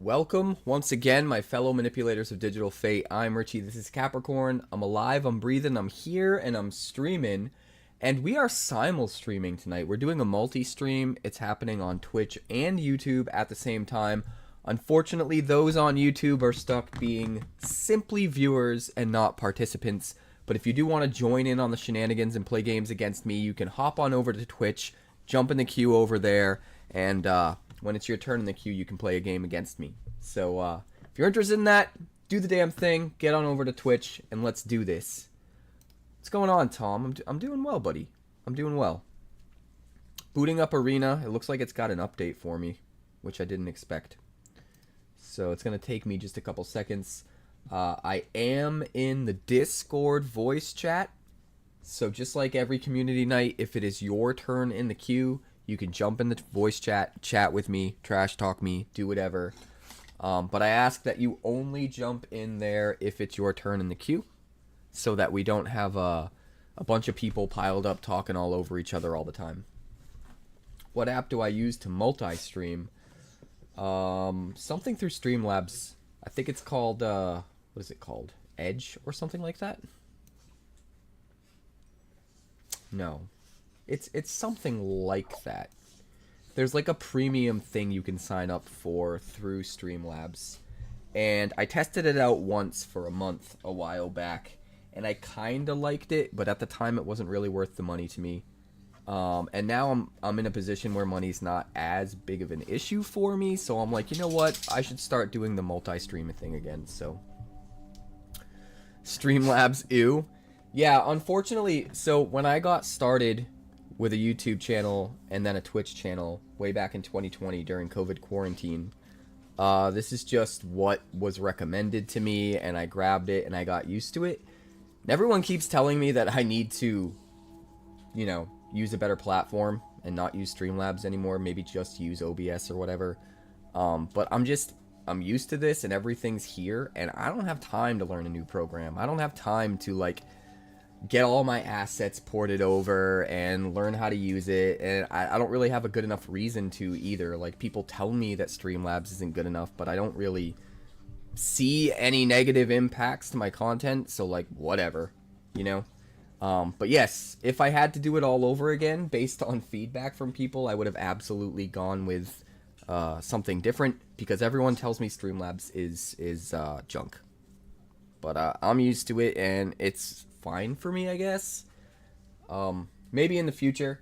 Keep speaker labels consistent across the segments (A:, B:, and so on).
A: Welcome once again, my fellow manipulators of digital fate. I'm Richie, this is Capricorn. I'm alive, I'm breathing, I'm here, and I'm streaming. And we are simul-streaming tonight. We're doing a multi-stream. It's happening on Twitch and YouTube at the same time. Unfortunately, those on YouTube are stuck being simply viewers and not participants. But if you do want to join in on the shenanigans and play games against me, you can hop on over to Twitch, jump in the queue over there, and when it's your turn in the queue, you can play a game against me. So if you're interested in that, do the damn thing. Get on over to Twitch, and let's do this. What's going on, Tom? I'm doing well, buddy. I'm doing well. Booting up Arena. It looks like it's got an update for me, which I didn't expect. So it's going to take me just a couple seconds. I am in the Discord voice chat. So just like every community night, if it is your turn in the queue, you can jump in the voice chat with me, trash talk me, do whatever. But I ask that you only jump in there if it's your turn in the queue, so that we don't have a bunch of people piled up talking all over each other all the time. What app do I use to multi-stream? Something through Streamlabs. I think it's called, what is it called? Edge or something like that? No. It's something like that. There's like a premium thing you can sign up for through Streamlabs. And I tested it out once for a month a while back. And I kind of liked it, but at the time it wasn't really worth the money to me. And now I'm in a position where money's not as big of an issue for me. So I'm like, you know what? I should start doing the multi-stream thing again. So Streamlabs, ew. Yeah, unfortunately, so when I got started with a YouTube channel and then a Twitch channel way back in 2020 during COVID quarantine, this is just what was recommended to me, and I grabbed it and I got used to it. And everyone keeps telling me that I need to, you know, use a better platform and not use Streamlabs anymore, maybe just use OBS or whatever. But I'm used to this and everything's here, and I don't have time to learn a new program. I don't have time to like get all my assets ported over and learn how to use it, and I don't really have a good enough reason to either. Like, people tell me that Streamlabs isn't good enough, but I don't really see any negative impacts to my content, so like, whatever, you know. But yes, if I had to do it all over again based on feedback from people, I would have absolutely gone with something different, because everyone tells me Streamlabs is junk. But I'm used to it, and it's fine for me, I guess. Maybe in the future,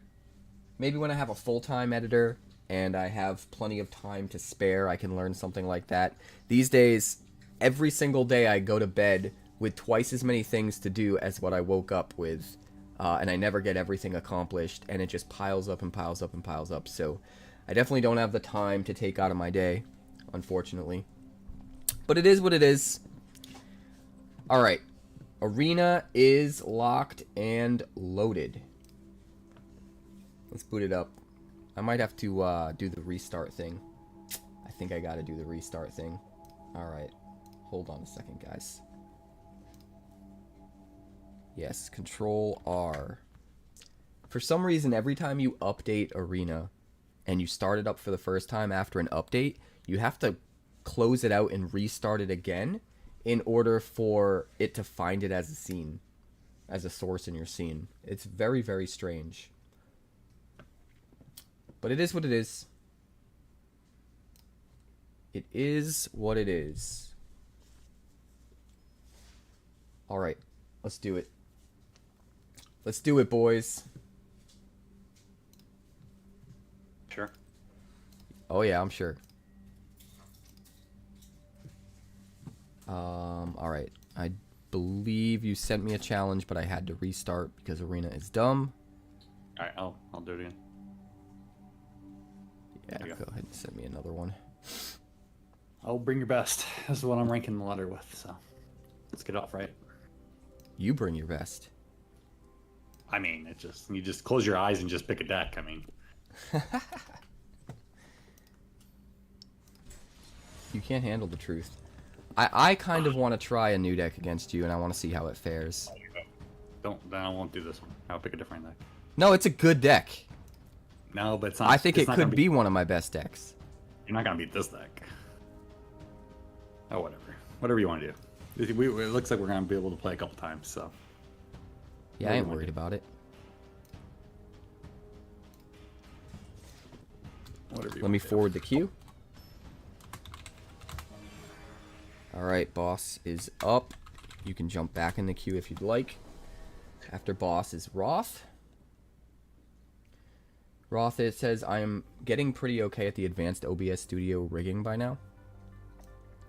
A: maybe when I have a full-time editor and I have plenty of time to spare, I can learn something like that. These days, every single day I go to bed with twice as many things to do as what I woke up with, and I never get everything accomplished, and it just piles up and piles up and piles up. So I definitely don't have the time to take out of my day, unfortunately. But it is what it is. Alright. Arena is locked and loaded. Let's boot it up. I might have to do the restart thing. I think I gotta do the restart thing. Alright. Hold on a second, guys. Yes, Control R. For some reason, every time you update Arena and you start it up for the first time after an update, you have to close it out and restart it again in order for it to find it as a scene, as a source in your scene. It's very, very strange. But it is what it is. It is what it is. Alright, let's do it. Let's do it, boys.
B: Sure.
A: Oh yeah, I'm sure. Alright. I believe you sent me a challenge, but I had to restart because Arena is dumb.
B: Alright, I'll do it again.
A: Yeah, go ahead and send me another one.
B: I'll bring your best. This is what I'm ranking the letter with, so let's get off right.
A: You bring your best.
B: I mean, you just close your eyes and just pick a deck. I mean,
A: you can't handle the truth. I kind of want to try a new deck against you, and I want to see how it fares.
B: then I won't do this one. I'll pick a different deck.
A: No, it's a good deck.
B: No, but it's not.
A: I think
B: it's
A: it could be one of my best decks.
B: You're not gonna beat this deck. Oh, whatever you want to do. It looks like we're gonna be able to play a couple times, so.
A: Yeah, I ain't worried about it.
B: Whatever you
A: Let me
B: want to do.
A: forward the queue. Alright, boss is up. You can jump back in the queue if you'd like. After boss is Roth. Roth, it says, I am getting pretty okay at the advanced OBS studio rigging by now.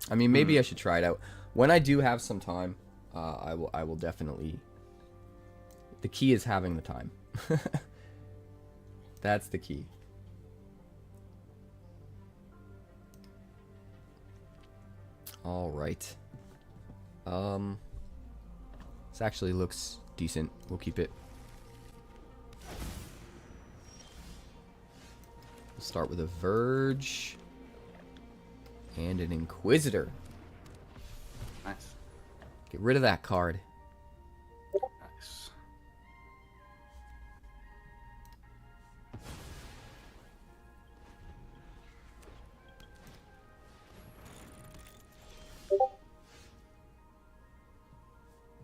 A: I mean, maybe I should try it out. When I do have some time, I will definitely... The key is having the time. That's the key. All right. This actually looks decent. We'll keep it. We'll start with a Verge and an Inquisitor.
B: Nice.
A: Get rid of that card.
B: Nice.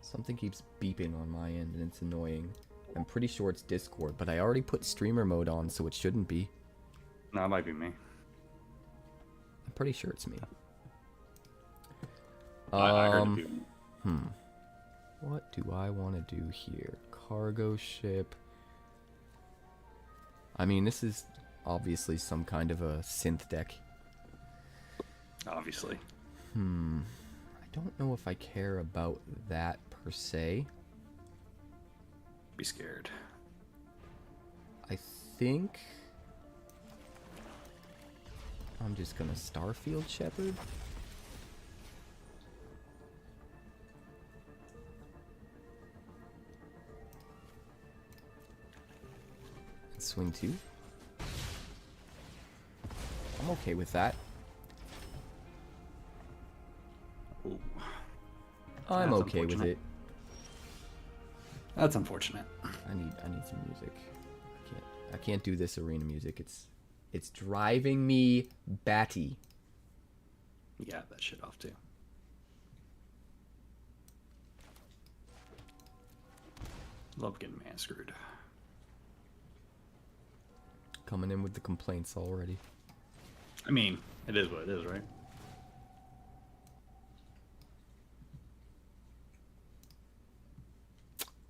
A: Something keeps beeping on my end and it's annoying. I'm pretty sure it's Discord, but I already put streamer mode on, so it shouldn't be.
B: No, it might be me.
A: I'm pretty sure it's me.
B: I heard it be.
A: What do I want to do here? Cargo ship. I mean, this is obviously some kind of a synth deck.
B: Obviously.
A: I don't know if I care about that per se.
B: Be scared.
A: I think I'm just gonna Starfield Shepherd. And swing 2. I'm okay with that.
B: Ooh.
A: I'm
B: That's
A: okay with
B: unfortunate.
A: it.
B: That's unfortunate.
A: I need some music. I can't do this arena music. It's driving me batty.
B: Yeah, that shit off too. Love getting man screwed.
A: Coming in with the complaints already.
B: I mean, it is what it is, right?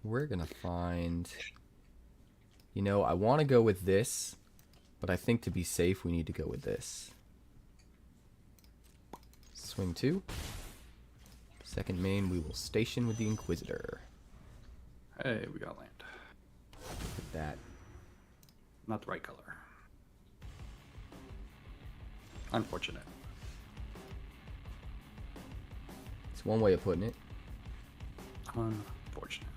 A: We're gonna find... You know, I want to go with this, but I think to be safe, we need to go with this. Swing 2. Second main, we will station with the Inquisitor.
B: Hey, we got land.
A: Look at that.
B: Not the right color. Unfortunate.
A: It's one way of putting it.
B: Unfortunate.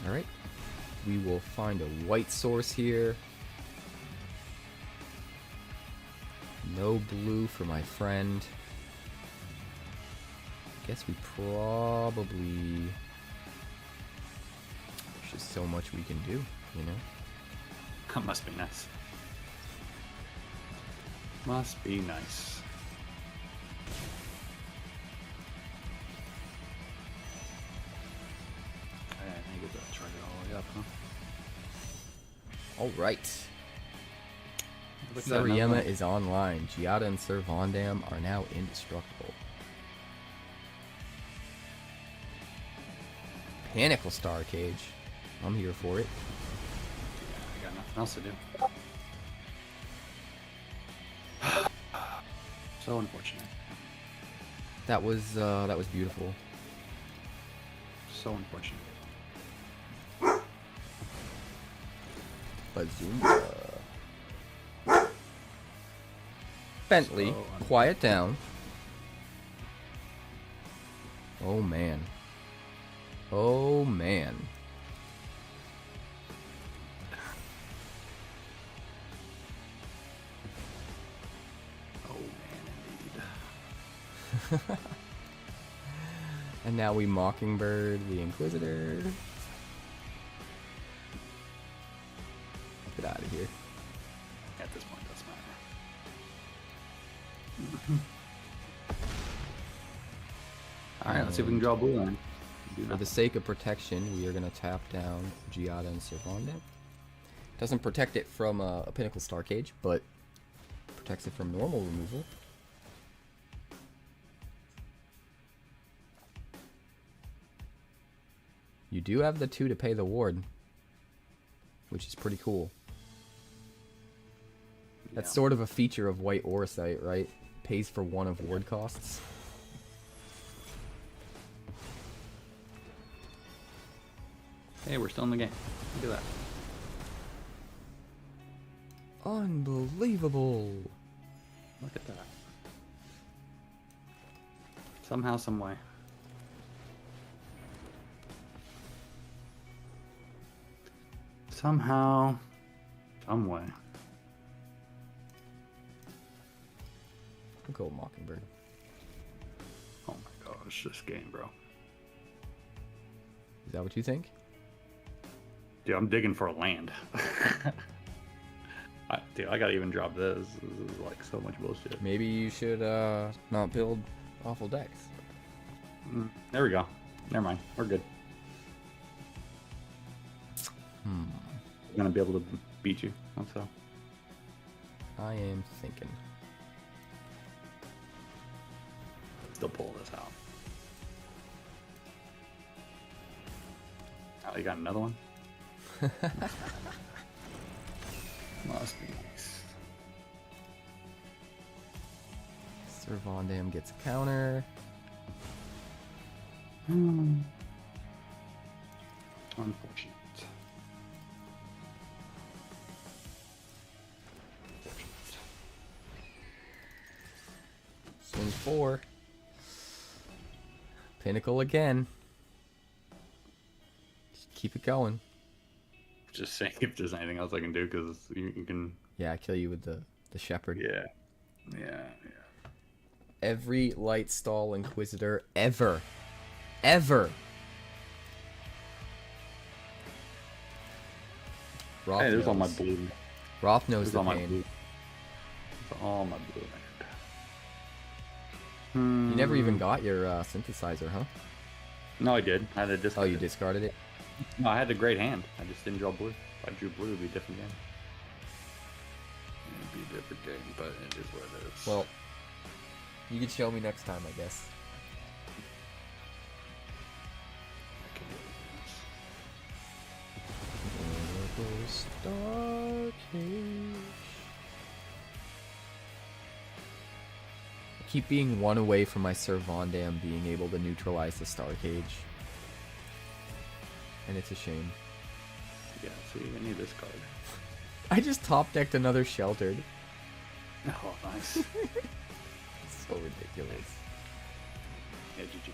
A: Alright. We will find a white source here. No blue for my friend. Guess we probably... There's just so much we can do, you know?
B: That must be nice. Must be nice. Okay, I think it's try it all the way up, huh?
A: Alright.
B: Look at that, another
A: Sariyama
B: one.
A: is online. Giada and Sir Vondam are now indestructible. Panicle Star Cage. I'm here for it.
B: I got nothing else to do. So unfortunate.
A: That was beautiful.
B: So unfortunate.
A: Bazooka. Bentley,
B: So
A: quiet down. Oh man. Oh man.
B: Oh man, indeed.
A: And now we Mockingbird the Inquisitor. Get out of here.
B: At this point, doesn't matter. All right, let's see if we can draw a blue line.
A: For the sake of protection, we are going to tap down Giada and Servanda. Doesn't protect it from a Pinnacle Star Cage, but protects it from normal removal. You do have the 2 to pay the ward, which is pretty cool. That's sort of a feature of White Auracite, right? Pays for 1 of ward costs.
B: Hey, we're still in the game. Look at that.
A: Unbelievable.
B: Look at that. Somehow, some way. Somehow, some way.
A: We'll go Mockingbird.
B: Oh my gosh, this game, bro.
A: Is that what you think?
B: Dude, I'm digging for a land. Dude, I gotta even drop this. This is like so much bullshit.
A: Maybe you should not build awful decks.
B: There we go. Never mind. We're good. I'm gonna be able to beat you. Hope so.
A: I am thinking.
B: Still pull this out. Oh, you got another one? Must be nice.
A: Servandam gets a counter.
B: Unfortunate.
A: Swing 4. Pinnacle again. Just keep it going.
B: Just saying if there's anything else I can do, because you can.
A: Yeah, I kill you with the shepherd.
B: Yeah.
A: Every light stall inquisitor ever. Roth
B: Hey, there's
A: knows.
B: all my blue.
A: Roth knows
B: There's
A: the
B: all my
A: pain.
B: blue. There's all my blue.
A: You never even got your synthesizer, huh?
B: No, I did. I had a discard.
A: Oh, you discarded it?
B: No, I had a great hand. I just didn't draw blue. If I drew blue, it'd be a different game. It'd be a different game, but it is what it is.
A: Well, you can show me next time, I guess.
B: I can
A: Star Cage. I keep being one away from my Servandam being able to neutralize the Star Cage. And it's a shame.
B: Yeah, see, I need this card.
A: I just top decked another Sheltered.
B: Oh, nice.
A: So ridiculous.
B: Yeah, GG.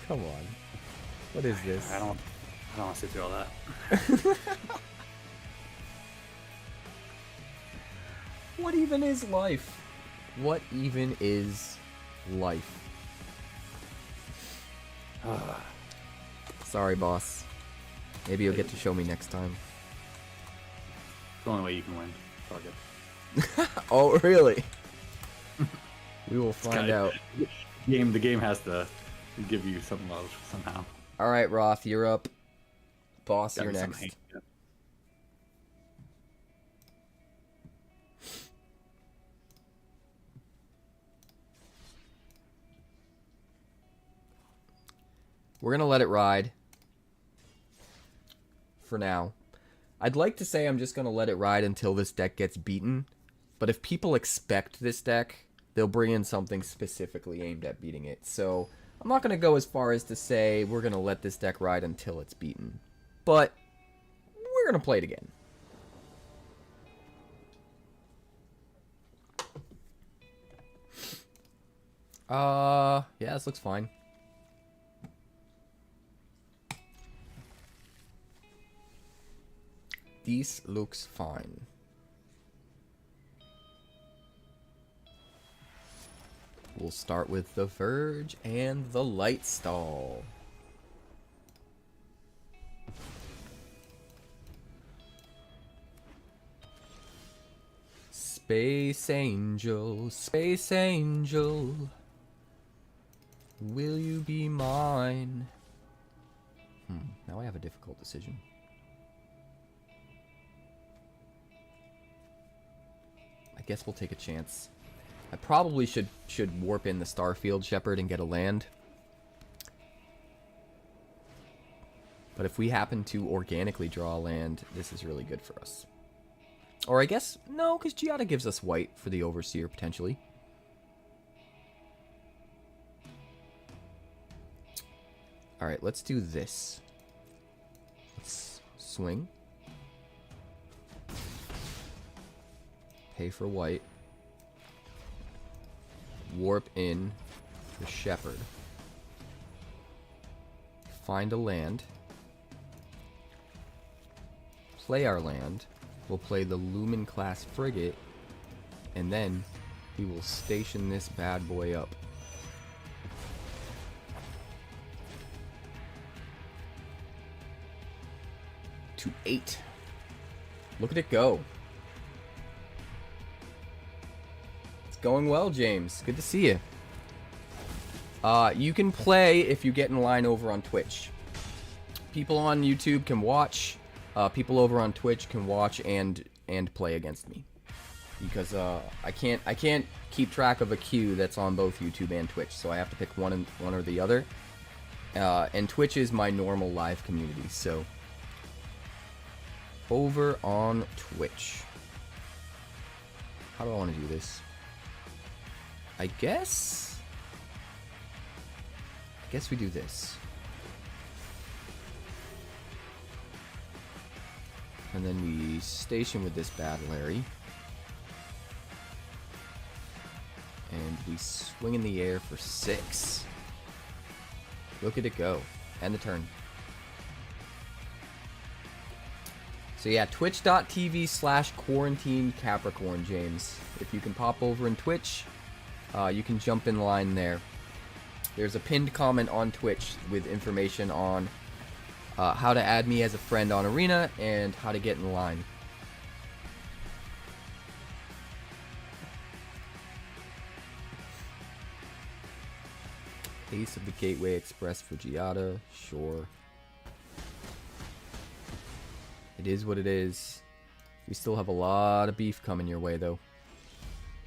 A: Come on. What is this?
B: I don't want to sit through all that.
A: What even is life? What even is life? Sorry, boss. Maybe you'll get to show me next time.
B: It's the only way you can win. Fuck it.
A: Oh, really? We will find out.
B: The game has to give you some love somehow.
A: All right, Roth, you're up. Boss,
B: Got
A: you're
B: me some
A: next.
B: hate. Yeah.
A: We're going to let it ride. For now. I'd like to say I'm just going to let it ride until this deck gets beaten. But if people expect this deck, they'll bring in something specifically aimed at beating it. So I'm not going to go as far as to say we're going to let this deck ride until it's beaten. But we're going to play it again. Yeah, this looks fine. This looks fine. We'll start with the Verge and the Light Stall. Space Angel, Space Angel, will you be mine? Now I have a difficult decision. I guess we'll take a chance. I probably should warp in the Starfield Shepherd and get a land. But if we happen to organically draw a land, this is really good for us. Or I guess, no, because Giada gives us white for the Overseer, potentially. Alright, let's do this. Let's swing. Pay for white. Warp in the Shepherd. Find a land. Play our land. We'll play the Lumen class frigate. And then we will station this bad boy up. To 8. Look at it go. It's going well, James. Good to see you. You can play if you get in line over on Twitch. People on YouTube can watch. People over on Twitch can watch and play against me. Because I can't keep track of a queue that's on both YouTube and Twitch, so I have to pick one or the other. And Twitch is my normal live community, so over on Twitch. How do I want to do this? I guess we do this. And then we station with this bad Larry. And we swing in the air for 6. Look at it go. End the turn. So yeah, twitch.tv/quarantine Capricorn, James. If you can pop over in Twitch, you can jump in line there. There's a pinned comment on Twitch with information on how to add me as a friend on Arena and how to get in line. Ace of the Gateway Express for Giada, sure. It is what it is. We still have a lot of beef coming your way, though.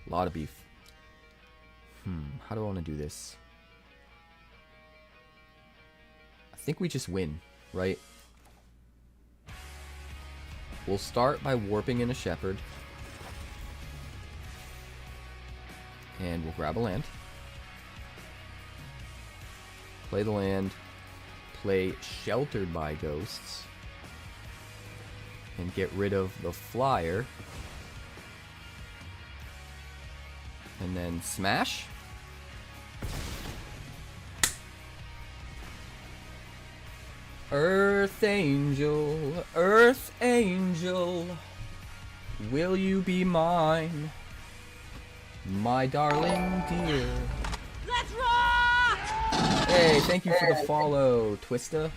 A: A lot of beef. How do I want to do this? I think we just win, right? We'll start by warping in a Shepherd. And we'll grab a land. Play the land. Play Sheltered by Ghosts. And get rid of the flyer. And then smash. Earth Angel, Earth Angel, will you be mine, my darling dear?
C: Let's rock!
A: Hey, thank you for the follow, Twista.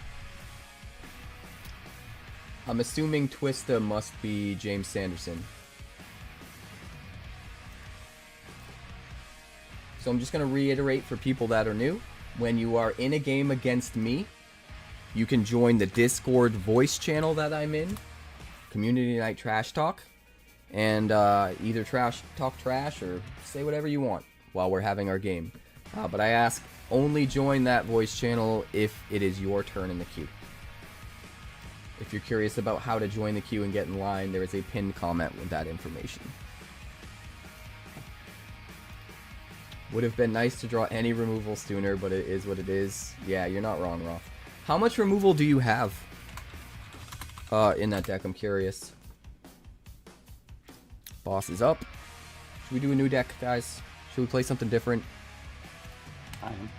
A: I'm assuming Twista must be James Sanderson. So I'm just going to reiterate for people that are new. When you are in a game against me, you can join the Discord voice channel that I'm in, Community Night Trash Talk, and either talk trash or say whatever you want while we're having our game. But I ask, only join that voice channel if it is your turn in the queue. If you're curious about how to join the queue and get in line, there is a pinned comment with that information. Would have been nice to draw any removal sooner, but it is what it is. Yeah, you're not wrong, Roth. How much removal do you have in that deck? I'm curious. Boss is up. Should we do a new deck, guys? Should we play something different?
B: I am.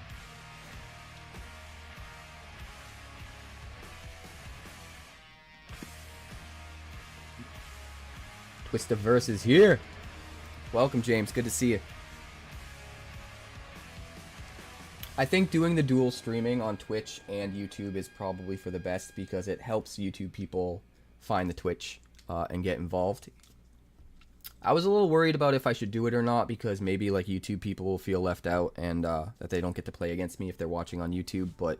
A: Twist of Verse is here. Welcome, James. Good to see you. I think doing the dual streaming on Twitch and YouTube is probably for the best because it helps YouTube people find the Twitch and get involved. I was a little worried about if I should do it or not, because maybe like YouTube people will feel left out and that they don't get to play against me if they're watching on YouTube. But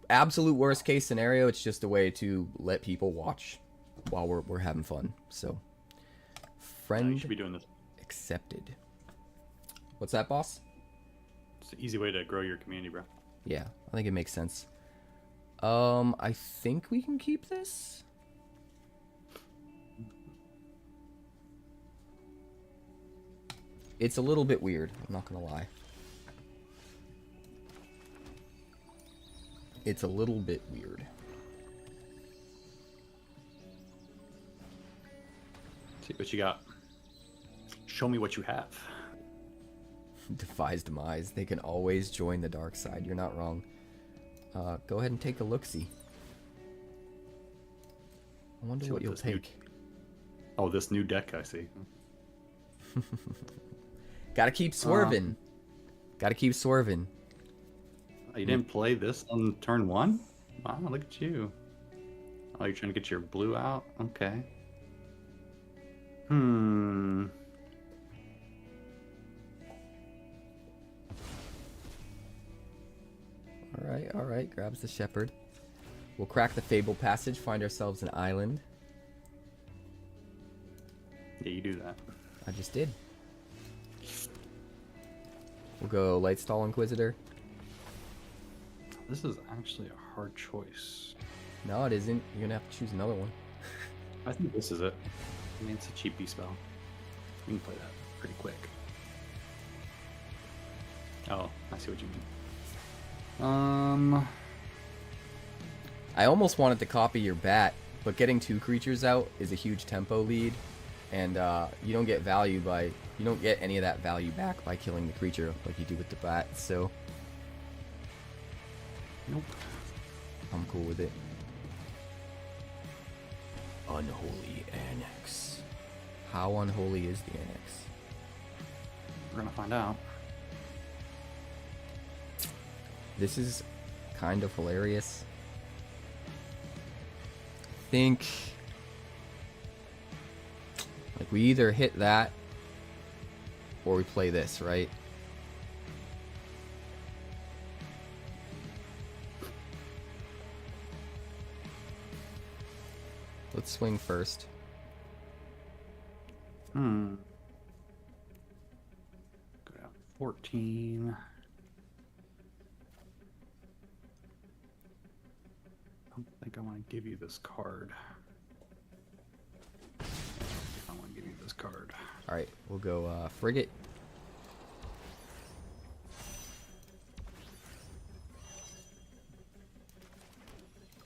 A: absolute worst case scenario, it's just a way to let people watch while we're having fun. So, friend
B: You should be doing this.
A: accepted. What's that, boss?
B: It's an easy way to grow your community, bro.
A: Yeah, I think it makes sense. I think we can keep this. It's a little bit weird, I'm not gonna lie. It's a little bit weird.
B: See what you got. Show me what you have.
A: Defies demise. They can always join the dark side. You're not wrong. Go ahead and take a look-see. I wonder
B: See
A: what you'll
B: this new-
A: take.
B: Oh, this new deck I see.
A: Gotta keep swerving. Gotta keep swerving.
B: Oh, you didn't play this on turn 1? Wow, look at you. Oh, you're trying to get your blue out? Okay.
A: Alright. Grabs the shepherd. We'll crack the Fable Passage, find ourselves an island.
B: Yeah, you do that.
A: I just did. We'll go Lightstall Inquisitor.
B: This is actually a hard choice.
A: No, it isn't. You're gonna have to choose another one.
B: I think this is it. I mean, it's a cheapy spell. You can play that pretty quick. Oh, I see what you mean.
A: I almost wanted to copy your bat, but getting 2 creatures out is a huge tempo lead, and you don't get any of that value back by killing the creature like you do with the bat. So,
B: Nope.
A: I'm cool with it. Unholy Annex. How unholy is the Annex?
B: We're gonna find out.
A: This is kind of hilarious. I think like we either hit that or we play this, right? Let's swing first.
B: Go down 14. I don't think I want to give you this card. I want to give you this card.
A: Alright, we'll go Frigate.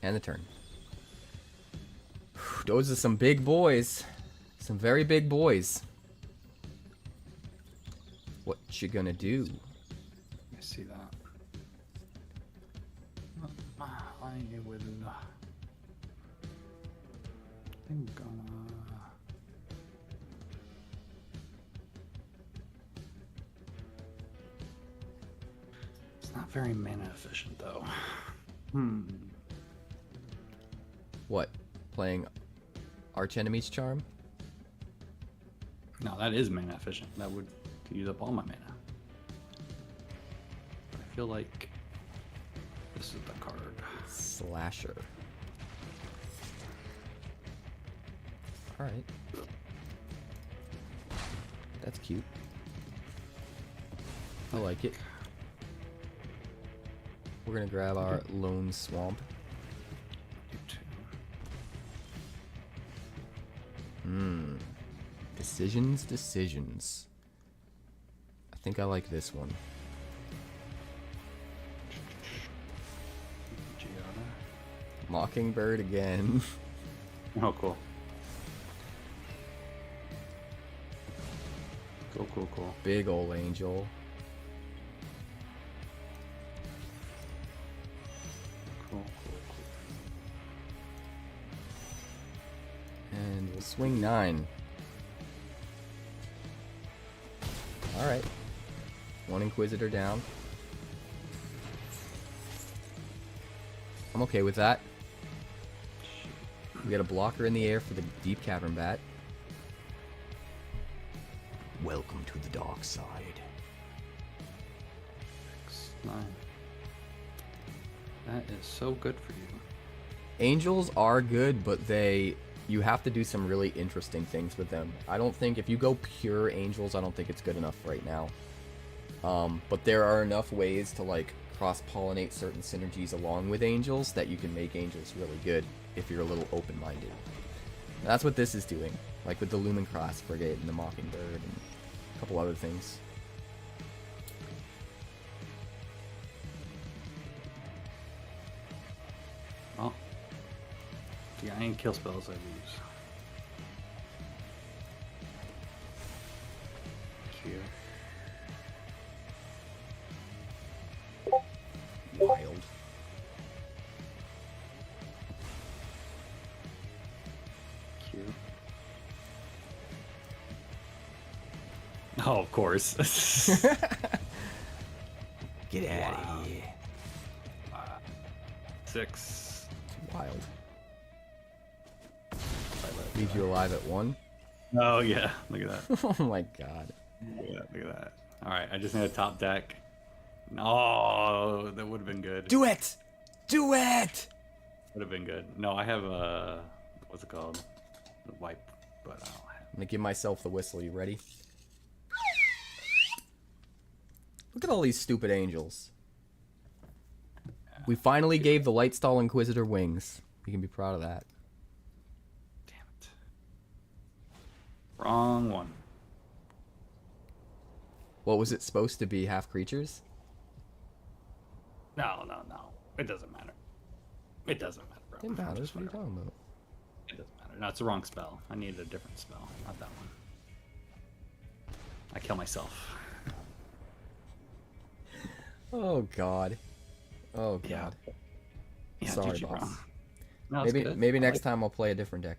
A: And the turn. Those are some big boys. Some very big boys. What you gonna do?
B: Let me see that. I would. I'm gonna. It's not very mana efficient though.
A: What? Playing Archenemy's Charm?
B: No, that is mana efficient. That would use up all my mana. I feel like this is the card.
A: Slasher. Alright. That's cute. I like it. We're gonna grab our Lone Swamp.
B: You too.
A: Decisions. I think I like this one.
B: Gianna.
A: Mockingbird again.
B: Oh, cool. Cool.
A: Big ol' angel.
B: Cool.
A: And we'll swing 9. Alright. 1 Inquisitor down. I'm okay with that. We got a blocker in the air for the Deep Cavern Bat. Welcome to the dark side.
B: 9. That is so good for you.
A: Angels are good, but you have to do some really interesting things with them. I don't think if you go pure angels, I don't think it's good enough right now. But there are enough ways to like cross-pollinate certain synergies along with angels that you can make angels really good if you're a little open-minded. And that's what this is doing, like with the Lumen Cross Frigate and the Mockingbird and a couple other things.
B: Well, yeah, any kill spells I lose. Here.
A: Wild.
B: Cute. Oh, of course.
A: Get out of here.
B: 6.
A: It's wild. Leave you alive at 1?
B: Oh yeah, look at that.
A: Oh my god.
B: Look at that. All right, I just need a top deck. Oh, that would have been good.
A: Do it! Do it!
B: Would have been good. No, I have a what's it called? The wipe, but I don't have.
A: I'm gonna give myself the whistle. You ready? Look at all these stupid angels. We finally gave the Lightstall Inquisitor wings. We can be proud of that.
B: Damn it. Wrong one.
A: What was it supposed to be? Half creatures?
B: No. It doesn't matter. It doesn't matter, bro.
A: Didn't matter.
B: Just
A: What are you
B: whatever.
A: talking about?
B: It doesn't matter. No, it's the wrong spell. I needed a different spell, not that one. I kill myself.
A: Oh god. Oh god.
B: Yeah. Yeah,
A: Sorry,
B: GG, bro.
A: boss.
B: No, it's
A: Maybe
B: good.
A: maybe
B: I
A: next
B: like-
A: time I'll play a different deck.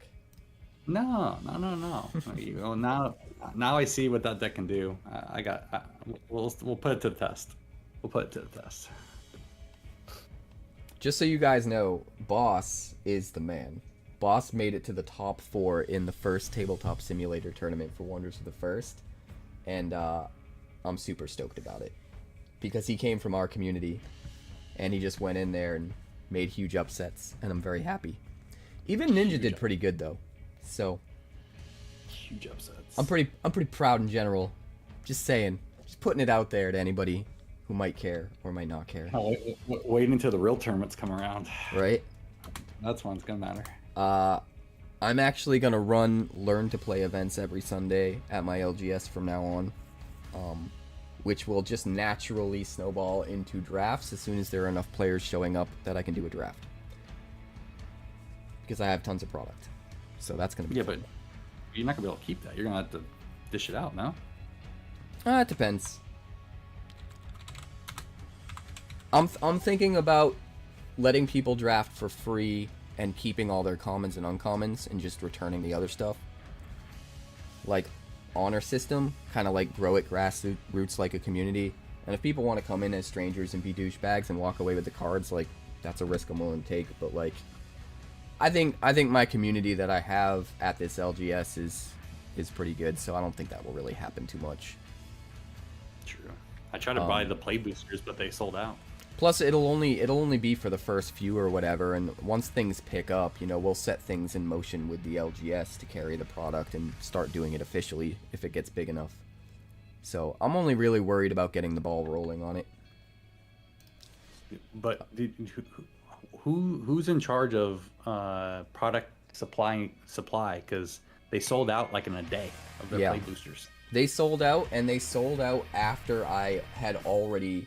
B: No. Well, now I see what that deck can do. We'll put it to the test. We'll put it to the test.
A: Just so you guys know, Boss is the man. Boss made it to the top 4 in the first tabletop simulator tournament for Wonders of the First, and I'm super stoked about it because he came from our community and he just went in there and made huge upsets, and I'm very happy. Even Ninja did pretty good though, so
B: Huge upsets.
A: I'm pretty proud in general. Just saying, just putting it out there to anybody who might care or might not care,
B: Oh, wait until the real tournaments come around.
A: right?
B: That's when it's gonna matter.
A: I'm actually gonna run Learn to Play events every Sunday at my LGS from now on, which will just naturally snowball into drafts as soon as there are enough players showing up that I can do a draft. Because I have tons of product, so that's gonna be
B: Yeah,
A: fun.
B: but you're not gonna be able to keep that. You're gonna have to dish it out, no?
A: It depends. I'm thinking about letting people draft for free and keeping all their commons and uncommons and just returning the other stuff. Like honor system, kind of like grow it grassroots like a community. And if people want to come in as strangers and be douchebags and walk away with the cards, like that's a risk I'm willing to take. But like, I think my community that I have at this LGS is pretty good, so I don't think that will really happen too much.
B: True. I tried to buy the play boosters, but they sold out.
A: Plus, it'll only be for the first few or whatever, and once things pick up, you know, we'll set things in motion with the LGS to carry the product and start doing it officially if it gets big enough. So I'm only really worried about getting the ball rolling on it.
B: But who's in charge of product supply? Because they sold out like in a day of their
A: Yeah.
B: play boosters.
A: They sold out, and they sold out after I had already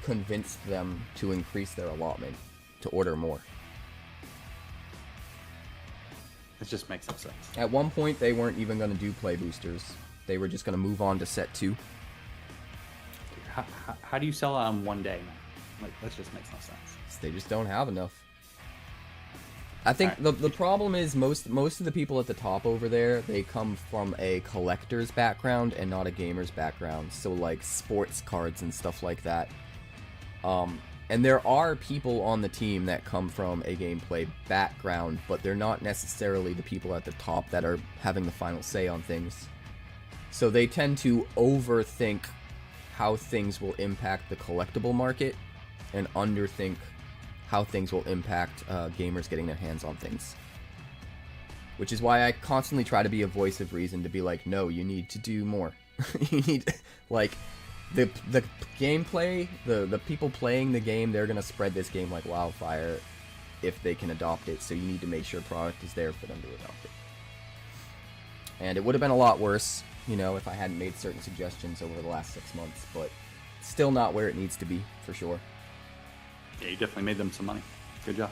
A: convinced them to increase their allotment to order more.
B: It just makes no sense.
A: At one point, they weren't even going to do play boosters. They were just going to move on to set 2.
B: How do you sell out in one day, man? Like, that just makes no sense.
A: They just don't have enough. I think the problem is most of the people at the top over there, they come from a collector's background and not a gamer's background. So like sports cards and stuff like that. And there are people on the team that come from a gameplay background, but they're not necessarily the people at the top that are having the final say on things. So they tend to overthink how things will impact the collectible market and underthink how things will impact gamers getting their hands on things. Which is why I constantly try to be a voice of reason, to be like, no, you need to do more. You need, like, the gameplay, the people playing the game, they're gonna spread this game like wildfire if they can adopt it, so you need to make sure product is there for them to adopt it. And it would have been a lot worse, you know, if I hadn't made certain suggestions over the last 6 months, but still not where it needs to be, for sure.
B: Yeah, you definitely made them some money. Good job.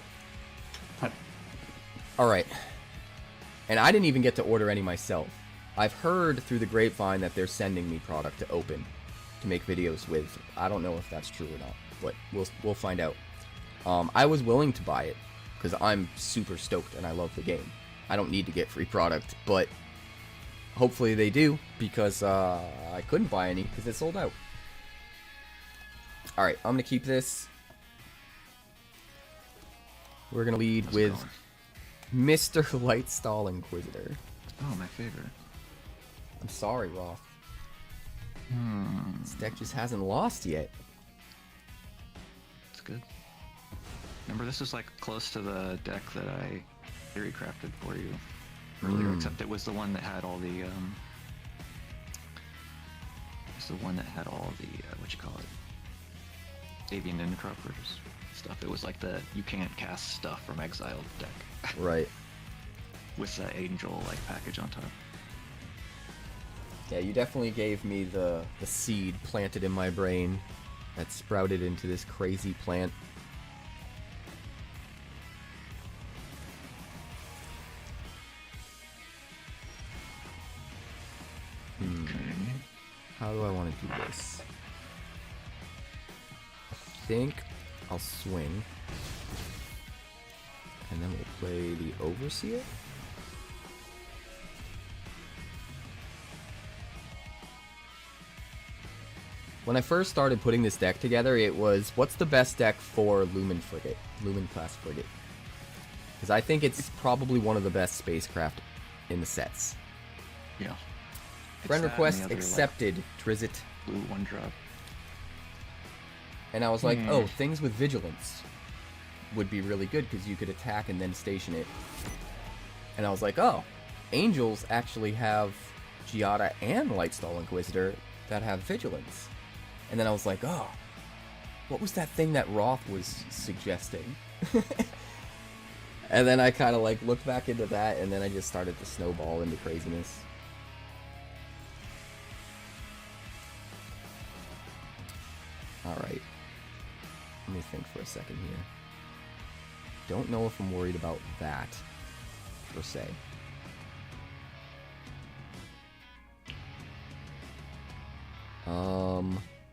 A: Alright. And I didn't even get to order any myself. I've heard through the grapevine that they're sending me product to open, to make videos with. I don't know if that's true or not, but we'll find out. I was willing to buy it, because I'm super stoked and I love the game. I don't need to get free product, but hopefully they do, because I couldn't buy any, because it sold out. Alright, I'm going to keep this. We're going to lead with Mr. Lightstall Inquisitor.
D: Oh, my favorite.
A: I'm sorry, Roth. This deck just hasn't lost yet.
D: It's good. Remember, this is like close to the deck that I theory crafted for you earlier, except it was the one that had all the what you call it, Avian Interrupters stuff. It was like the you can't cast stuff from exiled deck.
A: Right.
D: With the angel like package on top.
A: Yeah, you definitely gave me the seed planted in my brain that sprouted into this crazy plant. How do I want to do this? I think I'll swing. And then we'll play the Overseer. When I first started putting this deck together, it was, what's the best deck for Lumen Frigate? Lumen class Frigate. Because I think it's probably one of the best spacecraft in the sets.
D: Yeah.
A: Friend
D: It's that
A: request
D: and the other,
A: accepted, Drizzt.
D: Like, blue one drop.
A: And I was like, oh, things with Vigilance would be really good because you could attack and then station it. And I was like, oh, Angels actually have Giada and Lightstall Inquisitor that have Vigilance. And then I was like, oh, what was that thing that Roth was suggesting? And then I kind of like looked back into that, and then I just started to snowball into craziness. Alright. Let me think for a second here. Don't know if I'm worried about that, per se.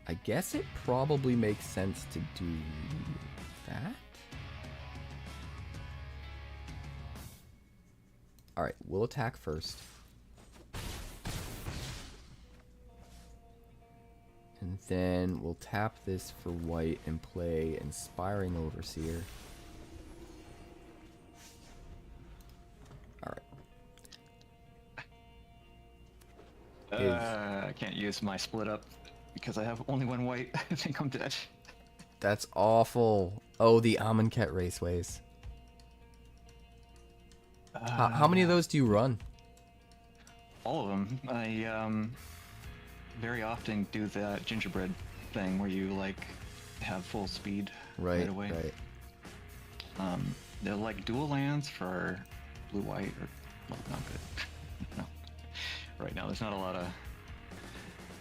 A: I guess it probably makes sense to do that. Alright, we'll attack first. And then we'll tap this for white and play Inspiring Overseer. Alright.
D: I can't use my split up because I have only one white. I think I'm dead.
A: That's awful. Oh, the Amonkhet Raceways. How many of those do you run?
D: All of them. I very often do that gingerbread thing where you like have full speed right away.
A: Right.
D: They're like dual lands for blue white or well, not good. No. Right now, there's not a lot of.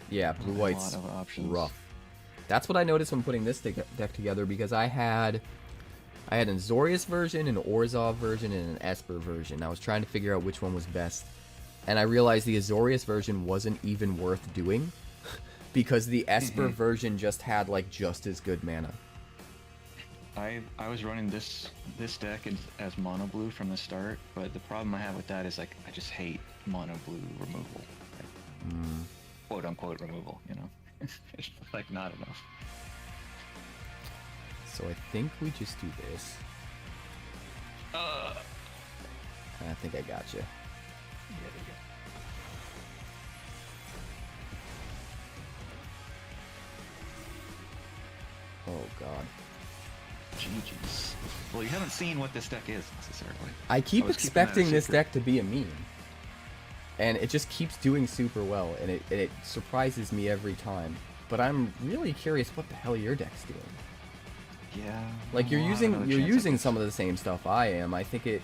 A: Yeah, blue white's
D: a lot of options.
A: Rough. That's what I noticed when putting this deck together, because I had an Azorius version, an Orzhov version, and an Esper version. I was trying to figure out which one was best, and I realized the Azorius version wasn't even worth doing because the Esper version just had like just as good mana.
D: I was running this deck as mono blue from the start, but the problem I have with that is like I just hate mono blue removal, like, quote unquote removal. You know, it's like not enough.
A: So I think we just do this. I think I got you.
D: Yeah, there you
A: Oh god.
D: GG's. Well, you haven't seen what this deck is necessarily.
A: I keep
D: was keeping that a
A: expecting this
D: secret.
A: deck to be a meme. And it just keeps doing super well, and it surprises me every time. But I'm really curious what the hell your deck's doing.
D: Yeah.
A: Like you're
D: we'll have another chance at
A: using
D: this.
A: some of the same stuff I am. I think it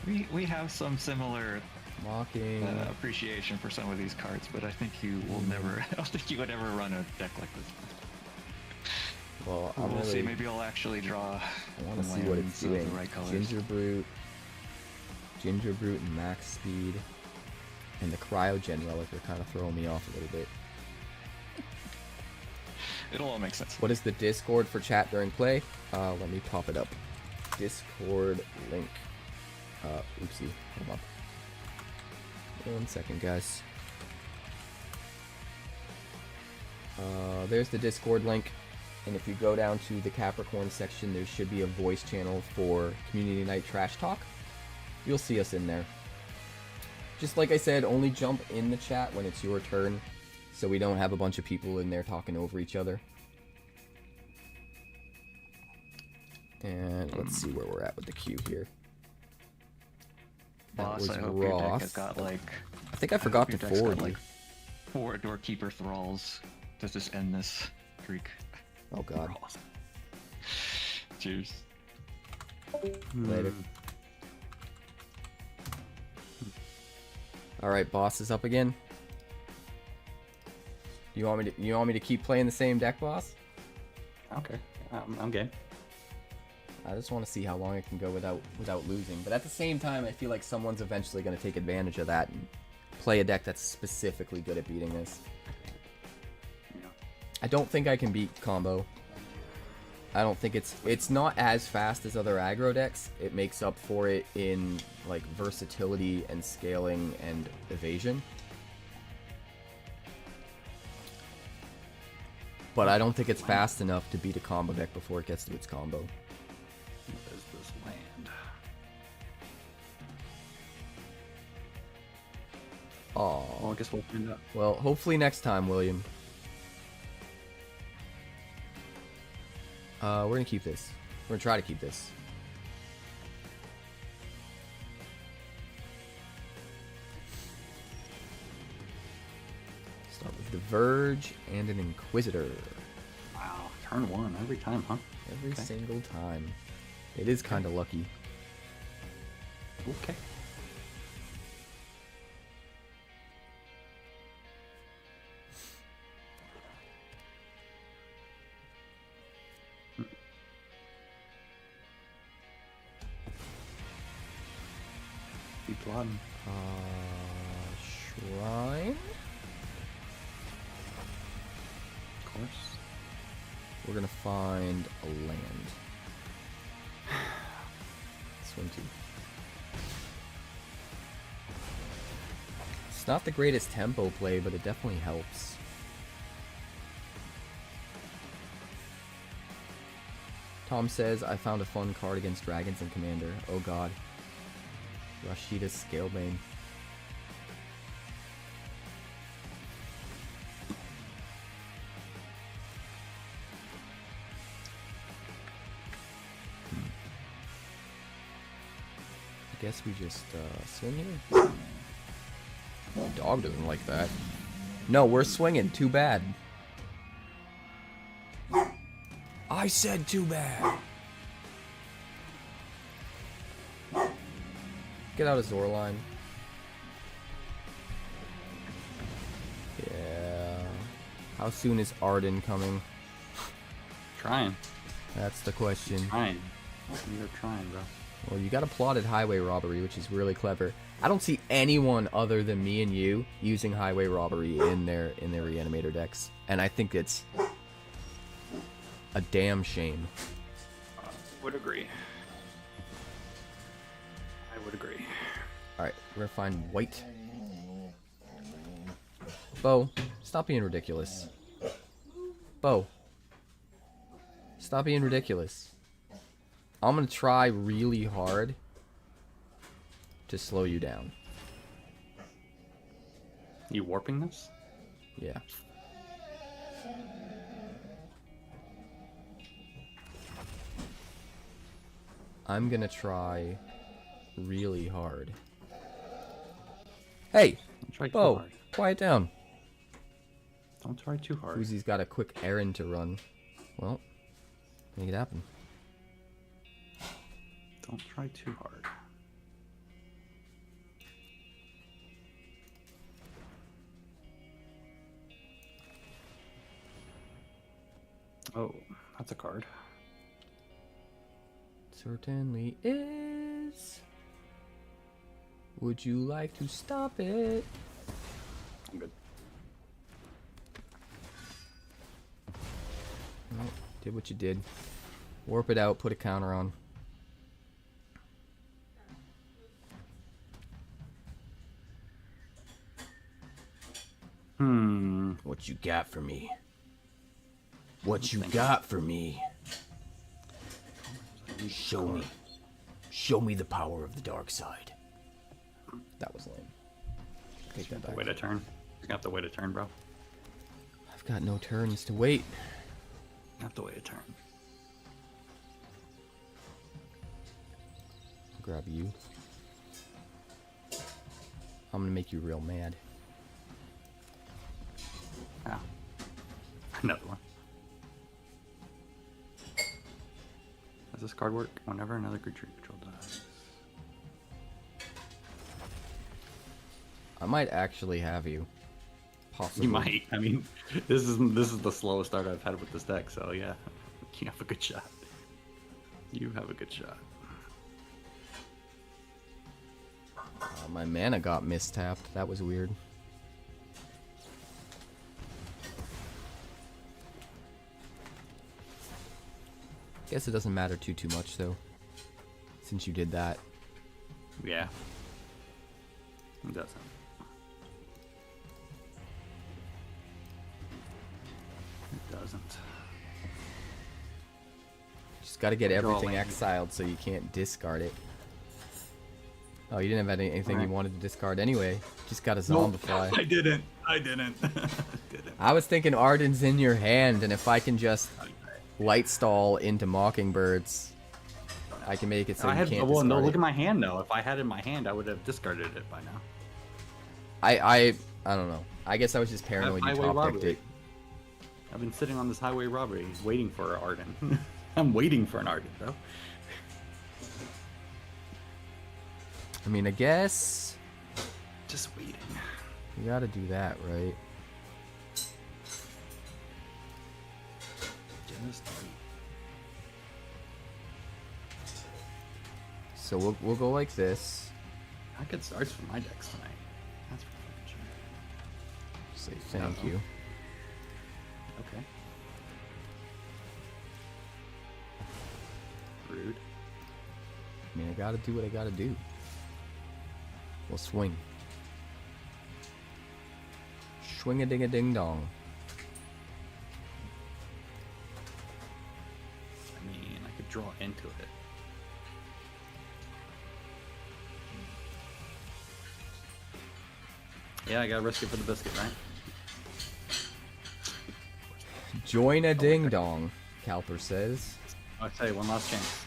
D: We have some similar
A: mocking.
D: appreciation for some of these cards, but I think you will never. I don't think you would ever run a deck like this.
A: Well, I'm
D: We'll
A: really,
D: see. Maybe I'll actually draw.
A: I want to see what it's
D: lands of
A: doing.
D: The right colors.
A: Ginger Brute and max speed, and the Cryogen Relic are kind of throwing me off a little bit.
D: It'll all make sense.
A: What is the Discord for chat during play? Let me pop it up. Discord link. Oopsie. Hold on. 1 second, guys. There's the Discord link. And if you go down to the Capricorn section, there should be a voice channel for Community Night Trash Talk. You'll see us in there. Just like I said, only jump in the chat when it's your turn, so we don't have a bunch of people in there talking over each other. And let's see where we're at with the queue here. That
D: Boss,
A: was
D: I hope your deck
A: Roth.
D: has got like.
A: I think I forgot to
D: hope your deck's
A: forward
D: got,
A: you.
D: like 4 Doorkeeper Thralls to just end this streak.
A: Oh god.
D: Cheers.
A: Later. Alright, boss is up again. You want me to keep playing the same deck, boss?
B: Okay, I'm game.
A: I just want to see how long I can go without losing. But at the same time, I feel like someone's eventually going to take advantage of that and play a deck that's specifically good at beating this.
B: Yeah.
A: I don't think I can beat combo. I don't think it's not as fast as other aggro decks. It makes up for it in like versatility and scaling and evasion. But I don't think it's fast enough to beat a combo deck before it gets to its combo.
B: What is this land? Well, I
A: Oh,
B: guess we'll find out.
A: well, hopefully next time, William. We're gonna keep this. We're gonna try to keep this. Start with the Verge and an Inquisitor.
B: Wow, turn 1 every time, huh?
A: Every
B: Okay.
A: single time. It is kind of lucky.
B: Okay. Keep plodding.
A: Shrine?
B: Of course.
A: We're gonna find a land. Swim to. It's not the greatest tempo play, but it definitely helps. Tom says, I found a fun card against dragons and commander. Oh god. Rashida's Scalebane. I guess we just swing here. Dog doesn't like that. No, we're swinging. Too bad. I said too bad. Get out of Zorline. Yeah. How soon is Arden coming?
B: Trying.
A: That's the question.
B: Trying. You're trying, bro.
A: Well, you got a plotted highway robbery, which is really clever. I don't see anyone other than me and you using highway robbery in their reanimator decks, and I think it's a damn shame.
B: Would agree. I would agree.
A: All right, we're gonna find white. Bo, stop being ridiculous. Bo, stop being ridiculous. I'm gonna try really hard to slow you down.
B: You warping this?
A: Yeah. I'm gonna try really hard. Hey,
B: Don't try too
A: Bo,
B: hard.
A: quiet down.
B: Don't try too hard.
A: Uzi's got a quick errand to run. Well, make it happen.
B: Don't try too hard. Oh, that's a card.
A: Certainly is. Would you like to stop it?
B: I'm good.
A: Well, did what you did. Warp it out, put a counter on. What you got for me? What you got for me? Show me. Show me the power of the dark side. That was lame. Take that back.
B: Wait a turn. You have to wait a turn, bro.
A: I've got no turns to wait.
B: You have to wait a turn.
A: Grab you. I'm gonna make you real mad.
B: Ah. Another one. Does this card work? Whenever another creature you control dies.
A: I might actually have you. Possibly.
B: You might. I mean, this is the slowest start I've had with this deck, so yeah. You have a good shot. You have a good shot.
A: My mana got mistapped. That was weird. Guess it doesn't matter too much though, since you did that.
B: Yeah. It doesn't. It doesn't.
A: Just got to get everything
B: Drawing.
A: exiled so you can't discard it. Oh, you didn't have anything you wanted to discard anyway. Just got a Zombify.
B: I didn't. I didn't.
A: I was thinking Arden's in your hand, and if I can just light stall into Mockingbirds, I can make it so you can't discard
B: no, look
A: it.
B: at my hand though. If I had it in my hand, I would have discarded it by now.
A: I don't know. I guess I was just paranoid you
B: Highway
A: top decked
B: robbery.
A: it.
B: I've been sitting on this highway robbery waiting for Arden. I'm waiting for an Arden, bro.
A: I mean, I guess
B: Just waiting.
A: you gotta do that, right?
B: Just wait.
A: So we'll go like this.
B: I could start for my decks tonight. That's for fucking sure.
A: Say thank
B: Uh-oh.
A: you.
B: Okay. Rude.
A: I mean, I gotta do what I gotta do. We'll swing. Swing a ding a ding dong.
B: I mean, I could draw into it. Yeah, I gotta risk it for the biscuit, right?
A: Join a ding dong, Calper says.
B: I'll tell you, one last chance.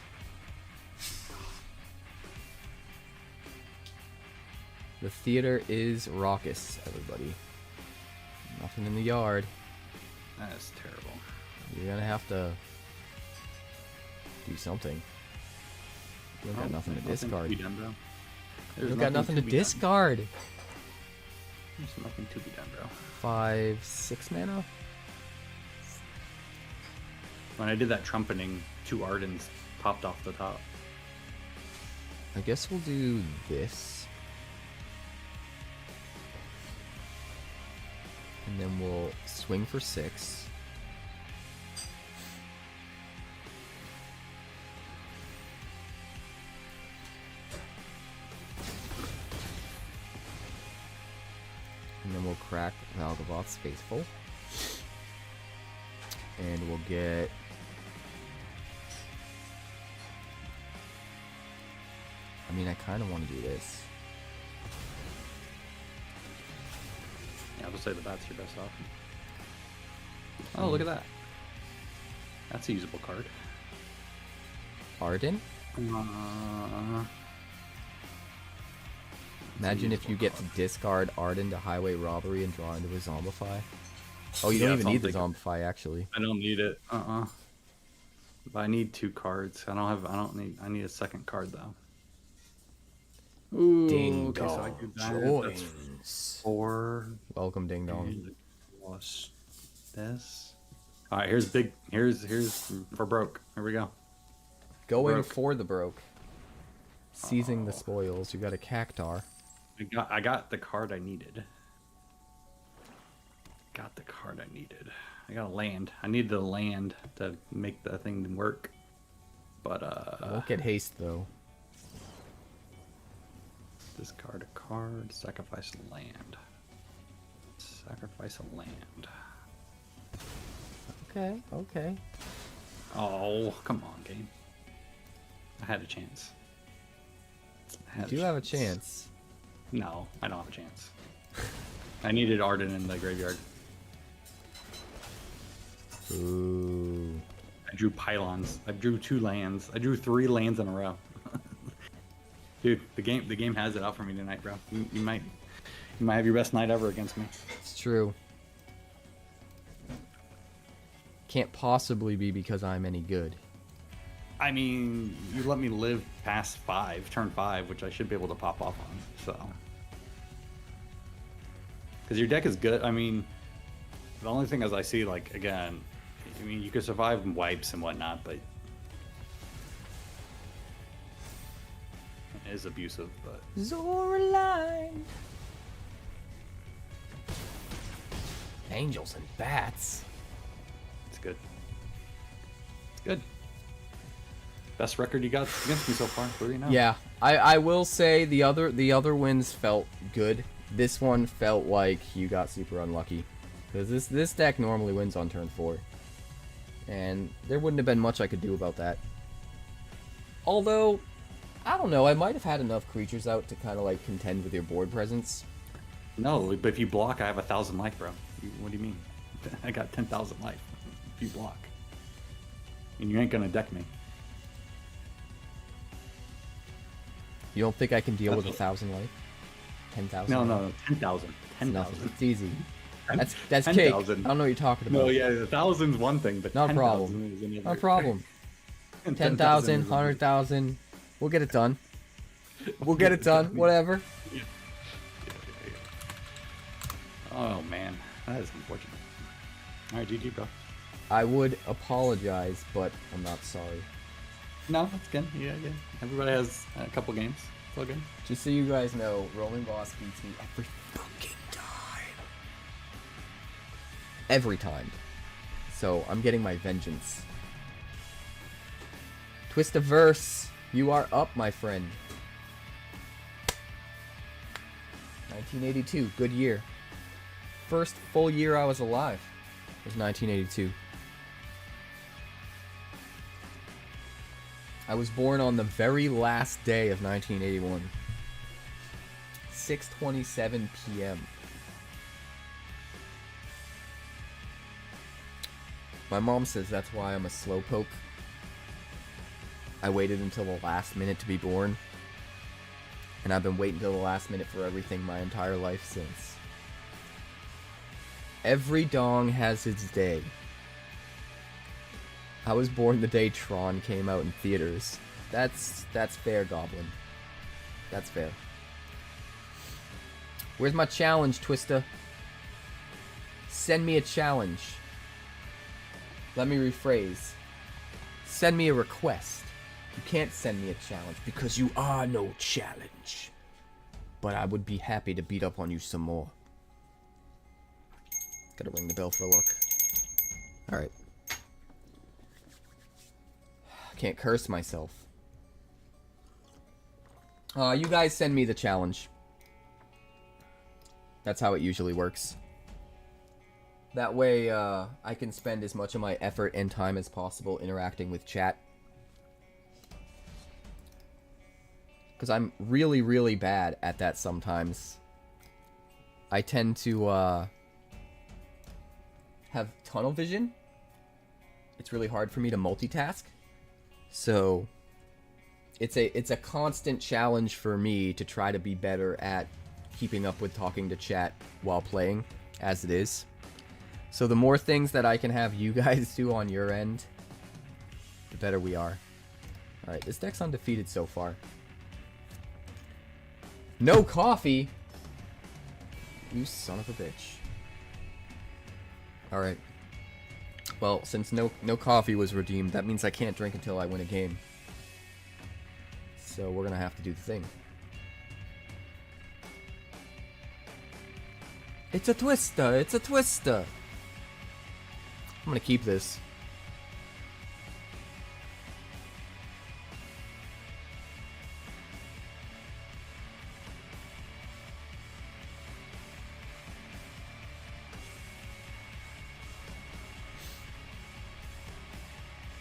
A: The theater is raucous, everybody. Nothing in the yard.
B: That is terrible.
A: You're gonna have to do something. You don't got nothing to discard.
B: To be done, bro.
A: You
B: There's
A: don't got nothing to
B: be done.
A: discard.
B: There's nothing to be done, bro.
A: 5, 6 mana?
B: When I did that trumpeting, 2 Ardens popped off the top.
A: I guess we'll do this. And then we'll swing for 6. And then we'll crack Valgavoth's Faithful. And we'll get... I mean, I kind of want to do this.
B: Yeah, I'll just say the bat's your best option. Oh, look at that. That's a usable card.
A: Arden? Imagine if you get to discard Arden to Highway Robbery and draw into a Zombify. Oh, you
B: Yeah,
A: don't even need the
B: something.
A: Zombify, actually.
B: I don't need it. But I need 2 cards. I need a second card though. Ooh,
A: Ding
B: okay, so I
A: dong
B: do that. That's
A: joins.
B: 4
A: Welcome, Ding Dong.
B: and plus this. All right, here's for broke. Here we go.
A: Going
B: Broke.
A: for the broke. Seizing the spoils. You got a Cactar.
B: I got the card I needed. I got a land. I needed a land to make the thing work. But
A: I won't get haste, though.
B: discard a card, sacrifice a land. Sacrifice a land.
A: Okay, okay.
B: Oh, come on, game. I had a chance.
A: You do have a chance.
B: No, I don't have a chance. I needed Arden in the graveyard.
A: Ooh.
B: I drew pylons. I drew 2 lands. I drew 3 lands in a row. Dude, the game has it out for me tonight, bro. You might have your best night ever against me.
A: It's true. Can't possibly be because I'm any good.
B: I mean, you let me live past turn 5, which I should be able to pop off on. So, because your deck is good. I mean, the only thing is I see, like, again, I mean, you could survive wipes and whatnot, but it is abusive. But
A: Zoraline. Angels and bats.
B: it's good. It's good. Best record you got against me so far. 3-0.
A: Yeah, I will say the other wins felt good. This one felt like you got super unlucky, because this deck normally wins on turn 4, and there wouldn't have been much I could do about that. Although, I don't know, I might have had enough creatures out to kind of like contend with your board presence.
B: No, but if you block, I have 1,000 life, bro. What do you mean? I got 10,000 life if you block, and you ain't gonna deck me.
A: You don't think I can deal with 1,000 life? 10,000?
B: No, 10,000.
A: Nothing.
B: 10,000.
A: It's easy. That's
B: 10,000.
A: cake. I don't know what you're talking about.
B: No, yeah, 1,000's one thing, but
A: No
B: 10,000
A: problem.
B: is another.
A: No problem.
B: And
A: 10,000,
B: is
A: 100,000. We'll get it done. We'll get it done. Whatever.
B: Oh man, that is unfortunate. All right, GG, bro.
A: I would apologize, but I'm not sorry.
B: No, that's good. Yeah. Everybody has a couple games. It's all good.
A: Just so you guys know, Rolling Boss beats me every fucking time. Every time. So I'm getting my vengeance. Twistiverse, you are up, my friend. 1982, good year. First full year I was alive was 1982. I was born on the very last day of 1981. 6:27 p.m. My mom says that's why I'm a slowpoke. I waited until the last minute to be born. And I've been waiting till the last minute for everything my entire life since. Every dong has its day. I was born the day Tron came out in theaters. That's fair, Goblin. That's fair. Where's my challenge, Twista? Send me a challenge. Let me rephrase. Send me a request. You can't send me a challenge because you are no challenge. But I would be happy to beat up on you some more. Gotta ring the bell for a look. Alright. Can't curse myself. You guys send me the challenge. That's how it usually works. That way, I can spend as much of my effort and time as possible interacting with chat. Because I'm really, really bad at that sometimes. I tend to, have tunnel vision. It's really hard for me to multitask. So, it's a constant challenge for me to try to be better at keeping up with talking to chat while playing, as it is. So the more things that I can have you guys do on your end, the better we are. Alright, this deck's undefeated so far. No coffee! You son of a bitch. Alright. Well, since no coffee was redeemed, that means I can't drink until I win a game. So we're gonna have to do the thing. It's a twister! It's a twister! I'm gonna keep this.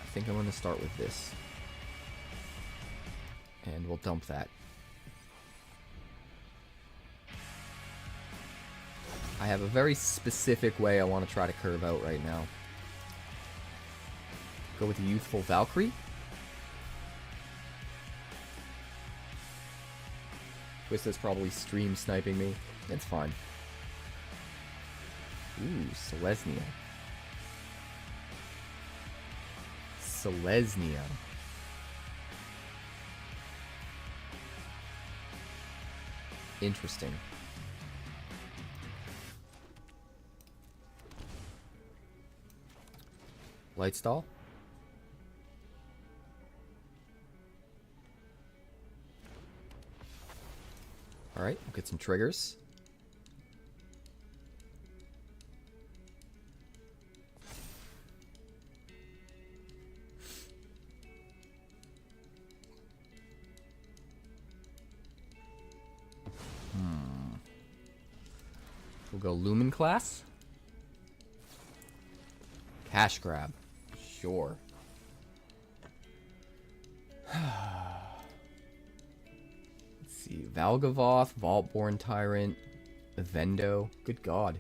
A: I think I'm gonna start with this. And we'll dump that. I have a very specific way I want to try to curve out right now. Go with the Youthful Valkyrie. Twista's probably stream sniping me. It's fine. Ooh, Selesnya. Selesnya. Interesting. Lightstall. Alright, we'll get some triggers. We'll go Lumen class. Cash grab. Sure. Let's see. Valgavoth, Vaultborn Tyrant, Vendo. Good god.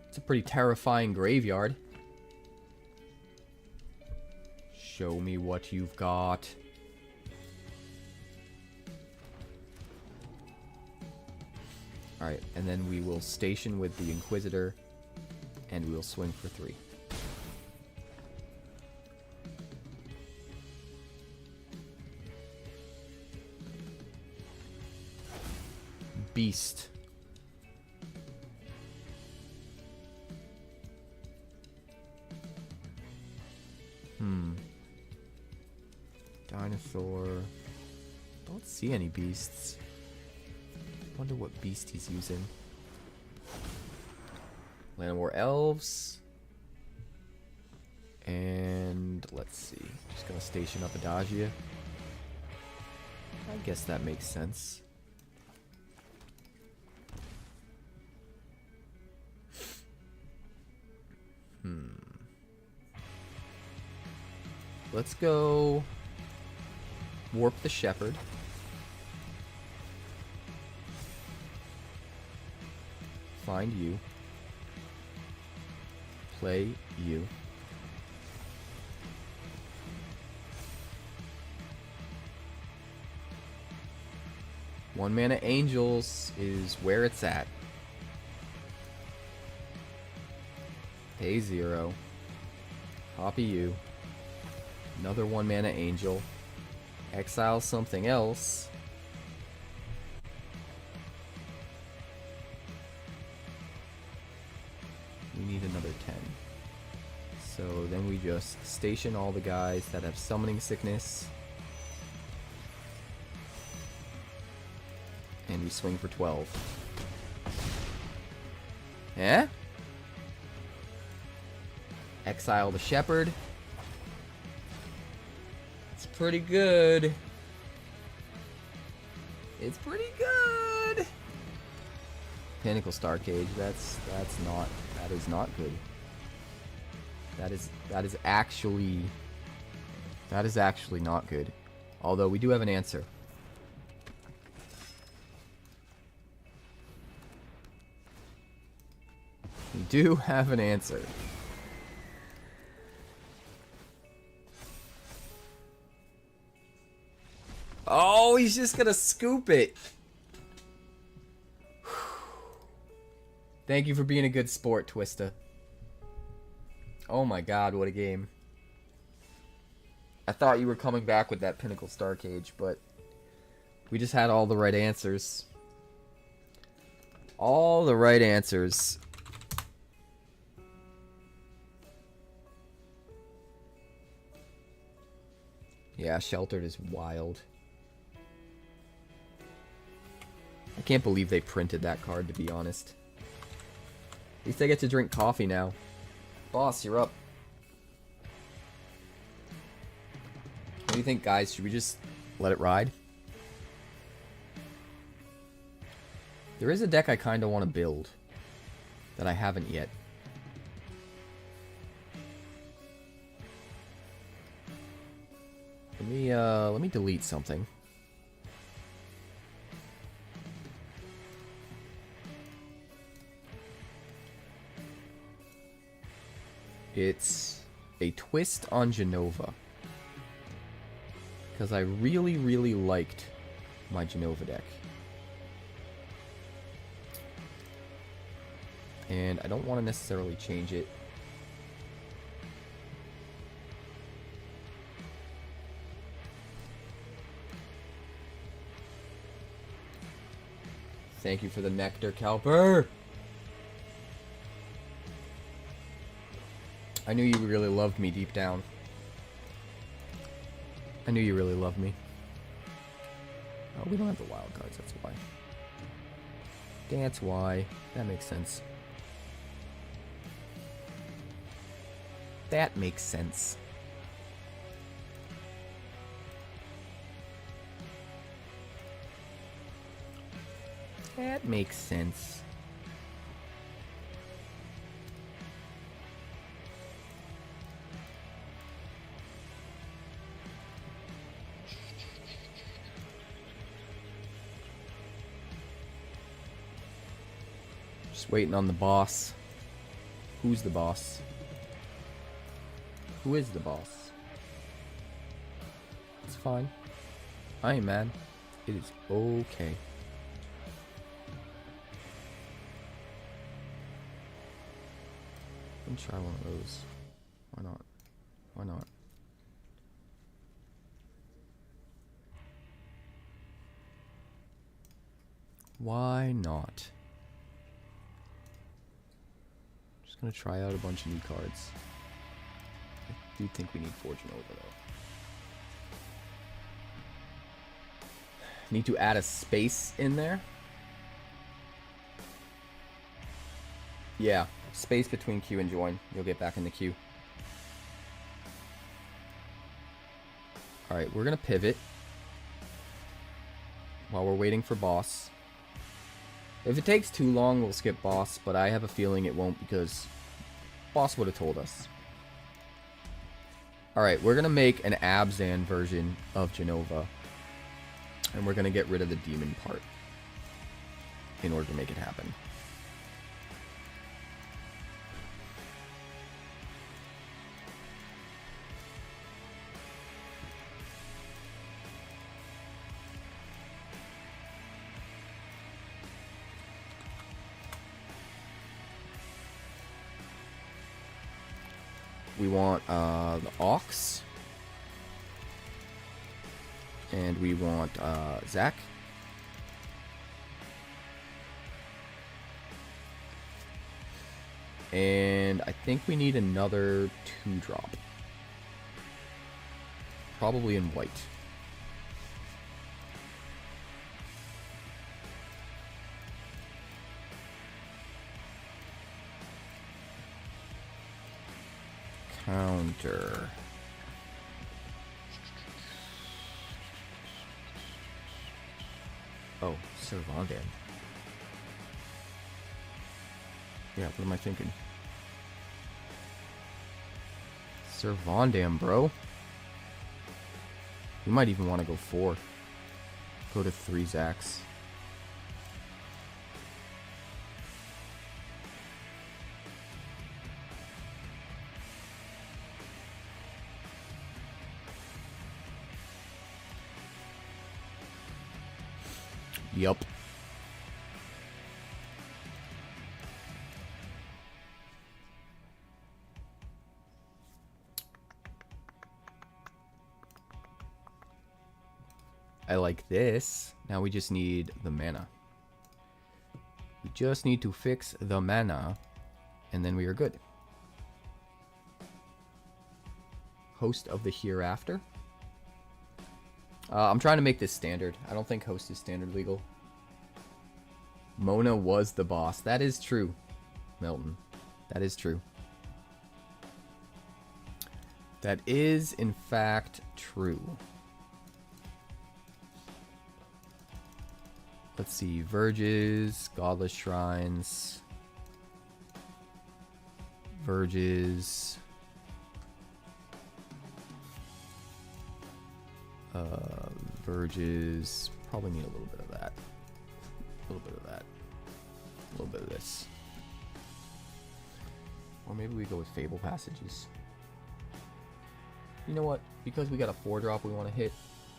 A: It's a pretty terrifying graveyard. Show me what you've got. Alright, and then we will station with the Inquisitor, and we will swing for 3. Beast. Dinosaur. Don't see any beasts. Wonder what beast he's using. Land of War Elves. And let's see. Just gonna station up Adagia. I guess that makes sense. Let's go Warp the Shepherd. Find you. Play you. One mana Angels is where it's at. Pay 0. Copy you. Another 1 mana Angel. Exile something else. We need another 10. So then we just station all the guys that have Summoning Sickness. And we swing for 12. Eh? Exile the Shepherd. It's pretty good. It's pretty good. Pinnacle Star Cage. That is not good. That is actually not good. Although we do have an answer. We do have an answer. Oh, he's just gonna scoop it. Thank you for being a good sport, Twista. Oh my god, what a game. I thought you were coming back with that Pinnacle Star Cage, but we just had all the right answers. All the right answers. Yeah, Sheltered is wild. I can't believe they printed that card, to be honest. At least I get to drink coffee now. Boss, you're up. What do you think, guys? Should we just let it ride? There is a deck I kind of want to build that I haven't yet. Let me delete something. It's a twist on Genova. Because I really, really liked my Genova deck. And I don't want to necessarily change it. Thank you for the nectar, Calper! I knew you really loved me deep down. I knew you really loved me. Oh, we don't have the wild cards, that's why. That's why. That makes sense. That makes sense. That makes sense. Just waiting on the boss. Who's the boss? Who is the boss? It's fine. I ain't mad. It is okay. Let me try one of those. Why not? Why not? Why not? Just gonna try out a bunch of new cards. I do think we need Fortune over though. Need to add a space in there. Yeah, space between queue and join. You'll get back in the queue. Alright, we're gonna pivot while we're waiting for boss. If it takes too long, we'll skip boss, but I have a feeling it won't because boss would have told us. Alright, we're gonna make an Abzan version of Genova. And we're gonna get rid of the demon part in order to make it happen. We want the Ox. And we want Zach. And I think we need another 2-drop. Probably in white. Counter. Oh, Servandam. Yeah, what am I thinking? Servandam, bro. We might even want to go 4. Go to 3 Zacks. Yup. I like this. Now we just need the mana. We just need to fix the mana, and then we are good. Host of the Hereafter. I'm trying to make this standard. I don't think host is standard legal. Mona was the boss. That is true, Milton. That is true. That is, in fact, true. Let's see. Verges, Godless Shrines. Verges. Verges. Probably need a little bit of that. A little bit of that. A little bit of this. Or maybe we go with Fable Passages. You know what? Because we got a 4-drop we want to hit,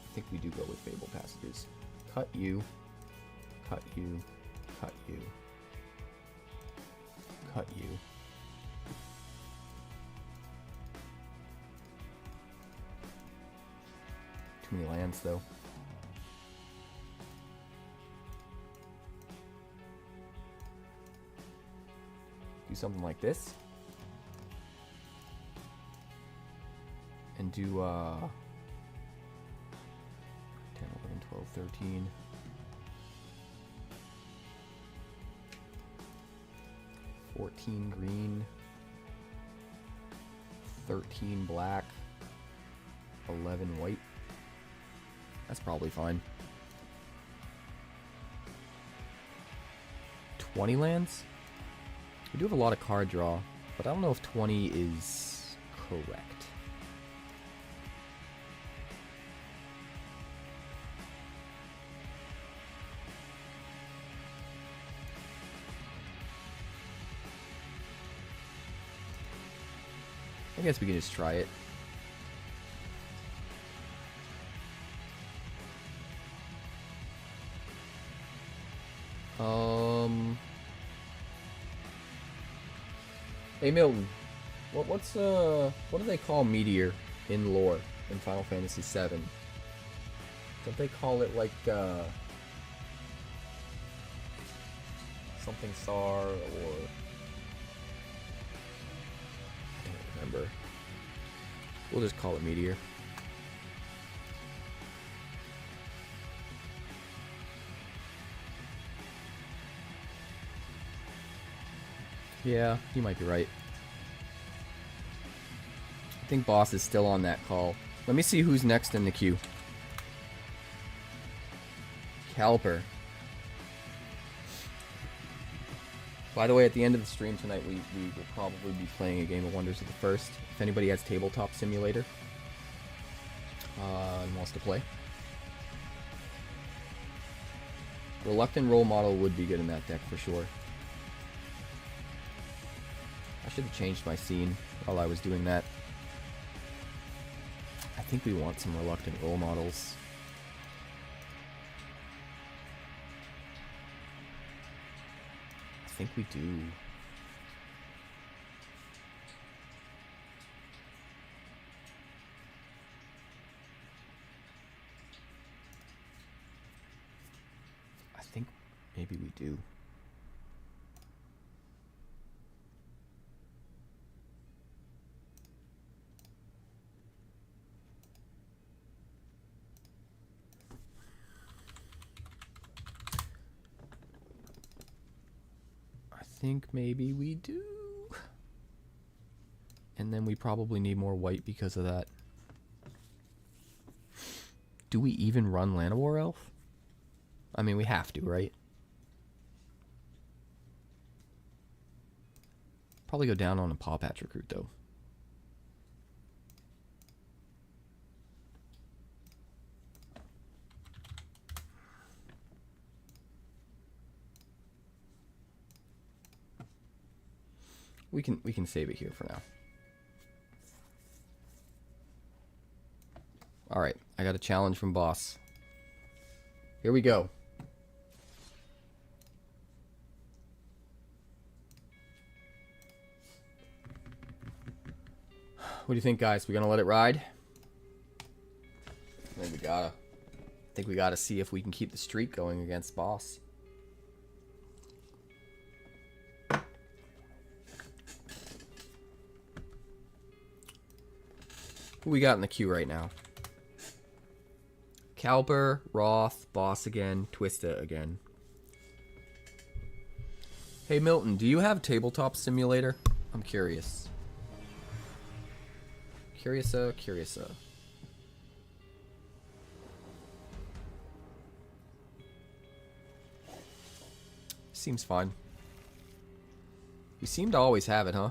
A: I think we do go with Fable Passages. Cut you. Cut you. Cut you. Cut you. Too many lands, though. Do something like this. And do 10, 11, 12, 13. 14 green. 13 black. 11 white. That's probably fine. 20 lands? We do have a lot of card draw, but I don't know if 20 is correct. I guess we can just try it. Hey Milton, what do they call Meteor in lore in Final Fantasy VII? Don't they call it like something star or I don't remember. We'll just call it Meteor. Yeah, you might be right. I think boss is still on that call. Let me see who's next in the queue. Caliper. By the way, at the end of the stream tonight, we will probably be playing a game of Wonders of the First. If anybody has Tabletop Simulator and wants to play. Reluctant Role Model would be good in that deck for sure. I should have changed my scene while I was doing that. I think we want some Reluctant Role Models. I think we do. I think maybe we do. I think maybe we do. And then we probably need more white because of that. Do we even run Llanowar Elf? I mean, we have to, right? Probably go down on a Paw Patch Recruit, though. We can save it here for now. Alright, I got a challenge from boss. Here we go. What do you think, guys? We gonna let it ride? I think we gotta see if we can keep the streak going against boss. Who we got in the queue right now? Calber, Roth, Boss again, Twista again. Hey Milton, do you have Tabletop Simulator? I'm curious. Curiousa. Seems fine. We seem to always have it, huh?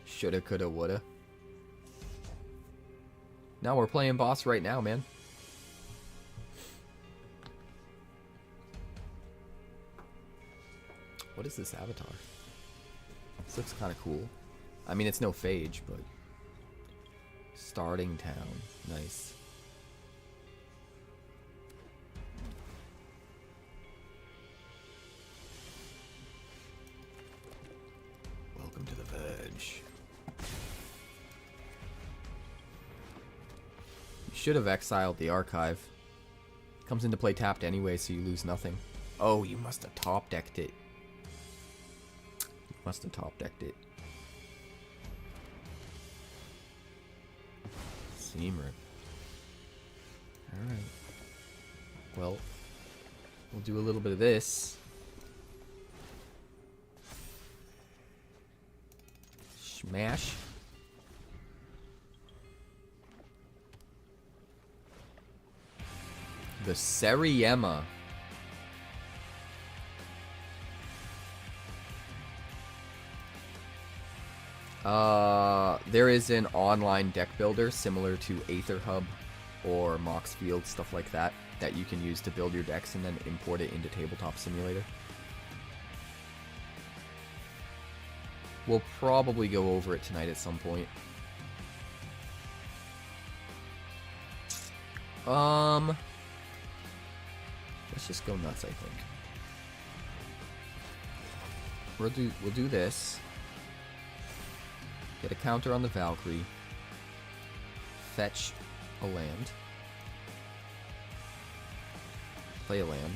A: Shoulda, coulda, woulda. Now we're playing boss right now, man. What is this avatar? This looks kind of cool. I mean, it's no Phage, but... Starting town. Nice. Welcome to the Verge. You should have exiled the archive. Comes into play tapped anyway, so you lose nothing. Oh, you must have top-decked it. Must have top-decked it. Seam rip. Alright. Well, we'll do a little bit of this. Smash. The Seriema. There is an online deck builder similar to Aether Hub or Mox Field, stuff like that, that you can use to build your decks and then import it into Tabletop Simulator. We'll probably go over it tonight at some point. Let's just go nuts, I think. We'll do this. Get a counter on the Valkyrie. Fetch a land. Play a land.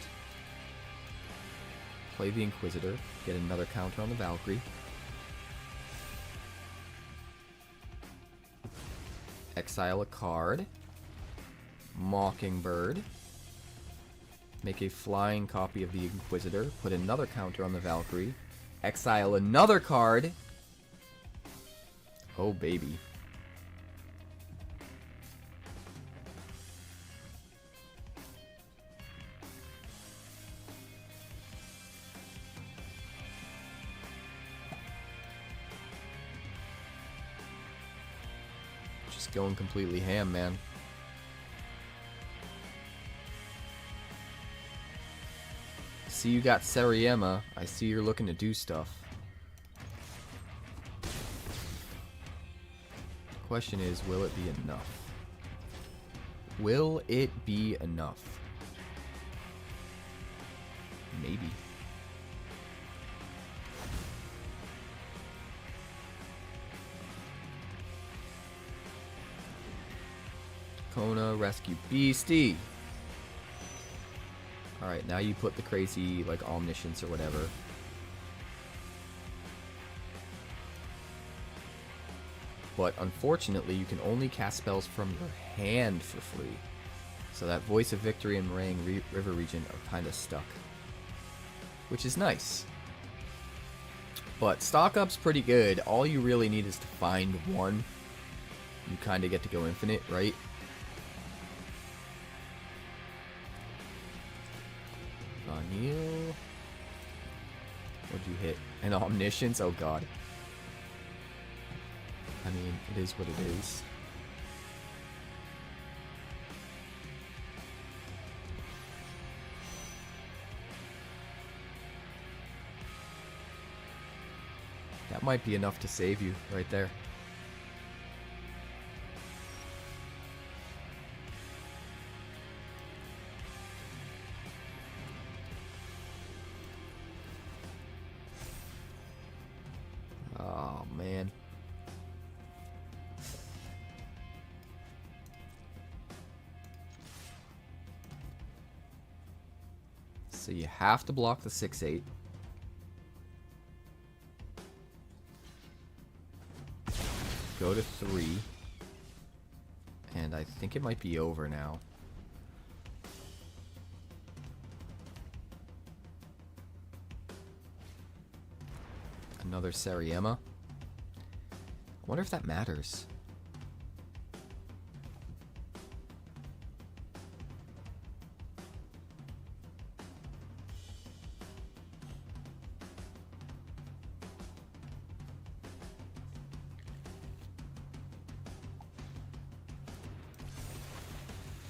A: Play the Inquisitor. Get another counter on the Valkyrie. Exile a card. Mockingbird. Make a flying copy of the Inquisitor. Put another counter on the Valkyrie. Exile another card. Oh, baby. Just going completely ham, man. See, you got Seriema. I see you're looking to do stuff. Question is, will it be enough? Will it be enough? Maybe. Kona, rescue Beastie. Alright, now you put the crazy, like, omniscience or whatever. But unfortunately, you can only cast spells from your hand for free. So that Voice of Victory and Meringue River region are kind of stuck. Which is nice. But stock up's pretty good. All you really need is to find one. You kind of get to go infinite, right? Vanille. What'd you hit? An Omniscience? Oh god. I mean, it is what it is. That might be enough to save you right there. So you have to block the 6/8. Go to 3. And I think it might be over now. Another Sariema. I wonder if that matters.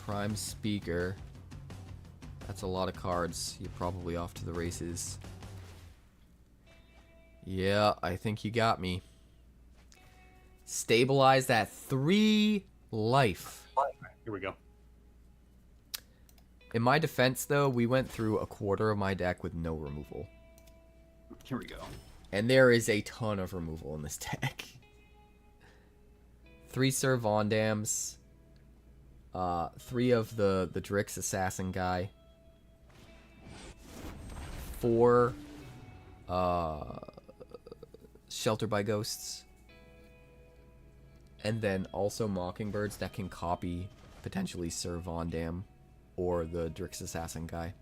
A: Prime Speaker. That's a lot of cards. You're probably off to the races. Yeah, I think you got me. Stabilize that 3 life.
B: Here we go.
A: In my defense, though, we went through a quarter of my deck with no removal.
B: Here we go.
A: And there is a ton of removal in this deck. 3 Sir Vondams. 3 of the Drix Assassin guy. 4 Shelter by Ghosts. And then also Mockingbirds that can copy potentially Sir Vondam or the Drix Assassin guy.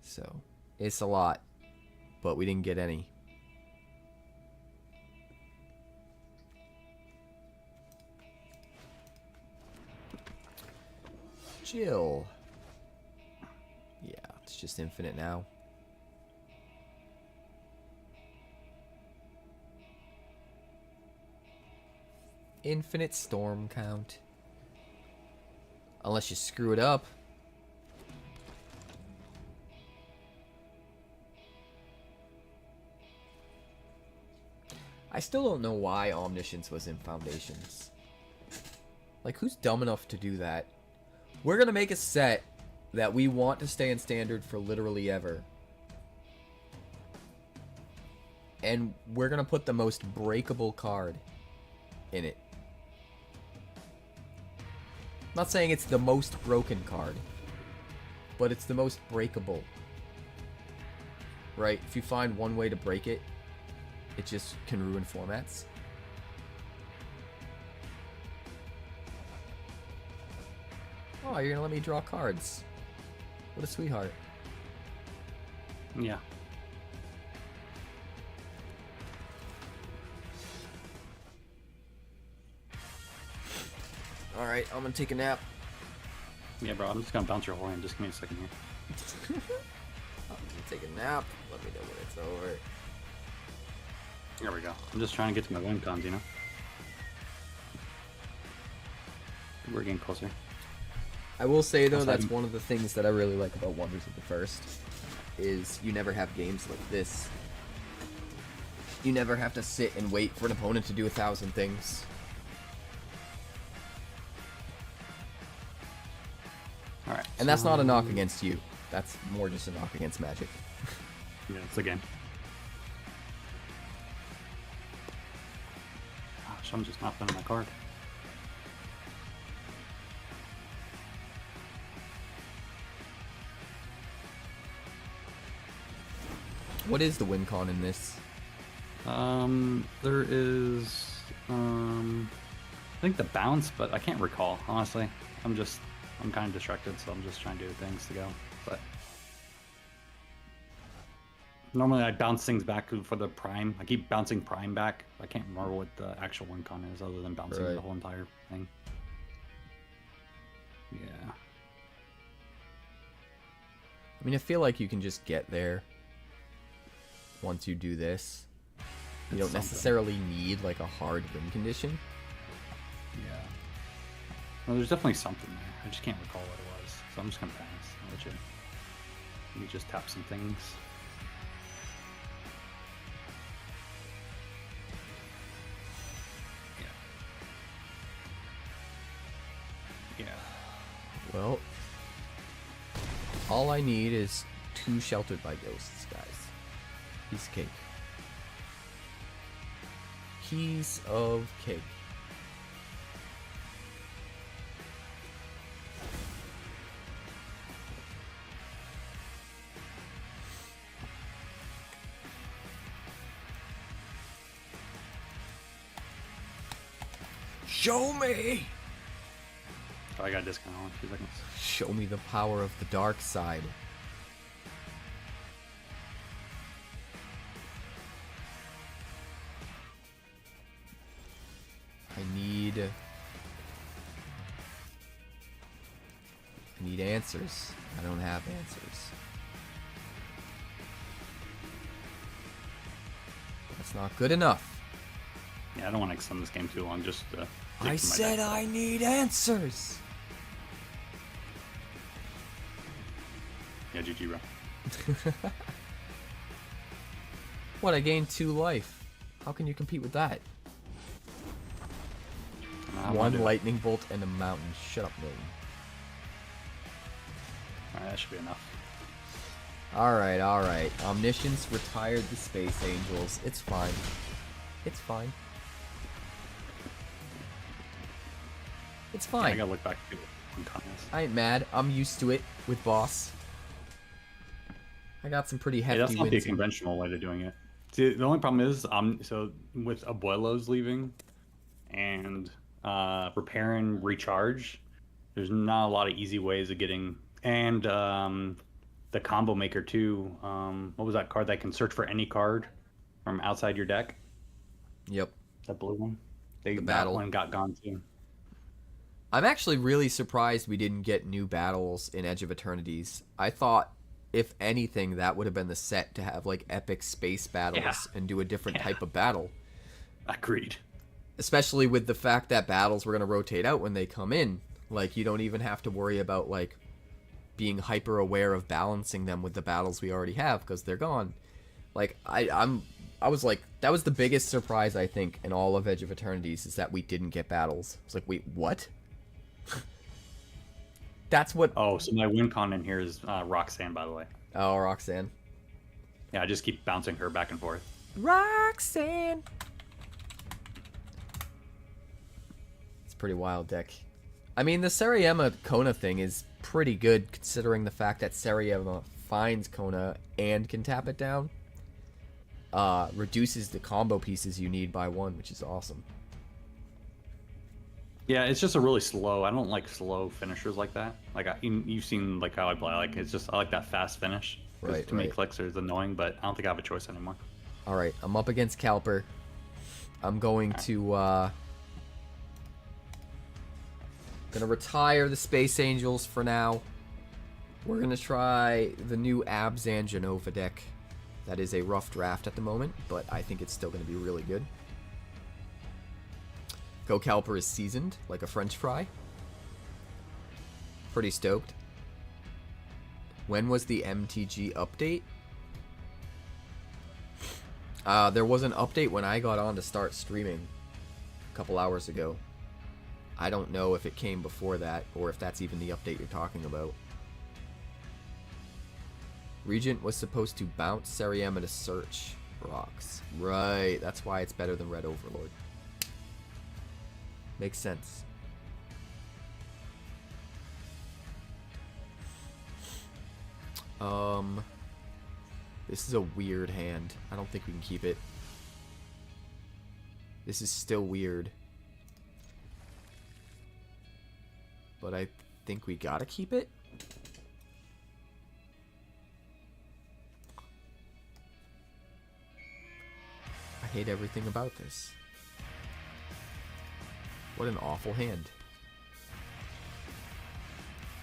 A: So, it's a lot, but we didn't get any. Jill. Yeah, it's just infinite now. Infinite storm count. Unless you screw it up. I still don't know why Omniscience was in Foundations. Like, who's dumb enough to do that? We're gonna make a set that we want to stay in Standard for literally ever. And we're gonna put the most breakable card in it. I'm not saying it's the most broken card, but it's the most breakable. Right? If you find one way to break it, it just can ruin formats. Oh, you're gonna let me draw cards. What a sweetheart.
B: Yeah.
A: Alright, I'm gonna take a nap.
B: Yeah, bro. I'm just gonna bounce your horn. Just give me a second here.
A: I'm gonna take a nap. Let me know when it's over.
B: There we go. I'm just trying to get to my win cons, you know? We're getting closer.
A: I will say, though,
B: Outside-
A: that's one of the things that I really like about Wonders of the First, is you never have games like this. You never have to sit and wait for an opponent to do 1,000 things.
B: Alright.
A: And that's not a knock against you. That's more just a knock against Magic.
B: Yeah, it's the game. Gosh, I'm just not playing my card.
A: What is the win con in this?
B: There is, I think the bounce, but I can't recall, honestly. I'm kind of distracted, so I'm just trying to do things to go. But normally I bounce things back for the prime. I keep bouncing prime back. I can't remember what the actual win con is other than bouncing
A: Right.
B: the whole entire thing. Yeah.
A: I mean, I feel like you can just get there once you do this. You don't
B: Something.
A: necessarily need, like, a hard win condition.
B: Yeah. Well, there's definitely something there. I just can't recall what it was. So I'm just gonna pass. I'll let you just tap some things. Yeah. Yeah.
A: Well, all I need is 2 Sheltered by Ghosts, guys. Piece of cake. Piece of cake. Show me!
B: Oh, I got a discount on 2 seconds.
A: Show me the power of the dark side. I need answers. I don't have answers. That's not good enough.
B: Yeah, I don't want to extend this game too long. Just
A: I said I need answers.
B: Yeah, GG, bro.
A: What? I gained 2 life. How can you compete with that? One lightning bolt and a mountain. Shut up, Milton.
B: Alright, that should be enough.
A: Alright, alright. Omniscience retired the Space Angels. It's fine. It's fine. It's fine.
B: I gotta look back to one contest.
A: I ain't mad. I'm used to it with boss. I got some pretty hefty
B: That's not the
A: wins.
B: conventional way of doing it. See, the only problem is, so with Abuelo's leaving and repair and recharge, there's not a lot of easy ways of getting, and the combo maker too. What was that card that can search for any card from outside your deck?
A: Yep.
B: That blue one.
A: Battle.
B: That one got gone too.
A: I'm actually really surprised we didn't get new battles in Edge of Eternities. I thought, if anything, that would have been the set to have like epic space battles and do a different type of battle.
B: Agreed.
A: Especially with the fact that battles were going to rotate out when they come in. Like, you don't even have to worry about like being hyper aware of balancing them with the battles we already have because they're gone. Like, I was like, that was the biggest surprise I think in all of Edge of Eternities is that we didn't get battles. It's like, wait, what? That's what.
B: Oh, so my win con in here is Roxanne, by the way.
A: Oh, Roxanne.
B: Yeah, I just keep bouncing her back and forth.
A: Roxanne. It's a pretty wild deck. I mean, the Sarayama Kona thing is pretty good considering the fact that Sarayama finds Kona and can tap it down. Reduces the combo pieces you need by 1, which is awesome.
B: Yeah, it's just a really slow. I don't like slow finishers like that. Like you've seen like how I play. Like it's just I like that fast finish.
A: Right.
B: Too many clicks is annoying, but I don't think I have a choice anymore.
A: All right, I'm up against Calper. I'm going to gonna retire the Space Angels for now. We're gonna try the new Abzan Genova deck. That is a rough draft at the moment, but I think it's still gonna be really good. Go Calper is seasoned, like a French fry. Pretty stoked. When was the MTG update? There was an update when I got on to start streaming a couple hours ago. I don't know if it came before that, or if that's even the update you're talking about. Regent was supposed to bounce Sarayama to search rocks. Right, that's why it's better than Red Overlord. Makes sense. This is a weird hand. I don't think we can keep it. This is still weird. But I think we gotta keep it. I hate everything about this. What an awful hand.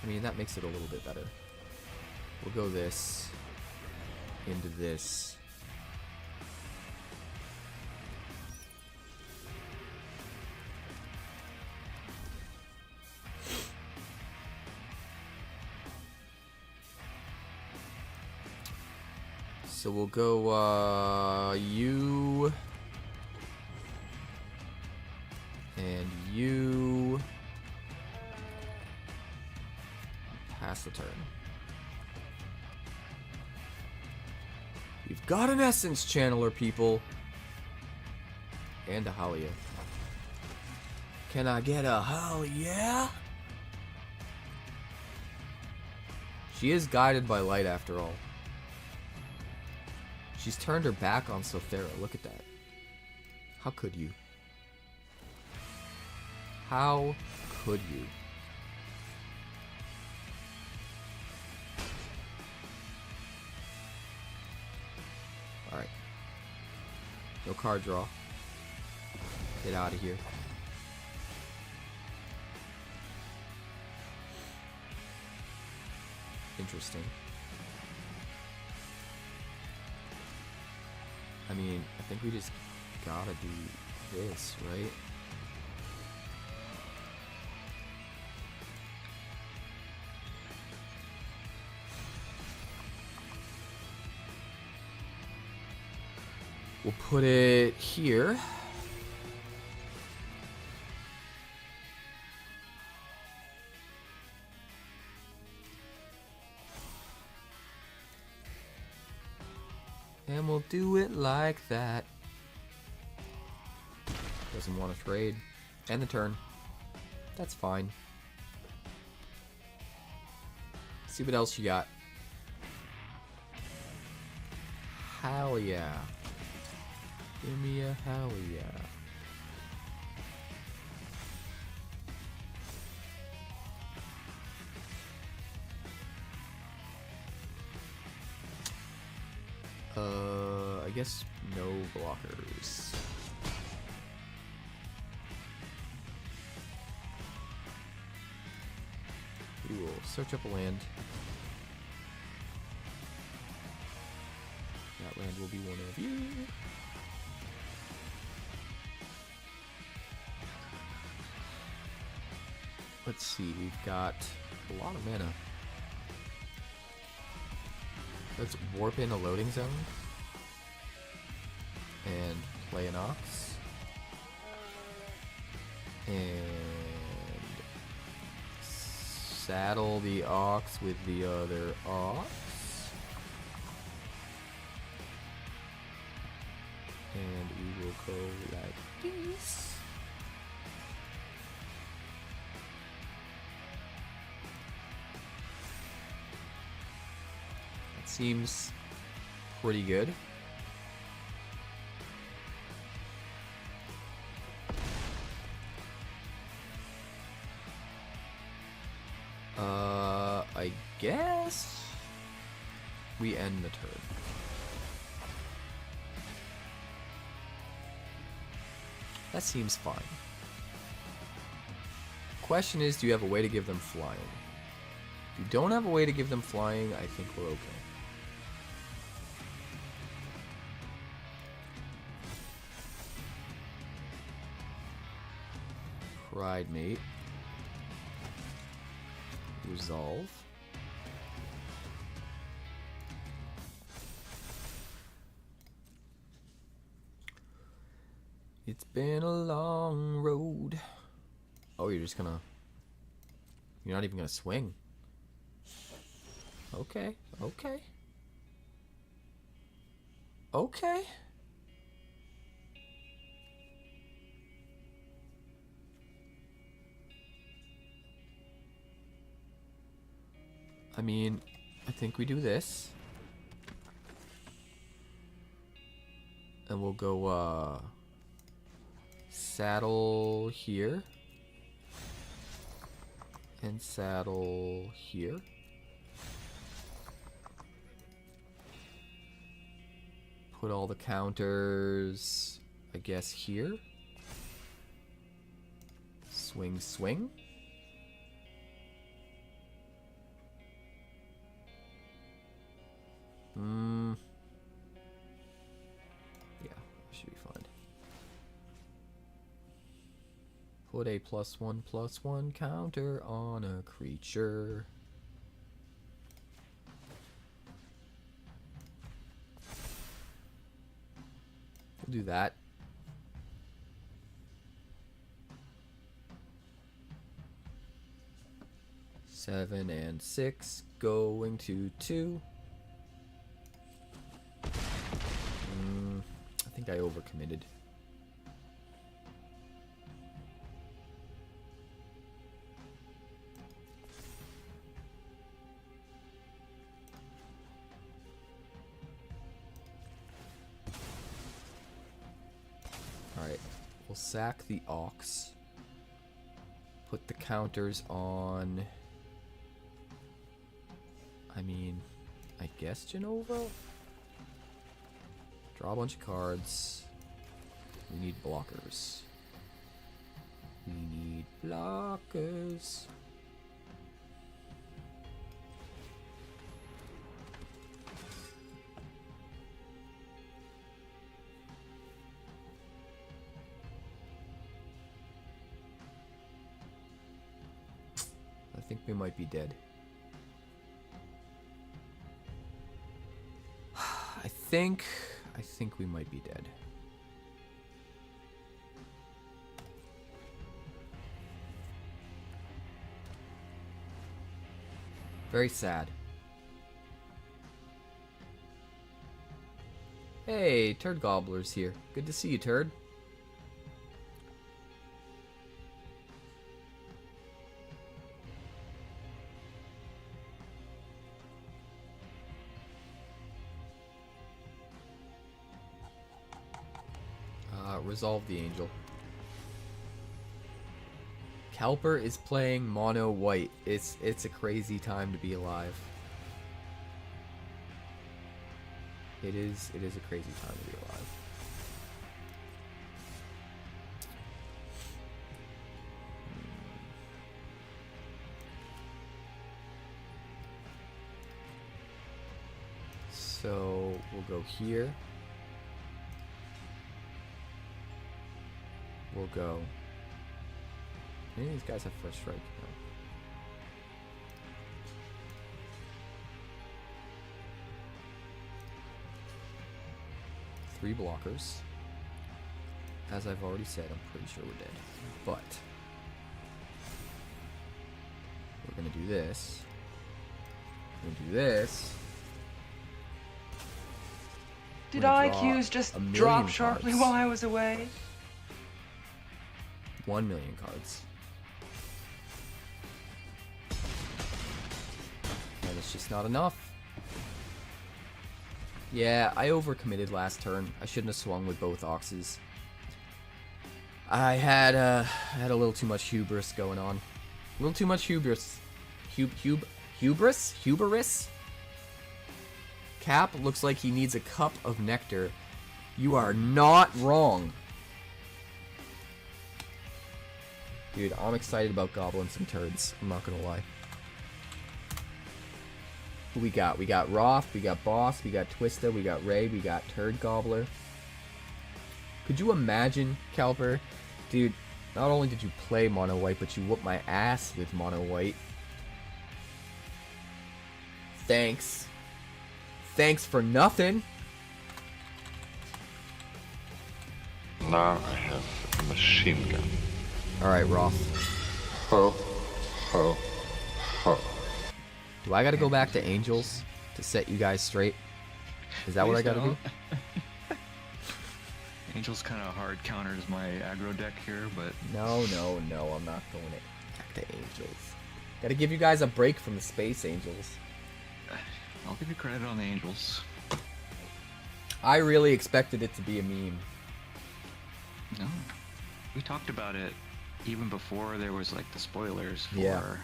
A: I mean, that makes it a little bit better. We'll go this into this. So we'll go you and you. Pass the turn. We've got an Essence Channeler, people. And a Halia. Can I get a hell yeah? She is guided by light after all. She's turned her back on Sothera. Look at that. How could you? How could you? Alright. No card draw. Get out of here. Interesting. I mean, I think we just gotta do this, right? We'll put it here. And we'll do it like that. Doesn't want to trade. End the turn. That's fine. See what else you got. Hell yeah. Give me a hell yeah. I guess no blockers. We will search up a land. That land will be one of you. Let's see, we've got a lot of mana. Let's warp in a loading zone and play an Ox. And saddle the Ox with the other Ox. And we will go like this. Seems pretty good. I guess we end the turn. That seems fine. Question is, do you have a way to give them flying? If you don't have a way to give them flying, I think we're okay. Pride Mate. Resolve. It's been a long road. Oh, you're just gonna... You're not even gonna swing. Okay, okay. Okay. I mean, I think we do this. And we'll go, saddle here. And saddle here. Put all the counters, I guess, here. Swing, swing. Yeah, should be fine. Put a +1/+1 counter on a creature. We'll do that. Seven and 6 going to 2. I think I overcommitted. Alright, we'll sack the Ox. put the counters on. I mean, I guess Genova? Draw a bunch of cards. We need blockers. We need blockers. I think we might be dead. I think we might be dead. Very sad. Hey, Turd Gobbler's here. Good to see you, Turd. Resolve the angel. Calper is playing mono white. It's a crazy time to be alive. It is a crazy time to be alive. So we'll go here. We'll go. Any of these guys have first strike? No. 3 blockers. As I've already said, I'm pretty sure we're dead. But we're gonna do this. We're gonna do this.
E: Did
A: We're gonna
E: IQs
A: draw
E: just
A: a million
E: drop sharply
A: cards.
E: while I was away?
A: 1 million cards. And it's just not enough. Yeah, I overcommitted last turn. I shouldn't have swung with both Oxes. I had a little too much hubris going on. A little too much hubris. Hubris? Cap looks like he needs a cup of nectar. You are not wrong. Dude, I'm excited about gobbling some turds. I'm not gonna lie. Who we got? We got Roth, we got Boss, we got Twista, we got Ray, we got Turd Gobbler. Could you imagine, Calper? Dude, not only did you play mono white, but you whooped my ass with mono white. Thanks. Thanks for nothing.
F: Now I have a machine gun.
A: Alright, Roth.
F: Ho, ho, ho.
A: Do I gotta go back to Angels to set you guys straight? Is that what I gotta do?
D: Angel's kind of hard counters my aggro deck here, but
A: No, I'm not going back to Angels. Gotta give you guys a break from the Space Angels.
D: I'll give you credit on the Angels.
A: I really expected it to be a meme.
D: No, we talked about it even before there was like the spoilers for
A: Yeah.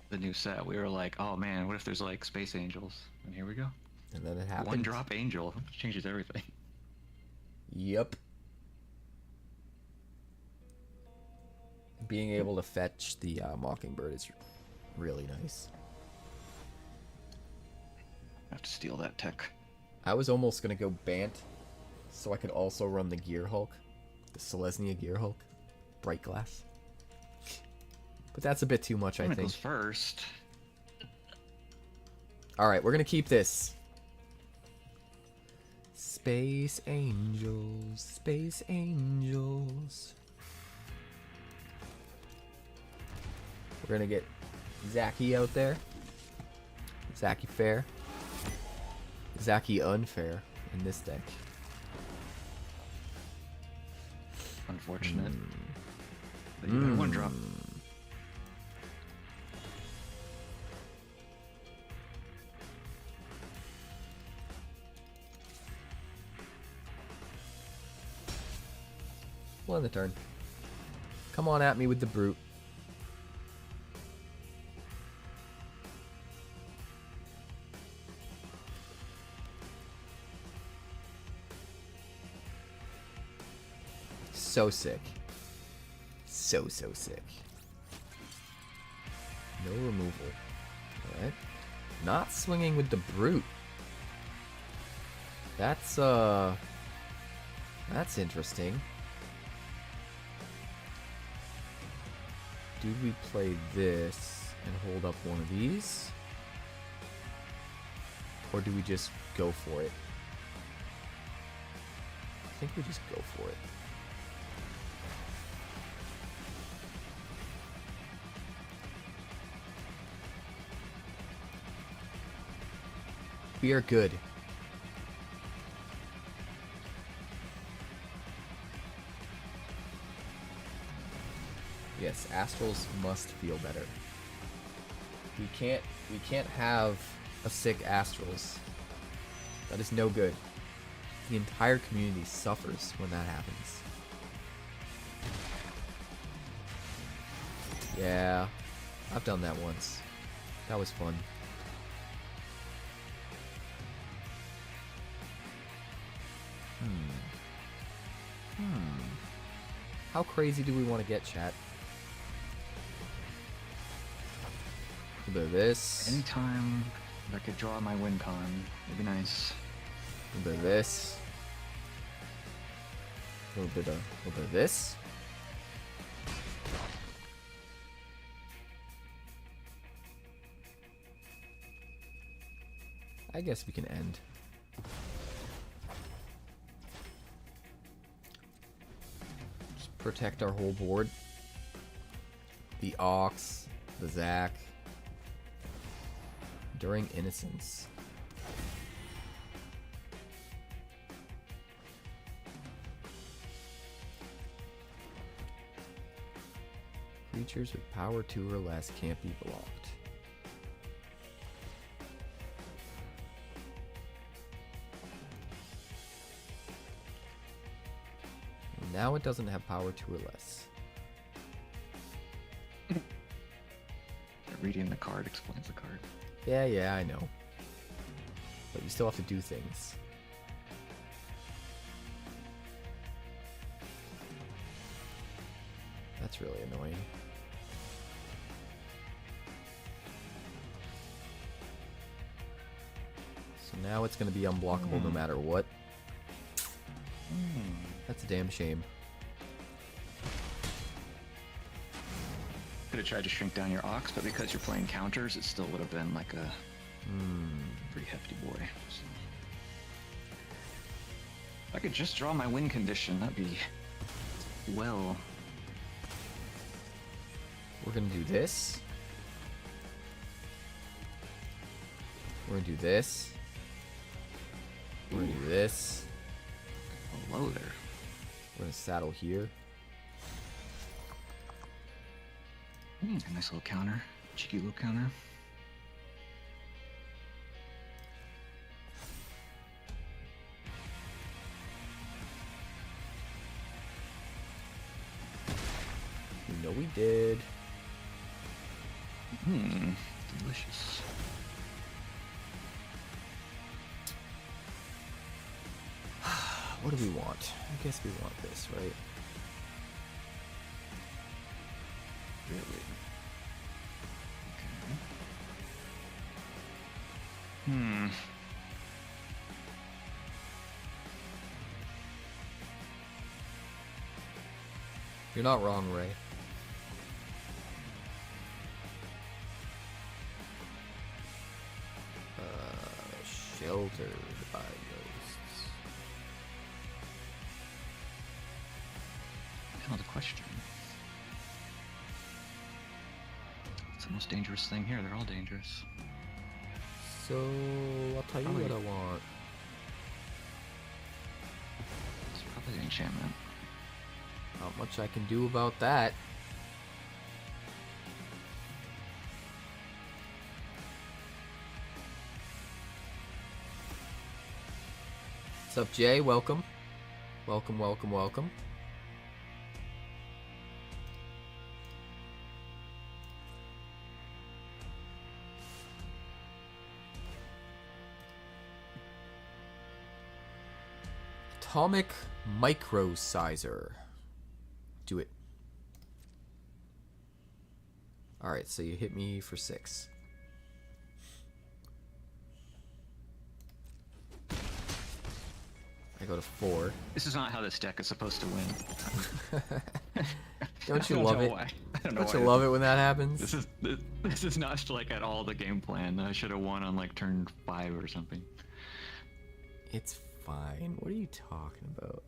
D: the new set. We were like, oh man, what if there's like Space Angels? And here we go.
A: And then it happened.
D: 1-drop Angel changes everything.
A: Yep. Being able to fetch the Mockingbird is really nice.
D: I have to steal that tech.
A: I was almost gonna go Bant, so I could also run the Gear Hulk, the Selesnya Gear Hulk, Bright Glass. But that's a bit too much, I think.
D: Chronicles first.
A: All right, we're gonna keep this. Space Angels, Space Angels. We're gonna get Zaki out there. Zaki fair. Zaki unfair in this deck.
D: Unfortunate. But you got 1-drop.
A: We'll end the turn. Come on at me with the brute. so sick. So sick. No removal. Alright. Not swinging with the brute. That's interesting. Do we play this and hold up one of these? Or do we just go for it? I think we just go for it. We are good. Yes, Astrals must feel better. We can't have a sick Astrals. That is no good. The entire community suffers when that happens. Yeah, I've done that once. That was fun. How crazy do we want to get, chat? A bit of this.
D: Anytime I could draw my win con, it'd be nice.
A: A little bit of this. A little bit of this. I guess we can end. Just protect our whole board. The Ox, the Zac. During Innocence. Creatures with power 2 or less can't be blocked. And now it doesn't have power 2 or less.
D: Reading the card explains the card.
A: Yeah, I know. But you still have to do things. That's really annoying. So now it's going to be unblockable no matter what. That's a damn shame.
D: Could have tried to shrink down your Ox, but because you're playing counters, it still would have been like a pretty hefty boy. So. If I could just draw my win condition, that'd be well.
A: We're going to do this. We're going to do this. We're going to do this.
D: Hello there.
A: We're going to saddle here.
D: A nice little counter. Cheeky little counter.
A: You know we did.
D: Delicious.
A: What do we want? I guess we want this, right?
D: Really? Okay.
A: You're not wrong, Ray. Sheltered by ghosts.
D: Now the question. What's the most dangerous thing here? They're all dangerous.
A: So, I'll tell you what I want.
D: It's probably the enchantment.
A: Not much I can do about that. What's up, Jay? Welcome. Welcome, welcome, welcome. Atomic Micro Sizer. Do it. Alright, so you hit me for 6. I go to 4.
D: This is not how this deck is supposed to win.
A: Don't you
D: I
A: love
D: know
A: it?
D: why. I don't know
A: Don't
D: why
A: you love it when that happens?
D: This is not like at all the game plan. I should have won on like turn 5 or something.
A: It's fine. What are you talking about?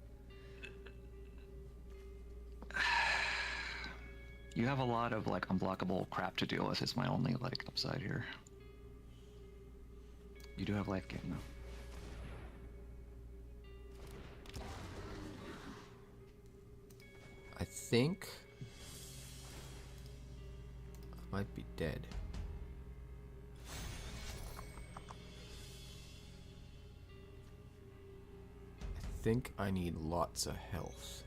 D: You have a lot of like unblockable crap to deal with. It's my only like upside here. You do have life gain though.
A: I think I might be dead. I think I need lots of health.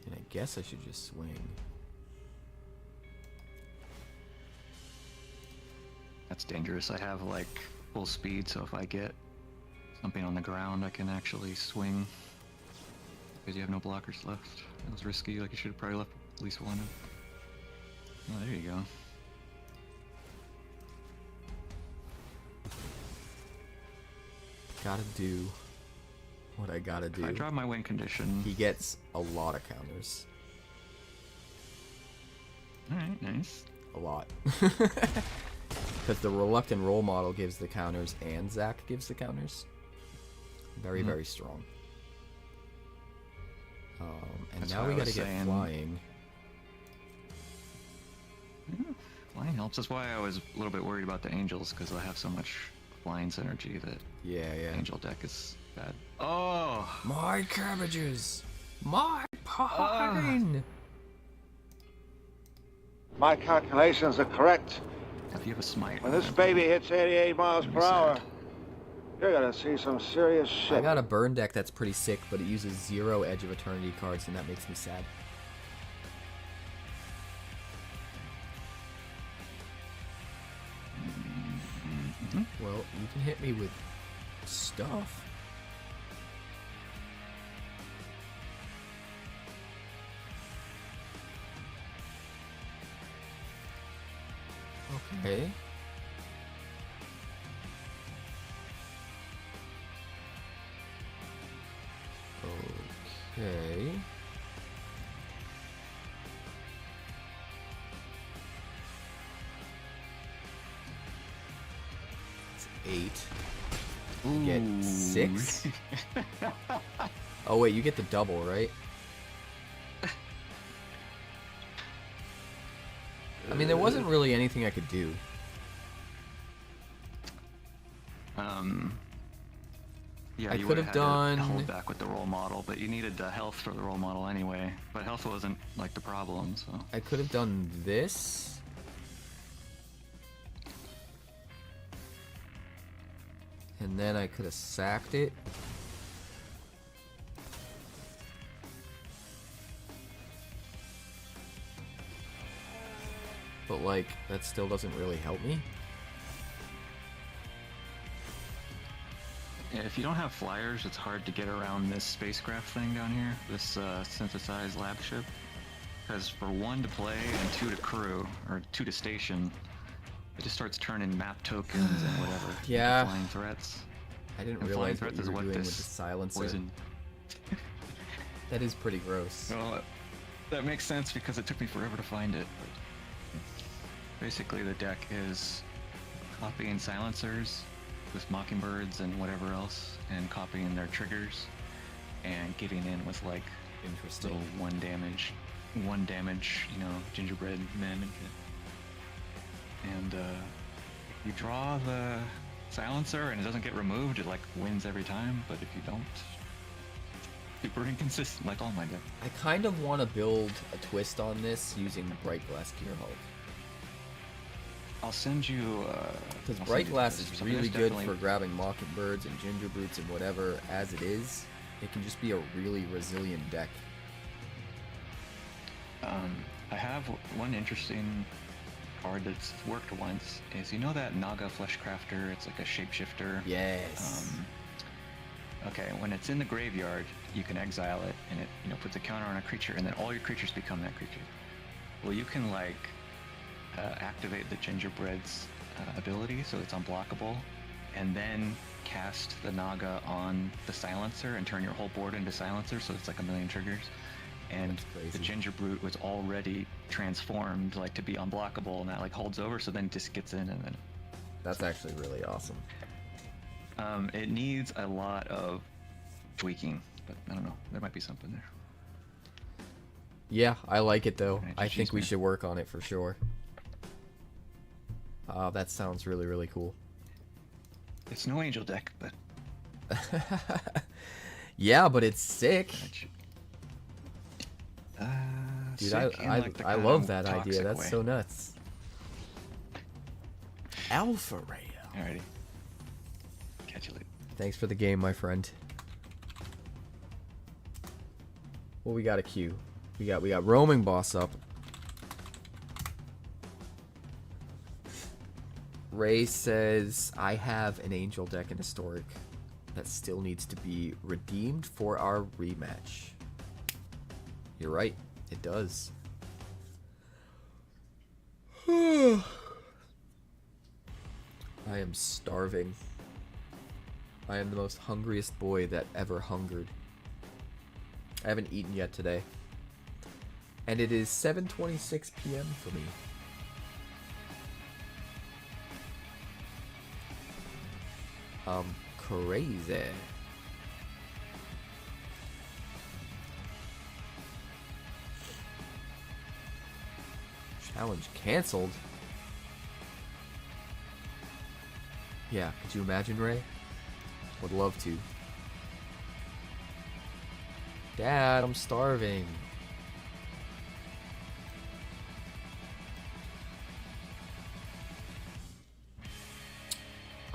A: And I guess I should just swing.
D: That's dangerous. I have like full speed, so if I get something on the ground, I can actually swing. Because you have no blockers left. That was risky. Like you should have probably left at least one. Oh, there you go.
A: Gotta do what I gotta do.
D: I drop my win condition.
A: He gets a lot of counters.
D: Alright, nice.
A: A lot. Because the reluctant role model gives the counters and Zach gives the counters. Very, very strong. And
D: That's
A: now
D: what
A: we
D: I
A: gotta
D: was
A: get
D: saying.
A: flying.
D: Yeah, flying helps. That's why I was a little bit worried about the angels, because I have so much flying synergy that
A: Yeah, yeah.
D: angel deck is bad. Oh!
A: My cabbages! My pine!
E: My calculations are correct.
D: If you have a smite.
E: When this baby hits 88 miles per hour, you're gonna see some serious
A: I
E: shit.
A: got a burn deck that's pretty sick, but it uses 0 Edge of Eternity cards, and that makes me sad. Well, you can hit me with stuff. Okay. Okay. It's 8. You get 6? Oh wait, you get the double, right? I mean, there wasn't really anything I could do.
D: Yeah,
A: I
D: you
A: could
D: would've
A: have
D: had to
A: done-
D: hold back with the role model, but you needed the health for the role model anyway. But health wasn't like the problem, so.
A: I could have done this. And then I could have sacked it. But like, that still doesn't really help me.
D: Yeah, if you don't have flyers, it's hard to get around this spacecraft thing down here, this synthesized lab ship. Because for 1 to play and 2 to crew, or 2 to station, it just starts turning map tokens and whatever. into
A: Yeah.
D: Flying threats.
A: I didn't
D: And
A: realize
D: flying
A: what
D: threats
A: you
D: is
A: were
D: what
A: doing with
D: this
A: the silencer.
D: poison.
A: That is pretty gross.
D: Well, that makes sense because it took me forever to find it. But basically, the deck is copying silencers with mockingbirds and whatever else, and copying their triggers, and getting in with like
A: Interesting.
D: little one damage, you know, gingerbread men and shit. And if you draw the silencer and it doesn't get removed, it like wins every time. But if you don't, super inconsistent, like all my decks.
A: I kind of want to build a twist on this using Bright Glass Gearhulk.
D: I'll send you.
A: Because
D: I'll
A: Bright
D: send you
A: Glass
D: this or
A: is
D: something.
A: really
D: There's
A: good for
D: definitely-
A: grabbing Mockingbirds and Gingerbrutes and whatever as it is. It can just be a really resilient deck.
D: I have one interesting card that's worked once is, you know that Naga Fleshcrafter? It's like a shapeshifter.
A: Yes.
D: Okay, when it's in the graveyard, you can exile it, and it puts a counter on a creature, and then all your creatures become that creature. Well, you can like activate the Gingerbread's ability, so it's unblockable, and then cast the Naga on the Silencer and turn your whole board into Silencer, so it's like a million triggers. And the Gingerbrute was already transformed like to be unblockable, and that like holds over, so then it just gets in, and then
A: That's actually really awesome.
D: it needs a lot of tweaking, but I don't know, there might be something there.
A: Yeah, I like it though.
D: Right,
A: I
D: she's
A: think we
D: gonna-
A: should work on it for sure. That sounds really, really cool.
D: It's no angel deck, but
A: Yeah, but it's sick. Dude,
D: sick in,
A: I
D: like, the
A: love
D: kinda
A: that idea.
D: toxic
A: That's
D: way.
A: so nuts. Alpha Rail.
D: Alrighty. Catch you later.
A: Thanks for the game, my friend. Well, we got a queue. We got roaming boss up. Ray says, I have an angel deck in historic that still needs to be redeemed for our rematch. You're right, it does. I am starving. I am the most hungriest boy that ever hungered. I haven't eaten yet today. And it is 7:26 p.m. for me. Crazy. Challenge canceled? Yeah, could you imagine, Ray? Would love to. Dad, I'm starving.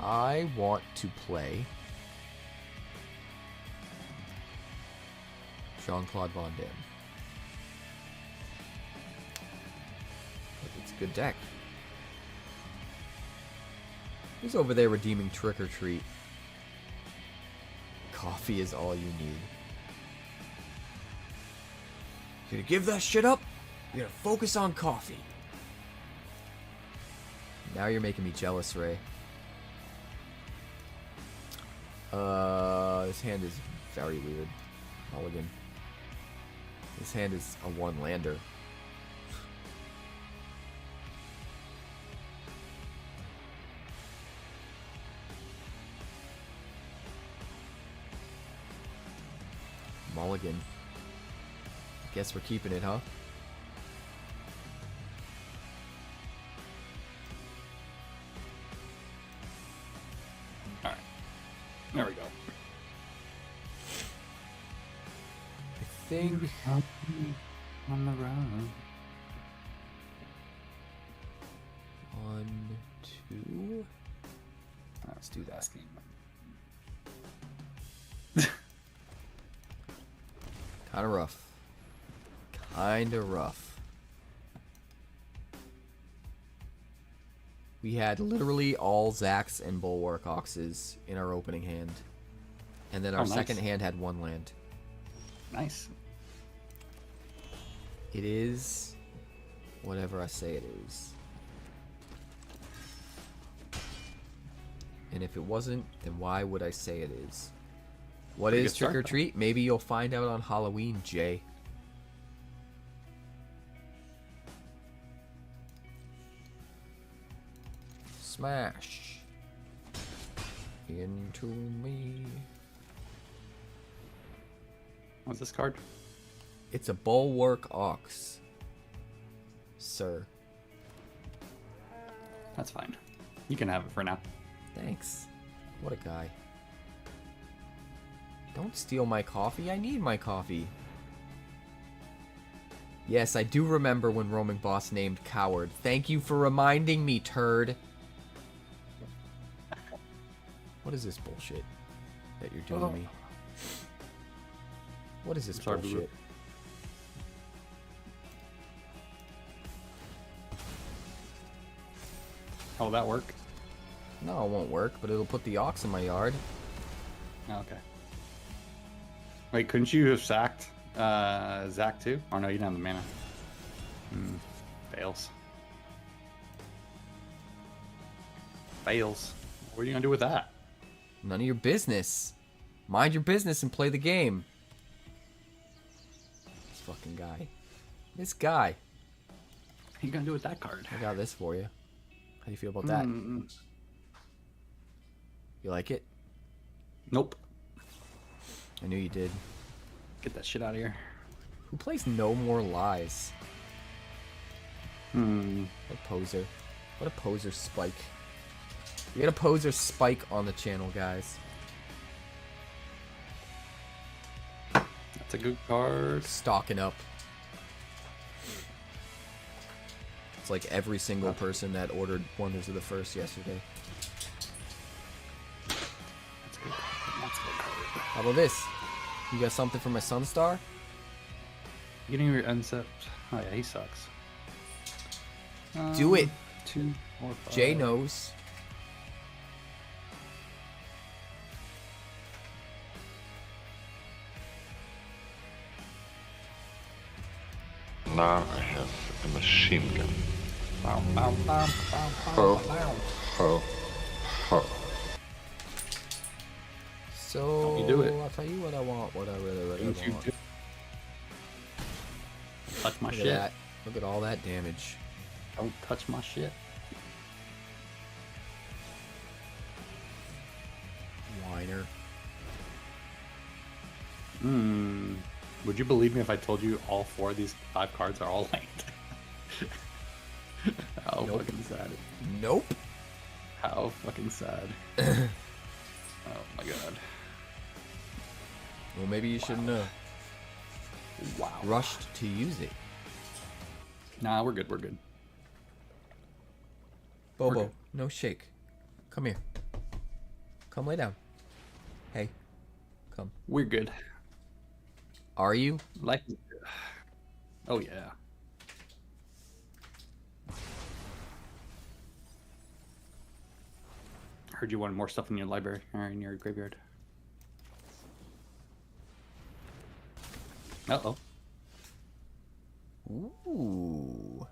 A: I want to play Jean-Claude Van Damme. It's a good deck. Who's over there redeeming Trick or Treat? Coffee is all you need. You gonna give that shit up? You gotta focus on coffee. Now you're making me jealous, Ray. This hand is very weird. Mulligan. This hand is a one-lander. Mulligan. Guess we're keeping it, huh?
B: All right, there we go.
A: I think
B: On the road.
A: 1, 2. Let's do that. Kinda rough. Kinda rough. We had literally all Zax and Bulwark Oxes in our opening hand. And then our
B: nice.
A: second hand had one land.
B: Nice.
A: It is whatever I say it is. And if it wasn't, then why would I say it is? What
B: Pretty
A: is
B: good
A: Trick
B: start,
A: or Treat? Maybe you'll find out on Halloween, Jay. Smash into me.
B: What's this card?
A: It's a Bulwark Ox, sir.
B: That's fine. You can have it for now.
A: Thanks. What a guy. Don't steal my coffee. I need my coffee. Yes, I do remember when Roaming Boss named Coward. Thank you for reminding me, turd. What is this bullshit that you're doing to me? What is this
B: Sorry, Boo-Boo.
A: bullshit?
B: How will that work?
A: No, it won't work, but it'll put the ox in my yard.
B: Oh, okay. Wait, couldn't you have sacked Zach too? Oh no, you don't have the mana. Fails. Fails. What are you gonna do with that?
A: None of your business. Mind your business and play the game. This fucking guy. This guy.
B: What are you gonna do with that card?
A: I got this for you. How do you feel about that? You like it?
B: Nope.
A: I knew you did.
B: Get that shit out of here.
A: Who plays No More Lies? What a poser. What a poser spike. We got a poser spike on the channel, guys.
B: That's a good card.
A: Stocking up. It's like every single person that ordered Wonders of the First yesterday.
B: That's a good card. That's a good card.
A: How about this? You got something for my Sunstar?
B: Getting your unset. Oh yeah, he sucks.
A: Do it.
B: 2, 4, 5.
A: Jay knows.
F: Now I have a machine gun.
B: Bow, bow, bow, bow, bow,
F: Ho,
B: bow.
F: ho, ho.
A: So
B: You do it.
A: I'll tell you what I want. What I really
B: Don't you
A: want.
B: do- Touch my
A: Look
B: shit.
A: at that. Look at all that damage.
B: Don't touch my shit.
A: Whiner.
B: Would you believe me if I told you all 4 of these 5 cards are all linked? How
A: Nope.
B: fucking sad.
A: Nope.
B: How fucking sad. Oh my god.
A: Well, maybe you shouldn't have
B: Wow.
A: rushed to use it.
B: Nah, we're good. We're good.
A: Bobo,
B: good.
A: no shake. Come here. Come lay down. Hey. Come.
B: We're good.
A: Are you?
B: Like. Oh yeah. Heard you wanted more stuff in your library or in your graveyard. Uh-oh.
A: Ooh.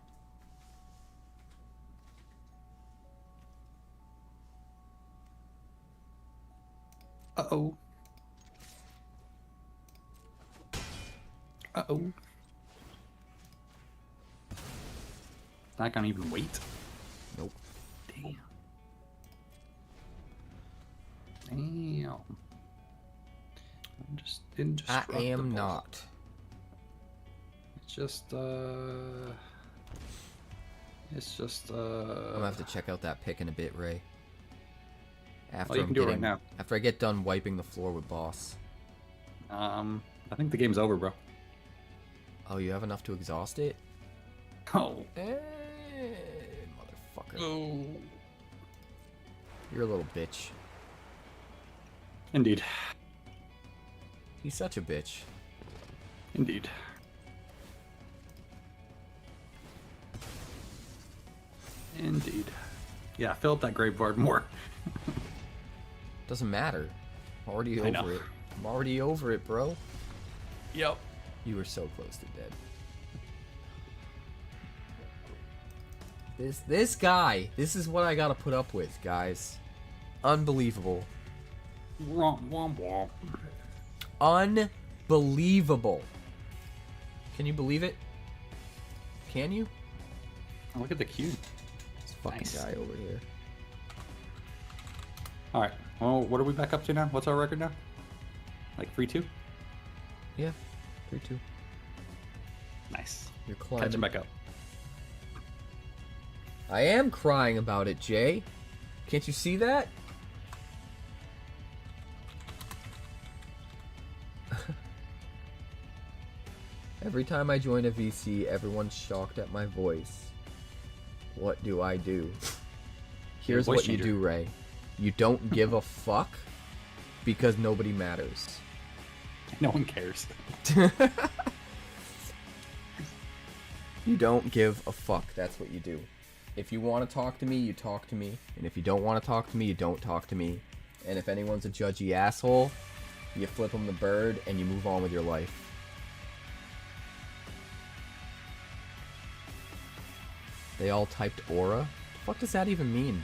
B: Uh-oh. Uh-oh. Not gonna even wait.
A: Nope.
B: Damn. Damn. I'm just
A: I
B: indestructible.
A: am not.
B: It's just
A: I'm gonna have to check out that pick in a bit, Ray. After
B: you can do it right now.
A: After I get done wiping the floor with boss.
B: I think the game's over, bro.
A: Oh, you have enough to exhaust it?
B: Oh.
A: Motherfucker.
B: Oh.
A: You're a little bitch.
B: Indeed.
A: He's such a bitch.
B: Indeed. Indeed. Yeah, fill up that graveyard more.
A: Doesn't matter. I'm already
B: I know.
A: over it. I'm already over it, bro.
B: Yep.
A: You were so close to dead. This guy, this is what I gotta put up with, guys. Unbelievable.
B: Womp, womp, womp.
A: Unbelievable. Can you believe it? Can you?
B: Oh, look at the cube.
A: This fucking
B: Nice.
A: guy over here.
B: All right. Well, what are we back up to now? What's our record now? Like 3-2?
A: Yeah. 3-2.
B: Nice.
A: You're climbing.
B: Catching back up.
A: I am crying about it, Jay. Can't you see that? Every time I join a VC, everyone's shocked at my voice. What do I do? Here's
B: voice
A: what you
B: changer.
A: do, Ray. You don't give a fuck because nobody matters.
B: No one cares.
A: You don't give a fuck. That's what you do. If you want to talk to me, you talk to me. And if you don't want to talk to me, you don't talk to me. And if anyone's a judgy asshole, you flip them the bird and you move on with your life. They all typed aura? What the fuck does that even mean?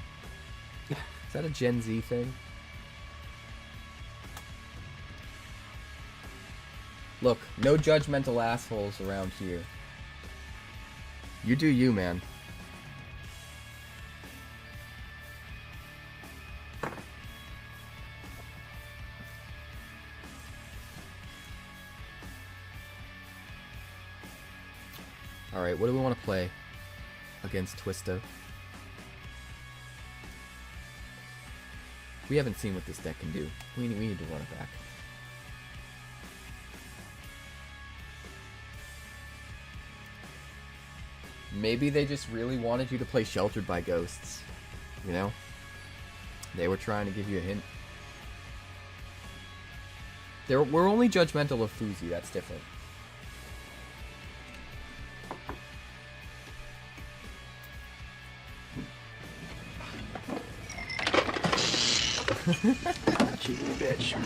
A: Is that a Gen Z thing? Look, no judgmental assholes around here. You do you, man. Alright, what do we want to play against Twista? We haven't seen what this deck can do. We need to run it back. Maybe they just really wanted you to play Sheltered by Ghosts. You know? They were trying to give you a hint. We're only judgmental of Fuzi, that's different.
G: Cheeky bitch.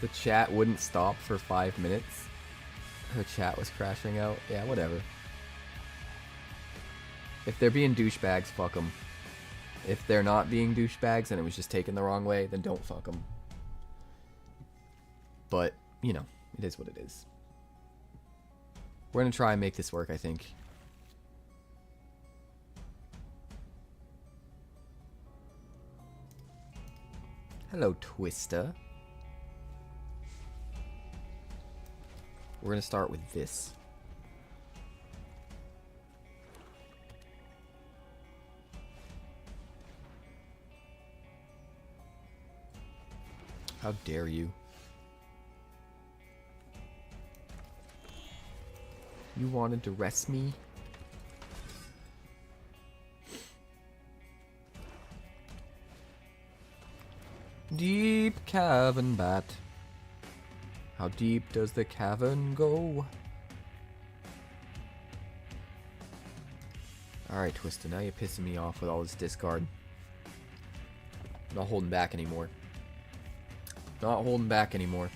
A: The chat wouldn't stop for 5 minutes. Her chat was crashing out. Yeah, whatever. If they're being douchebags, fuck them. If they're not being douchebags and it was just taken the wrong way, then don't fuck them. But, you know, it is what it is. We're gonna try and make this work, I think. Hello, Twista. We're gonna start with this. How dare you? You wanted to rest me? Deep cavern bat. How deep does the cavern go? Alright, Twista, now you're pissing me off with all this discard. Not holding back anymore. Not holding back anymore.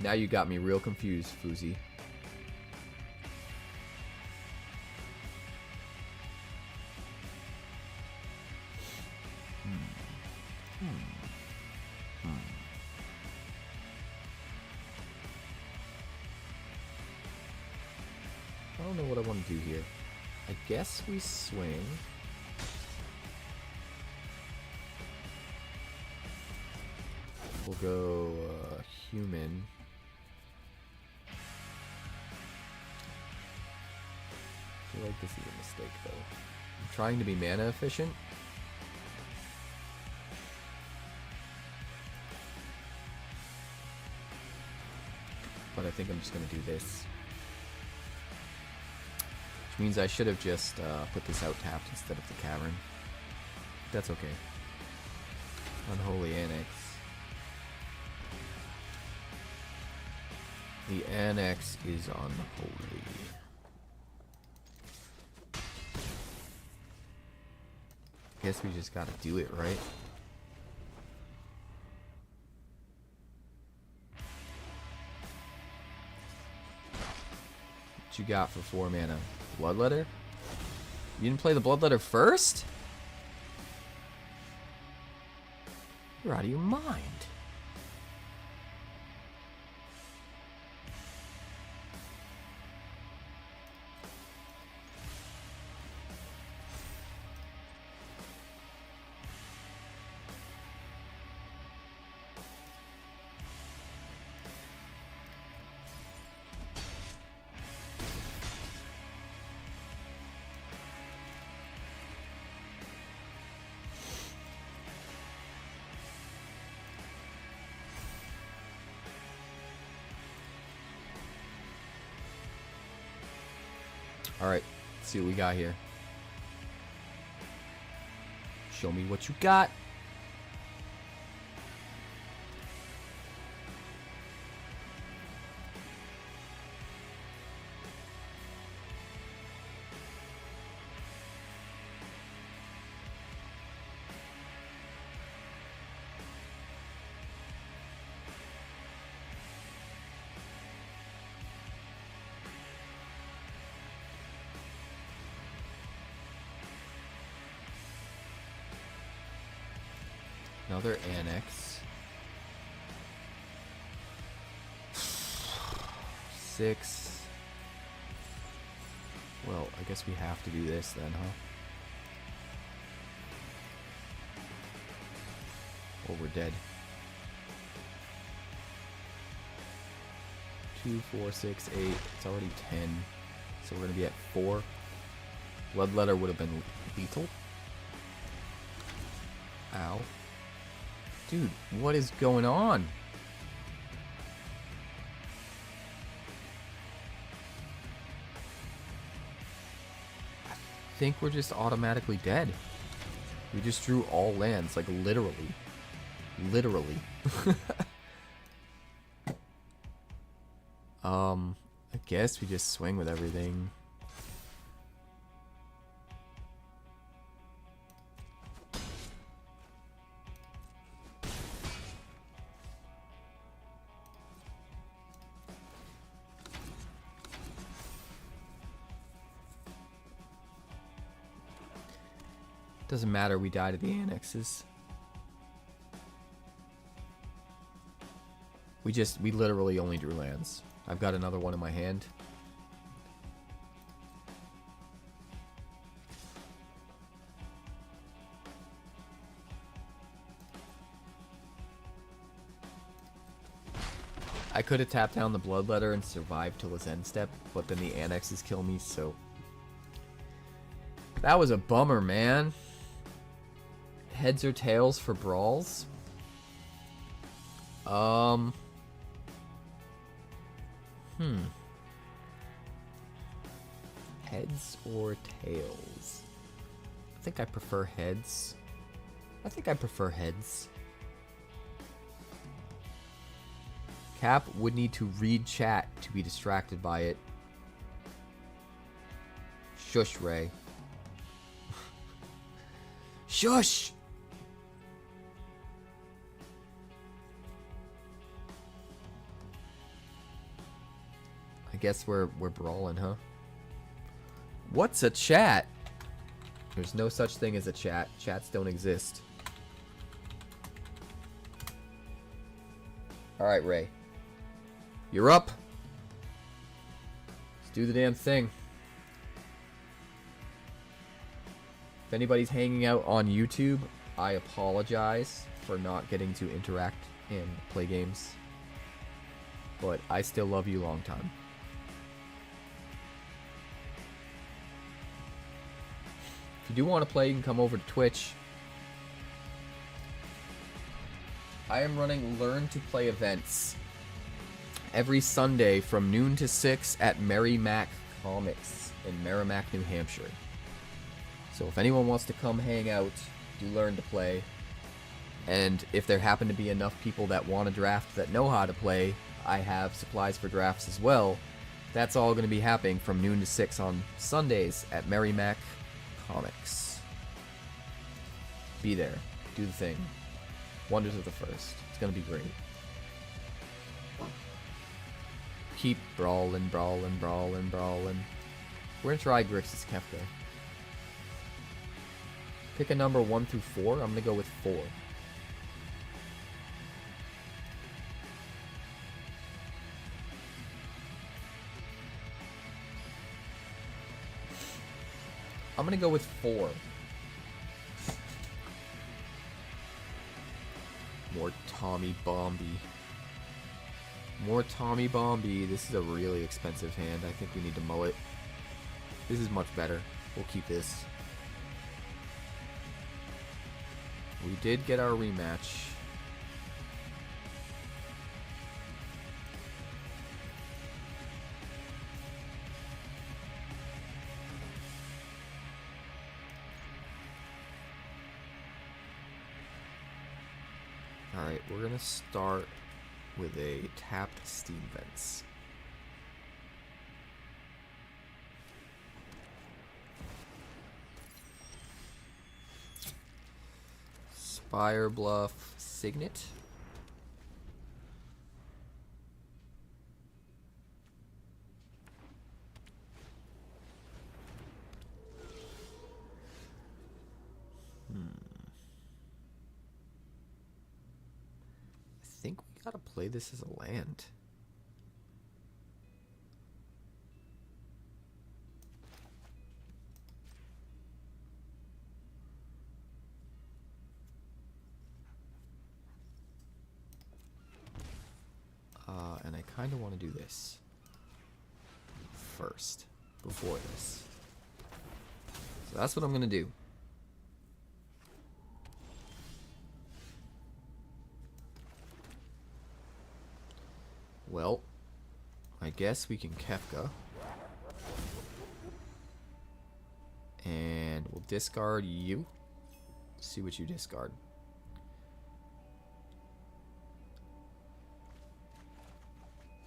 A: Now you got me real confused, Fuzi. I don't know what I want to do here. I guess we swing. We'll go human. I feel like this is a mistake though. I'm trying to be mana efficient. But I think I'm just going to do this. Which means I should have just put this out tapped instead of the cavern. That's okay. Unholy Annex. The Annex is unholy. Guess we just gotta do it, right? What you got for 4 mana? Bloodletter? You didn't play the Bloodletter first? You're out of your mind. Alright, let's see what we got here. Show me what you got. Another annex. 6. Well, I guess we have to do this then, huh? Or we're dead. 2, 4, 6, 8. It's already 10. So we're gonna be at 4. Bloodletter would have been lethal. Ow. Dude, what is going on? I think we're just automatically dead. We just drew all lands, like literally. Literally. I guess we just swing with everything. Doesn't matter, we died at the annexes. We literally only drew lands. I've got another one in my hand. I could have tapped down the Bloodletter and survived till his end step, but then the annexes kill me, so... That was a bummer, man. Heads or tails for brawls? Heads or tails? I think I prefer heads. I think I prefer heads. Cap would need to read chat to be distracted by it. Shush, Ray. Shush! I guess we're brawling, huh? What's a chat? There's no such thing as a chat. Chats don't exist. Alright, Ray. You're up. Let's do the damn thing. If anybody's hanging out on YouTube, I apologize for not getting to interact and play games. But I still love you long time. If you do want to play, you can come over to Twitch. I am running Learn to Play events every Sunday from noon to 6 at Merrimack Comics in Merrimack, New Hampshire. So if anyone wants to come hang out, do Learn to Play. And if there happen to be enough people that want to draft that know how to play, I have supplies for drafts as well. That's all going to be happening from noon to 6 on Sundays at Merrimack Comics. Be there. Do the thing. Wonders of the First. It's going to be great. Keep brawling, brawling, brawling, brawling. We're going to try Grixis Kefka. Pick a number 1 through 4. I'm going to go with 4. I'm going to go with 4. More Tommy Bombi. More Tommy Bombi. This is a really expensive hand. I think we need to mull it. This is much better. We'll keep this. We did get our rematch. Alright, we're gonna start with a tapped steam vents. Spire Bluff Signet. I think we gotta play this as a land. And I kind of want to do this first, before this. So that's what I'm gonna do. Well, I guess we can Kefka. And we'll discard you. See what you discard.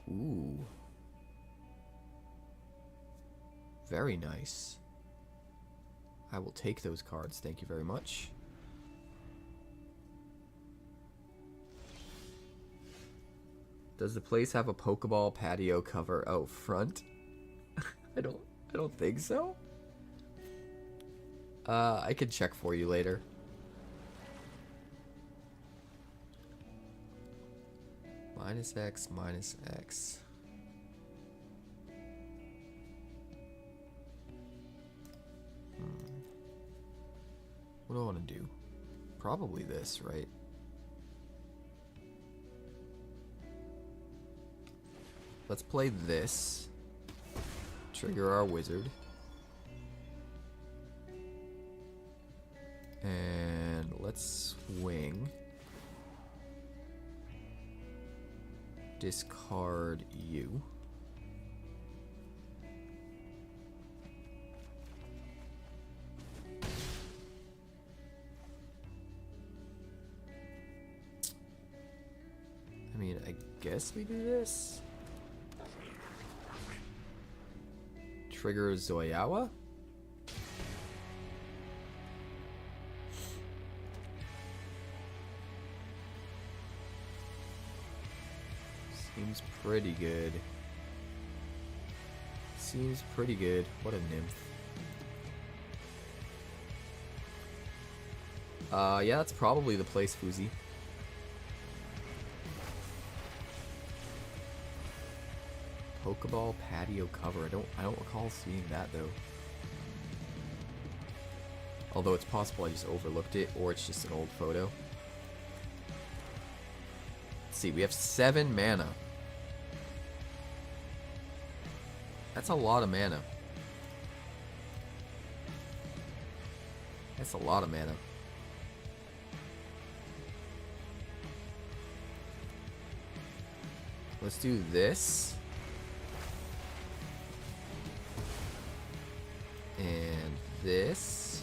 A: Ooh. Very nice. I will take those cards, thank you very much. Does the place have a Pokeball patio cover out front? I don't think so. I could check for you later. -X, -X. What do I want to do? Probably this, right? Let's play this. Trigger our wizard. And let's swing. Discard you. I mean, I guess we do this. Trigger Zoyawa. Seems pretty good. Seems pretty good. What a nymph. Yeah, that's probably the place, Fuzi. Pokeball patio cover. I don't recall seeing that though. Although it's possible I just overlooked it, or it's just an old photo. Let's see, we have 7 mana. That's a lot of mana. That's a lot of mana. Let's do this. And this.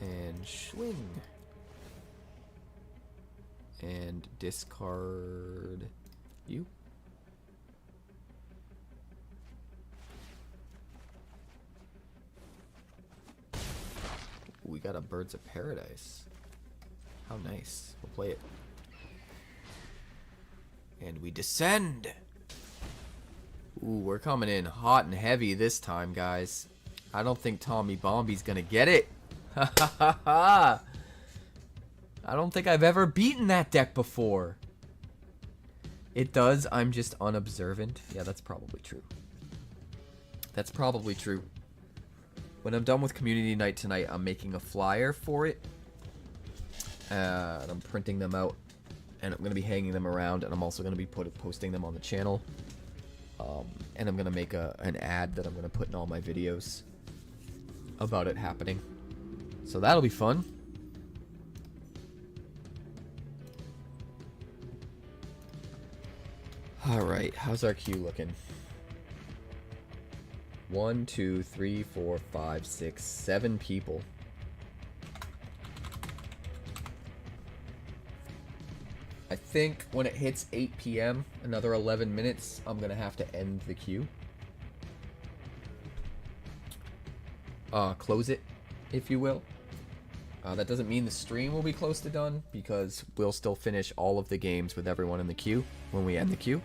A: And swing. And discard you. We got a Birds of Paradise. How nice. We'll play it. And we descend. Ooh, we're coming in hot and heavy this time, guys. I don't think Tommy Bombi's gonna get it. Ha ha ha ha. I don't think I've ever beaten that deck before. It does. I'm just unobservant. Yeah, that's probably true. That's probably true. When I'm done with community night tonight, I'm making a flyer for it. And I'm printing them out. And I'm going to be hanging them around. And I'm also going to be posting them on the channel. And I'm going to make an ad that I'm going to put in all my videos about it happening. So that'll be fun. Alright, how's our queue looking? 1, 2, 3, 4, 5, 6, 7 people. think when it hits 8 p.m., another 11 minutes, I'm going to have to end the queue. Close it, if you will. That doesn't mean the stream will be close to done, because we'll still finish all of the games with everyone in the queue when we end the queue.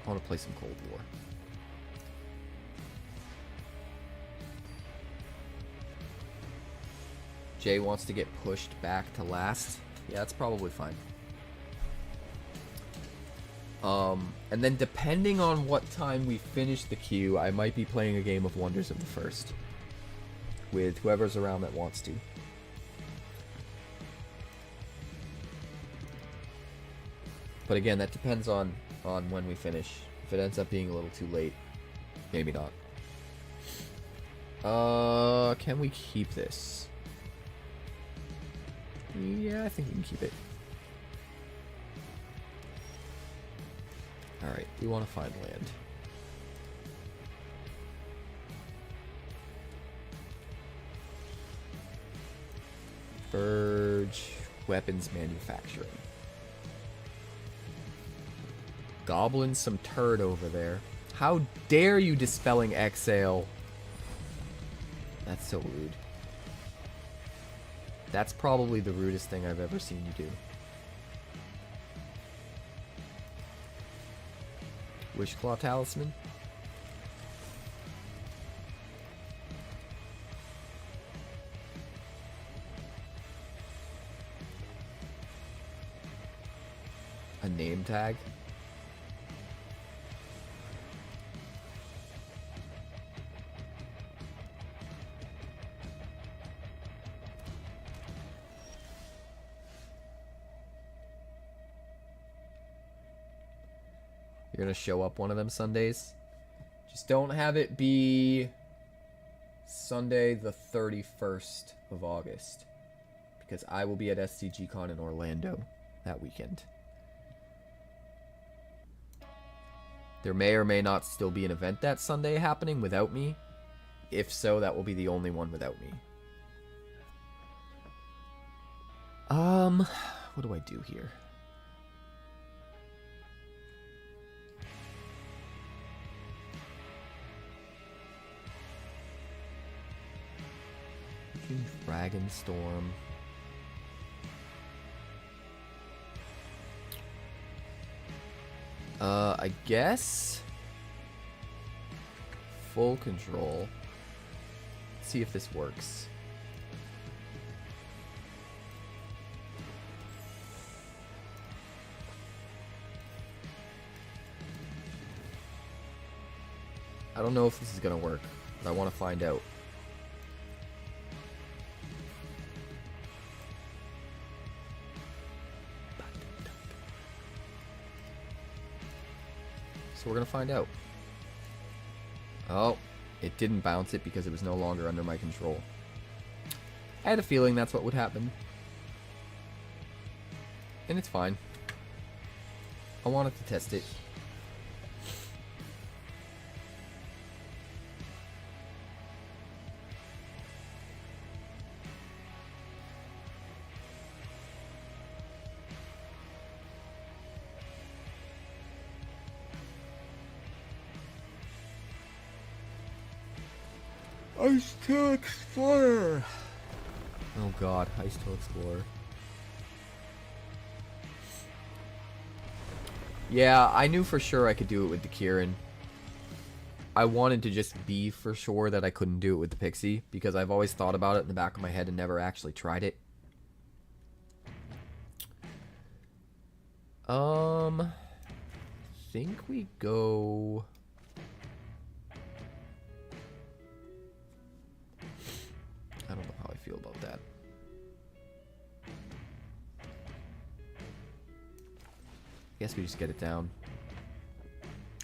A: I want to play some Cold War. Jay wants to get pushed back to last. Yeah, that's probably fine. And then depending on what time we finish the queue, I might be playing a game of Wonders of the First with whoever's around that wants to. But again, that depends on when we finish. If it ends up being a little too late, maybe not. Can we keep this? Yeah, I think we can keep it. Alright, we want to find land. Verge, weapons manufacturing. Goblin some turd over there. How dare you dispelling exhale? That's so rude. That's probably the rudest thing I've ever seen you do. Wishclaw Talisman. A name tag. You're gonna show up one of them Sundays. Just don't have it be Sunday the 31st of August, because I will be at SCGCon in Orlando that weekend. There may or may not still be an event that Sunday happening without me. If so, that will be the only one without me. What do I do here? Dragonstorm. I guess full control. Let's see if this works. I don't know if this is gonna work, but I want to find out. So we're gonna find out. Oh, it didn't bounce it because it was no longer under my control. I had a feeling that's what would happen. And it's fine. I wanted to test it. Ice Toe Explorer! Oh god, Ice Toe Explorer. Yeah, I knew for sure I could do it with the Kieran. I wanted to just be for sure that I couldn't do it with the Pixie, because I've always thought about it in the back of my head and never actually tried it. I think we go... I don't know how I feel about that. I guess we just get it down.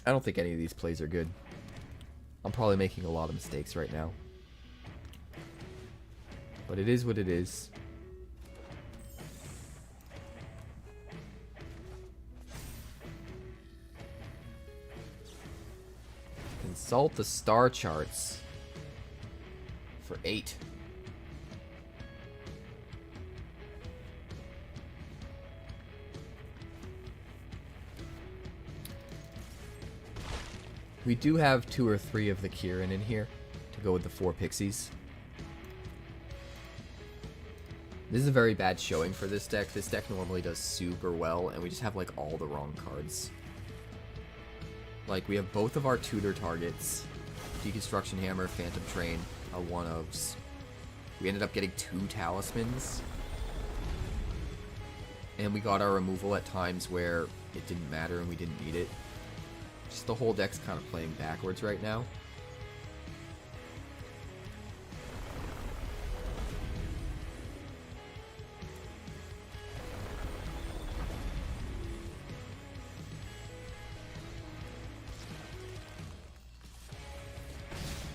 A: I don't think any of these plays are good. I'm probably making a lot of mistakes right now. But it is what it is. Consult the star charts for 8. We do have 2 or 3 of the Kieran in here to go with the 4 pixies. This is a very bad showing for this deck. This deck normally does super well, and we just have like all the wrong cards. Like, we have both of our tutor targets. Deconstruction Hammer, Phantom Train, are one-ofs. We ended up getting 2 talismans. And we got our removal at times where it didn't matter and we didn't need it. Just the whole deck's kind of playing backwards right now.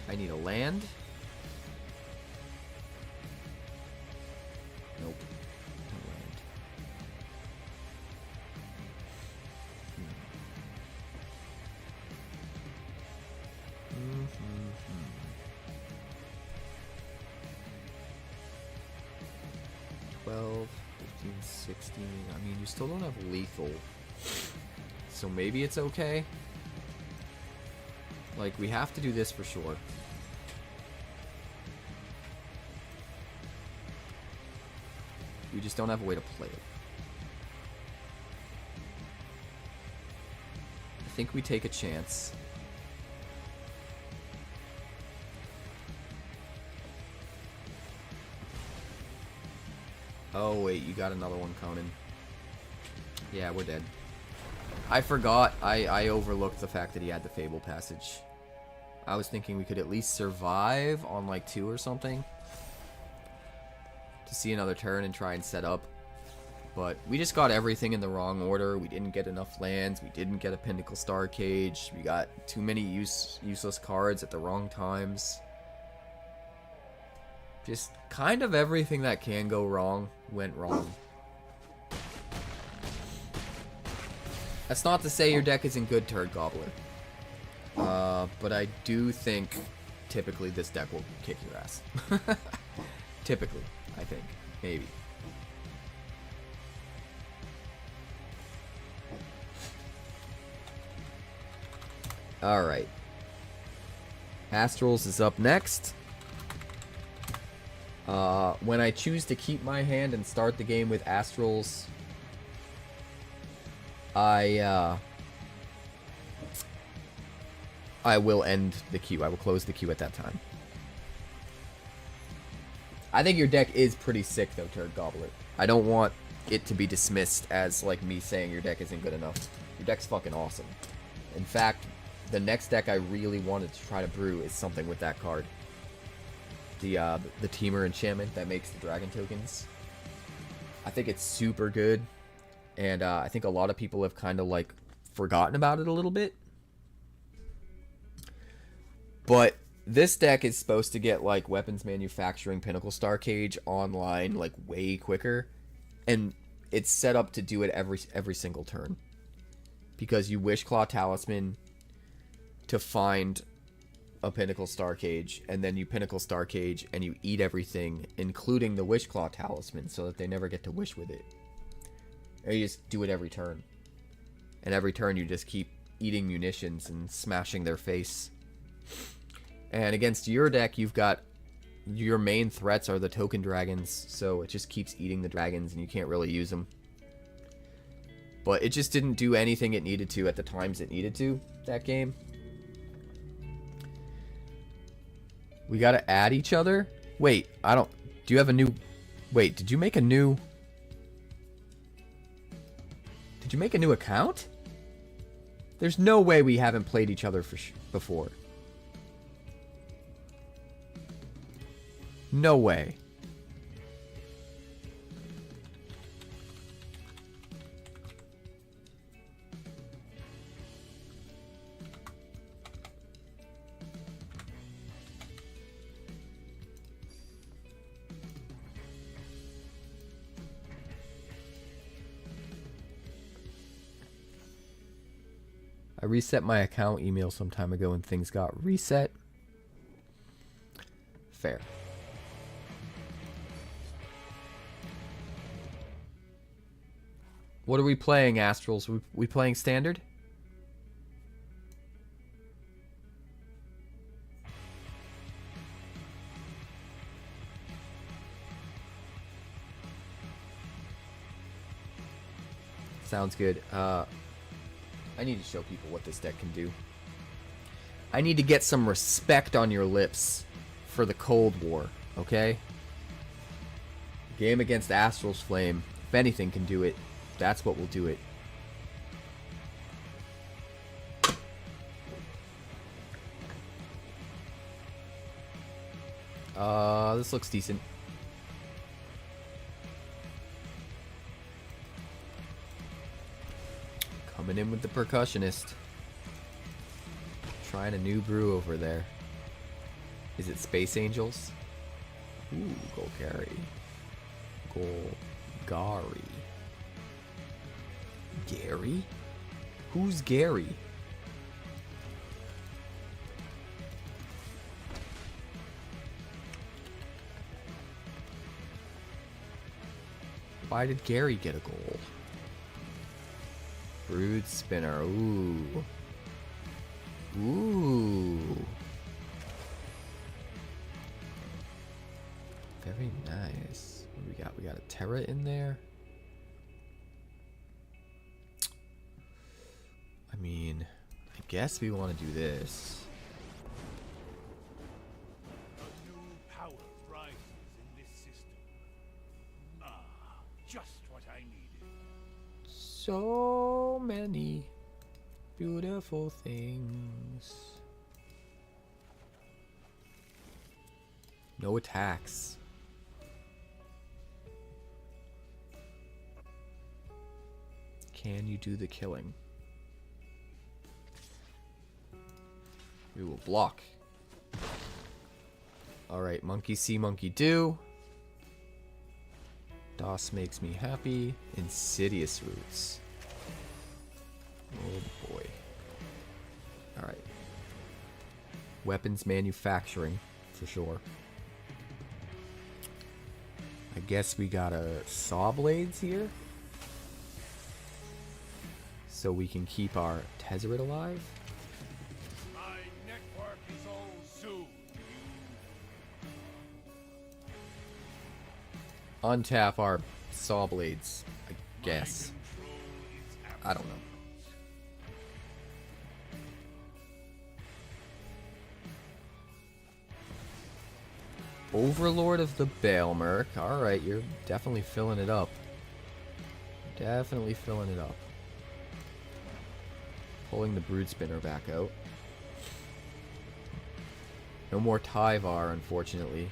A: I need a land. Nope. No land. Hmm. 12, 15, 16. I mean, you still don't have lethal. So maybe it's okay. Like, we have to do this for sure. We just don't have a way to play it. I think we take a chance. Oh wait, you got another one coming. Yeah, we're dead. I forgot. I overlooked the fact that he had the Fable Passage. I was thinking we could at least survive on like 2 or something to see another turn and try and set up. But we just got everything in the wrong order. We didn't get enough lands. We didn't get a Pinnacle Star Cage. We got too many useless cards at the wrong times. Just kind of everything that can go wrong went wrong. That's not to say your deck isn't good, Turd Gobbler. But I do think typically this deck will kick your ass. Typically, I think. Maybe. Alright. Astrals is up next. When I choose to keep my hand and start the game with Astrals, I will end the queue. I will close the queue at that time. I think your deck is pretty sick, though, Turd Gobbler. I don't want it to be dismissed as, like, me saying your deck isn't good enough. Your deck's fucking awesome. In fact, the next deck I really wanted to try to brew is something with that card. The Teamer enchantment that makes the dragon tokens. I think it's super good. And I think a lot of people have kind of, like, forgotten about it a little bit. But this deck is supposed to get, like, Weapons Manufacturing Pinnacle Star Cage online, like, way quicker. And it's set up to do it every single turn. Because you Wishclaw Talisman to find a Pinnacle Star Cage, and then you Pinnacle Star Cage, and you eat everything, including the Wishclaw Talisman, so that they never get to wish with it. And you just do it every turn. And every turn you just keep eating munitions and smashing their face. And against your deck, you've got your main threats are the token dragons, so it just keeps eating the dragons and you can't really use them. But it just didn't do anything it needed to at the times it needed to, that game. We gotta add each other? Wait, I don't... Do you have a new... Wait, did you make a new... Did you make a new account? There's no way we haven't played each other before. No way. I I reset my account email some time ago and things got reset. Fair. What are we playing, Astrals? We playing standard? Sounds good. I need to show people what this deck can do. I need to get some respect on your lips for the Cold War, okay? Game against Astral's Flame. If anything can do it, that's what will do it. This looks decent. Coming in with the percussionist. Trying a new brew over there. Is it Space Angels? Ooh, Golgari. Golgari. Gary? Who's Gary? Why did Gary get a goal? Brood Spinner. Ooh. Ooh. Very nice. What do we got? We got a Terra in there. I mean, I guess we want to do this.
H: A new power rises in this system. Ah, just what I needed.
A: So many beautiful things. No attacks. Can you do the killing? We will block. Alright, monkey see, monkey do. DOS makes me happy. Insidious Roots. Oh boy. Alright. Weapons manufacturing, for sure. I guess we got a saw blades here. So we can keep our Tezzeret alive.
H: My network is all soon.
A: Untap our saw blades, I guess. I don't know. Overlord of the Baelmerk. Alright, you're definitely filling it up. Definitely filling it up. Pulling the Brood Spinner back out. No more Tyvar, unfortunately.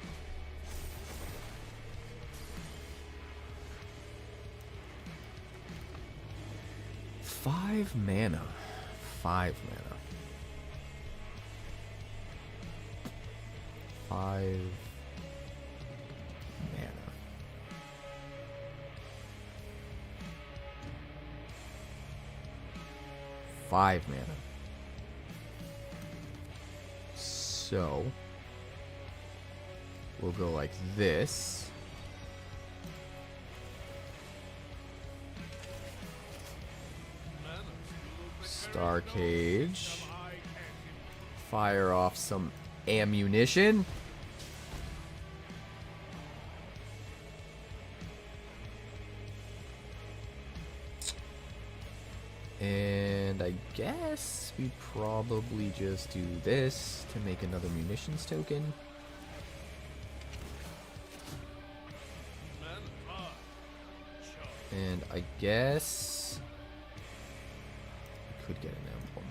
A: Five mana. 5 mana. 5 mana. Five mana. So we'll go like this. Star Cage. Fire off some ammunition. And I guess we probably just do this to make another munitions token. And I guess we could get an emblem.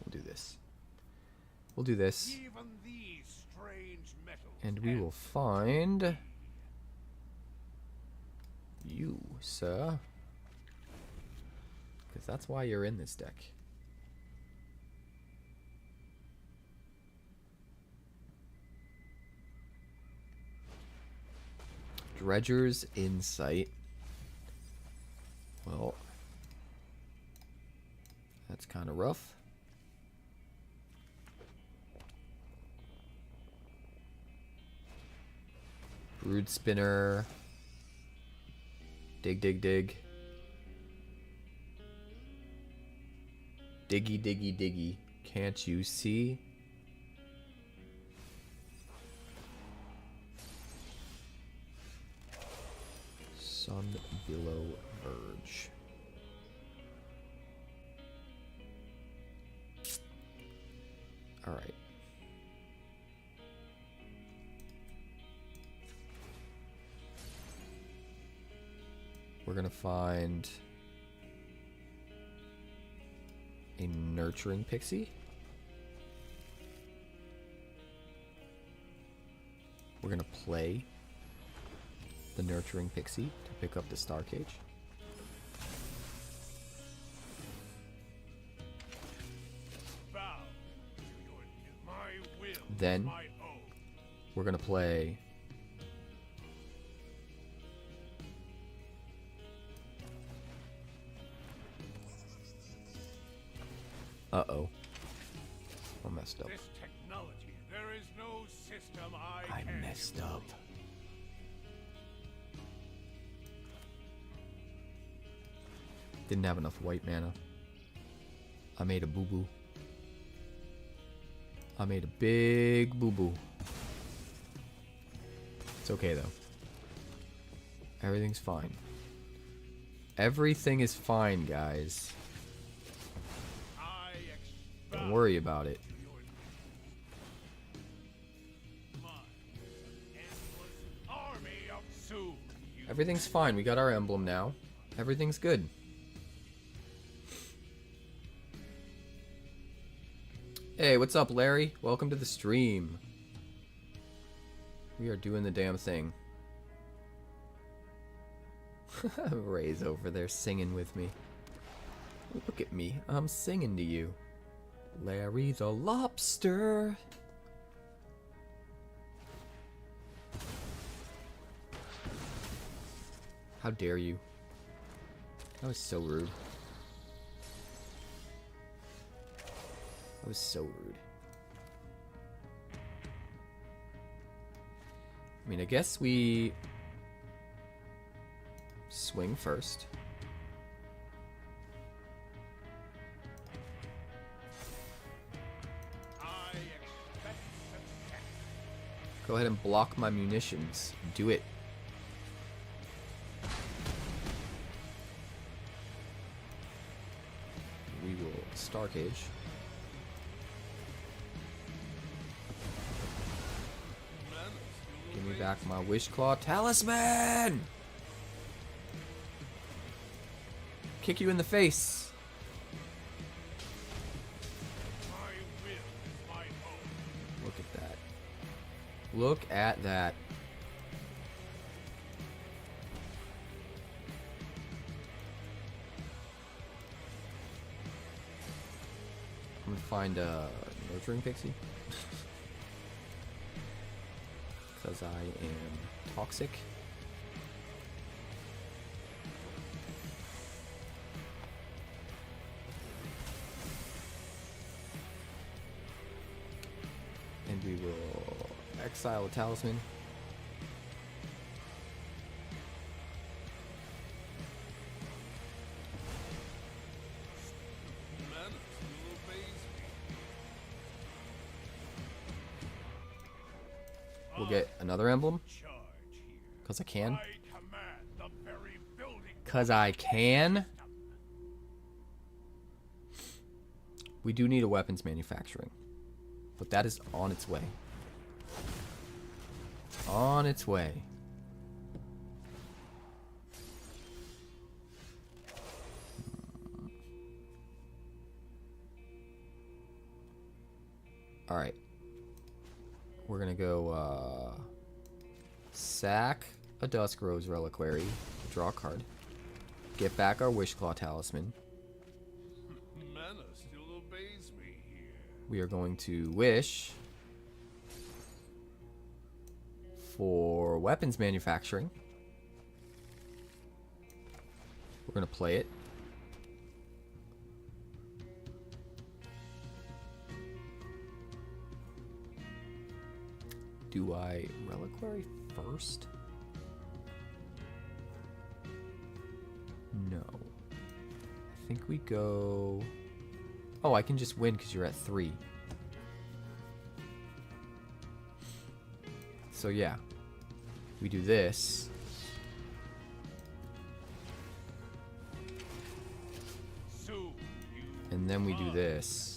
A: We'll do this. We'll do this.
H: Even these strange metals
A: And we will find you, sir. Because that's why you're in this deck. Dredger's Insight. Well, That's kind of rough. Brood spinner. Dig, dig, dig. Diggy, diggy, diggy. Can't you see? Sun below verge. All right. We're gonna find a nurturing pixie. We're gonna play the nurturing pixie to pick up the star cage.
H: Bow to my will.
A: Then
H: My own.
A: we're gonna play uh-oh. I messed up.
H: This technology, there is no system I
A: I
H: can
A: messed up. Didn't have enough white mana. I made a boo-boo. I made a big boo-boo. It's okay though. Everything's fine. Everything is fine, guys.
H: I
A: Don't worry about it.
H: my endless army of Sioux.
A: Everything's fine. We got our emblem now. Everything's good. Hey, what's up, Larry? Welcome to the stream. We are doing the damn thing. Ray's over there singing with me. Look at me. I'm singing to you. Larry the Lobster. How dare you? That was so rude. That was so rude. I mean, I guess we swing first.
H: I expect success.
A: Go ahead and block my munitions. Do it. We will Star Cage. Give me back my Wishclaw Talisman! Kick you in the face.
H: My will is my own.
A: Look at that. Look at that. I'm gonna find a nurturing pixie. Because I am toxic. And we will exile a talisman.
H: Mana still obeys me.
A: We'll get another emblem.
H: Charge here.
A: Because I can.
H: I command the very building.
A: Because I can. We do need a weapons manufacturing. But that is on its way. On its way. Alright. We're gonna go, sack a Dusk Rose Reliquary. Draw a card. Get back our Wishclaw Talisman.
H: Mana still obeys me here.
A: We are going to wish for weapons manufacturing. We're going to play it. Do I Reliquary first? No. I think we go... Oh, I can just win because you're at 3. So yeah. We do this. And then we do this.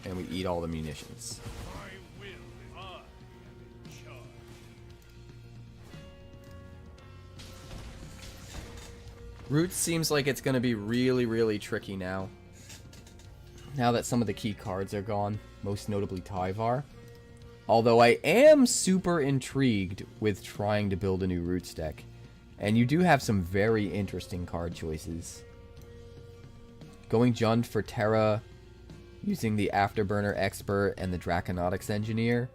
A: And we eat all the munitions. Roots seems like it's going to be really, really tricky now. Now that some of the key cards are gone, most notably Tyvar. Although I am super intrigued with trying to build a new Roots deck. And you do have some very interesting card choices. Going Jund for Terra, using the Afterburner Expert and the Draconautics Engineer.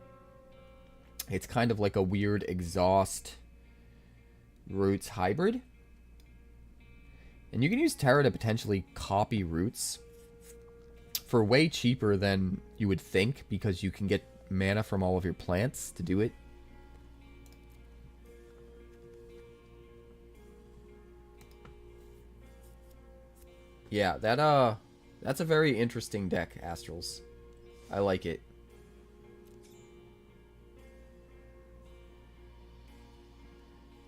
A: It's kind of like a weird Exhaust Roots hybrid. And you can use Terra to potentially copy Roots for way cheaper than you would think, because you can get mana from all of your plants to do it. Yeah, that's a very interesting deck, Astrals. I like it.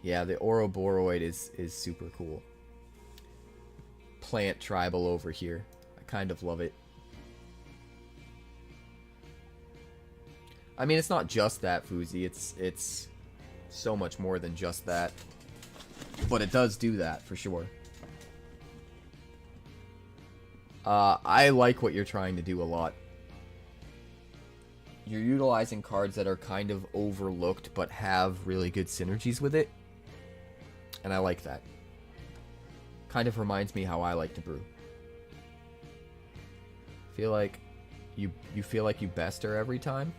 A: Yeah, the Ouroboros is super cool. Plant tribal over here. I kind of love it. I mean, it's not just that, Fuzi. It's so much more than just that. But it does do that, for sure. I like what you're trying to do a lot. You're utilizing cards that are kind of overlooked, but have really good synergies with it. And I like that. Kind of reminds me how I like to brew. Feel like you feel like you best her every time?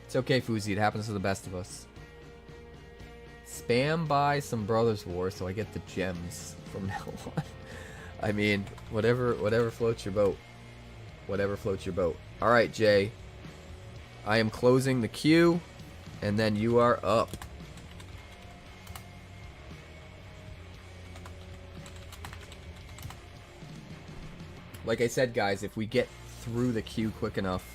A: It's okay, Fuzi. It happens to the best of us. Spam by some Brothers War so I get the gems from now on. I mean, whatever floats your boat. Whatever floats your boat. Alright, Jay. I am closing the queue, and then you are up. Like I said, guys, if we get through the queue quick enough,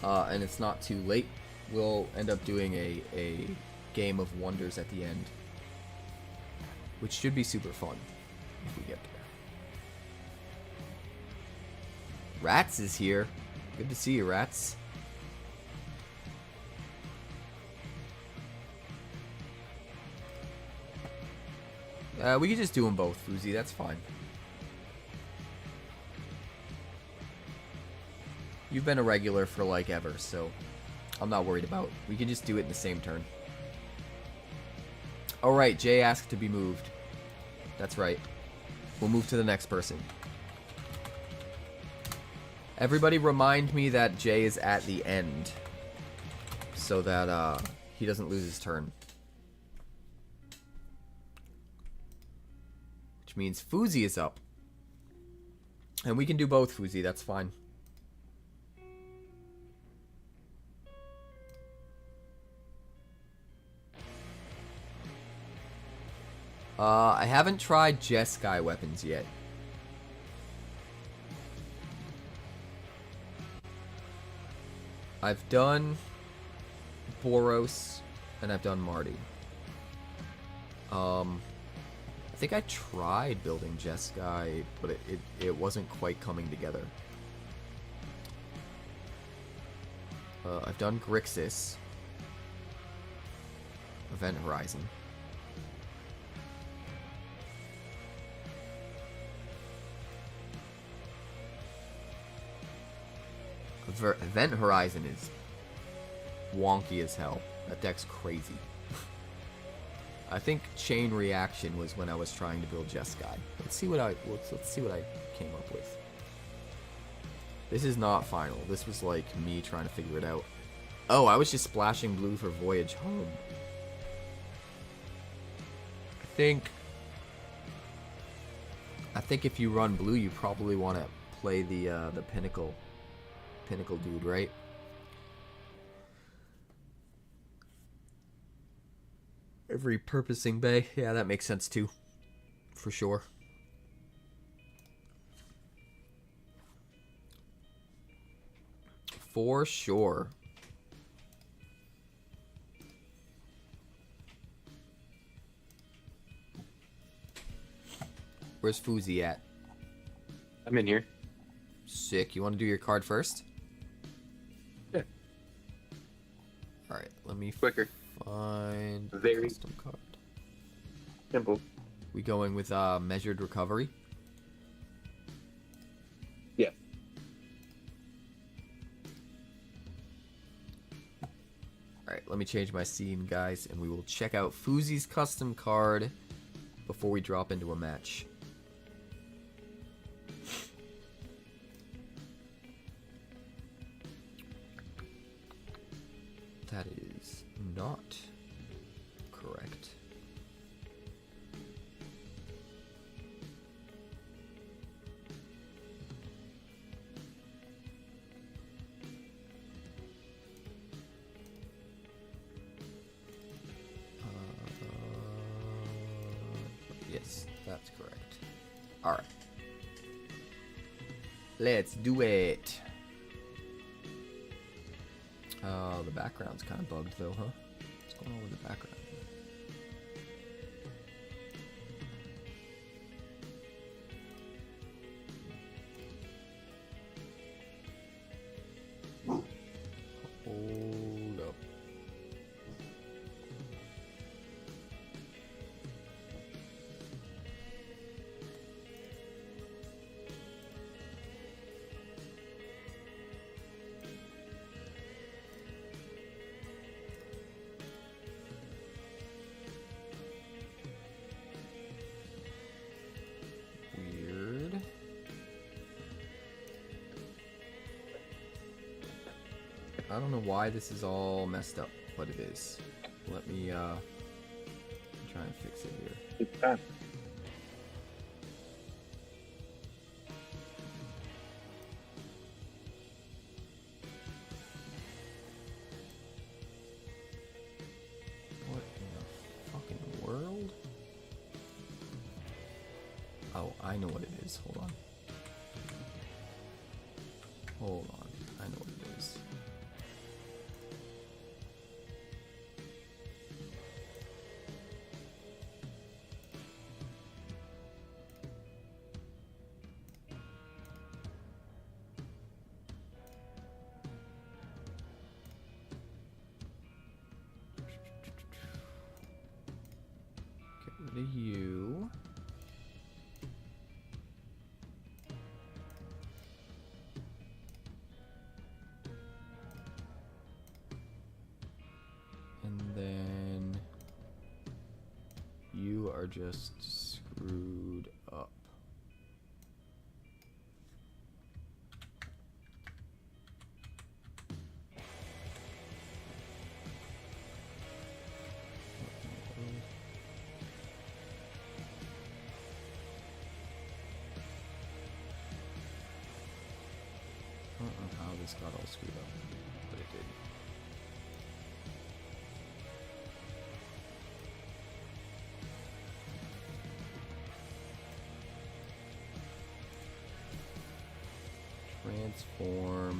A: and it's not too late, we'll end up doing a game of wonders at the end, which should be super fun if we get there. Rats is here. Good to see you, Rats. We could just do them both, Fuzi. That's fine. You've been a regular for like ever, so I'm not worried about. We can just do it in the same turn. Alright, Jay asked to be moved. That's right. We'll move to the next person. Everybody remind me that Jay is at the end, so that he doesn't lose his turn. Which means Fuzi is up. And we can do both, Fuzi. That's fine. I haven't tried Jeskai weapons yet. I've done Boros and I've done Marty. I think I tried building Jeskai, but it wasn't quite coming together. I've done Grixis. Event Horizon. Event Horizon is wonky as hell. That deck's crazy. I think Chain Reaction was when I was trying to build Jeskai. Let's see what I came up with. This is not final. This was like me trying to figure it out. Oh, I was just splashing blue for Voyage Home. think if you run blue, you probably want to play the pinnacle dude, right? Repurposing bay. Yeah, that makes sense too. For sure. For sure. Where's Fuzi at?
I: I'm in here.
A: Sick. You want to do your card first?
I: Yeah.
A: Alright, let me
I: Quicker.
A: find
I: Very
A: custom card.
I: simple.
A: We going with measured recovery?
I: Yeah.
A: Alright, let me change my scene, guys, and we will check out Fuzi's custom card before we drop into a match. That is not correct. Yes, that's correct. Alright. Let's do it. The background's kind of bugged though, huh? What's going on with the background? Hold up. Weird. I don't know why this is all messed up, but it is. Let me try and fix it here.
I: It's time.
A: What in the fucking world? Oh, I know what it is. Hold on. Hold on. I know what it is. Get rid of you. And then you are just screwed up. I don't know how this got all screwed up, but it did. Transform.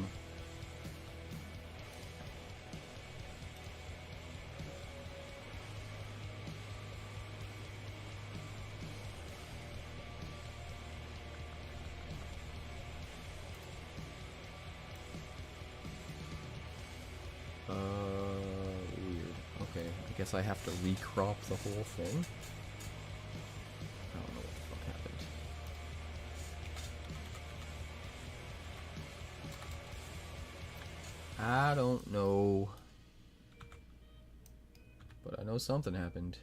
A: Weird. Okay, I guess I have to recrop the whole thing. I don't know what the fuck happened. I don't know. But I know something happened.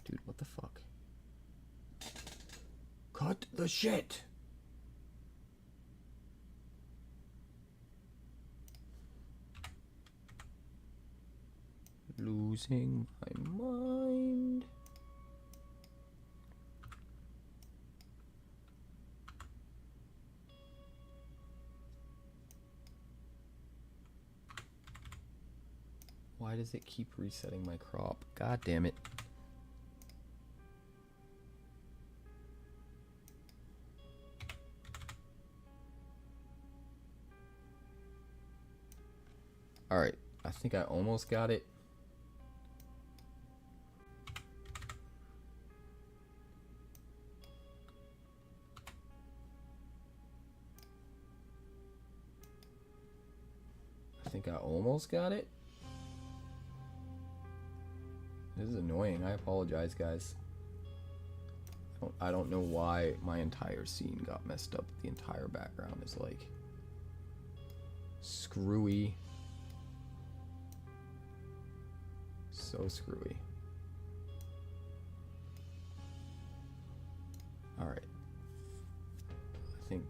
A: Dude, what the fuck? Cut the shit. Losing my mind. Why does it keep resetting my crop? God damn it. Alright, I think I almost got it. I think I almost got it. This is annoying. I apologize, guys. I don't know why my entire scene got messed up. The entire background is like screwy. So screwy. Alright. I think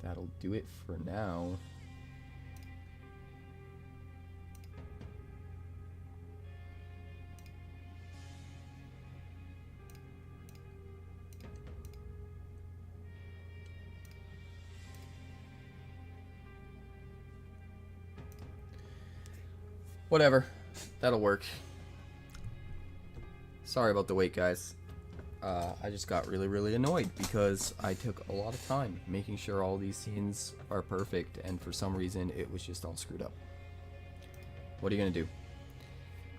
A: that'll do it for now. Whatever. That'll work. Sorry about the wait, guys. I just got really annoyed because I took a lot of time making sure all these scenes are perfect, and for some reason it was just all screwed up. What are you gonna do?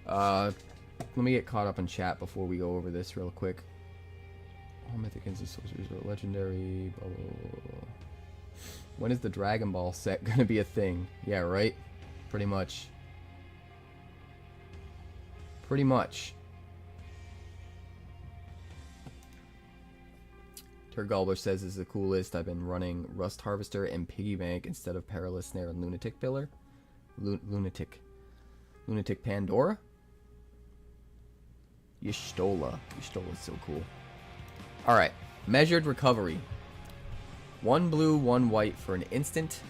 A: Let me get caught up in chat before we go over this real quick. All mythic and sorcerers are legendary. Blah, blah, blah, blah. When is the Dragon Ball set gonna be a thing? Yeah, right? Pretty much. Pretty much. Turgulber says is the coolest. I've been running Rust Harvester and Piggy Bank instead of Perilous Snare and Lunatic Pillar. Lunatic Pandora? Y'shtola. Y'shtola's so cool. Alright. Measured Recovery. 1 blue, 1 white for an instant.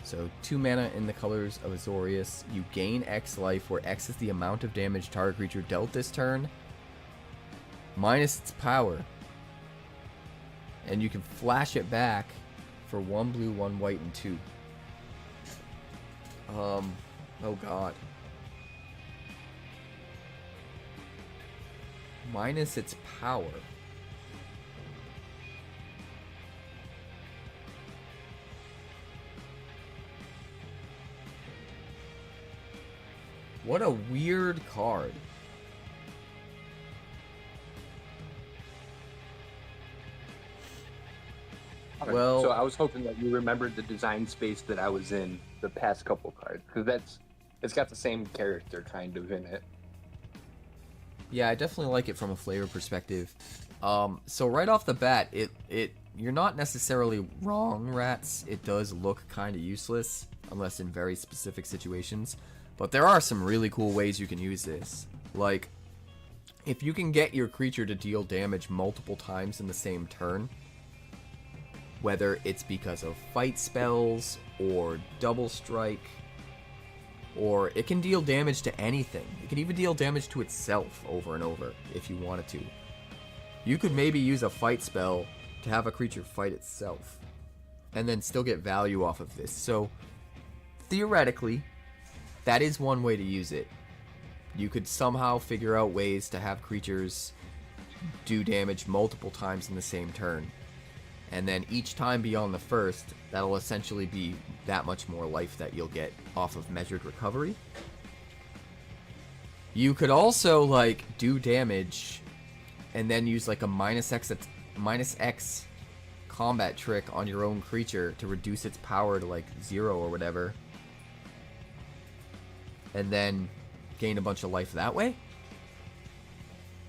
A: So 2 mana in the colors of Azorius. You gain X life, where X is the amount of damage target creature dealt this turn, minus its power. And you can flash it back for 1 blue, 1 white, and 2. Oh god. Minus its power. What a weird card. Well,
I: so I was hoping that you remembered the design space that I was in the past couple cards, because it's got the same character kind of in it.
A: yeah, I definitely like it from a flavor perspective. So right off the bat, you're not necessarily wrong, Rats. It does look kind of useless, unless in very specific situations. But there are some really cool ways you can use this. Like, if you can get your creature to deal damage multiple times in the same turn, whether it's because of fight spells, or double strike, or it can deal damage to anything. It can even deal damage to itself over and over, if you wanted to. You could maybe use a fight spell to have a creature fight itself, and then still get value off of this. So, theoretically, that is one way to use it. You could somehow figure out ways to have creatures do damage multiple times in the same turn. And then each time beyond the first, that'll essentially be that much more life that you'll get off of Measured Recovery. You could also, like, do damage and then use, like, a minus X combat trick on your own creature to reduce its power to, like, 0 or whatever. And then gain a bunch of life that way,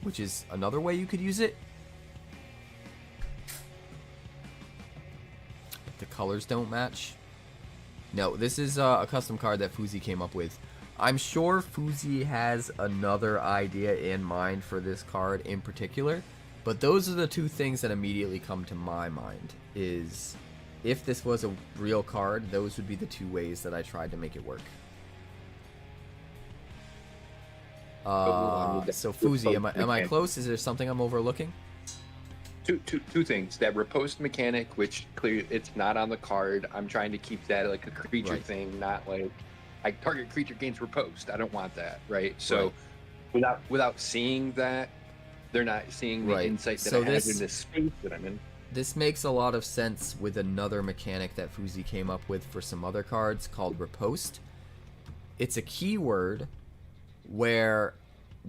A: which is another way you could use it. The colors don't match. No, this is a custom card that Fuzi came up with. I'm sure Fuzi has another idea in mind for this card in particular, But those are the two things that immediately come to my mind. Is if this was a real card, those would be the two ways that I tried to make it work. So Fuzi, am I close? Is there something I'm overlooking?
I: Two things. That riposte mechanic, which clearly it's not on the card. I'm trying to keep that like a creature thing, not like target creature gains riposte. I don't want that, right? So without seeing that, they're not seeing the insight that I have in this space that I'm in.
A: This makes a lot of sense with another mechanic that Fuzi came up with for some other cards called riposte. It's a keyword where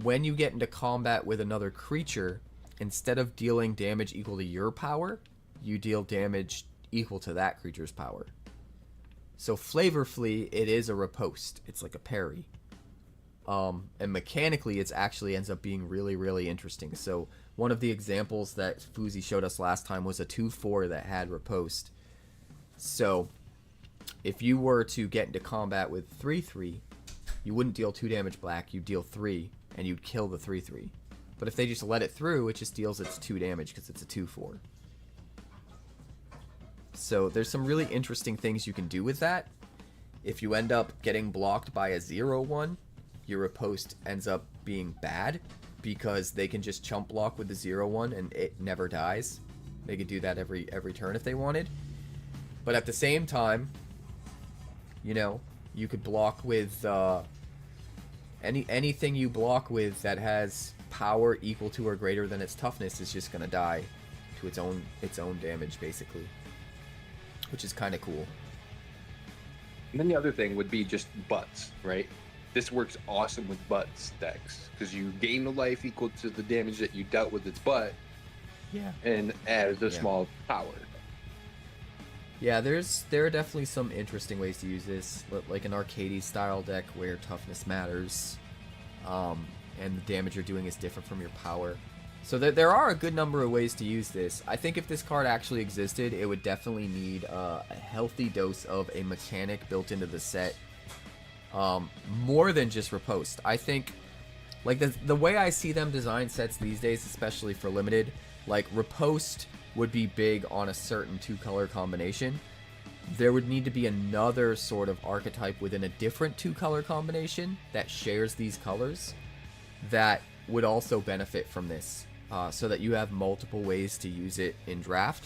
A: when you get into combat with another creature, instead of dealing damage equal to your power, you deal damage equal to that creature's power. So flavorfully, it is a riposte. It's like a parry. And mechanically, it actually ends up being really, really interesting. So one of the examples that Fuzi showed us last time was a 2/4 that had riposte. So if you were to get into combat with 3/3, you wouldn't deal 2 damage black, you'd deal 3, and you'd kill the 3/3. But if they just let it through, it just deals its 2 damage because it's a 2/4. So there's some really interesting things you can do with that. If you end up getting blocked by a 0/1, your riposte ends up being bad because they can just chump block with the 0/1 and it never dies. They could do that every turn if they wanted. But at the same time, you know, you could block with anything you block with that has power equal to or greater than its toughness is just gonna die to its own damage, basically, which is kind of cool.
I: And then the other thing would be just butts, right? This works awesome with butts decks because you gain the life equal to the damage that you dealt with its butt, and adds a small power.
A: Yeah, there are definitely some interesting ways to use this, like an arcade style deck where toughness matters, and the damage you're doing is different from your power. So there are a good number of ways to use this. I think if this card actually existed, it would definitely need a healthy dose of a mechanic built into the set, more than just riposte. I think, like, the way I see them design sets these days, especially for limited, like riposte would be big on a certain 2-color combination. There would need to be another sort of archetype within a different 2-color combination that shares these colors that would also benefit from this, so that you have multiple ways to use it in draft.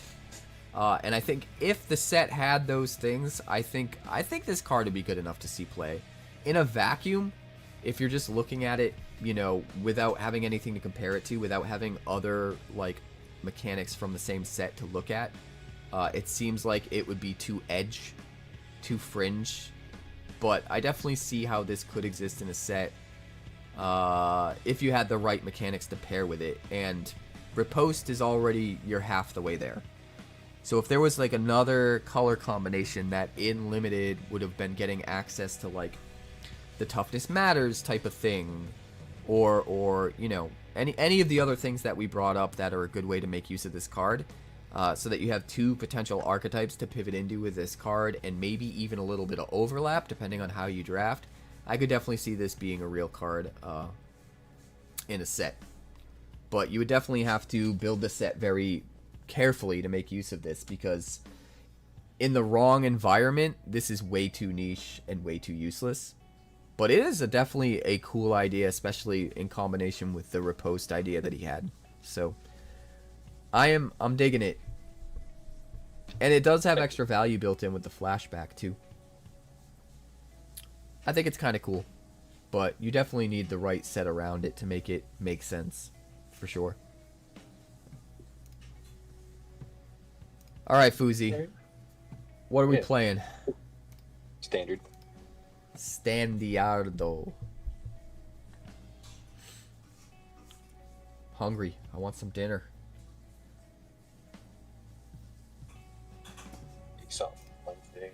A: And I think if the set had those things, I think this card would be good enough to see play. In a vacuum, if you're just looking at it, you know, without having anything to compare it to, without having other, like, mechanics from the same set to look at, it seems like it would be too edge, too fringe. But I definitely see how this could exist in a set, if you had the right mechanics to pair with it. And riposte is already, you're half the way there. So if there was like another color combination that in limited would have been getting access to like the toughness matters type of thing, or you know, any of the other things that we brought up that are a good way to make use of this card, so that you have 2 potential archetypes to pivot into with this card, and maybe even a little bit of overlap depending on how you draft, I could definitely see this being a real card in a set. But you would definitely have to build the set very carefully to make use of this, because in the wrong environment, this is way too niche and way too useless. But it is definitely a cool idea, especially in combination with the riposte idea that he had. So I'm digging it. And it does have extra value built in with the flashback too. I think it's kind of cool, but you definitely need the right set around it to make it make sense, for sure. All right, Fuzi. What are we playing?
I: Standard.
A: Standardo. Hungry. I want some dinner.
I: Wednesday.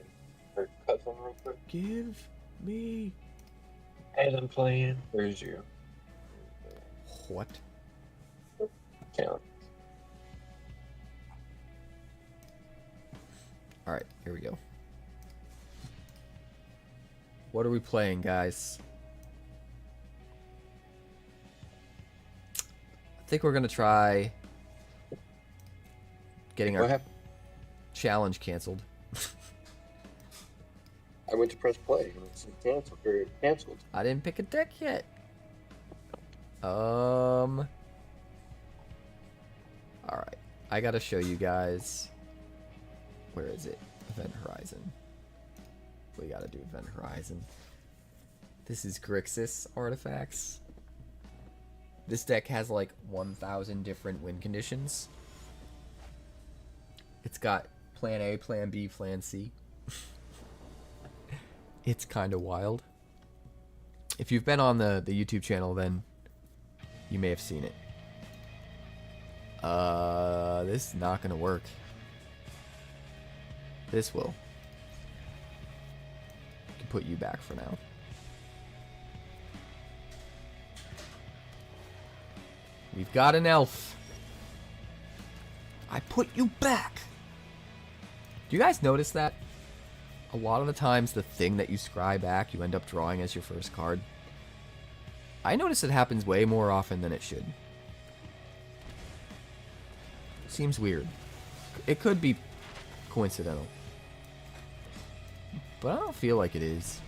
I: Her cousin real quick.
A: Give me.
G: As I'm playing.
I: Where's your
A: What?
I: count?
A: Alright, here we go. What are we playing, guys? I think we're gonna try getting
J: What
A: our
J: happened?
A: challenge canceled.
J: I went to press play and it's canceled.
A: I didn't pick a deck yet. All right. I gotta show you guys. Where is it? Event Horizon. We gotta do Event Horizon. This is Grixis artifacts. This deck has like 1,000 different win conditions. It's got Plan A, Plan B, Plan C. It's kind of wild. If you've been on the YouTube channel, then you may have seen it. This is not gonna work. This will. I can put you back for now. We've got an elf. I put you back. Do you guys notice that? A lot of the times the thing that you scry back you end up drawing as your first card. I notice it happens way more often than it should. Seems weird. It could be coincidental. But I don't feel like it is.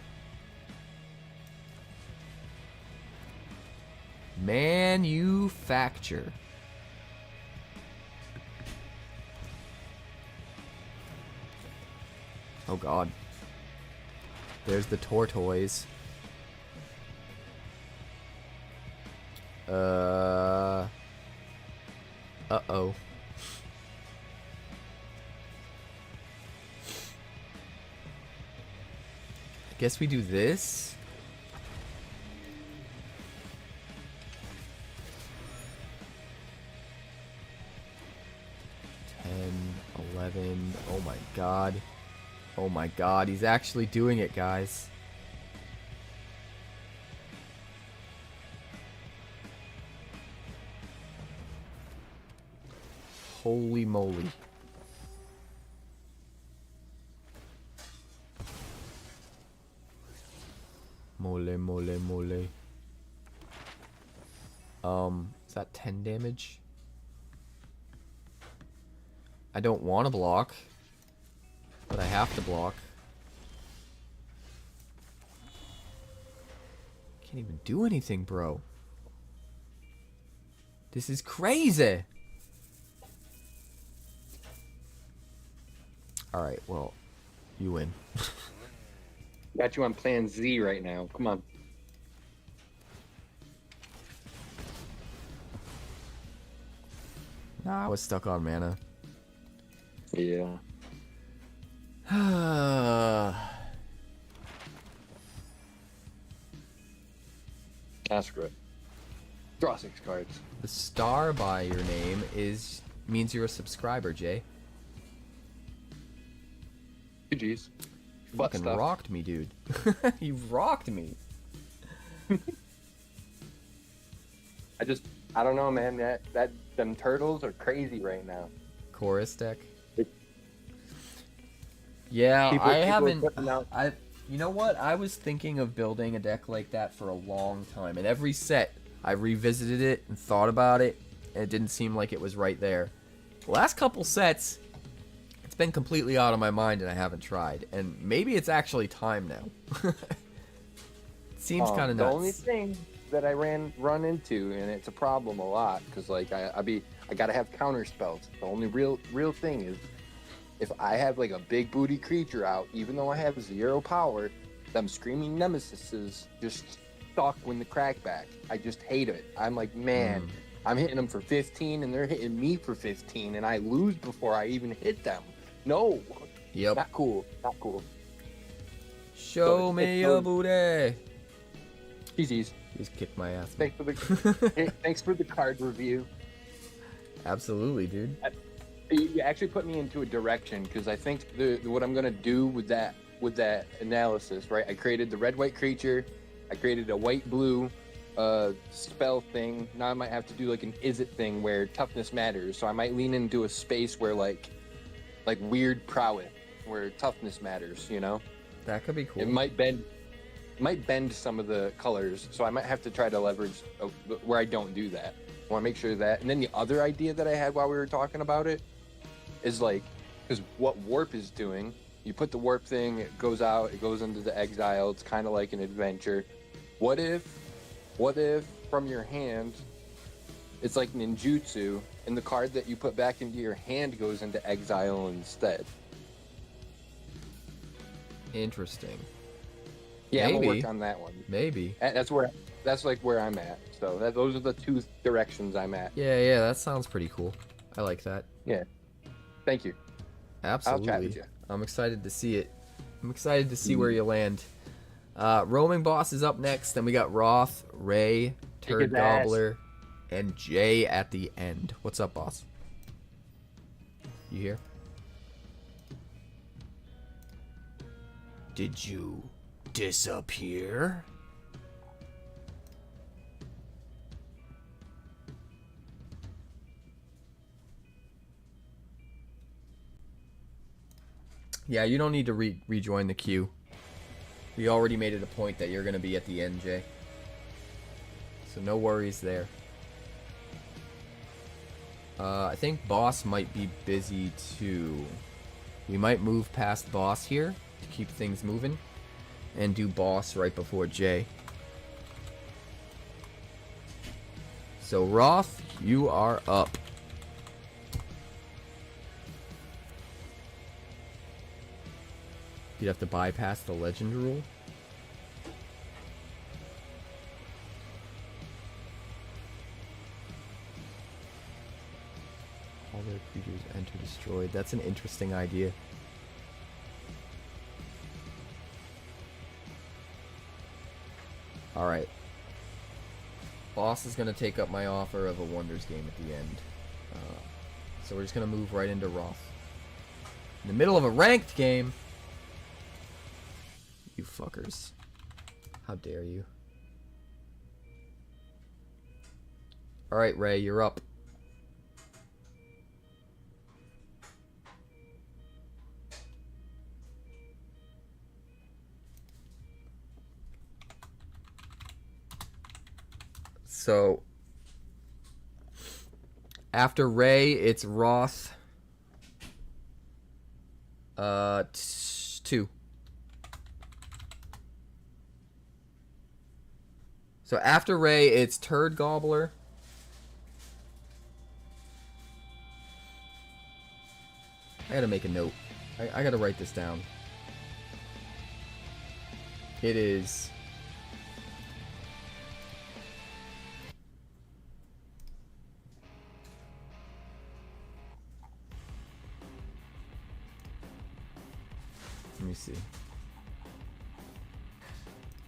A: Manufacture. Oh god. There's the tortoise. Uh-oh. I guess we do this. Oh my god. Oh my god, he's actually doing it, guys. Holy moly. Mole, mole, mole. Is that 10 damage? I don't want to block, but I have to block. Can't even do anything, bro. This is crazy. Alright, well, you win.
J: Got you on plan Z right now. Come on.
A: Nah, I was stuck on mana.
J: Yeah. That's good. Draw 6 cards.
A: The star by your name means you're a subscriber, Jay.
J: GG's.
A: You fucking rocked me, dude. You rocked me.
J: I don't know, man. Them turtles are crazy right now.
A: Chorus deck. Yeah,
J: People
A: haven't.
J: out-
A: You know what? I was thinking of building a deck like that for a long time, and every set I revisited it and thought about it, and it didn't seem like it was right there. The last couple sets, it's been completely out of my mind, and I haven't tried. And maybe it's actually time now. It seems kind of nuts.
J: The only thing that I run into, and it's a problem a lot, because like I gotta have counter spells. The only real thing is, if I have like a big booty creature out, even though I have 0 power, them screaming nemesises just suck when the crackback. I just hate it. I'm like, man, I'm hitting them for 15 and they're hitting me for 15 and I lose before I even hit them. No.
A: Yep.
J: Not cool. Not cool.
A: Show me your booty.
J: GG's.
A: Just kicked my ass.
J: Thanks for the card review.
A: Absolutely, dude.
J: You actually put me into a direction, because I think what I'm gonna do with that analysis, right? I created the red-white creature, I created a white-blue spell thing. Now I might have to do like an is it thing where toughness matters. So I might lean into a space where like weird prowess, where toughness matters. You know,
A: that could be cool.
J: It might bend some of the colors, so I might have to try to leverage where I don't do that. I want to make sure that. And then the other idea that I had while we were talking about it is like, because what warp is doing, you put the warp thing, it goes out, it goes into the exile. It's kind of like an adventure. What if from your hand, it's like ninjutsu, and the card that you put back into your hand goes into exile instead?
A: Interesting.
J: Yeah, I'm
A: Maybe.
J: gonna work on that one.
A: Maybe.
J: That's like where I'm at. So those are the two directions I'm at.
A: Yeah, that sounds pretty cool. I like that.
J: Yeah. Thank you.
A: Absolutely.
J: I'll chat with you.
A: I'm excited to see it. I'm excited to see where you land. Roaming Boss is up next. Then we got Roth, Ray, Turd
J: his ass.
A: Gobbler, and Jay at the end. What's up, boss? You here? Did you disappear? Yeah, you don't need to rejoin the queue. We already made it a point that you're going to be at the end, Jay. So no worries there. I think boss might be busy too. We might move past boss here to keep things moving. And do boss right before Jay. So Roth, you are up. You'd have to bypass the legend rule. All their creatures enter destroyed. That's an interesting idea. Alright. Boss is going to take up my offer of a Wonders game at the end. So we're just going to move right into Roth. In the middle of a ranked game. You fuckers. How dare you. Alright, Ray, you're up. So, after Ray, it's Roth. 2. So after Ray, it's Turd Gobbler. I gotta make a note. I gotta write this down. It is... Let me see.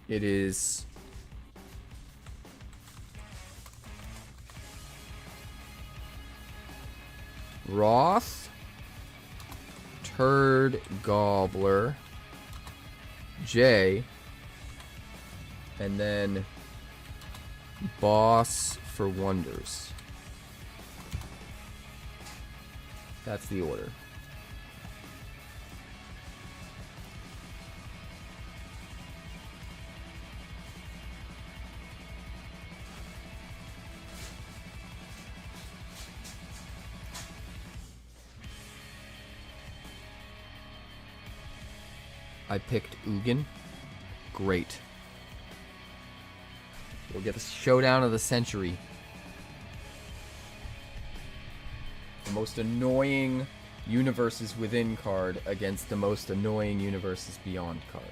A: It is... Roth, Turd Gobbler, Jay, and then Boss for Wonders. That's the order. I picked Ugin. Great. We'll get the showdown of the century. The most annoying universes within card against the most annoying universes beyond card.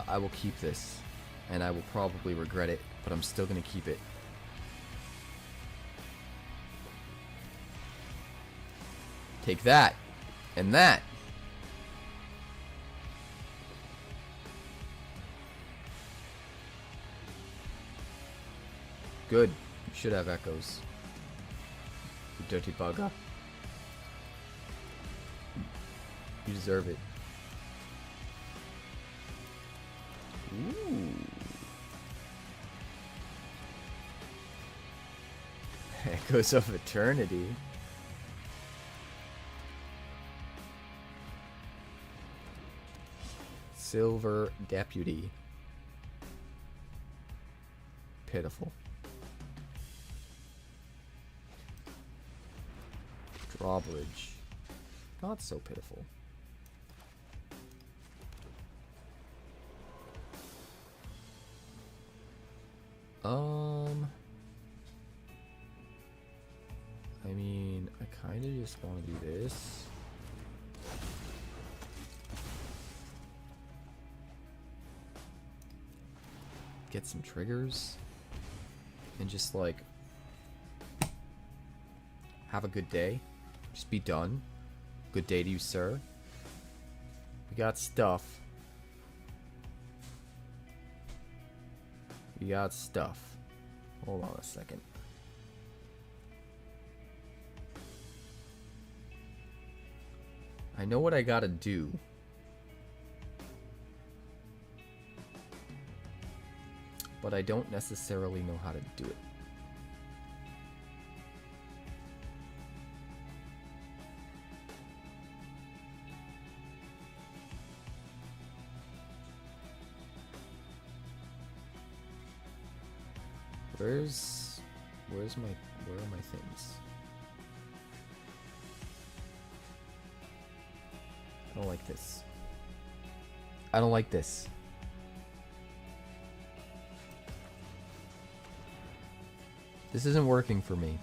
A: I will keep this, and I will probably regret it, but I'm still gonna keep it. Take that, and that. Good. You should have echoes. You dirty bugger. You deserve it. Ooh. Echoes of Eternity. Silver Deputy. pitiful. Drawbridge. Not so pitiful. I mean, I kind of just want to do this. Get some triggers. And just, like, have a good day. Just be done. Good day to you, sir. We got stuff. We got stuff. Hold on a second. I know what I gotta do. But I don't necessarily know how to do it. Where are my things? I don't like this. I don't like this. This isn't working for me.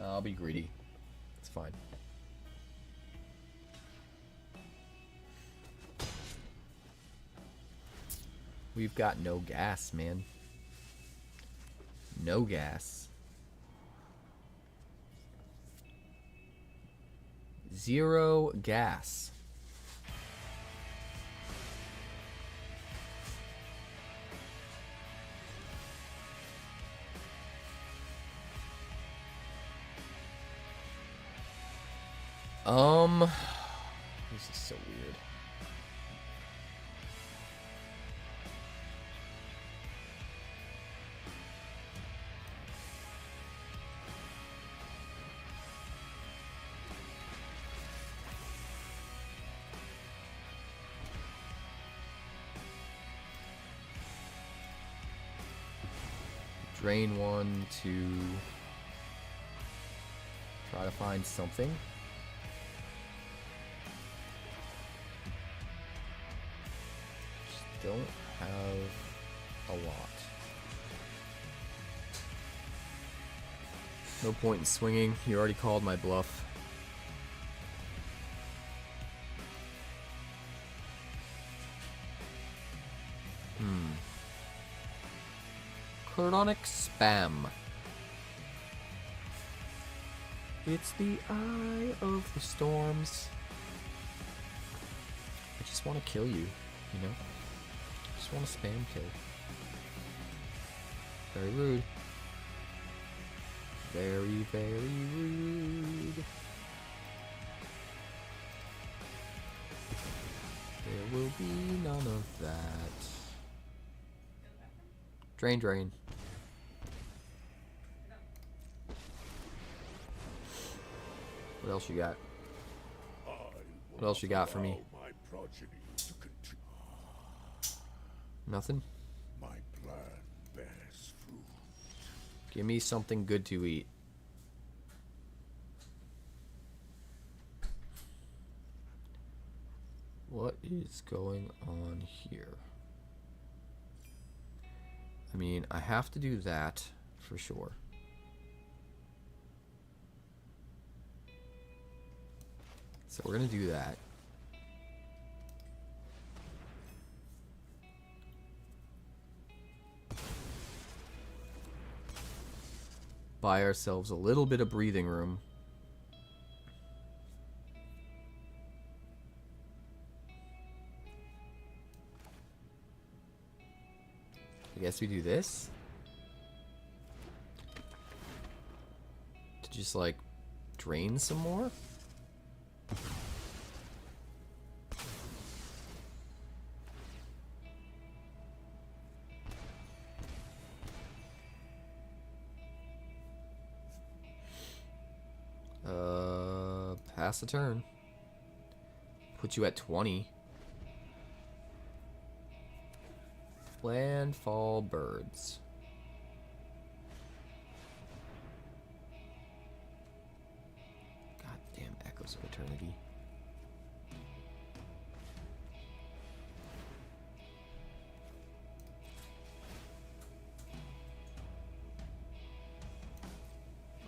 A: I'll be greedy. It's fine. We've got no gas, man. No gas. 0 gas. This is so weird. Drain 1 to try to find something. Just don't have a lot. No point in swinging. You already called my bluff. Chronic spam. It's the eye of the storms. I just want to kill you, you know? I just want to spam kill. Very rude. Very, very rude. There will be none of that. Drain, drain. What else you got? What else you got for me? Nothing?
H: My plan bears fruit.
A: Give me something good to eat. What is going on here? I mean, I have to do that for sure. So we're gonna do that. Buy ourselves a little bit of breathing room. I guess we do this. To just like drain some more. Pass the turn. Put you at 20. Landfall birds. Goddamn Echoes of Eternity.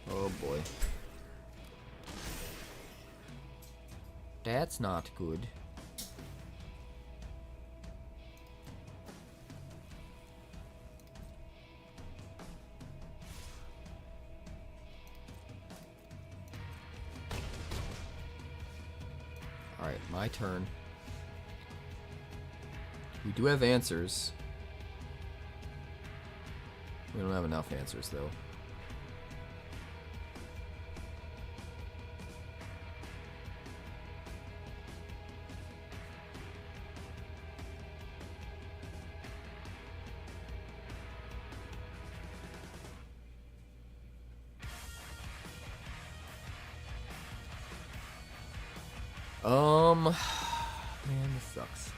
A: Oh boy. That's not good. Alright, my turn. We do have answers. We don't have enough answers, though. Man, this sucks.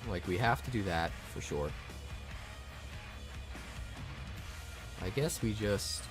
A: Like, we have to do that, for sure. I guess we just...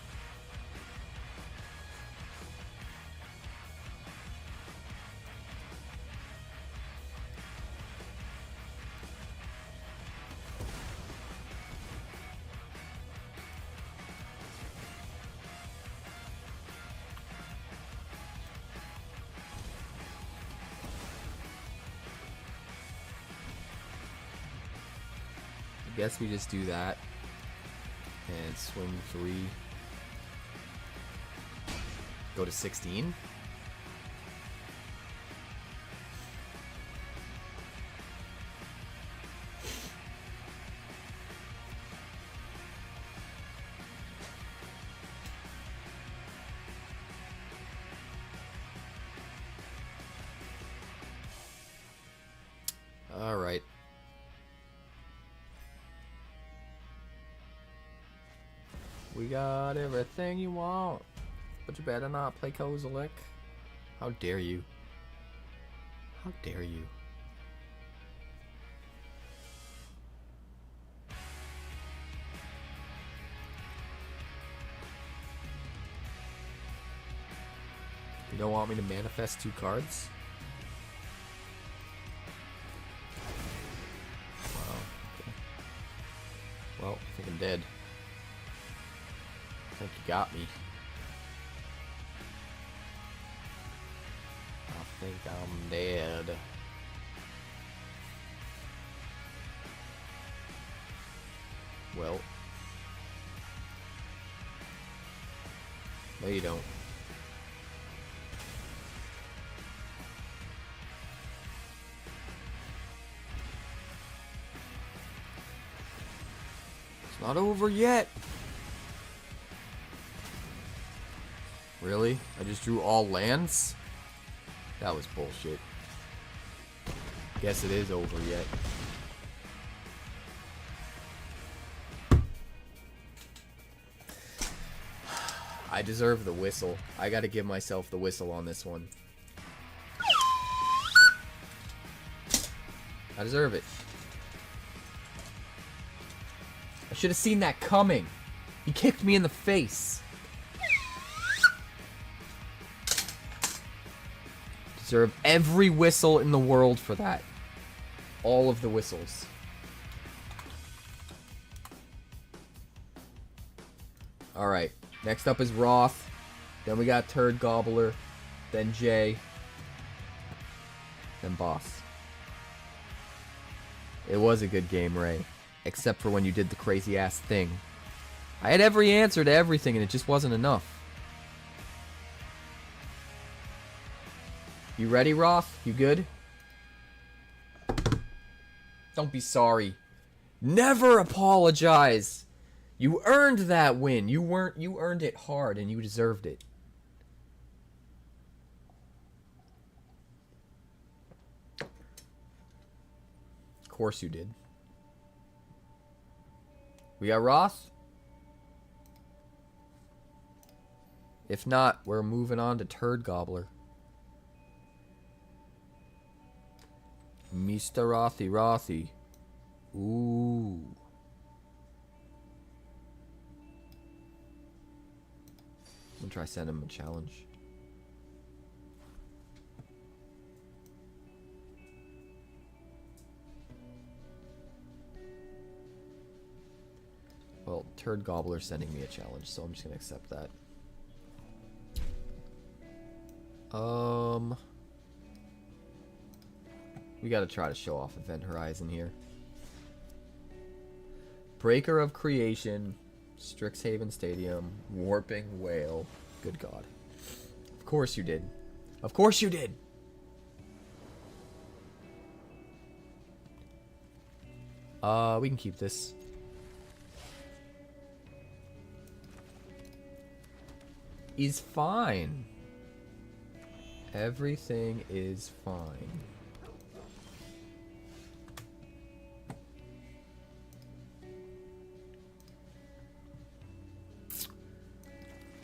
A: guess we just do that and swing 3, go to 16. All right. We got everything you want, but you better not play Kozilek. How dare you? How dare you? You don't want me to manifest 2 cards? Wow. Okay. Well, I think I'm dead. I think you got me. I think I'm dead. Well. No, you don't. It's not over yet. Really? I just drew all lands? That was bullshit. Guess it is over yet. I deserve the whistle. I gotta give myself the whistle on this one. I deserve it. I should have seen that coming. He kicked me in the face. Deserve every whistle in the world for that. All of the whistles. Alright. Next up is Roth. Then we got Turd Gobbler. Then Jay. Then Boss. It was a good game, Ray. Except for when you did the crazy ass thing. I had every answer to everything and it just wasn't enough. You ready, Roth? You good? Don't be sorry. Never apologize. You earned that win. You earned it hard and you deserved it. Of course you did. We got Roth. If not, we're moving on to Turd Gobbler. Mr. Rothy. Ooh. I'm gonna try send him a challenge. Well, Turd Gobbler sending me a challenge, so I'm just gonna accept that. We gotta try to show off Event Horizon here. Breaker of Creation, Strixhaven Stadium, Warping Whale. Good God. Of course you did. Of course you did! We can keep this. Is fine. Everything is fine.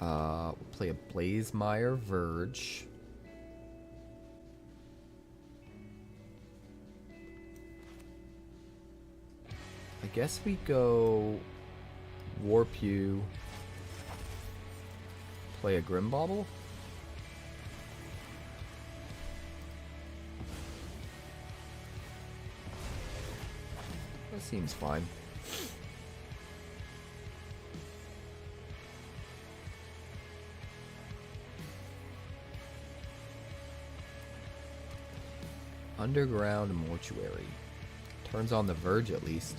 A: We'll play a Blazemeyer Verge. I guess we go Warp You. Play a Grimbauble? That seems fine. Underground Mortuary. Turns on the Verge at least.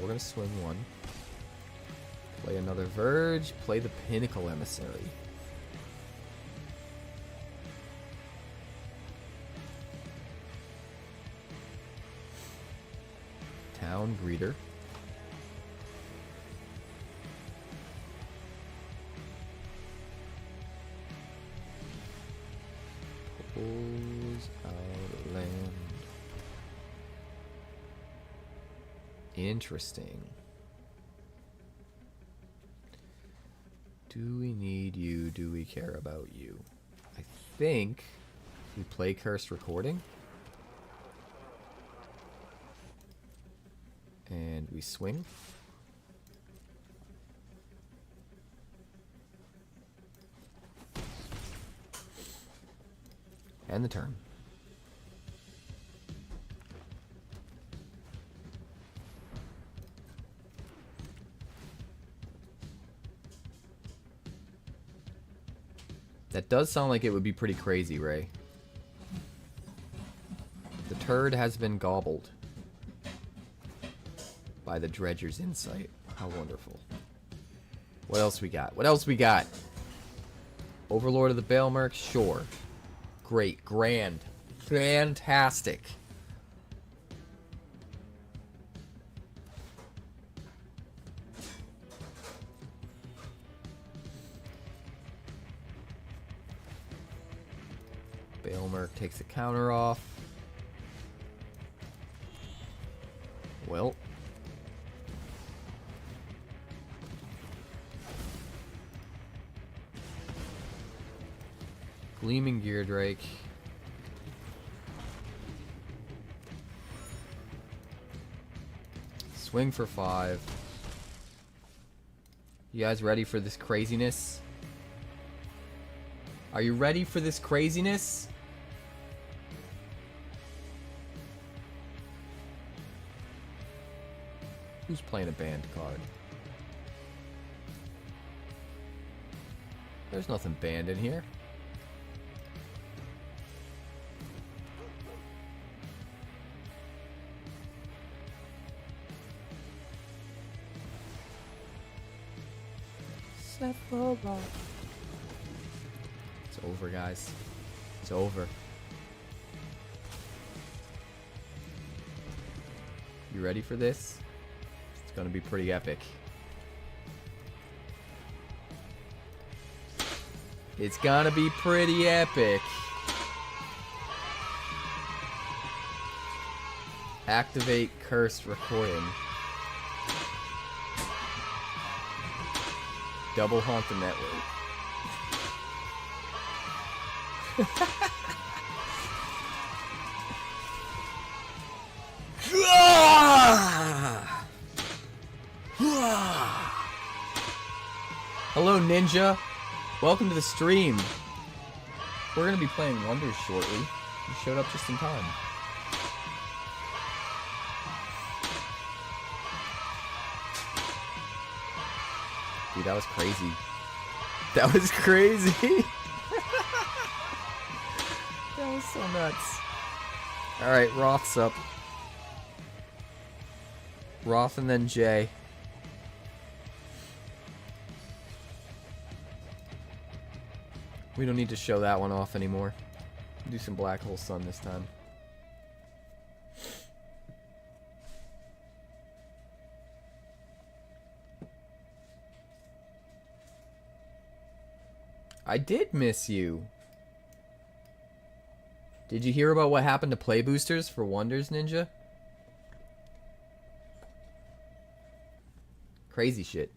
A: We're gonna swing one. Play another Verge. Play the Pinnacle Emissary. Town Greeter. Pulls out land. Interesting. Do we need you? Do we care about you? I think we play Cursed Recording. And we swing. And the turn. That does sound like it would be pretty crazy, Ray. The turd has been gobbled by the Dredger's insight. How wonderful. What else we got? What else we got? Overlord of the Baelmerk? Sure. Great. Grand. Fantastic. Baelmerk takes the counter off. Well. Gleaming Geardrake. Swing for 5. You guys ready for this craziness? Are you ready for this craziness? Who's playing a banned card? There's nothing banned in here. It's over, guys. It's over. You ready for this? It's gonna be pretty epic. It's gonna be pretty epic. Activate Cursed Recording. Double haunt the network. Hello, Ninja. Welcome to the stream. We're gonna be playing Wonders shortly. You showed up just in time. Dude, that was crazy. That was crazy. That was so nuts. Alright, Roth's up. Roth and then Jay. We don't need to show that one off anymore. Do some Black Hole Sun this time. I did miss you. Did you hear about what happened to play boosters for Wonders, Ninja? Crazy shit.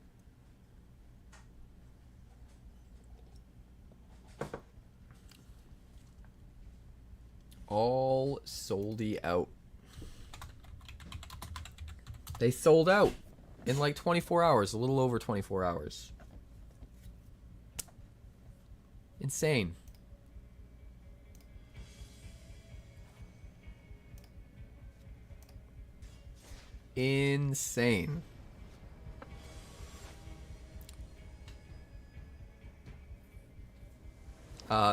A: All soldy out. They sold out in like 24 hours, a little over 24 hours. Insane. Insane.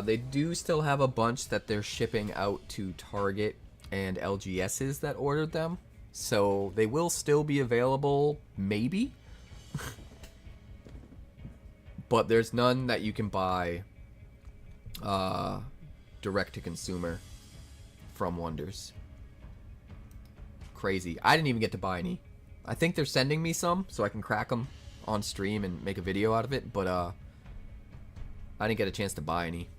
A: They do still have a bunch that they're shipping out to Target and LGSs that ordered them. So they will still be available, maybe. But there's none that you can buy direct to consumer from Wonders. Crazy. I didn't even get to buy any. I think they're sending me some so I can crack them on stream and make a video out of it, but I didn't get a chance to buy any.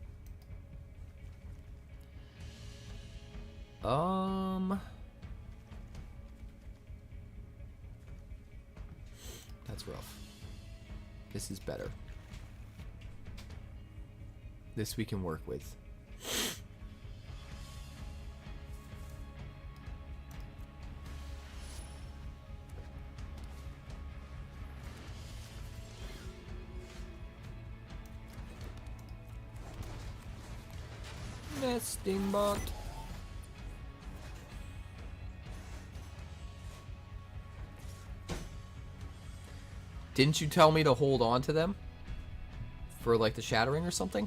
A: That's rough. This is better. This we can work with. Nesting bot. Didn't you tell me to hold on to them? For like the shattering or something?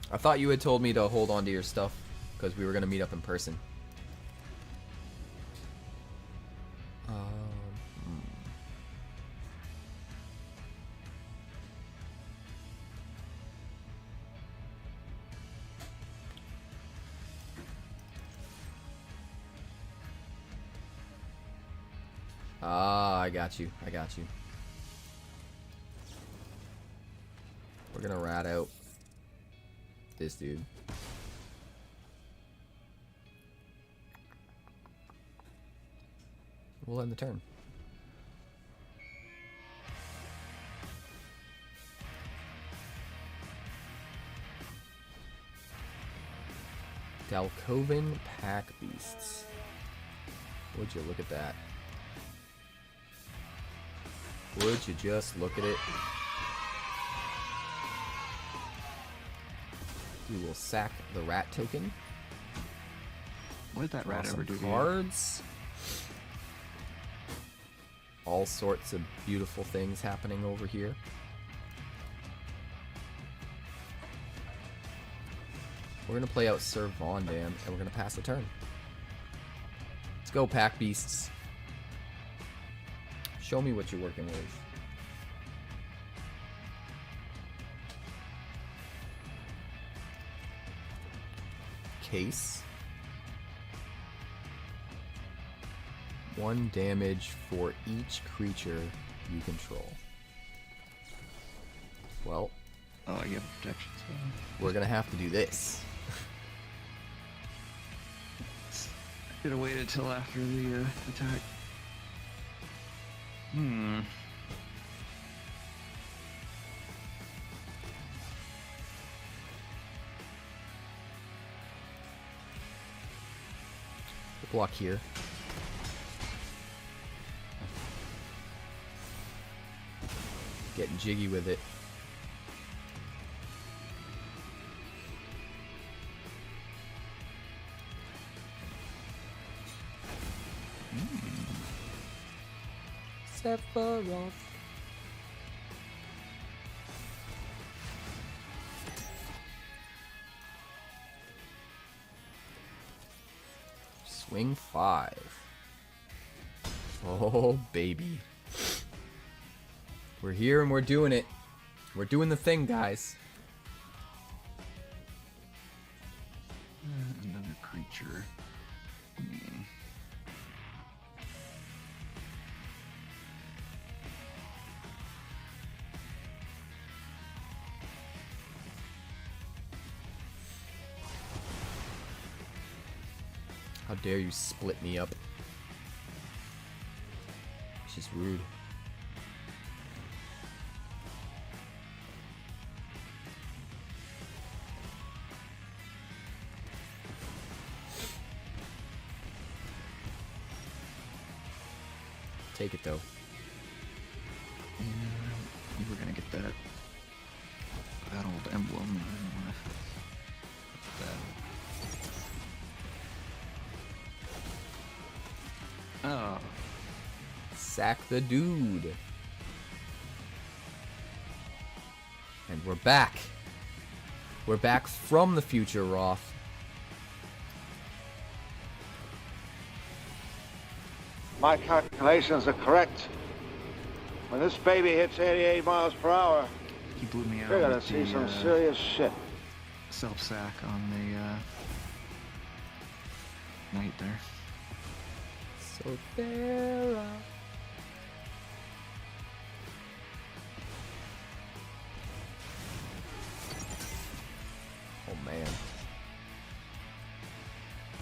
A: I thought you had told me to hold on to your stuff because we were going to meet up in person. I got you. I got you. We're gonna rat out this dude. We'll end the turn. Dalkovan Pack Beasts. Would you look at that? Would you just look at it? We will sack the rat token.
D: What did that rat ever do?
A: Cards. All sorts of beautiful things happening over here. We're gonna play out Sir Vondam, and we're gonna pass the turn. Let's go, Pack Beasts. Show me what you're working with. Case. 1 damage for each creature you control. Well,
D: oh, I get protection. So.
A: We're gonna have to do this.
D: Should have waited till after the attack.
A: Block here. Getting jiggy with it. Sephiroth. Swing 5. Oh, baby. We're here and we're doing it. We're doing the thing, guys.
D: Another creature.
A: How dare you split me up? It's just rude. Take it though.
D: You were gonna get that battled emblem. I didn't wanna that. Oh.
A: Sack the dude. And we're back. We're back from the future, Roth.
E: My calculations are correct. When this baby hits 88 miles per hour,
D: He blew me out.
E: you're gonna
D: with
E: see
D: the,
E: some serious shit.
D: self-sack on the knight there.
A: So there. Oh man.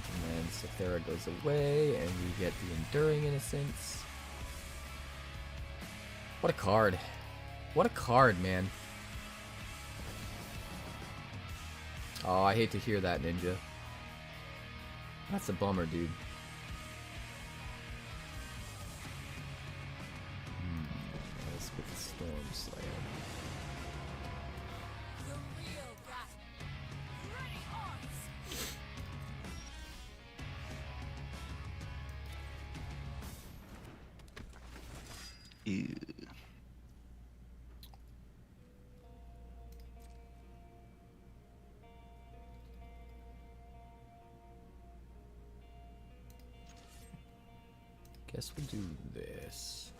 A: And then Cythera goes away, and we get the Enduring Innocence. What a card. What a card, man. Oh, I hate to hear that, Ninja. That's a bummer, dude. Let's get the Storm Slayer.
D: Ew.
A: Guess we'll do this.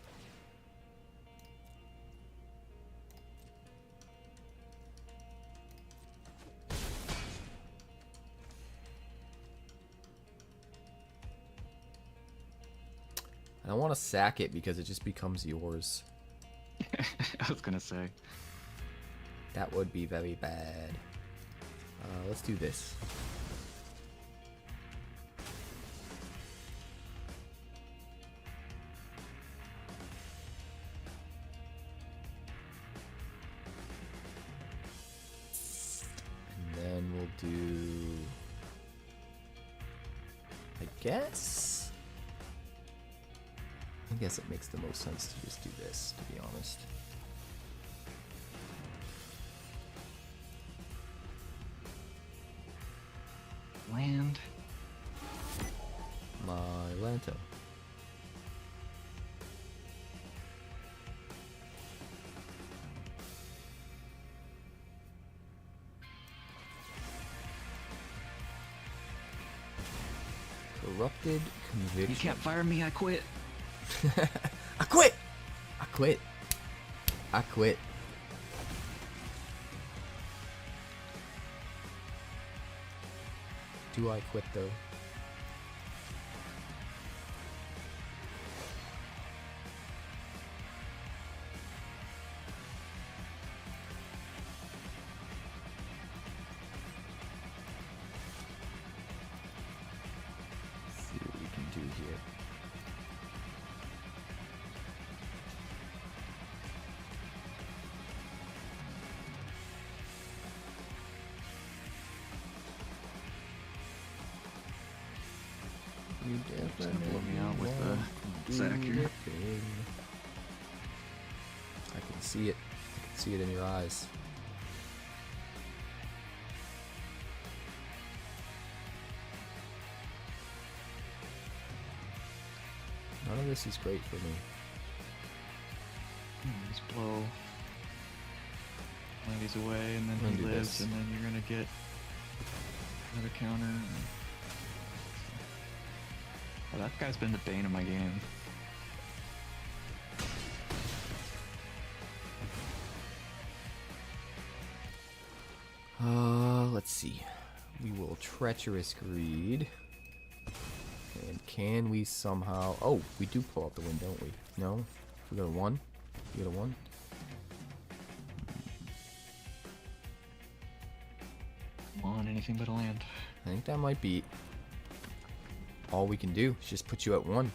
A: I don't want to sack it because it just becomes yours.
D: I was gonna say.
A: That would be very bad. Let's do this. And then we'll do... I guess it makes the most sense to just do this, to be honest.
D: Land.
A: My Lanto. Corrupted Conviction.
D: You can't fire me, I quit.
A: I quit! I quit. I quit. Do I quit though? Let's see what here. You
D: Just gonna blow me
A: definitely
D: out with
A: want
D: the
A: to
D: Zac
A: do
D: here.
A: the thing. I can see it. I can see it in your eyes. None of this is great for me.
D: Just blow one of these away, and then
A: I'm
D: he
A: gonna do
D: lives,
A: this.
D: and then you're gonna get another counter. Oh, that guy's been the bane of my game.
A: Let's see. We will treacherous greed. And can we somehow... Oh, we do pull out the win, don't we? No? We got a 1? We got a 1?
D: Come on, anything but a land.
A: I think that might be all we can do. Is just put you at 1.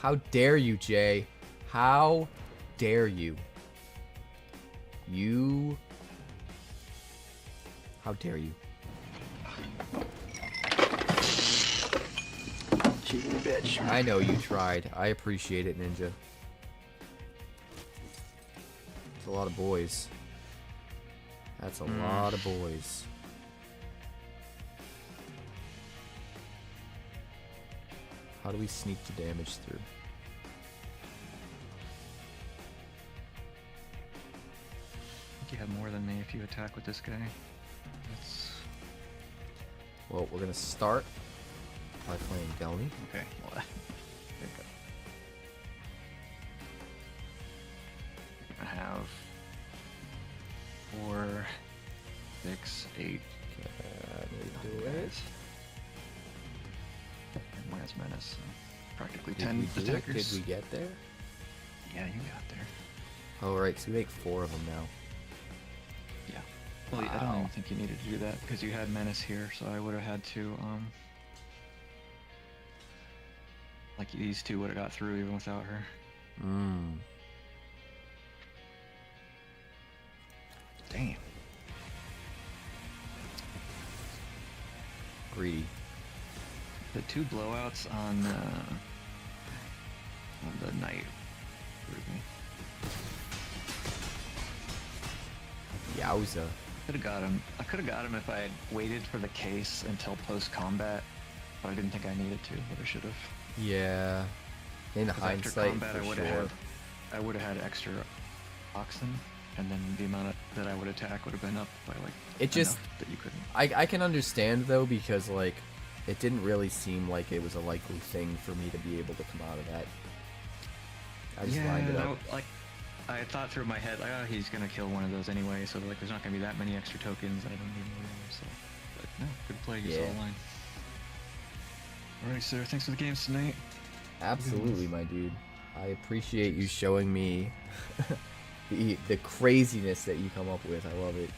A: How dare you, Jay? How dare you? You... How dare you?
D: Cheating bitch.
A: I know you tried. I appreciate it, Ninja. It's a lot of boys. That's a lot of boys. How do we sneak the damage through?
D: I think you have more than me if you attack with this guy. That's
A: Well, we're gonna start by playing Delny.
D: okay. Well, there you go. I have 4, 6, 8.
A: Can we do it?
D: And minus menace. So practically
A: Did
D: 10
A: we do it?
D: attackers.
A: Did we get there?
D: Yeah, you got there.
A: Oh, right, so we make 4 of them now.
D: Yeah. Well, I don't
A: Wow.
D: even think you needed to do that because you had menace here, so I would have had to like these two would have got through even without her.
A: Mmm.
D: Damn.
A: Greedy.
D: The 2 blowouts on the knight screwed me.
A: Yowza.
D: Could have got him. I could have got him if I had waited for the case until post combat, but I didn't think I needed to. But I should have.
A: Yeah. In
D: 'Cause after
A: hindsight,
D: combat,
A: for
D: I would
A: sure.
D: have had. I would have had extra oxen, and then the amount that I would attack would have been up by like.
A: It just-
D: enough that you couldn't.
A: I can understand, though, because, like, it didn't really seem like it was a likely thing for me to be able to come out of that. I just lined it up.
D: like I thought through my head, like, oh, he's gonna kill one of those anyway, so like, there's not gonna be that many extra tokens. I don't need more. So, but no, good play. You saw
A: Yeah.
D: the line. Alright, sir. Thanks for the games tonight.
A: Absolutely, my dude. I appreciate you showing me the craziness that you come up with. I love it.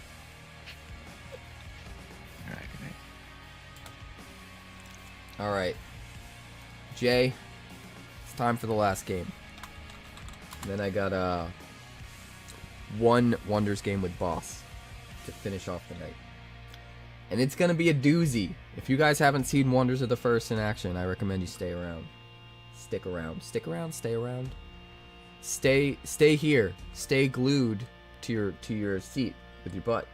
D: Alright, good night.
A: All right, Jay, it's time for the last game. Then I got one Wonders game with Boss to finish off the night, and it's gonna be a doozy. If you guys haven't seen Wonders of the First in action, I recommend you stay around. Stick around. Stick around. Stay around. Stay here. Stay glued to your seat with your butt.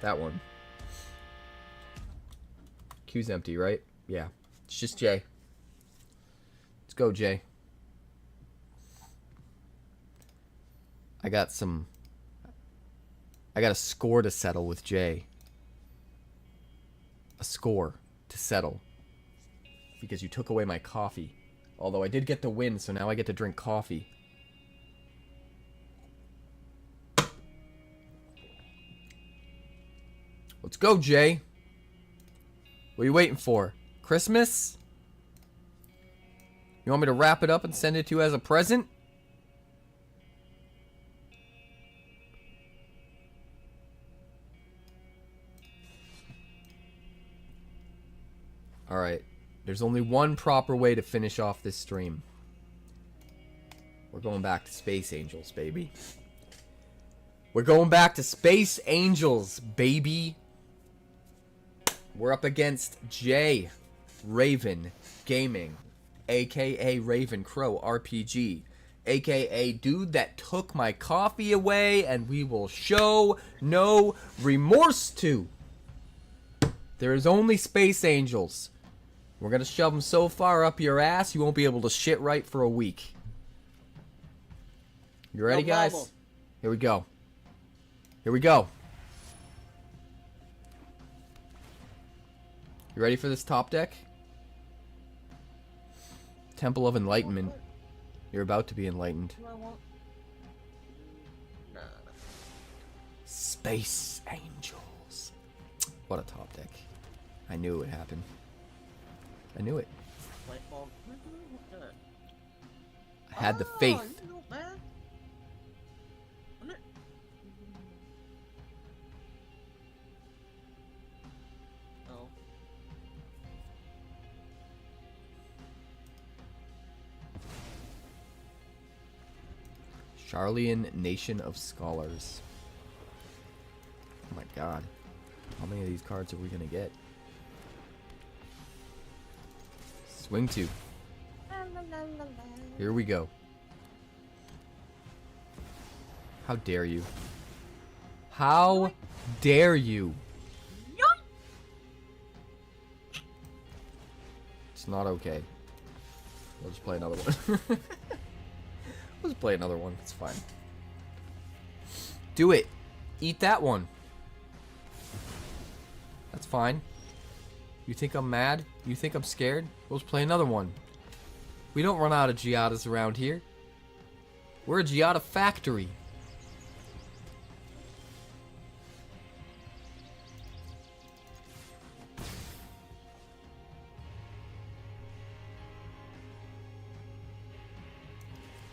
A: That one. Queue's empty, right? Yeah. It's just Jay. Let's go, Jay. I got a score to settle with Jay. A score to settle. Because you took away my coffee. Although I did get the win, so now I get to drink coffee. Let's go, Jay. What are you waiting for? Christmas? You want me to wrap it up and send it to you as a present? Alright. There's only one proper way to finish off this stream. We're going back to Space Angels, baby. We're going back to Space Angels, baby. We're up against Jay Raven Gaming, aka Raven Crow RPG, aka dude that took my coffee away, and we will show no remorse to. There is only Space Angels. We're gonna shove them so far up your ass you won't be able to shit right for a week. You ready, guys? Here we go. Here we go. You ready for this top deck? Temple of Enlightenment. You're about to be enlightened. Space Angels. What a top deck. I knew it would happen. I knew it. I had the faith. Charlian Nation of Scholars. Oh my god. How many of these cards are we gonna get? Swing 2. Here we go. How dare you? How dare you? It's not okay. We'll just play another one. Let's play another one. It's fine. Do it. Eat that one. That's fine. You think I'm mad? You think I'm scared? Let's play another one. We don't run out of Giadas around here. We're a Giada factory.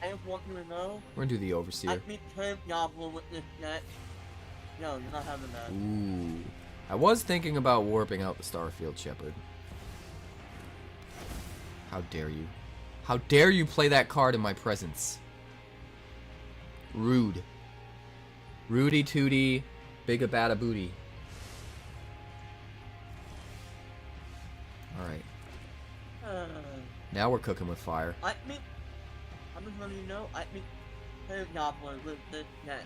C: I just want you to know.
A: We're gonna do the Overseer.
C: I beat Turf Diablo with this deck. No, you're not having that.
A: Ooh. I was thinking about warping out the Starfield Shepherd. How dare you? How dare you play that card in my presence? Rude. Rudy Tooty, Big Bada Booty. Alright. Now we're cooking with fire.
C: I'm just letting you know, I beat Turf Diablo with this deck.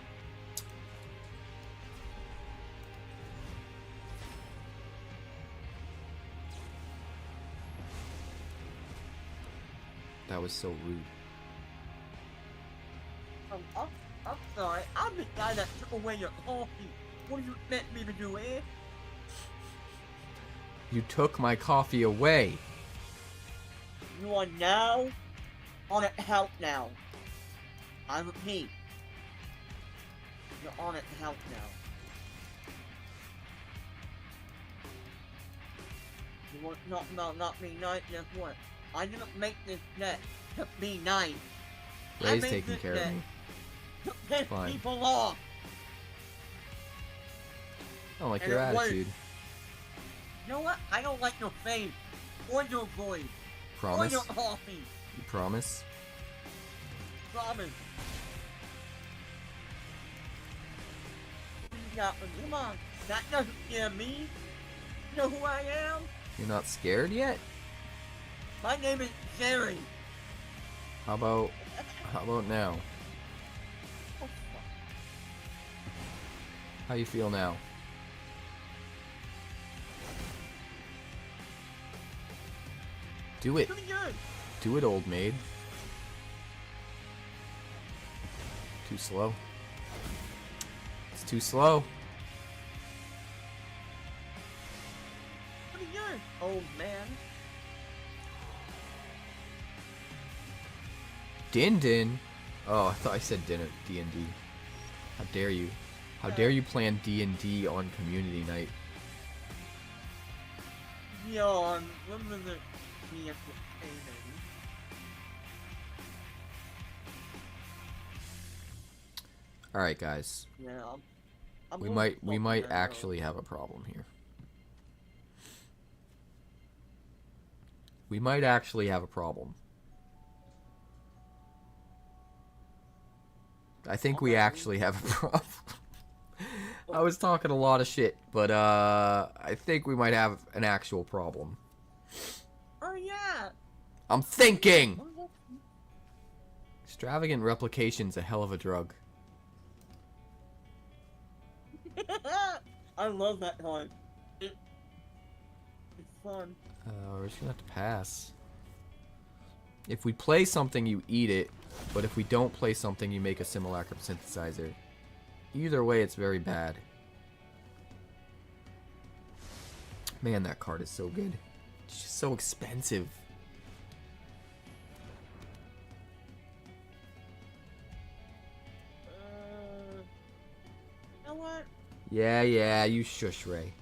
A: That was so rude.
C: I'm sorry. I'm the guy that took away your coffee. What do you expect me to do, eh?
A: You took my coffee away.
C: You are now on a help now. I repeat. You're on a help now. You want to talk about not being nice? Guess what? I didn't make this deck to be nice.
A: Ray's taking care of me.
C: To piss
A: Fine.
C: people off.
A: I don't like
C: And
A: your
C: it worked.
A: attitude.
C: You know what? I don't like your face. Or your voice.
A: Promise?
C: Or your coffee.
A: You promise?
C: Promise. You got me. Come on. That doesn't scare me. You know who I am?
A: You're not scared yet?
C: My name is Jerry.
A: How about now?
C: Oh, fuck.
A: How you feel now? Do it.
C: Pretty good.
A: Do it, old maid. Too slow. It's too slow.
C: Pretty good, old man.
A: Din Din? Oh, I thought I said dinner. D&D. How dare you? How dare you plan D&D on community night?
C: Yawn. When was it? Me entertaining.
A: All right, guys.
C: Yeah. I'm
A: We
C: going
A: might
C: to
A: we
C: fuck
A: might
C: that
A: actually have a problem here. We might actually have a problem. I think we actually have a problem. I was talking a lot of shit, but I think we might have an actual problem.
C: Oh yeah.
A: I'm thinking! Extravagant replication's a hell of a drug.
C: I love that card. It's fun.
A: We're just gonna have to pass. If we play something, you eat it. But if we don't play something, you make a simulacrum synthesizer. Either way, it's very bad. Man, that card is so good. It's just so expensive.
C: You know what?
A: Yeah, you shush, Ray.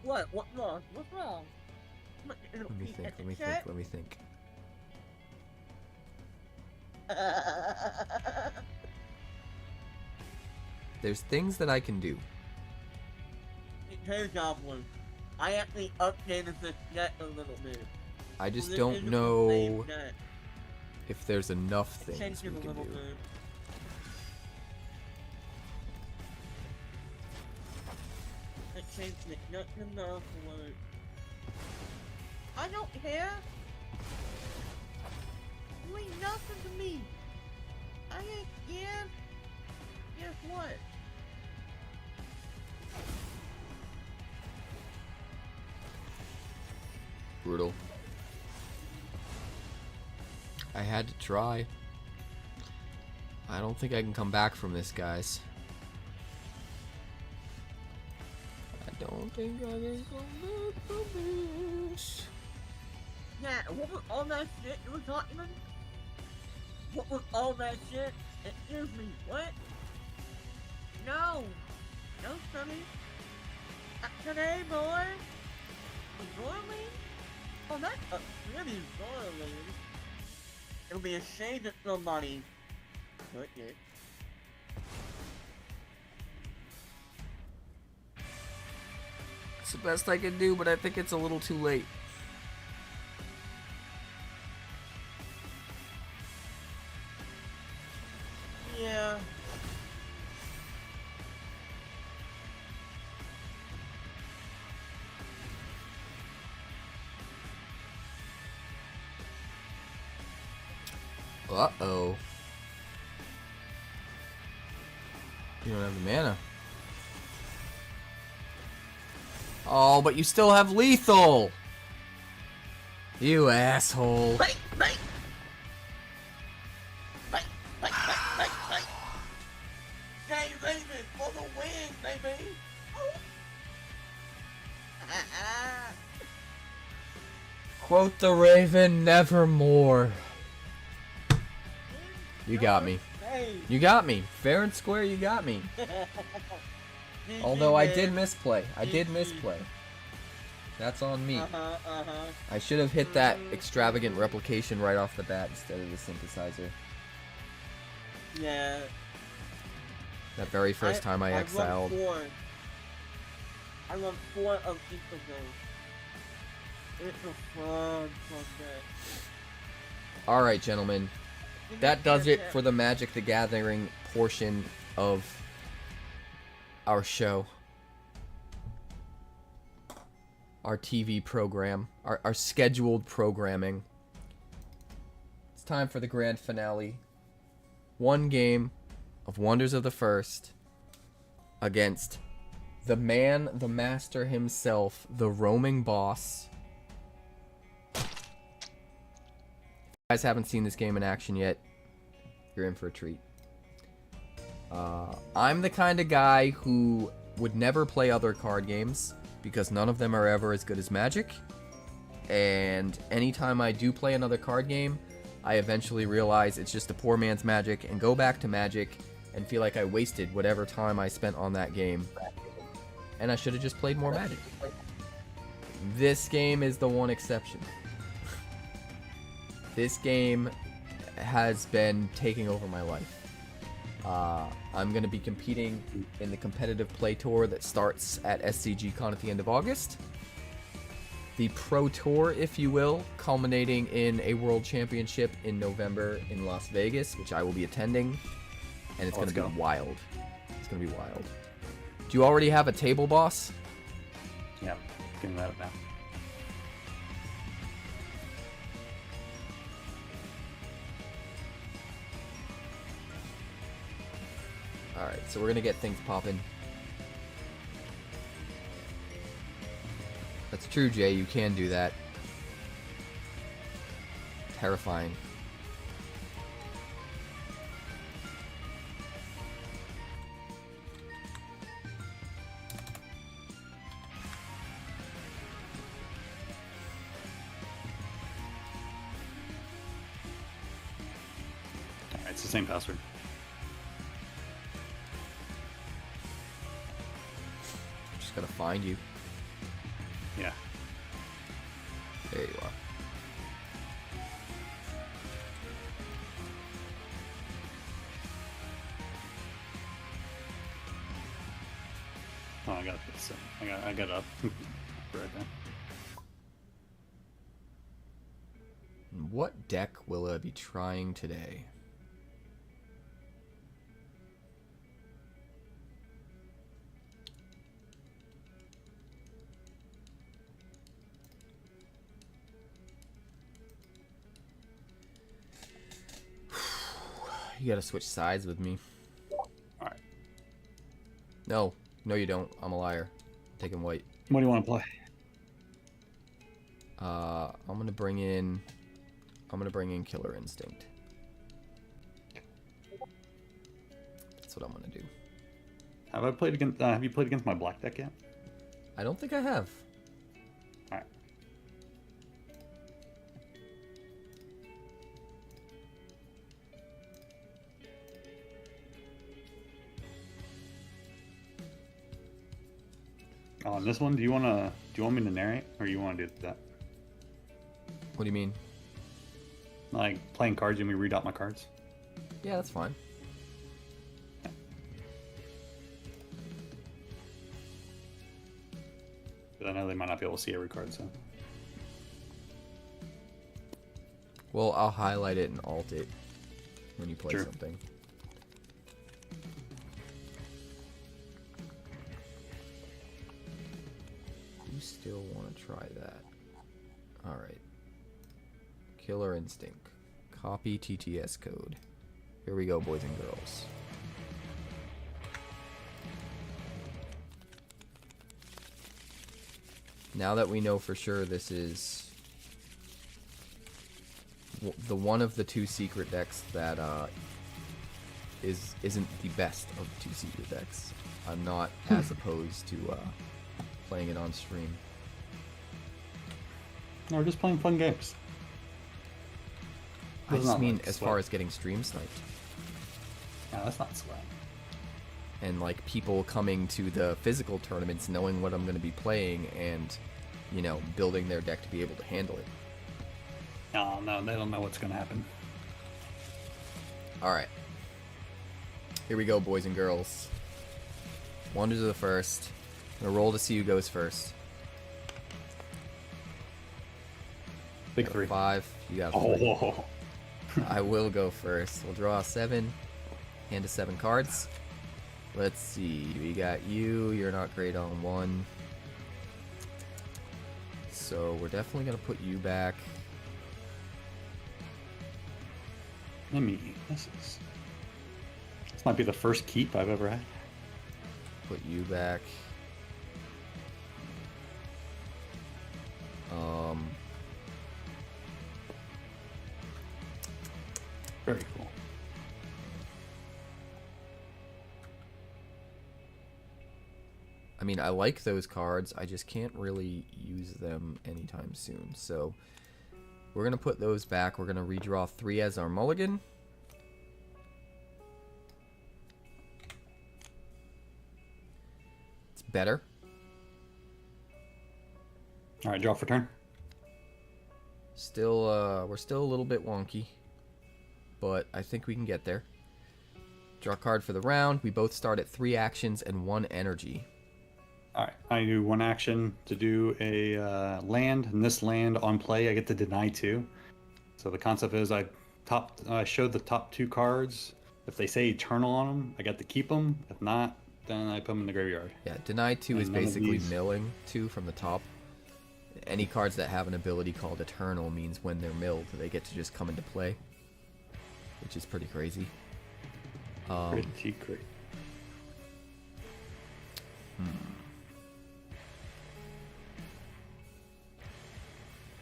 C: What? What's wrong? What's wrong?
A: Let me think. There's things that I can do.
C: Hey, Goblin. I actually updated this deck a little bit.
A: I just
C: This
A: don't
C: isn't the
A: know
C: same deck.
A: if there's enough
C: I
A: things
C: changed
A: we
C: it a
A: can
C: little
A: do.
C: bit. I changed it just enough to work. I don't care. You ain't nothing to me. I ain't scared. Guess what?
A: Brutal. I had to try. I don't think I can come back from this, guys. I don't think I can come back from this.
C: Yeah, what was all that shit you were talking about? What was all that shit? Excuse me, what? No! No, Sonny. Not today, boy! Roiling? Oh, that's a pretty roiling. It'll be a shame that somebody took it.
A: It's the best I can do, but I think it's a little too late.
C: Yeah.
A: Uh-oh. You don't have the mana. Oh, but you still have lethal! You asshole.
C: Bite, bite! Hey, Raven, for the win, baby!
A: Quote the Raven, nevermore. You got me.
C: Hey.
A: You got me. Fair and square, you got me. Although I did misplay. I did misplay. That's on me. I should have hit that extravagant replication right off the bat instead of the synthesizer.
C: Yeah.
A: That very first time I exiled.
C: I run 4 of each of those. It's a fun deck.
A: Alright, gentlemen. That does it for the Magic the Gathering portion of our show. Our TV program. Our scheduled programming. It's time for the grand finale. One game of Wonders of the First against the man, the master himself, the roaming boss. If you guys haven't seen this game in action yet, you're in for a treat. I'm the kind of guy who would never play other card games because none of them are ever as good as Magic. And anytime I do play another card game, I eventually realize it's just a poor man's Magic and go back to Magic and feel like I wasted whatever time I spent on that game. And I should have just played more Magic. This game is the one exception. This game has been taking over my life. I'm going to be competing in the competitive play tour that starts at SCG Con at the end of August. the Pro Tour, if you will, culminating in a World Championship in November in Las Vegas, which I will be attending, and it's going to be wild. It's going to be wild. Do you already have a table, boss?
B: Yeah, getting that up now.
A: Alright, so we're going to get things popping. That's true, Jay. You can do that. Terrifying.
B: Alright, it's the same password.
A: Just gotta find you.
B: Yeah.
A: There you are.
B: Oh, I got this. I got up. Right there.
A: What deck will I be trying today? You gotta switch sides with me.
B: Alright.
A: No, you don't. I'm a liar. I'm taking white.
B: What do you want to play?
A: I'm gonna bring in Killer Instinct. That's what I'm gonna do.
B: Have you played against my black deck yet?
A: I don't think I have.
B: Alright. On this one, do you want me to narrate, or you want to do that?
A: What do you mean?
B: Like playing cards, you want me to read out my cards?
A: Yeah, that's fine.
B: But I know they might not be able to see every card, so.
A: Well, I'll highlight it and alt it when you play
B: Sure.
A: something. You still want to try that? All right. Killer Instinct. Copy TTS code. Here we go, boys and girls. Now that we know for sure this is the one of the two secret decks that isn't the best of the two secret decks, I'm not as opposed to playing it on stream.
B: No, we're just playing fun games.
A: I
B: It's
A: just
B: not
A: mean
B: like
A: as
B: sweat.
A: far as getting stream sniped.
B: No, that's not sweat.
A: And like people coming to the physical tournaments knowing what I'm going to be playing and, you know, building their deck to be able to handle it.
B: No, they don't know what's going to happen.
A: Alright. Here we go, boys and girls. Wonders of the first. I'm gonna roll to see who goes first.
B: Big three.
A: 5. You got 3. I will go first. We'll draw 7. Hand to 7 cards. Let's see. We got you. You're not great on 1. So we're definitely gonna put you back.
B: This might be the first keep I've ever had.
A: Put you back.
B: Very cool.
A: I mean, I like those cards. I just can't really use them anytime soon. So we're going to put those back. We're going to redraw 3 as our mulligan. It's better.
B: All right, draw for turn.
A: Still, we're still a little bit wonky, but I think we can get there. Draw a card for the round. We both start at 3 actions and 1 energy.
B: All right, I do one action to do a land, and this land on play I get to deny 2. So the concept is I show the top 2 cards. If they say Eternal on them, I get to keep them. If not, then I put them in the graveyard.
A: Yeah, deny 2 is
B: And none of
A: basically
B: these-
A: milling 2 from the top. Any cards that have an ability called Eternal means when they're milled, they get to just come into play, which is pretty crazy.
B: Pretty great.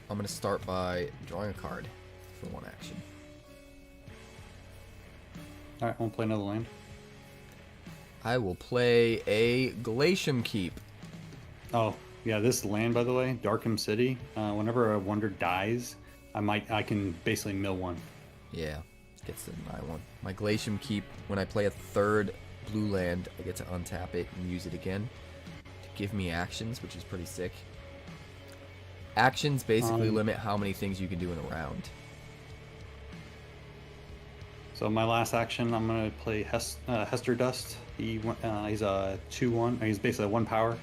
A: I'm going to start by drawing a card for one action.
B: All right, I won't play another land.
A: I will play a Glacium Keep.
B: Oh, yeah, this land, by the way, Darkham City. Whenever a wonder dies, I can basically mill 1.
A: Yeah, gets to deny 1. My Glacium Keep, when I play a 3rd blue land, I get to untap it and use it again to give me actions, which is pretty sick. Actions basically limit how many things you can do in a round.
B: So my last action, I'm gonna play Hester Dust. He's a 2/1. He's basically a 1 power.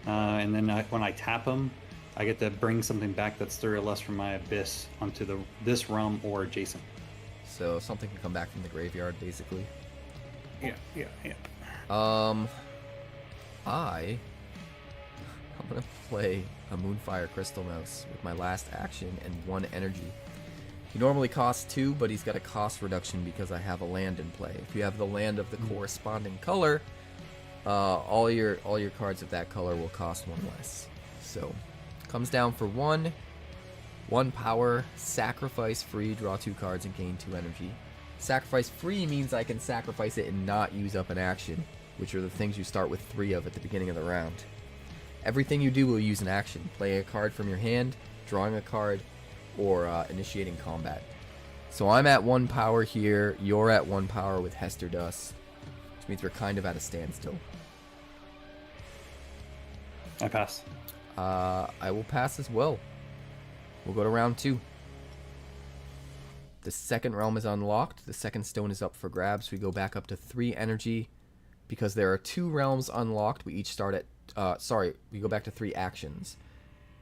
B: And then when I tap him, I get to bring something back that's 3 or less from my abyss onto this realm or adjacent.
A: So something can come back from the graveyard, basically.
B: Yeah.
A: I'm gonna play a Moonfire Crystal Mouse with my last action and 1 energy. He normally costs 2, but he's got a cost reduction because I have a land in play. If you have the land of the corresponding color, all your cards of that color will cost 1 less. So, comes down for 1 power, sacrifice free, draw 2 cards and gain 2 energy. Sacrifice free means I can sacrifice it and not use up an action, which are the things you start with 3 of at the beginning of the round. Everything you do will use an action. Play a card from your hand, drawing a card, or initiating combat. So I'm at 1 power here, you're at 1 power with Hester Dust, which means we're kind of at a standstill.
B: I pass.
A: I will pass as well. We'll go to round 2. The second realm is unlocked. The second stone is up for grabs. We go back up to 3 energy. Because there are 2 realms unlocked, we each start at... we go back to 3 actions.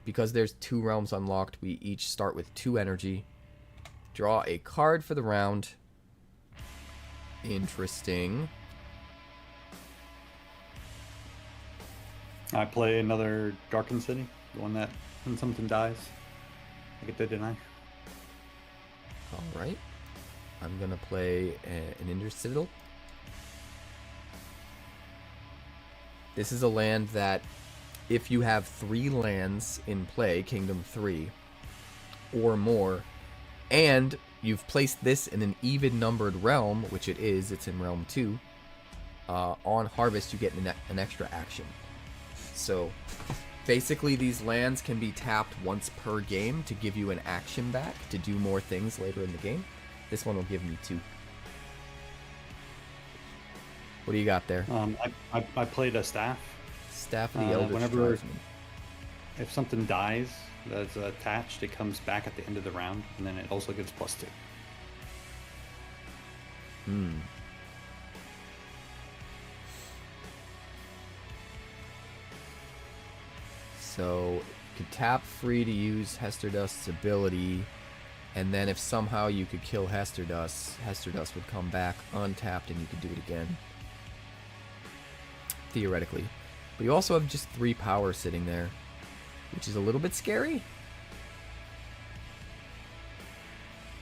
A: Because there's 2 realms unlocked, we each start with 2 energy. Draw a card for the round. Interesting.
B: I play another Darkened City, the one that when something dies, I get to deny.
A: Alright. I'm going to play an Intercitadel. This is a land that, if you have 3 lands in play, Kingdom 3, or more, and you've placed this in an even-numbered realm, which it is, it's in Realm 2, on Harvest you get an extra action. So, basically these lands can be tapped once per game to give you an action back to do more things later in the game. This one will give me 2. What do you got there?
B: I played a staff.
A: Staff of the Eldritch
B: whenever
A: Tribesman.
B: if something dies that's attached, it comes back at the end of the round, and then it also gives +2.
A: So, you could tap free to use Hester Dust's ability, and then if somehow you could kill Hester Dust would come back untapped and you could do it again. Theoretically. But you also have just 3 power sitting there, which is a little bit scary.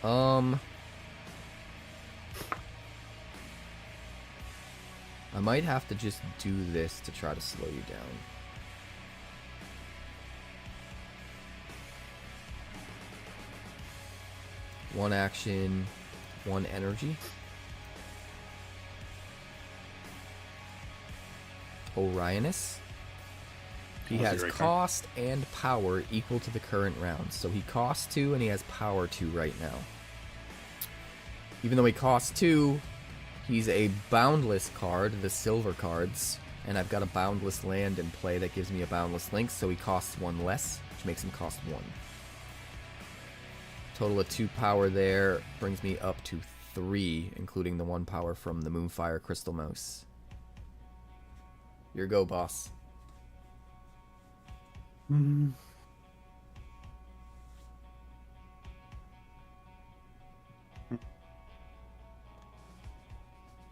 A: I might have to just do this to try to slow you down. One action, 1 energy. Orionus. He has cost and power equal to the current round. So he costs 2 and he has power 2 right now. Even though he costs 2, he's a boundless card, the silver cards. And I've got a boundless land in play that gives me a boundless link, so he costs 1 less, which makes him cost 1. Total of 2 power there brings me up to 3, including the 1 power from the Moonfire Crystal Mouse. Your go, boss.
B: Mm.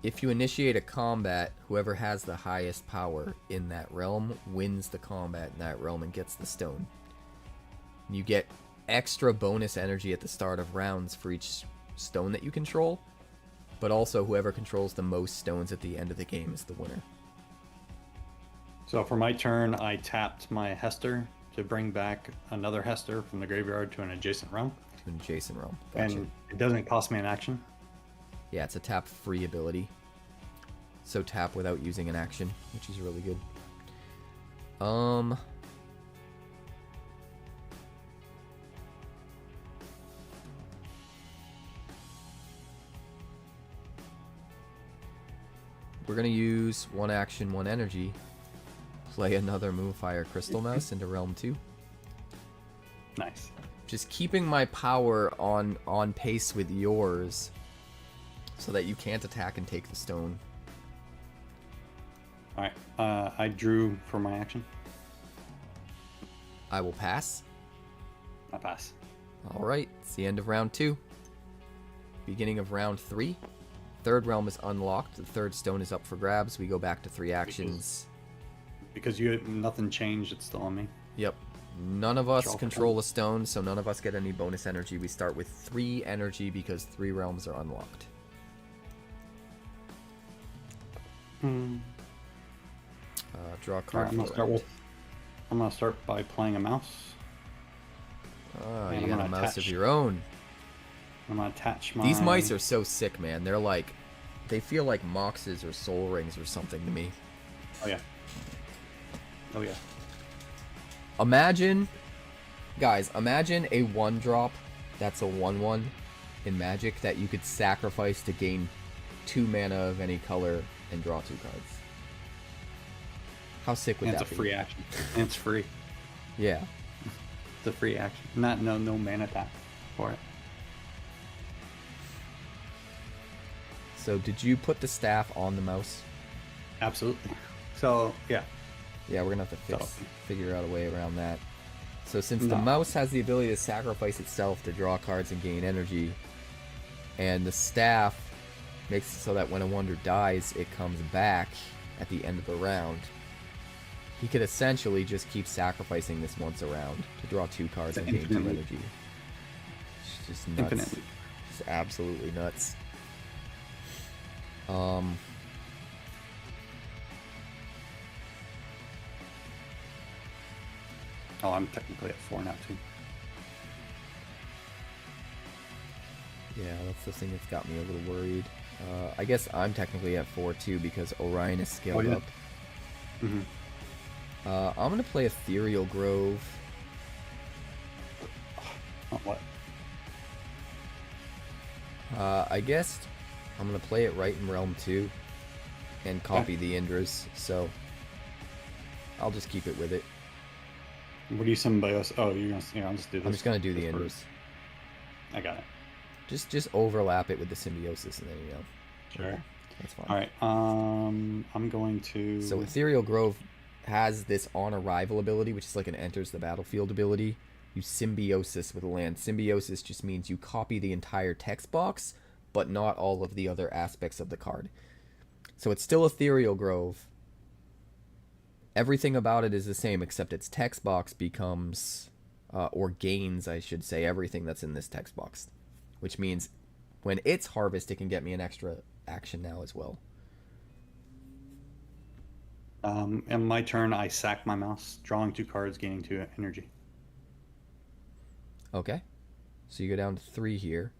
A: If you initiate a combat, whoever has the highest power in that realm wins the combat in that realm and gets the stone. You get extra bonus energy at the start of rounds for each stone that you control, but also whoever controls the most stones at the end of the game is the winner.
B: So for my turn, I tapped my Hester to bring back another Hester from the graveyard to an adjacent realm.
A: To an adjacent realm. Gotcha.
B: And it doesn't cost me an action.
A: Yeah, it's a tap-free ability. So tap without using an action, which is really good. We're gonna use one action, one energy. Play another Moonfire Crystal Mouse into Realm 2.
B: Nice.
A: Just keeping my power on pace with yours, so that you can't attack and take the stone.
B: All right. I drew for my action.
A: I will pass.
B: I pass.
A: All right, it's the end of round 2. Beginning of round 3. Third realm is unlocked. The third stone is up for grabs. We go back to 3 actions.
B: Because nothing changed, it's still on me.
A: Yep. None of us
B: Draw for
A: control a stone, so none of us get any bonus energy. We start with 3 energy because 3 realms are unlocked. Draw a card.
B: Alright, I'm gonna start by playing a mouse.
A: Oh,
B: And
A: you
B: I'm
A: got a
B: gonna
A: mouse
B: attach-
A: of your own.
B: I'm gonna attach my.
A: These mice are so sick, man. They're like, they feel like moxes or soul rings or something to me.
B: Oh yeah. Oh yeah.
A: Imagine, guys, imagine a 1-drop that's a 1/1 in Magic that you could sacrifice to gain 2 mana of any color and draw 2 cards. How sick would
B: And
A: that
B: it's a
A: be?
B: free action. And it's free.
A: Yeah.
B: It's a free action. No mana tap for it.
A: So did you put the staff on the mouse?
B: Absolutely. So yeah.
A: Yeah, we're gonna have to figure out a way around that. So since the
B: No.
A: mouse has the ability to sacrifice itself to draw cards and gain energy, and the staff makes it so that when a wonder dies, it comes back at the end of the round, he could essentially just keep sacrificing this once a round to draw 2 cards and gain 2
B: Infinitely.
A: energy. It's just nuts.
B: Infinitely.
A: It's absolutely nuts.
B: Oh, I'm technically at 4 now too.
A: Yeah, that's the thing that's got me a little worried. I guess I'm technically at 4 too because Orion is scaled up.
B: Mm-hmm.
A: I'm gonna play Ethereal Grove.
B: Oh, what?
A: I guess I'm gonna play it right in Realm 2 and copy the Indras, so I'll just keep it with it.
B: What do you symbiosis? Oh, you're gonna. Yeah, I'll just do this.
A: I'm just gonna do the
B: this
A: Indras.
B: first. I got it.
A: Just overlap it with the Symbiosis, and then
B: Sure.
A: that's fine.
B: All right. I'm going to.
A: So Ethereal Grove has this on arrival ability, which is like an enters the battlefield ability. You symbiosis with a land. Symbiosis just means you copy the entire text box, but not all of the other aspects of the card. So it's still Ethereal Grove. Everything about it is the same, except its text box becomes, or gains, I should say, everything that's in this text box. Which means when it's harvest, it can get me an extra action now as well.
B: In my turn, I sack my mouse, drawing 2 cards, gaining 2 energy.
A: Okay. So you go down to 3 here.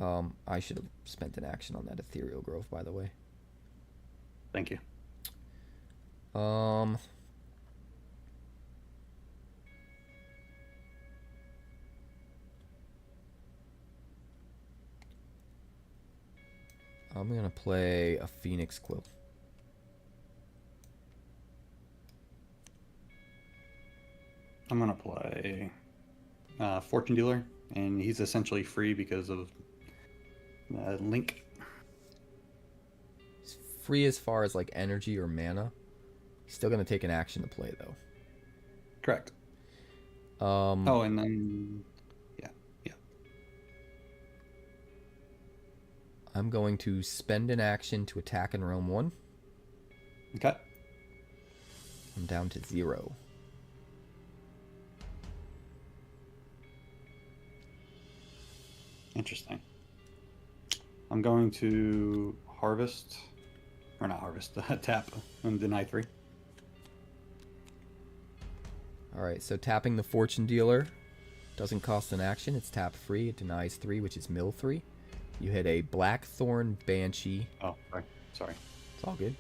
A: I should have spent an action on that Ethereal Grove, by the way.
B: Thank you.
A: I'm gonna play a Phoenix Quill.
B: I'm gonna play Fortune Dealer, and he's essentially free because of Link.
A: It's free as far as like energy or mana. Still gonna take an action to play though.
B: Correct. Oh, and then yeah.
A: I'm going to spend an action to attack in realm 1.
B: Okay.
A: I'm down to 0.
B: Interesting. I'm going to harvest, or not harvest, tap and deny 3.
A: Alright, so tapping the Fortune Dealer doesn't cost an action. It's tap free. It denies 3, which is mill 3. You hit a Blackthorn Banshee.
B: Oh, sorry.
A: It's all good.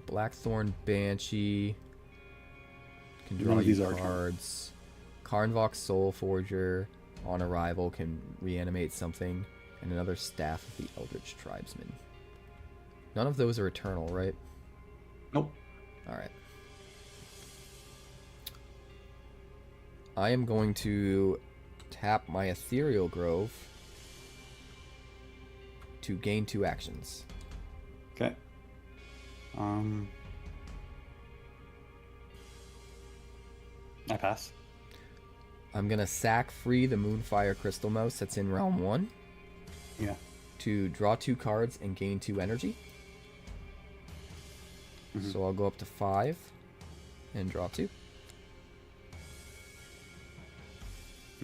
A: Blackthorn Banshee. Can draw
B: None of these
A: you
B: are
A: cards. Karnvok Soul Forger on arrival can reanimate something. And another Staff of the Eldritch Tribesman. None of those are eternal, right?
B: Nope.
A: Alright. I am going to tap my Ethereal Grove to gain 2 actions.
B: Okay. I pass.
A: I'm going to sack free the Moonfire Crystal Mouse that's in Realm 1.
B: Yeah.
A: To draw 2 cards and gain 2 energy. So I'll go up to 5 and draw 2.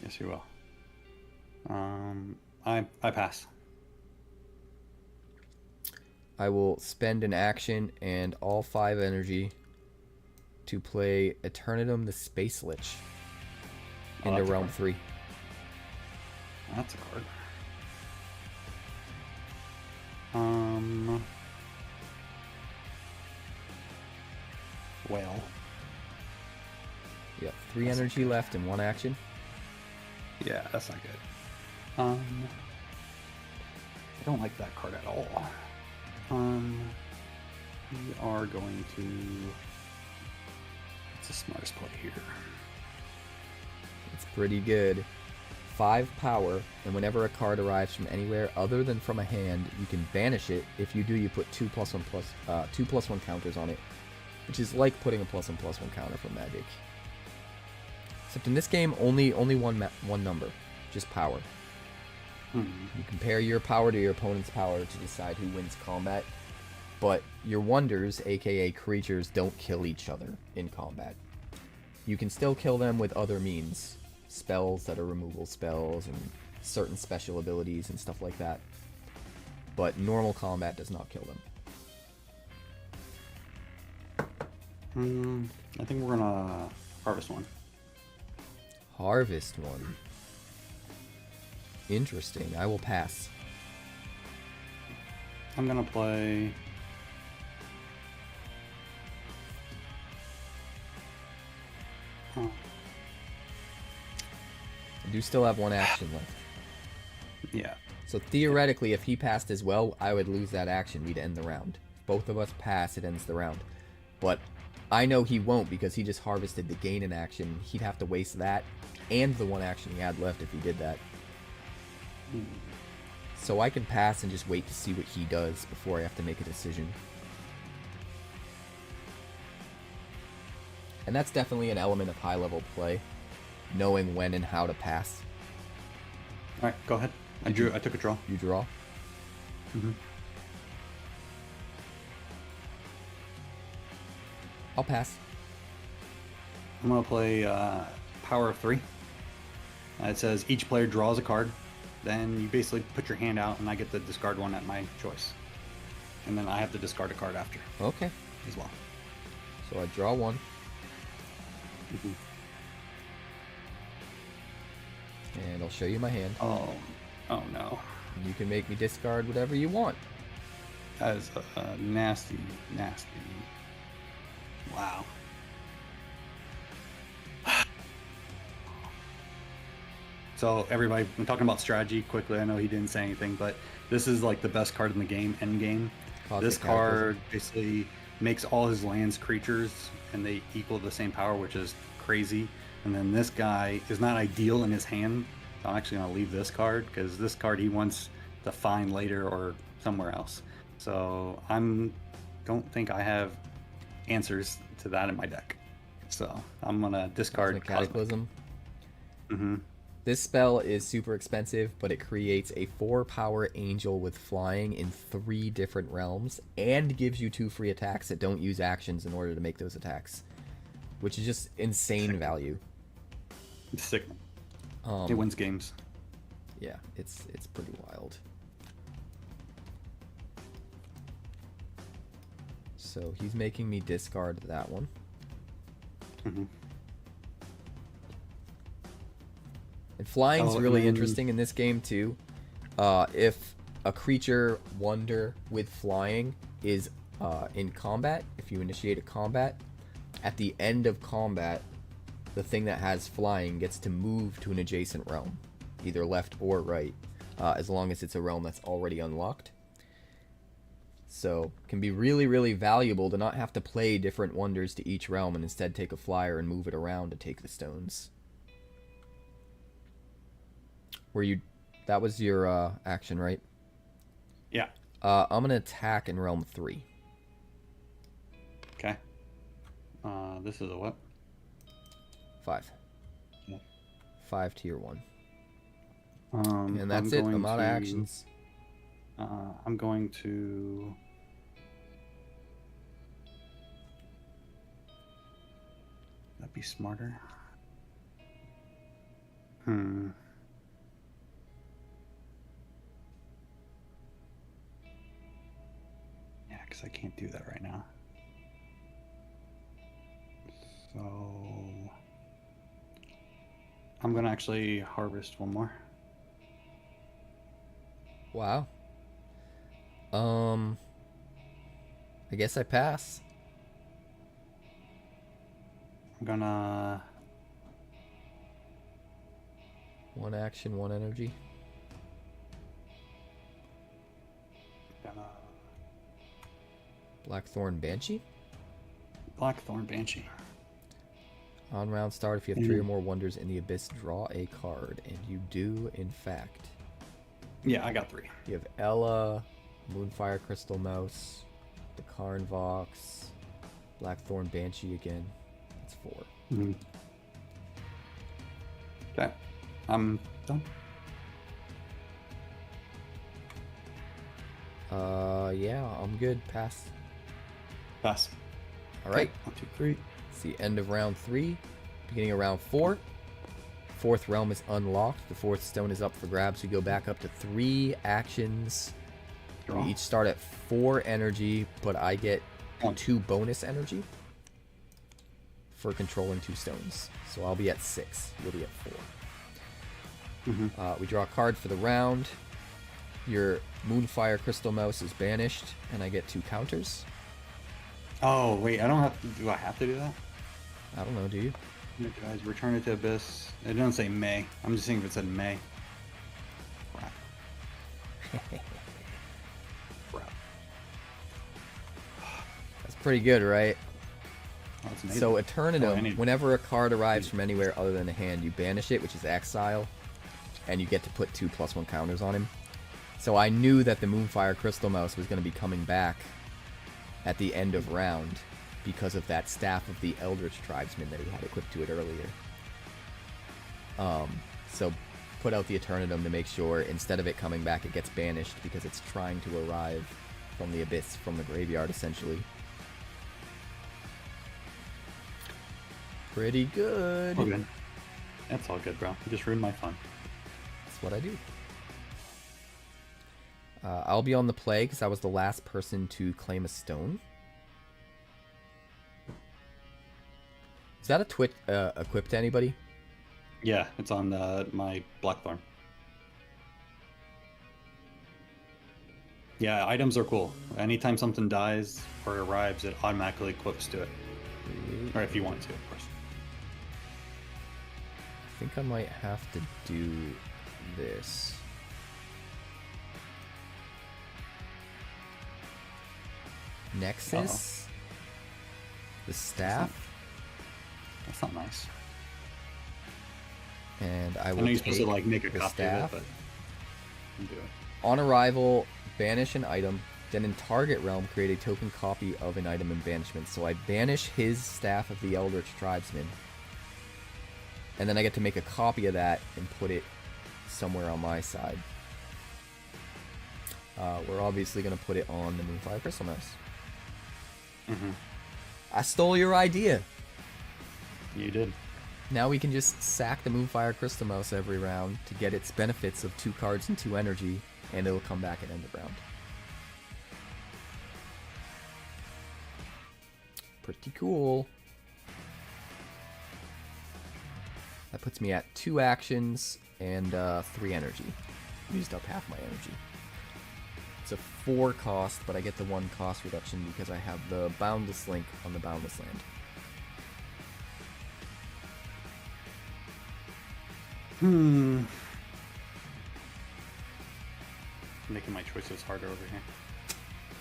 B: Yes, you will. I pass.
A: I will spend an action and all 5 energy to play Eternitum the Space Lich into
B: that's a
A: Realm
B: card.
A: 3.
B: That's a card. Well.
A: Yep, 3 energy left and 1 action.
B: Yeah, that's not good. I don't like that card at all. We are going to. What's the smartest play here?
A: It's pretty good. 5 power, and whenever a card arrives from anywhere other than from a hand, you can banish it. If you do, you put 2+1 counters on it, which is like putting a +1/+1 counter from Magic. Except in this game, only one number, just power. You compare your power to your opponent's power to decide who wins combat, but your wonders, aka creatures, don't kill each other in combat. You can still kill them with other means, spells that are removal spells and certain special abilities and stuff like that, but normal combat does not kill them.
B: I think we're gonna harvest one.
A: Harvest one. Interesting. I will pass.
B: I'm gonna play. Oh,
A: I do still have 1 action left.
B: yeah.
A: So theoretically, if he passed as well, I would lose that action. We'd end the round. If both of us pass, it ends the round. But I know he won't because he just harvested the gain in action. He'd have to waste that and the 1 action he had left if he did that. So I can pass and just wait to see what he does before I have to make a decision. And that's definitely an element of high-level play, knowing when and how to pass.
B: All right, go ahead. I took a draw.
A: You draw. I'll pass.
B: I'm gonna play Power of 3. It says each player draws a card. Then you basically put your hand out, and I get to discard one at my choice. And then I have to discard a card after
A: Okay.
B: as well.
A: So I draw 1. And I'll show you my hand.
B: Oh no.
A: You can make me discard whatever you want.
B: That is nasty. Wow. So everybody, I'm talking about strategy quickly. I know he didn't say anything, but this is like the best card in the game, end game. This card basically makes all his lands creatures, and they equal the same power, which is crazy. And then this guy is not ideal in his hand. So I'm actually going to leave this card because this card he wants to find later or somewhere else. So don't think I have answers to that in my deck. So I'm gonna discard
A: Cosmic Cataclysm.
B: Mm-hmm.
A: This spell is super expensive, but it creates a 4-power angel with flying in 3 different realms and gives you 2 free attacks that don't use actions in order to make those attacks, which is just insane value.
B: It's sick. It wins games.
A: Yeah, it's pretty wild. So he's making me discard that one.
B: Mm-hmm.
A: And flying's really interesting in this game too. If a creature wonder with flying is in combat, if you initiate a combat, at the end of combat, the thing that has flying gets to move to an adjacent realm, either left or right, as long as it's a realm that's already unlocked. So can be really, really valuable to not have to play different wonders to each realm and instead take a flyer and move it around to take the stones. That was your action, right?
B: Yeah.
A: I'm gonna attack in realm 3.
B: Okay. This is a what?
A: 5.
B: Yeah.
A: 5 tier 1.
B: And
A: that's it. I'm out of actions.
B: I'm going to. That'd be smarter. Yeah, because I can't do that right now. So I'm gonna actually harvest one more.
A: Wow. I guess I pass.
B: I'm gonna.
A: 1 action, 1 energy. Blackthorn Banshee.
B: Blackthorn Banshee.
A: On round start, if you have 3 or more wonders in the abyss, draw a card, and you do, in fact.
B: Yeah, I got 3.
A: You have Ella, Moonfire Crystal Mouse, the Karn Vox, Blackthorn Banshee again. That's 4.
B: Mm-hmm. Okay, I'm done.
A: Yeah, I'm good. Pass.
B: Pass.
A: All right.
B: 1, 2, 3.
A: It's the end of round 3, beginning of round 4. 4th realm is unlocked. The 4th stone is up for grabs. We go back up to 3 actions.
B: Draw.
A: We each start at 4 energy, but I get 2 bonus energy for controlling 2 stones. So I'll be at 6. You'll be at 4.
B: Mm-hmm.
A: We draw a card for the round. Your Moonfire Crystal Mouse is banished, and I get 2 counters.
B: Oh wait, I don't have to. Do I have to do that?
A: I don't know. Do you?
B: Guys, return it to Abyss. It doesn't say May. I'm just saying if it said May. Crap. Crap.
A: That's pretty good, right?
B: Oh, that's amazing.
A: So
B: Oh, I
A: Eternidum,
B: need-
A: whenever a card arrives from anywhere other than the hand, you banish it, which is exile, and you get to put 2 +1 counters on him. So I knew that the Moonfire Crystal Mouse was going to be coming back at the end of round because of that Staff of the Eldritch Tribesman that he had equipped to it earlier. So put out the Eternidum to make sure instead of it coming back, it gets banished because it's trying to arrive from the abyss, from the graveyard, essentially. Pretty good.
B: All good. That's all good, bro. You just ruined my fun.
A: That's what I do. I'll be on the play because I was the last person to claim a stone. Is that equipped to anybody?
B: Yeah, it's on my Blackthorn. Yeah, items are cool. Anytime something dies or arrives, it automatically equips to it. Or if you want to, of course.
A: I think I might have to do this. Nexus. The staff.
B: That's not nice.
A: And I
B: I
A: will
B: know you're
A: take
B: supposed to like make a
A: the
B: copy
A: staff.
B: of it, but you can do it.
A: On arrival, banish an item. Then in target realm, create a token copy of an item in banishment. So I banish his Staff of the Eldritch Tribesman. And then I get to make a copy of that and put it somewhere on my side. We're obviously going to put it on the Moonfire Crystal Mouse.
B: Mm-hmm.
A: I stole your idea.
B: You did.
A: Now we can just sack the Moonfire Crystal Mouse every round to get its benefits of 2 cards and 2 energy, and it'll come back at end of round. Pretty cool. That puts me at 2 actions and 3 energy. Used up half my energy. It's a 4 cost, but I get the 1 cost reduction because I have the Boundless Link on the Boundless Land.
B: Making my choices harder over here.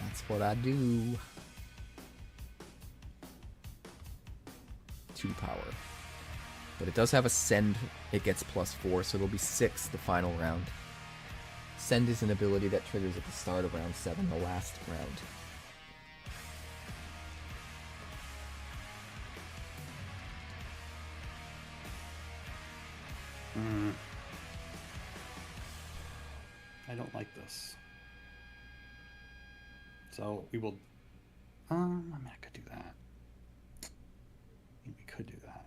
A: That's what I do. 2 power. But it does have a send. It gets +4, so it'll be 6 the final round. Send is an ability that triggers at the start of round 7, the last round.
B: I don't like this. So we will. I mean, I could do that. We could do that.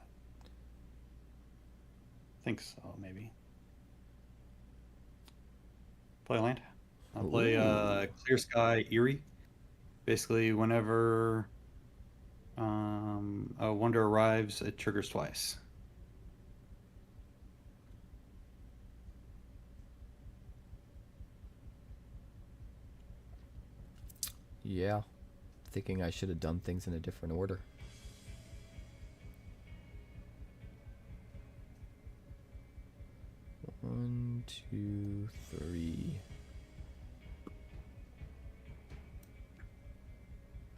B: I think so, maybe. Play a land. I'll play Clear Sky Eerie. Basically, whenever a wonder arrives, it triggers twice.
A: Yeah. Thinking I should have done things in a different order. One, two, three.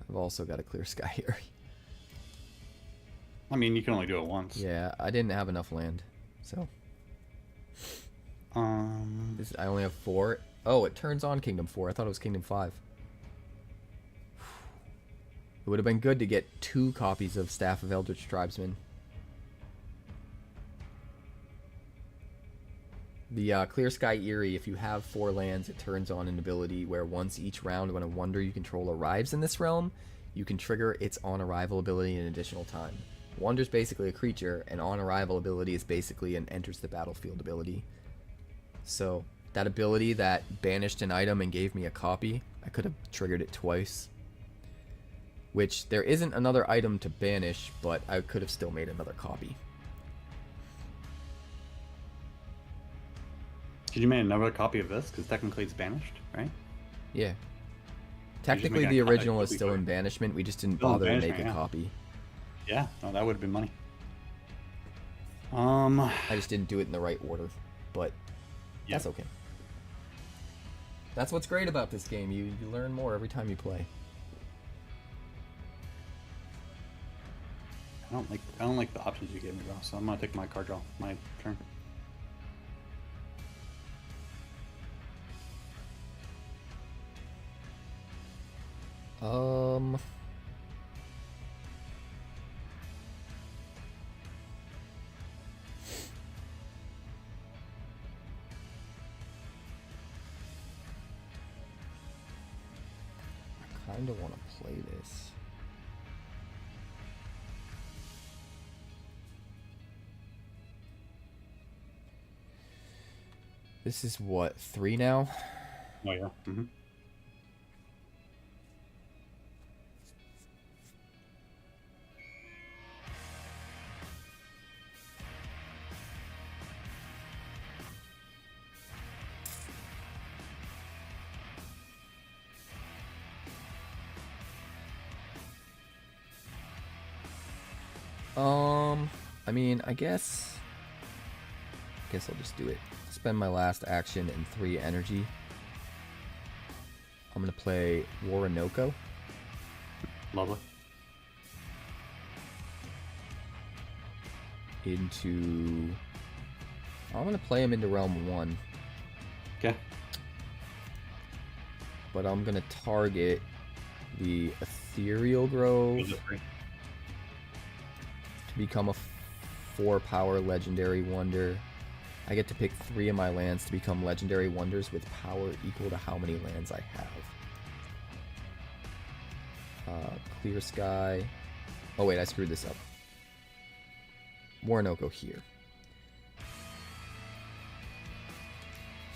A: I've also got a Clear Sky here.
B: I mean, you can only do it once.
A: Yeah, I didn't have enough land, so. I only have 4. Oh, it turns on Kingdom 4. I thought it was Kingdom 5. It would have been good to get 2 copies of Staff of Eldritch Tribesman. The Clear Sky Eerie, if you have 4 lands, it turns on an ability where once each round when a wonder you control arrives in this realm, you can trigger its on-arrival ability an additional time. Wonder's basically a creature, and on-arrival ability is basically an enters the battlefield ability. So, that ability that banished an item and gave me a copy, I could have triggered it twice. Which, there isn't another item to banish, but I could have still made another copy.
B: Did you make another copy of this? Because technically it's banished, right?
A: Yeah. Technically the original is still in banishment, we just didn't bother to make a copy.
B: Yeah, no, that would have been money.
A: I just didn't do it in the right order, but that's okay. That's what's great about this game, you learn more every time you play.
B: I don't like the options you gave me, bro. So I'm gonna take my card draw. My turn.
A: I kind of want to play this. This is what, 3 now?
B: Oh yeah. Mm-hmm.
A: I mean, I guess I'll just do it. Spend my last action and 3 energy. I'm gonna play Waranoko.
B: Lovely.
A: I'm gonna play him into Realm 1.
B: Okay.
A: but I'm gonna target the Ethereal Grove to become a 4-power legendary wonder. I get to pick 3 of my lands to become legendary wonders with power equal to how many lands I have. Clear Sky. Oh wait, I screwed this up. Warnoko here.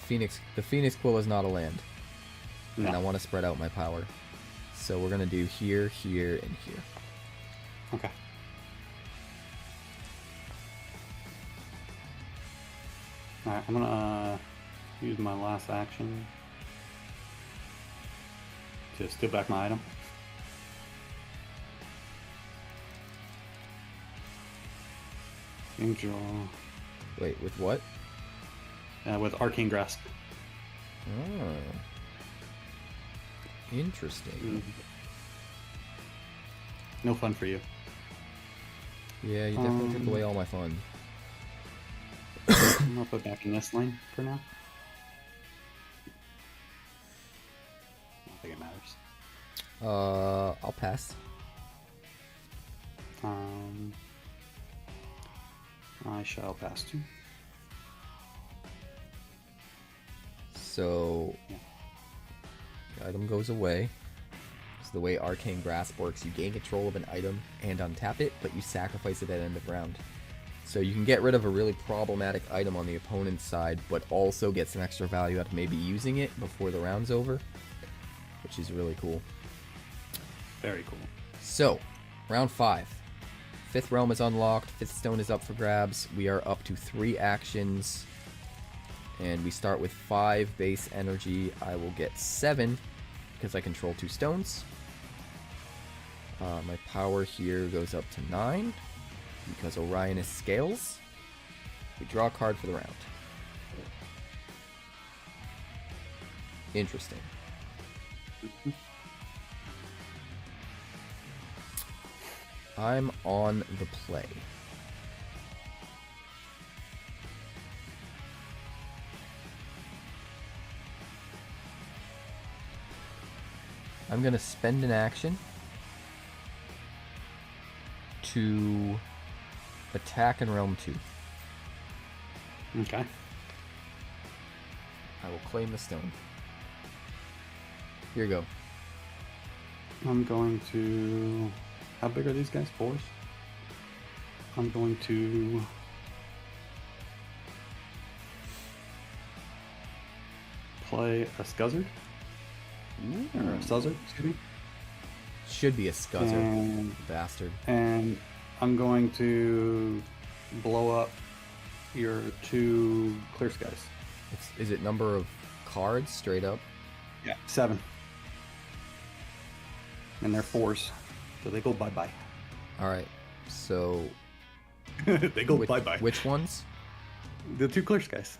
A: The Phoenix Quill is not a land.
B: No.
A: And I want to spread out my power. So we're going to do here, here, and here.
B: Okay. Alright, I'm gonna use my last action to steal back my item. Angel.
A: Wait, with what?
B: With Arcane Grasp.
A: Oh. Interesting.
B: No fun for you.
A: Yeah, you definitely took away all my fun.
B: I'm gonna put back in this lane for now. I don't think it matters.
A: I'll pass.
B: I shall pass too.
A: So, the item goes away. So the way Arcane Grasp works, you gain control of an item and untap it, but you sacrifice it at end of round. So you can get rid of a really problematic item on the opponent's side, but also get some extra value out of maybe using it before the round's over, which is really cool.
B: Very cool.
A: So, round 5. 5th Realm is unlocked, 5th Stone is up for grabs. We are up to 3 actions, and we start with 5 base energy. I will get 7 because I control 2 stones. My power here goes up to 9 because Orion is scales. We draw a card for the round. Interesting. I'm on the play. I'm going to spend an action to attack in Realm 2.
B: Okay.
A: I will claim the stone. Here you go.
B: I'm going to... How big are these guys? 4s? I'm going to... play a Scuzzard. Or a Suzzard, excuse me.
A: Should be a Scuzzard,
B: And-
A: bastard.
B: And I'm going to blow up your 2 Clear Skies.
A: Is it number of cards straight up?
B: Yeah. 7. And they're 4s. So they go bye-bye.
A: Alright, so
B: They go bye-bye.
A: which ones?
B: The 2 Clear Skies.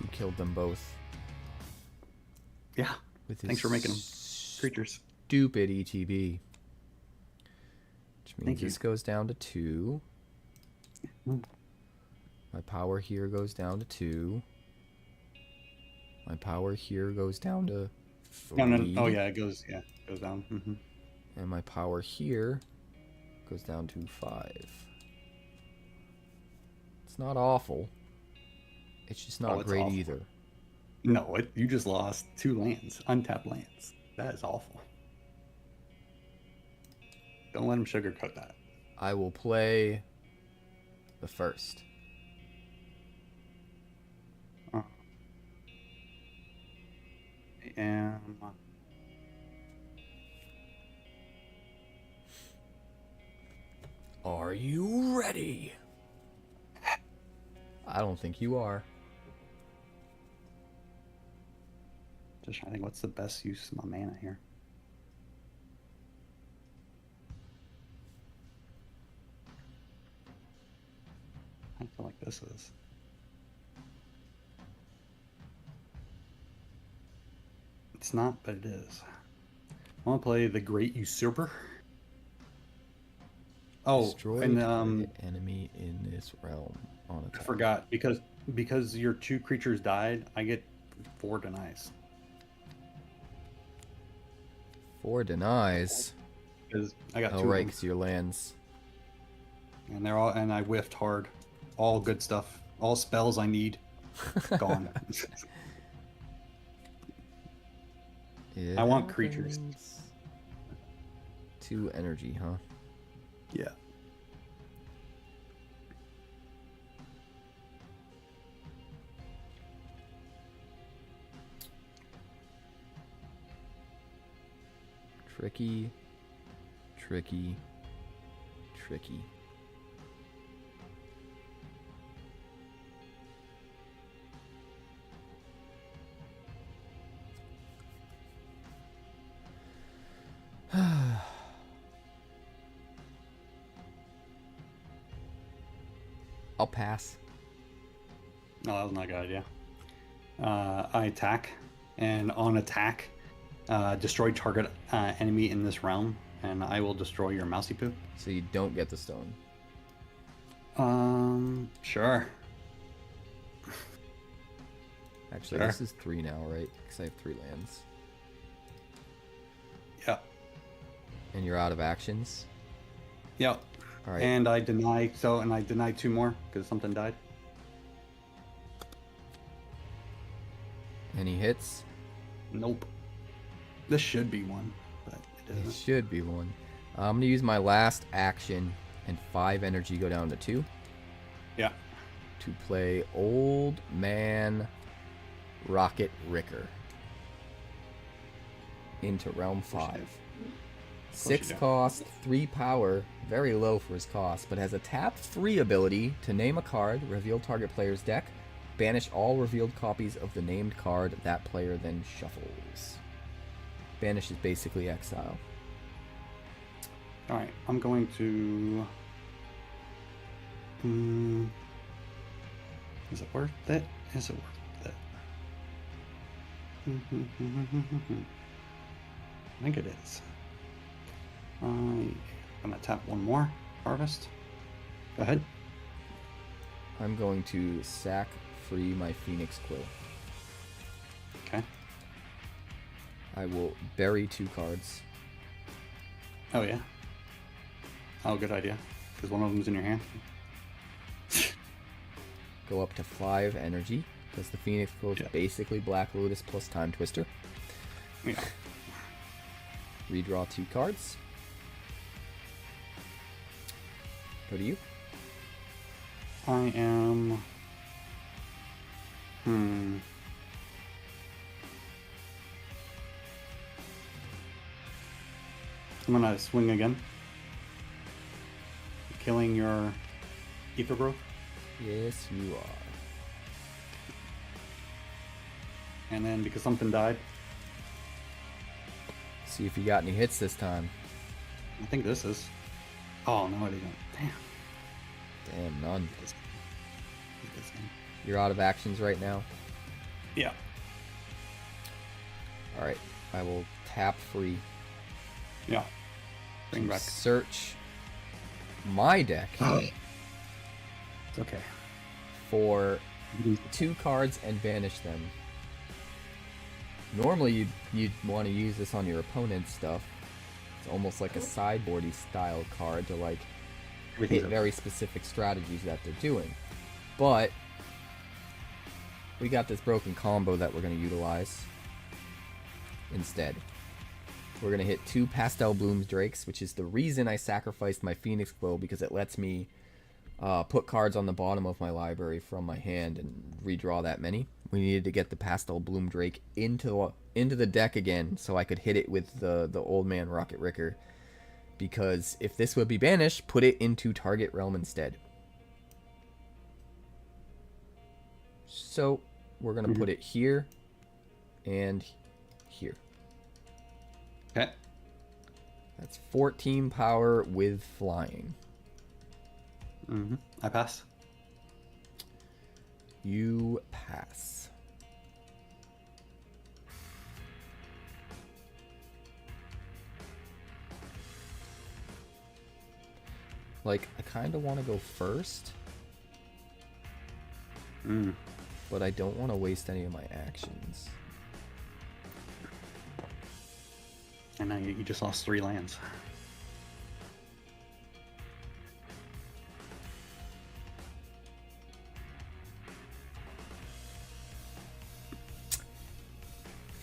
A: You killed them both.
B: Yeah.
A: With
B: Thanks for making them creatures.
A: stupid ETB. Which means
B: Thank you.
A: this goes down to 2. My power here goes down to 2. My power here goes down to 3.
B: No. Oh, yeah, it goes down. Mm-hmm.
A: And my power here goes down to 5. It's not awful. It's just not
B: it's
A: great
B: awful.
A: either.
B: No, you just lost 2 lands, untapped lands. That is awful. Don't let him sugarcoat that.
A: I will play the first. Are you ready? I don't think you are.
B: Just trying to think, what's the best use of my mana here? I feel like this is. It's not, but it is. I want to play the Great Usurper. Oh,
A: Destroy
B: and
A: target enemy in this realm on
B: I
A: attack.
B: forgot because because your 2 creatures died, I get 4 denies.
A: 4 denies.
B: Because I got 2
A: Oh,
B: of
A: right,
B: them.
A: because your lands.
B: And they're all, and I whiffed hard. All good stuff. All spells I need. Gone. I want creatures.
A: happens. 2 energy, huh?
B: Yeah.
A: Tricky. Tricky. Tricky. I'll pass.
B: No, that was not a good idea. I attack, and on attack, destroy target enemy in this realm, and I will destroy your mousy poo.
A: So you don't get the stone.
B: Sure.
A: Actually,
B: Sure.
A: this is 3 now, right? Because I have 3 lands.
B: Yeah.
A: And you're out of actions.
B: Yep.
A: All right.
B: And I deny, and I deny 2 more because something died.
A: Any hits?
B: Nope. This should be one, but it
A: It
B: isn't.
A: should be 1. I'm going to use my last action and 5 energy go down to 2
B: Yeah.
A: to play Old Man Rocket Ricker into Realm 5. 6
B: you do.
A: cost, 3 power, very low for his cost, but has a tap 3 ability to name a card, reveal target player's deck, banish all revealed copies of the named card that player then shuffles. Banish is basically exile.
B: Alright, I'm going to... Is it worth it? Is it worth it? I think it is. I'm gonna tap 1 more. Harvest. Go ahead.
A: I'm going to sack free my Phoenix Quill.
B: Okay.
A: I will bury 2 cards.
B: Oh, yeah. Oh, good idea. Because one of them's in your hand.
A: Go up to 5 energy, because the Phoenix Quill is
B: Yeah.
A: basically Black Lotus plus Time Twister.
B: Yeah.
A: Redraw 2 cards. Go to you.
B: I am... I'm gonna swing again. Killing your Ether Growth.
A: Yes, you are.
B: And then because something died,
A: See if you got any hits this time.
B: I think this is... Oh, no, I didn't. Damn.
A: Damn, none.
B: This game.
A: You're out of actions right now.
B: Yeah.
A: Alright, I will tap free
B: Yeah. Bring
A: to
B: back.
A: search my deck
B: It's okay.
A: for 2 cards and banish them. Normally you'd want to use this on your opponent's stuff. It's almost like a sideboardy style card to like hit very specific strategies that they're doing. But we got this broken combo that we're going to utilize instead. We're going to hit 2 Pastel Blooms Drakes, which is the reason I sacrificed my Phoenix Quill, because it lets me put cards on the bottom of my library from my hand and redraw that many. We needed to get the Pastel Bloom Drake into the deck again so I could hit it with the Old Man Rocket Ricker. Because if this would be banished, put it into target realm instead. So we're going to put it here and here.
B: Okay.
A: That's 14 power with flying.
B: I pass.
A: You pass. Like, I kind of want to go first.
B: Mm.
A: but I don't want to waste any of my actions.
B: And now you just lost 3 lands.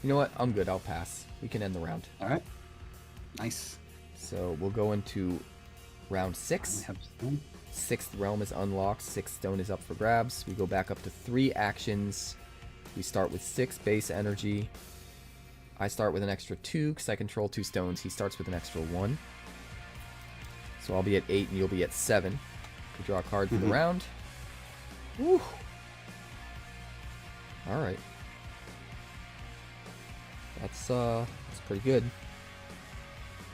A: You know what? I'm good. I'll pass. We can end the round.
B: All right. Nice.
A: So we'll go into round 6.
B: We have stone.
A: 6th realm is unlocked. 6th stone is up for grabs. We go back up to 3 actions. We start with 6 base energy. I start with an extra 2 because I control 2 stones. He starts with an extra 1. So I'll be at 8 and you'll be at 7. We draw a card for the round. Woo. Alright. That's pretty good.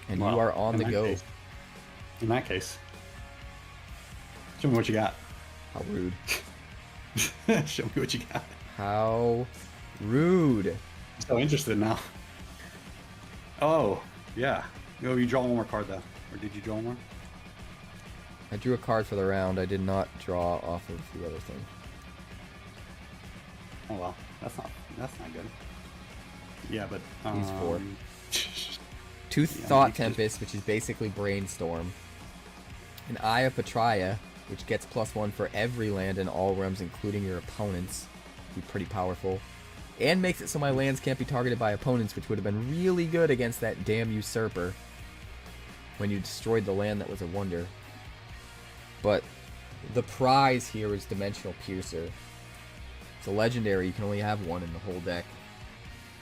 A: And
B: Well,
A: you are on
B: in
A: the
B: that
A: go.
B: case- in that case, show me what you got.
A: How rude.
B: Show me what you got.
A: How rude.
B: I'm so interested now. Oh, yeah. No, you draw one more card though. Or did you draw one more?
A: I drew a card for the round. I did not draw off of the other thing.
B: Oh well, that's not good. Yeah, but
A: He's 4. 2
B: Yeah,
A: Thought
B: you just-
A: Tempest, which is basically Brainstorm. An Eye of Patraya, which gets +1 for every land in all realms, including your opponents. Be pretty powerful. And makes it so my lands can't be targeted by opponents, which would have been really good against that damn Usurper when you destroyed the land that was a wonder. But the prize here is Dimensional Piercer. It's a legendary. You can only have 1 in the whole deck.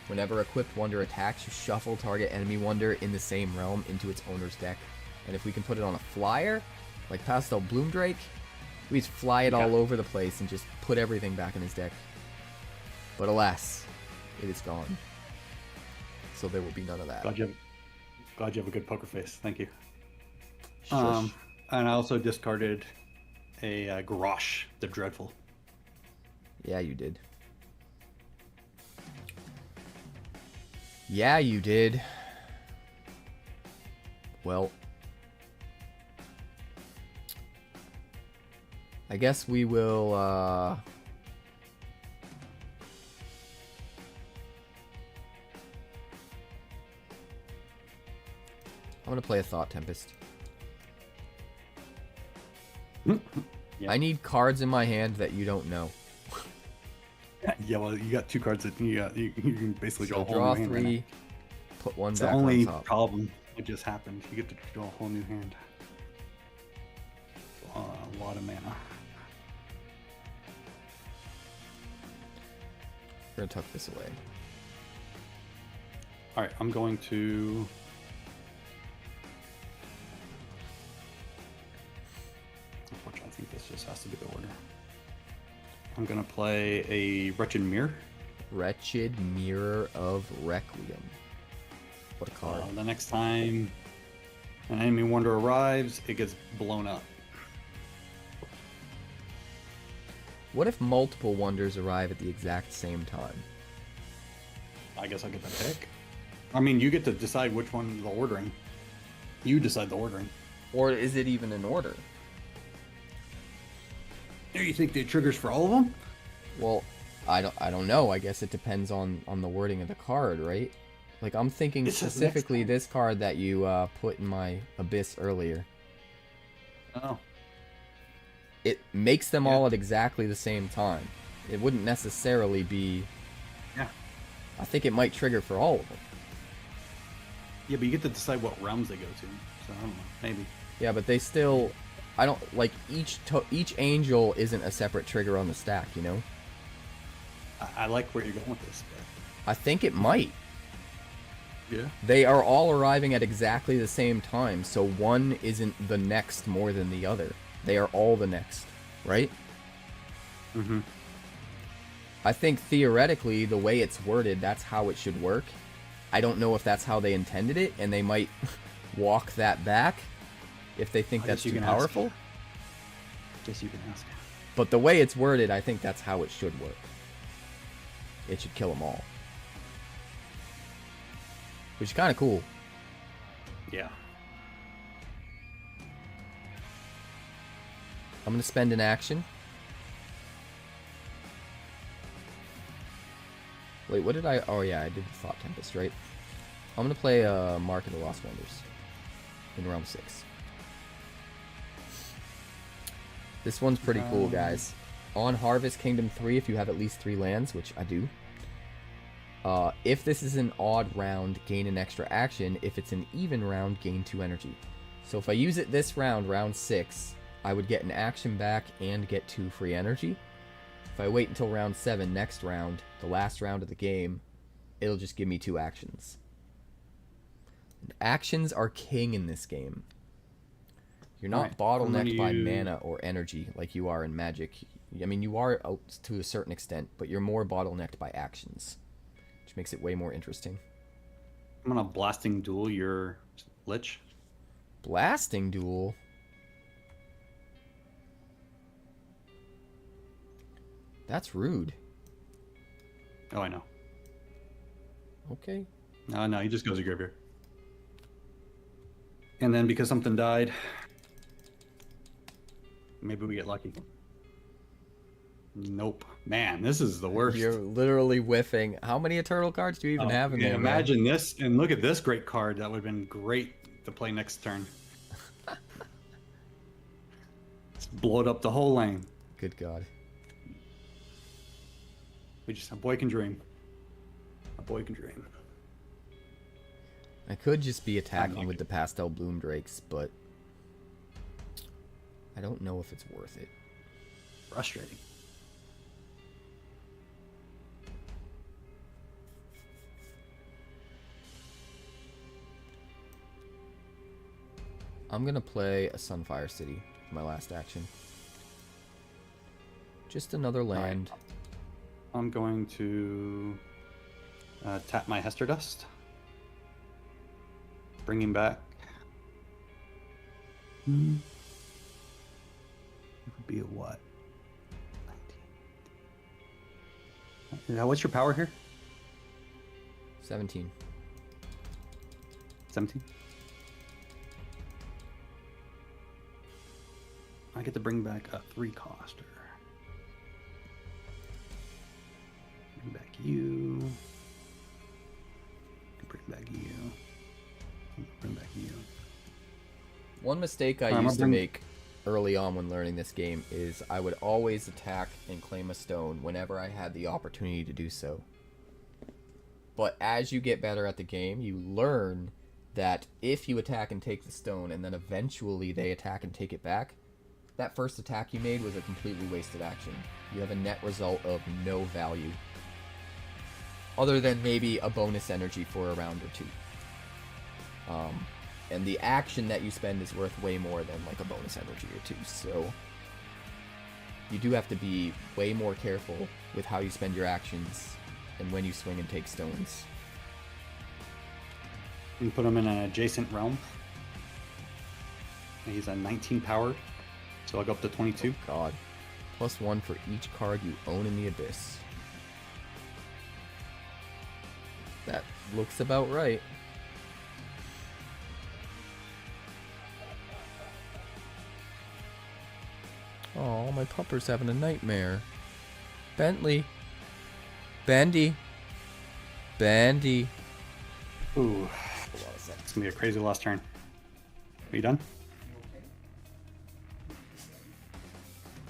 A: Whenever equipped wonder attacks, you shuffle target enemy wonder in the same realm into its owner's deck. And if we can put it on a flyer, like Pastel Bloomdrake, we just fly it all over the place and just put everything back in his deck. But alas, it is gone. So there will be none of that.
B: Glad you have a good poker face. Thank you.
A: Shush.
B: And I also discarded a Garrosh, the Dreadful.
A: Yeah, you did. Yeah, you did. Well, I guess we will, I'm gonna play a Thought Tempest.
B: Yeah.
A: I need cards in my hand that you don't know.
B: Yeah, well, you got 2 cards that you can basically
A: So
B: draw a whole
A: draw
B: new hand.
A: 3, put 1
B: It's
A: back
B: the only
A: on top.
B: problem that just happened. You get to draw a whole new hand. A lot of mana.
A: We're gonna tuck this away.
B: All right, I'm going to. Unfortunately, I think this just has to be the order. I'm gonna play a Wretched Mirror.
A: Wretched Mirror of Requiem. What a card.
B: The next time an enemy wonder arrives, it gets blown up.
A: What if multiple wonders arrive at the exact same time?
B: I guess I get to pick. I mean, you get to decide which one the ordering. You decide the ordering.
A: Or is it even in order?
B: Do you think the triggers for all of them?
A: Well, I don't know. I guess it depends on the wording of the card, right? Like, I'm thinking
B: It says
A: specifically
B: next time.
A: this card that you put in my Abyss earlier.
B: Oh.
A: It makes them
B: Yeah.
A: all at exactly the same time. It wouldn't necessarily be...
B: Yeah.
A: I think it might trigger for all of them.
B: Yeah, but you get to decide what realms they go to. So I don't know. Maybe.
A: Yeah, but they still... I don't... Like, each angel isn't a separate trigger on the stack, you know?
B: I like where you're going with this, but
A: I think it might.
B: yeah.
A: They are all arriving at exactly the same time, so one isn't the next more than the other. They are all the next, right?
B: Mm-hmm.
A: I think theoretically, the way it's worded, that's how it should work. I don't know if that's how they intended it, and they might walk that back if they think
B: I
A: that's
B: guess you
A: too
B: can ask.
A: powerful.
B: Guess you can ask.
A: But the way it's worded, I think that's how it should work. It should kill them all. Which is kind of cool.
B: Yeah.
A: I'm going to spend an action. Wait, what did I... Oh, yeah, I did Thought Tempest, right? I'm going to play Mark of the Lost Wonders in round 6. This one's pretty cool, guys. On Harvest Kingdom 3, if you have at least 3 lands, which I do. If this is an odd round, gain an extra action. If it's an even round, gain 2 energy. So if I use it this round, round 6, I would get an action back and get 2 free energy. If I wait until round 7, next round, the last round of the game, it'll just give me 2 actions. Actions are king in this game. You're not bottlenecked by mana or energy like you are in Magic. I mean, you are to a certain extent, but you're more bottlenecked by actions, which makes it way more interesting.
B: I'm gonna Blasting Duel your Lich.
A: Blasting Duel? That's rude.
B: Oh, I know.
A: Okay.
B: No, he just goes to graveyard. And then because something died, maybe we get lucky. Nope. Man, this is the worst.
A: You're literally whiffing. How many Eternal cards do you even have in there,
B: imagine this, and look at this great card. That would have been great to play next turn. Let's blow it up the whole lane.
A: Good God.
B: A boy can dream. A boy can dream.
A: I could just be attacking with the Pastel Bloom Drakes, but I don't know if it's worth it.
B: Frustrating.
A: I'm gonna play a Sunfire City for my last action. Just another land.
B: Right. I'm going to tap my Hester Dust. Bring him back. It would be a what? 19. What's your power here?
A: 17.
B: 17. I get to bring back a 3-coster. Bring back you. Bring back you. Bring back you.
A: One mistake I used to make early on when learning this game is I would always attack and claim a stone whenever I had the opportunity to do so. But as you get better at the game, you learn that if you attack and take the stone and then eventually they attack and take it back, that first attack you made was a completely wasted action. You have a net result of no value. Other than maybe a bonus energy for a round or 2. And the action that you spend is worth way more than like a bonus energy or 2. So you do have to be way more careful with how you spend your actions and when you swing and take stones.
B: You put him in an adjacent realm. He's a 19 powered, so I'll go up to 22.
A: Oh God. +1 for each card you own in the Abyss. That looks about right. Oh, my pupper's having a nightmare. Bentley. Bendy. Bendy.
B: Ooh. It's gonna be a crazy last turn. Are you done?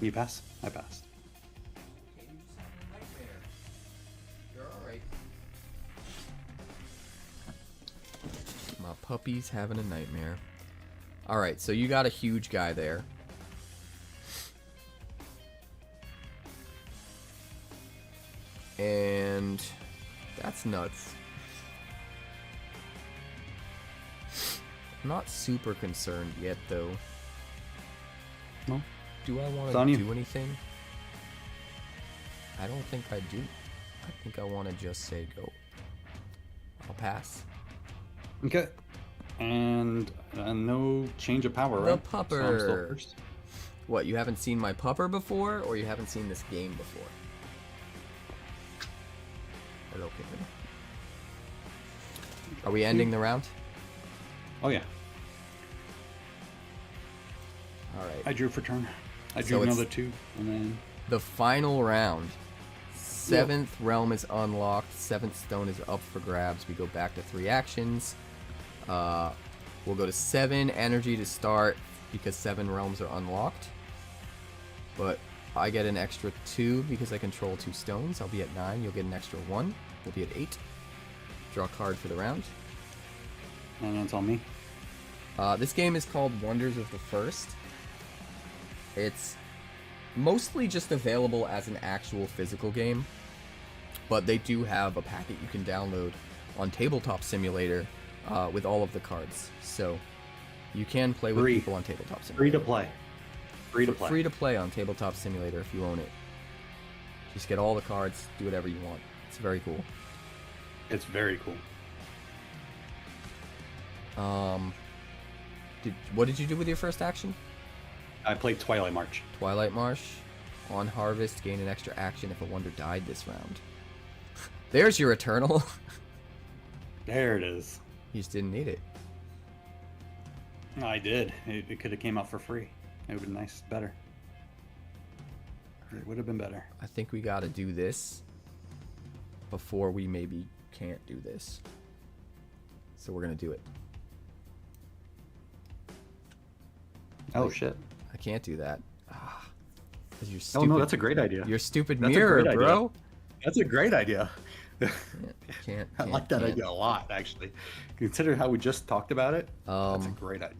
B: You pass? I passed.
A: You're alright. My puppy's having a nightmare. Alright, so you got a huge guy there. And that's nuts. I'm not super concerned yet, though.
B: No.
A: Do I want
B: It's
A: to
B: on you.
A: do anything? I don't think I do. I think I want to just say go. I'll pass.
B: Okay. And no change of power,
A: The
B: right? So I'm still
A: pupper.
B: first.
A: What, you haven't seen my pupper before, or you haven't seen this game before? Hello, kitten. Are we ending the round?
B: Oh yeah.
A: Alright.
B: I drew for turn. I
A: So
B: drew
A: it's-
B: another 2, and then
A: The final round. 7th realm is unlocked. 7th stone is up for grabs. We go back to 3 actions. We'll go to 7 energy to start because 7 realms are unlocked. But I get an extra 2 because I control 2 stones. I'll be at 9. You'll get an extra 1. We'll be at 8. Draw a card for the round.
B: And that's on me.
A: This game is called Wonders of the First. It's mostly just available as an actual physical game, but they do have a packet you can download on Tabletop Simulator with all of the cards. So you can play with people on Tabletop Simulator.
B: Free to play. Free to play.
A: Free to play on Tabletop Simulator if you own it. Just get all the cards, do whatever you want. It's very cool.
B: It's very cool.
A: What did you do with your first action?
B: I played Twilight March.
A: Twilight March. On harvest, gain an extra action if a wonder died this round. There's your Eternal.
B: There it is.
A: You just didn't need it.
B: I did. It could have came out for free. It would have been nice, better. It would have been better.
A: I think we gotta do this before we maybe can't do this. So we're gonna do it.
B: Oh shit.
A: I can't do that. Cause you're
B: Oh
A: stupid.
B: no, that's a great idea.
A: Your stupid
B: That's a
A: mirror,
B: great idea.
A: bro.
B: That's a great idea.
A: Can't.
B: I like that idea a lot, actually. Consider how we just talked about it. That's a great idea.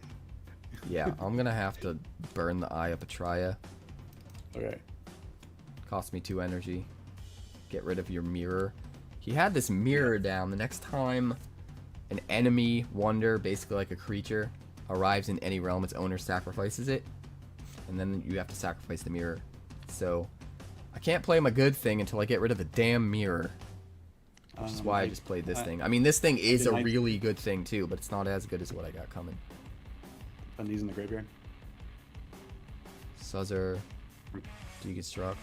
A: Yeah, I'm gonna have to burn the Eye of Patraya.
B: Okay.
A: Cost me 2 energy. Get rid of your mirror. He had this mirror down. The next time an enemy wonder, basically like a creature, arrives in any realm, its owner sacrifices it, and then you have to sacrifice the mirror. So I can't play my good thing until I get rid of the damn mirror. Which is why I just played this thing. I mean, this thing is a really good thing too, but it's not as good as what I got coming.
B: Put these in the graveyard.
A: Suzzer, deconstruct.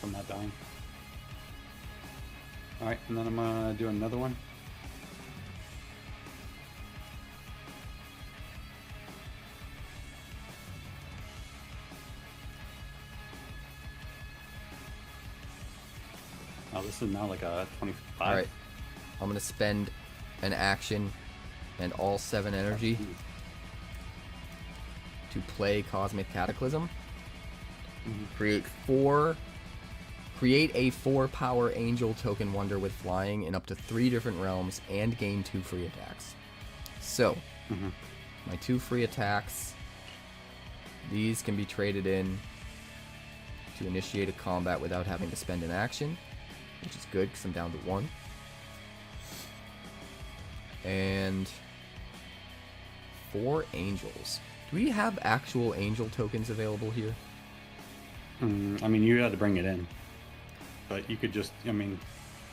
B: From not dying. Alright, and then I'm gonna do another one. Oh, this is now like a 25.
A: Alright, I'm gonna spend an action and all 7 energy to play Cosmic Cataclysm. Create a 4 power angel token wonder with flying in up to 3 different realms and gain 2 free attacks. So, my 2 free attacks, these can be traded in to initiate a combat without having to spend an action, which is good because I'm down to 1. And 4 angels. Do we have actual angel tokens available here?
B: I mean, you had to bring it in. But you could just, I mean,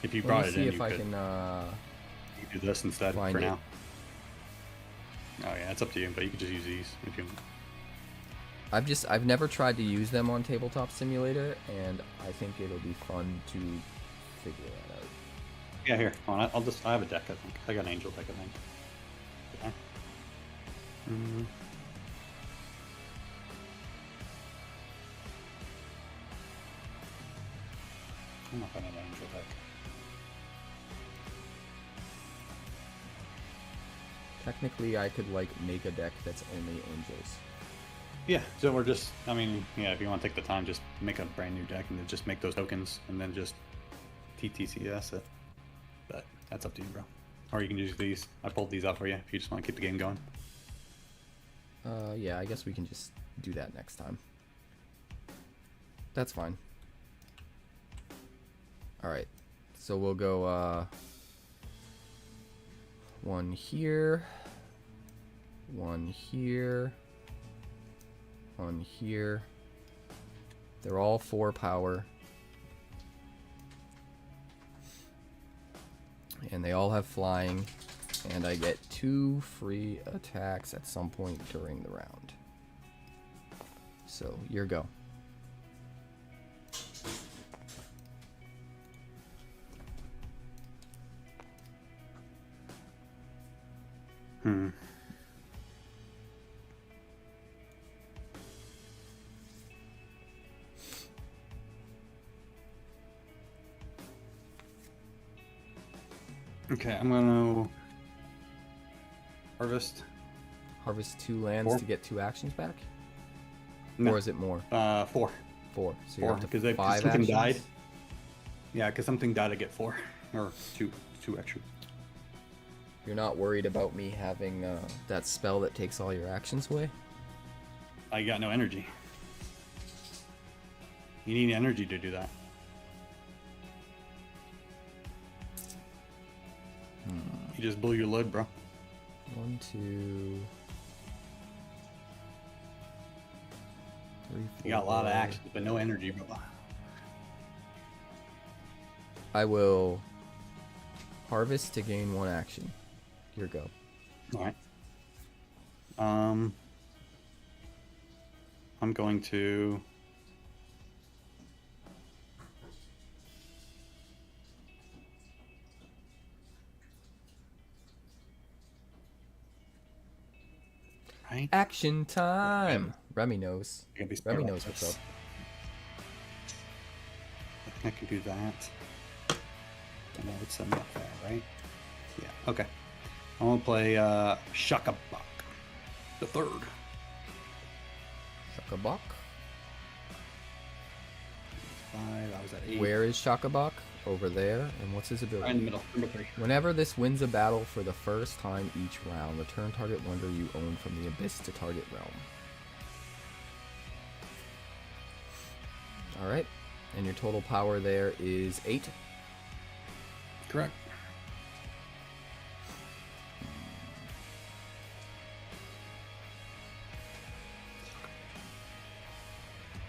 B: if you brought it in, you could do this instead for now. Oh yeah, it's up to you, but you could just use these if you want.
A: I've never tried to use them on Tabletop Simulator, and I think it'll be fun to figure that out.
B: Yeah, here. Hold on, I have a deck, I think. I got an angel deck, I think. Okay. I'm not finding an angel deck.
A: Technically, I could like make a deck that's only angels.
B: Yeah, so we're just, I mean, yeah, if you want to take the time, just make a brand new deck and then just make those tokens and then just TTCS it. But that's up to you, bro. Or you can use these. I pulled these out for you if you just want to keep the game going.
A: Yeah, I guess we can just do that next time. That's fine. Alright, so we'll go, 1 here, 1 here, 1 here. They're all 4 power. And they all have flying. And I get 2 free attacks at some point during the round. So, your go.
B: Okay, I'm gonna harvest.
A: Harvest 2 lands
B: 4.
A: to get 2 actions back?
B: No.
A: Or is it more?
B: 4.
A: 4. So you're
B: 4
A: up to
B: because
A: 5
B: something
A: actions?
B: died. Yeah, because something died. I get 4 or 2 extra.
A: You're not worried about me having that spell that takes all your actions away?
B: I got no energy. You need energy to do that. You just blew your load, bro.
A: 1, 2, 3, 4.
B: You got a lot of actions, but no energy, bro.
A: I will harvest to gain 1 action. Your go.
B: All right. I'm going to. Right.
A: Action time! Remy knows.
B: I can be
A: Remy
B: smart
A: knows
B: like
A: what's
B: this.
A: up.
B: I think I can do that. And that would set me up there, right? Yeah. Okay. I'm gonna play Shaka Buck, the 3rd.
A: Shakabok?
B: 5. I was at 8.
A: Where is Shakabok? Over there. And what's his
B: Right in
A: ability?
B: the middle. Number 3.
A: Whenever this wins a battle for the first time each round, return target wonder you own from the abyss to target realm. Alright. And your total power there is 8.
B: Correct.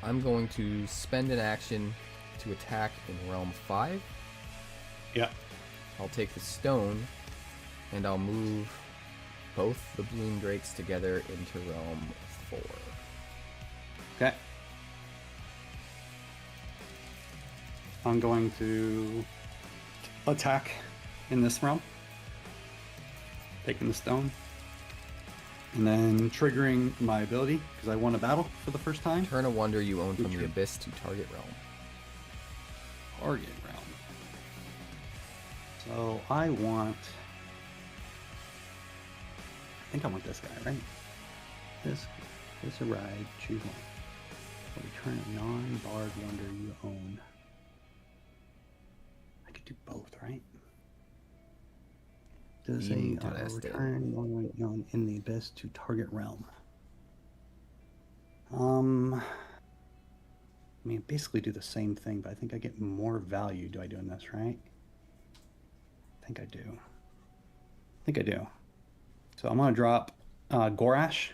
A: I'm going to spend an action to attack in realm 5.
B: Yeah.
A: I'll take the stone and I'll move both the bloom drakes together into realm 4.
B: Okay. I'm going to attack in this realm, taking the stone, and then triggering my ability because I won a battle for the first time.
A: Turn a wonder you own from the abyss to target realm.
B: Target realm. So I want. I think I want this guy, right? This a ride. Choose one. So return a non-barred wonder you own. I could do both, right? Does a
A: Interesting.
B: return one you own in the abyss to target realm? I mean, basically do the same thing, but I think I get more value. Do I doing this right? I think I do. I think I do. So I'm gonna drop Gorash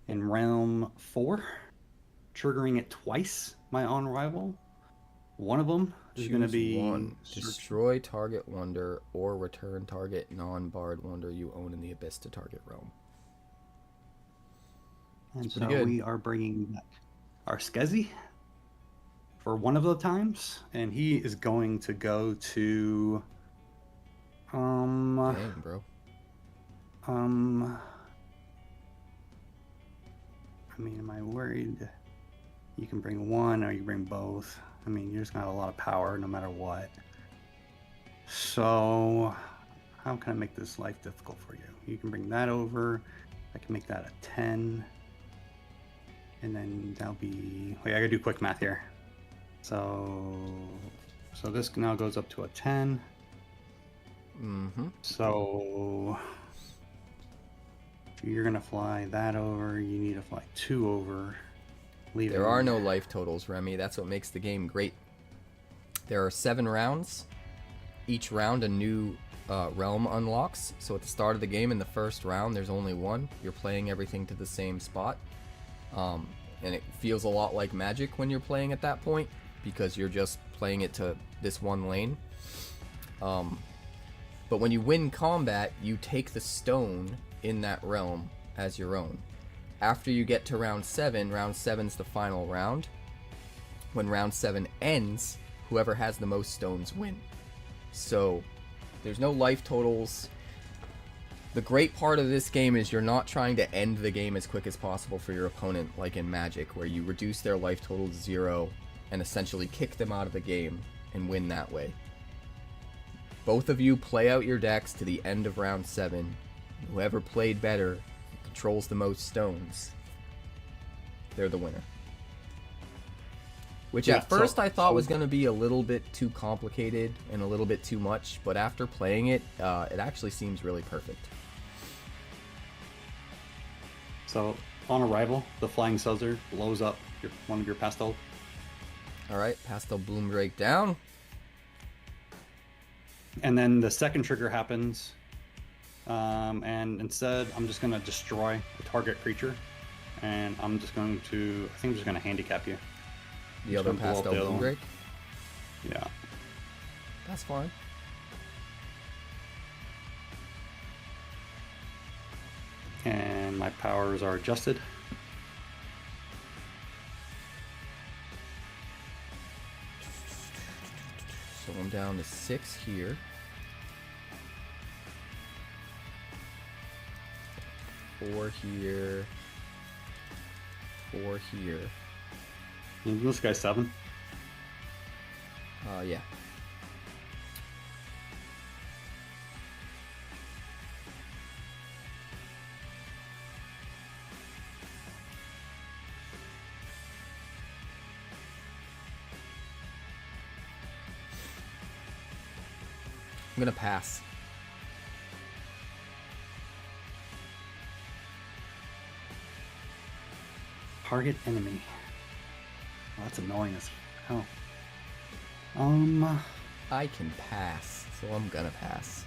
B: in realm 4, triggering it twice. My on arrival. One of them is gonna
A: Choose
B: be
A: one. Destroy target wonder or return target non-barred wonder you own in the abyss to target realm.
B: And so
A: pretty good.
B: we are bringing back our Skezi for one of the times, and he is going to go to
A: Dang, bro.
B: I mean, am I worried? You can bring one or you bring both. I mean, you're just gonna have a lot of power no matter what. So how can I make this life difficult for you? You can bring that over. I can make that a 10. And then that'll be, wait, I gotta do quick math here. So this now goes up to a 10.
A: Mm-hmm.
B: So you're gonna fly that over. You need to fly 2 over.
A: There are no life totals, Remy. That's what makes the game great. There are 7 rounds. Each round a new realm unlocks. So at the start of the game, in the first round, there's only one. You're playing everything to the same spot. And it feels a lot like Magic when you're playing at that point, because you're just playing it to this one lane. But when you win combat, you take the stone in that realm as your own. After you get to round 7's the final round. When round 7 ends, whoever has the most stones win. So there's no life totals. The great part of this game is you're not trying to end the game as quick as possible for your opponent, like in Magic, where you reduce their life total to 0 and essentially kick them out of the game and win that way. Both of you play out your decks to the end of round 7. Whoever played better and controls the most stones, they're the winner. Which
B: Yeah,
A: at first I thought
B: so-
A: was going to be a little bit too complicated and a little bit too much, but after playing it, it actually seems really perfect.
B: So on arrival, the Flying Suzzard blows up one of your pastel.
A: Alright, Pastel Bloom Drake down.
B: And then the second trigger happens. And instead, I'm just going to destroy the target creature. And I'm just going to, I think I'm just going to handicap you.
A: The other
B: gonna blow up
A: Pastel
B: the other
A: Bloom
B: one.
A: Drake.
B: Yeah.
A: That's fine.
B: And my powers are adjusted.
A: So I'm down to 6 here. 4 here. 4 here.
B: This guy's 7.
A: Yeah. I'm gonna pass.
B: Target enemy. Oh, that's annoying as hell.
A: I can pass, so I'm gonna pass.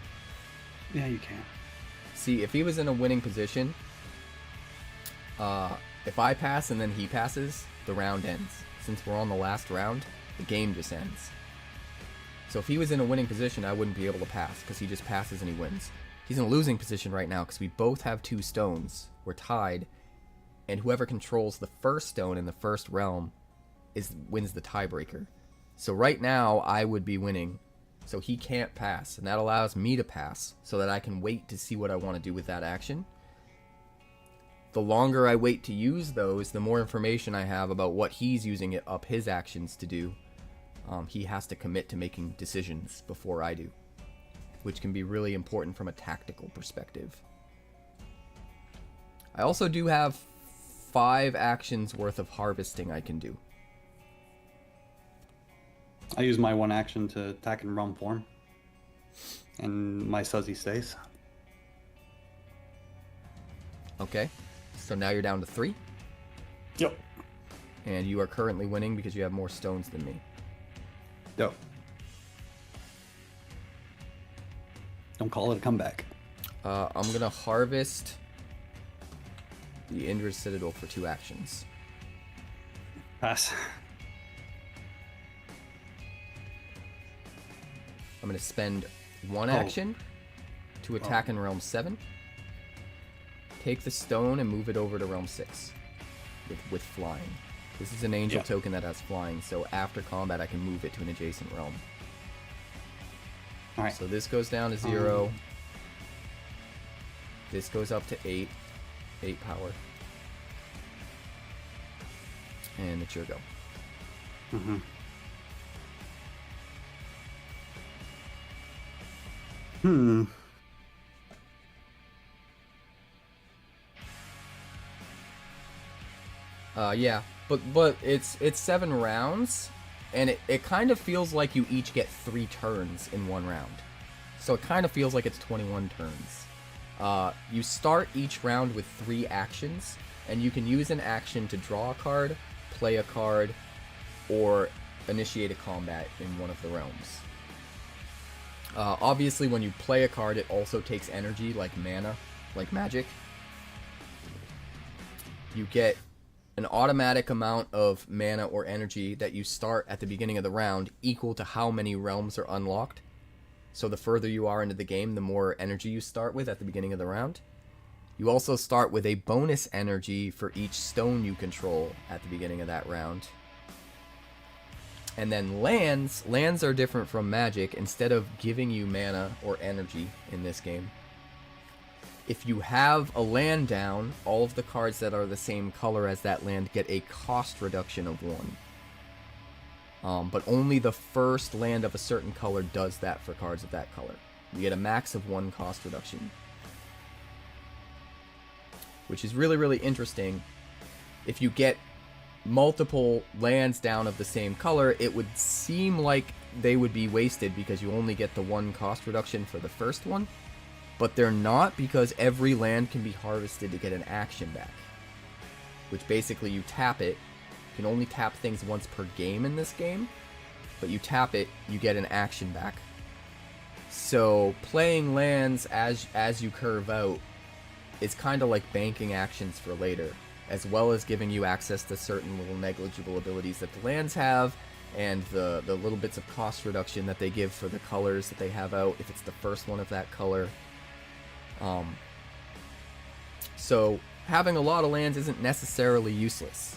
B: Yeah, you can.
A: See, if he was in a winning position, if I pass and then he passes, the round ends. Since we're on the last round, the game just ends. So if he was in a winning position, I wouldn't be able to pass, because he just passes and he wins. He's in a losing position right now, because we both have 2 stones. We're tied, and whoever controls the first stone in the first realm wins the tiebreaker. So right now, I would be winning, so he can't pass, and that allows me to pass, so that I can wait to see what I want to do with that action. The longer I wait to use those, the more information I have about what he's using it up his actions to do. He has to commit to making decisions before I do, which can be really important from a tactical perspective. I also do have 5 actions worth of harvesting I can do.
B: I use my 1 action to attack in realm form. And my Suzzy stays.
A: Okay, so now you're down to 3.
B: Yep.
A: And you are currently winning because you have more stones than me.
B: Yep. Don't call it a comeback.
A: I'm gonna harvest the Indra's Citadel for 2 actions.
B: Pass.
A: I'm gonna spend 1 action to attack in realm 7. Take the stone and move it over to realm 6 with flying. This is an angel token that has flying, so after combat I can move it to an adjacent realm.
B: Alright.
A: So this goes down to 0. This goes up to 8 power. And it's your go.
B: Mm-hmm.
A: Yeah, but it's 7 rounds, and it kind of feels like you each get 3 turns in 1 round. So it kind of feels like it's 21 turns. You start each round with 3 actions, and you can use an action to draw a card, play a card, or initiate a combat in one of the realms. Obviously, when you play a card, it also takes energy, like mana, like magic. You get an automatic amount of mana or energy that you start at the beginning of the round equal to how many realms are unlocked. So the further you are into the game, the more energy you start with at the beginning of the round. You also start with a bonus energy for each stone you control at the beginning of that round. And then lands are different from magic. Instead of giving you mana or energy in this game, if you have a land down, all of the cards that are the same color as that land get a cost reduction of 1. But only the first land of a certain color does that for cards of that color. You get a max of 1 cost reduction, which is really, really interesting. If you get multiple lands down of the same color, it would seem like they would be wasted because you only get the 1 cost reduction for the first one, but they're not, because every land can be harvested to get an action back, which basically you tap it. You can only tap things once per game in this game, but you tap it, you get an action back. So playing lands as you curve out is kind of like banking actions for later, as well as giving you access to certain little negligible abilities that the lands have, and the little bits of cost reduction that they give for the colors that they have out, if it's the first one of that color. So having a lot of lands isn't necessarily useless.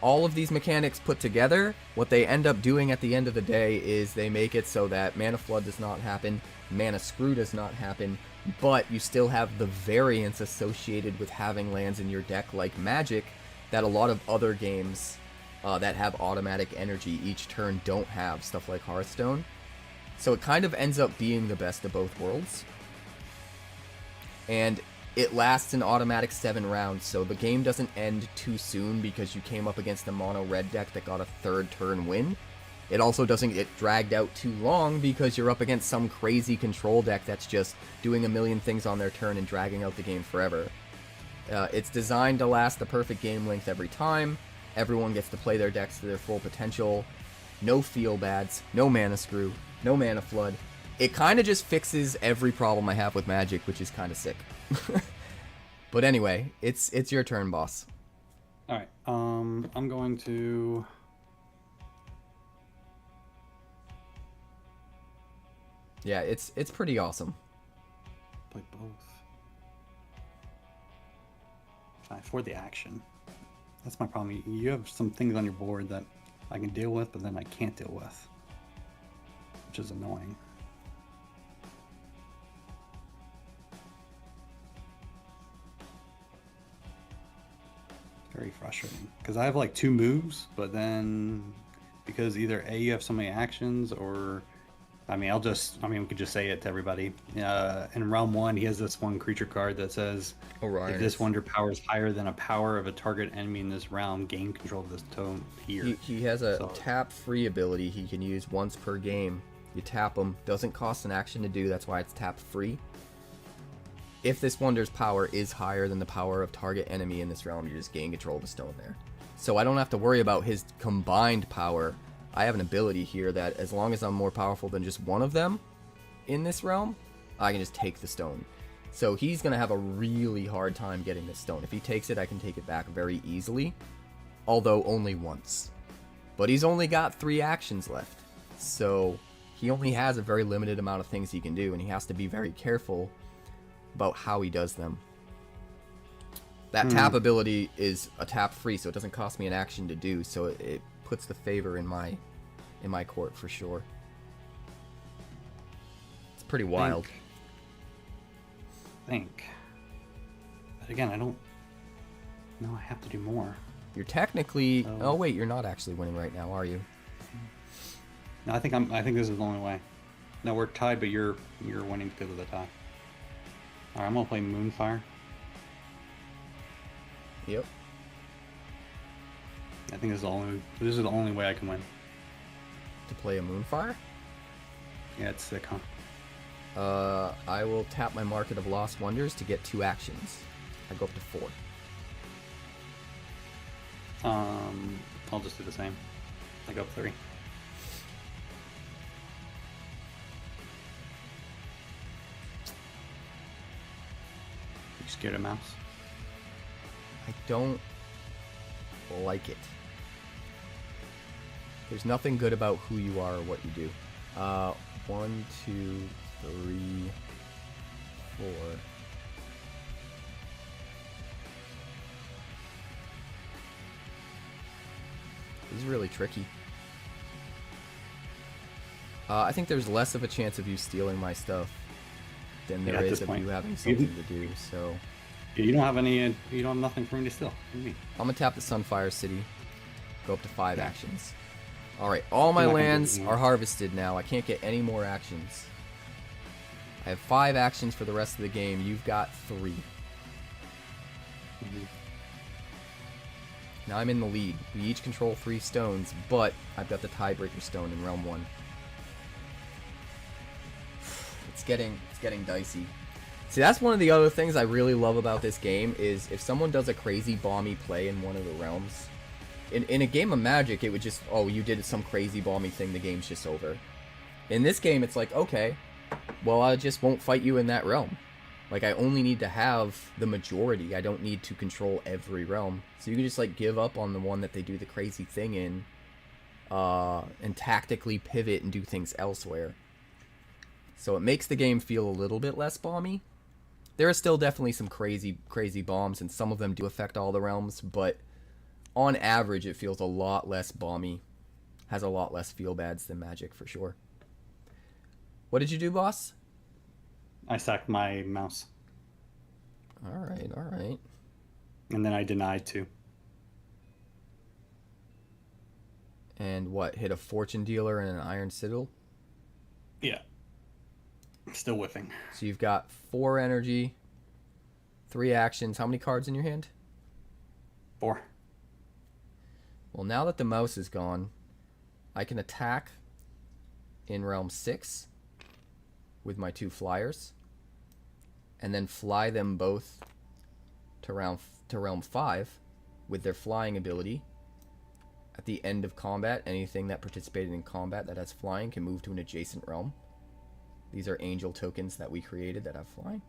A: All of these mechanics put together, what they end up doing at the end of the day is they make it so that Mana Flood does not happen, Mana Screw does not happen, but you still have the variance associated with having lands in your deck like Magic that a lot of other games that have automatic energy each turn don't have, stuff like Hearthstone. So it kind of ends up being the best of both worlds. And it lasts an automatic 7 rounds, so the game doesn't end too soon because you came up against a mono red deck that got a 3rd turn win. It also doesn't get dragged out too long because you're up against some crazy control deck that's just doing a million things on their turn and dragging out the game forever. It's designed to last the perfect game length every time. Everyone gets to play their decks to their full potential. No feel bads, no Mana Screw, no Mana Flood. It kind of just fixes every problem I have with Magic, which is kind of sick. But anyway, it's your turn, boss.
B: All right. I'm going to.
A: Yeah, it's pretty awesome.
B: Play both. For the action. That's my problem. You have some things on your board that I can deal with, but then I can't deal with, which is annoying. Very frustrating because I have like 2 moves, but then because either A, you have so many actions, or we could just say it to everybody. In round 1, he has this 1 creature card that says, if this wonder power is higher than a power of a target enemy in this round, gain control of this tone here.
A: He has a tap free ability he can use once per game. You tap him, doesn't cost an action to do, that's why it's tap free. If this wonder's power is higher than the power of target enemy in this realm, you just gain control of the stone there. So I don't have to worry about his combined power. I have an ability here that as long as I'm more powerful than just one of them in this realm, I can just take the stone. So he's going to have a really hard time getting this stone. If he takes it, I can take it back very easily, although only once. But he's only got 3 actions left, so he only has a very limited amount of things he can do, and he has to be very careful about how he does them. That tap ability is a tap free, so it doesn't cost me an action to do, so it puts the favor in my court for sure. It's pretty wild.
B: Think. But again, I don't know. I have to do more.
A: You're technically. Oh wait, you're not actually winning right now, are you?
B: No, I think this is the only way. No, we're tied, but you're winning because of the tie. All right, I'm gonna play Moonfire.
A: Yep.
B: I think this is the only way I can win.
A: To play a Moonfire?
B: Yeah, it's sick, huh?
A: I will tap my Market of Lost Wonders to get 2 actions. I go up to 4.
B: I'll just do the same. I go up 3. You scared of mouse?
A: I don't like it. There's nothing good about who you are or what you do. 1, 2, 3, 4. This is really tricky. I think there's less of a chance of you stealing my stuff than there is of you having something to do, so...
B: Yeah, you don't have nothing for me to steal. What do you mean?
A: I'm gonna tap the Sunfire City. Go up to 5 actions. Alright, all my
B: I'm not gonna do
A: lands
B: it
A: are
B: anymore.
A: harvested now. I can't get any more actions. I have 5 actions for the rest of the game. You've got 3. Now I'm in the lead. We each control 3 stones, but I've got the tiebreaker stone in Realm 1. It's getting dicey. See, that's one of the other things I really love about this game is if someone does a crazy bomby play in one of the realms, in a game of Magic, it would just, oh, you did some crazy bomby thing, the game's just over. In this game, it's like, okay, well, I just won't fight you in that realm. Like, I only need to have the majority. I don't need to control every realm. So you can just, like, give up on the one that they do the crazy thing in, and tactically pivot and do things elsewhere. So it makes the game feel a little bit less bomby. There are still definitely some crazy bombs, and some of them do affect all the realms, but on average, it feels a lot less bomby. Has a lot less feel-bads than Magic, for sure. What did you do, boss?
B: I sacked my mouse.
A: Alright, alright.
B: And then I denied too.
A: And what, hit a Fortune Dealer and an Iron Citadel?
B: Yeah. Still whiffing.
A: So you've got 4 energy, 3 actions. How many cards in your hand?
B: 4.
A: Well, now that the mouse is gone, I can attack in Realm 6 with my 2 flyers, and then fly them both to Realm 5 with their flying ability. At the end of combat, anything that participated in combat that has flying can move to an adjacent realm. These are angel tokens that we created that have flying.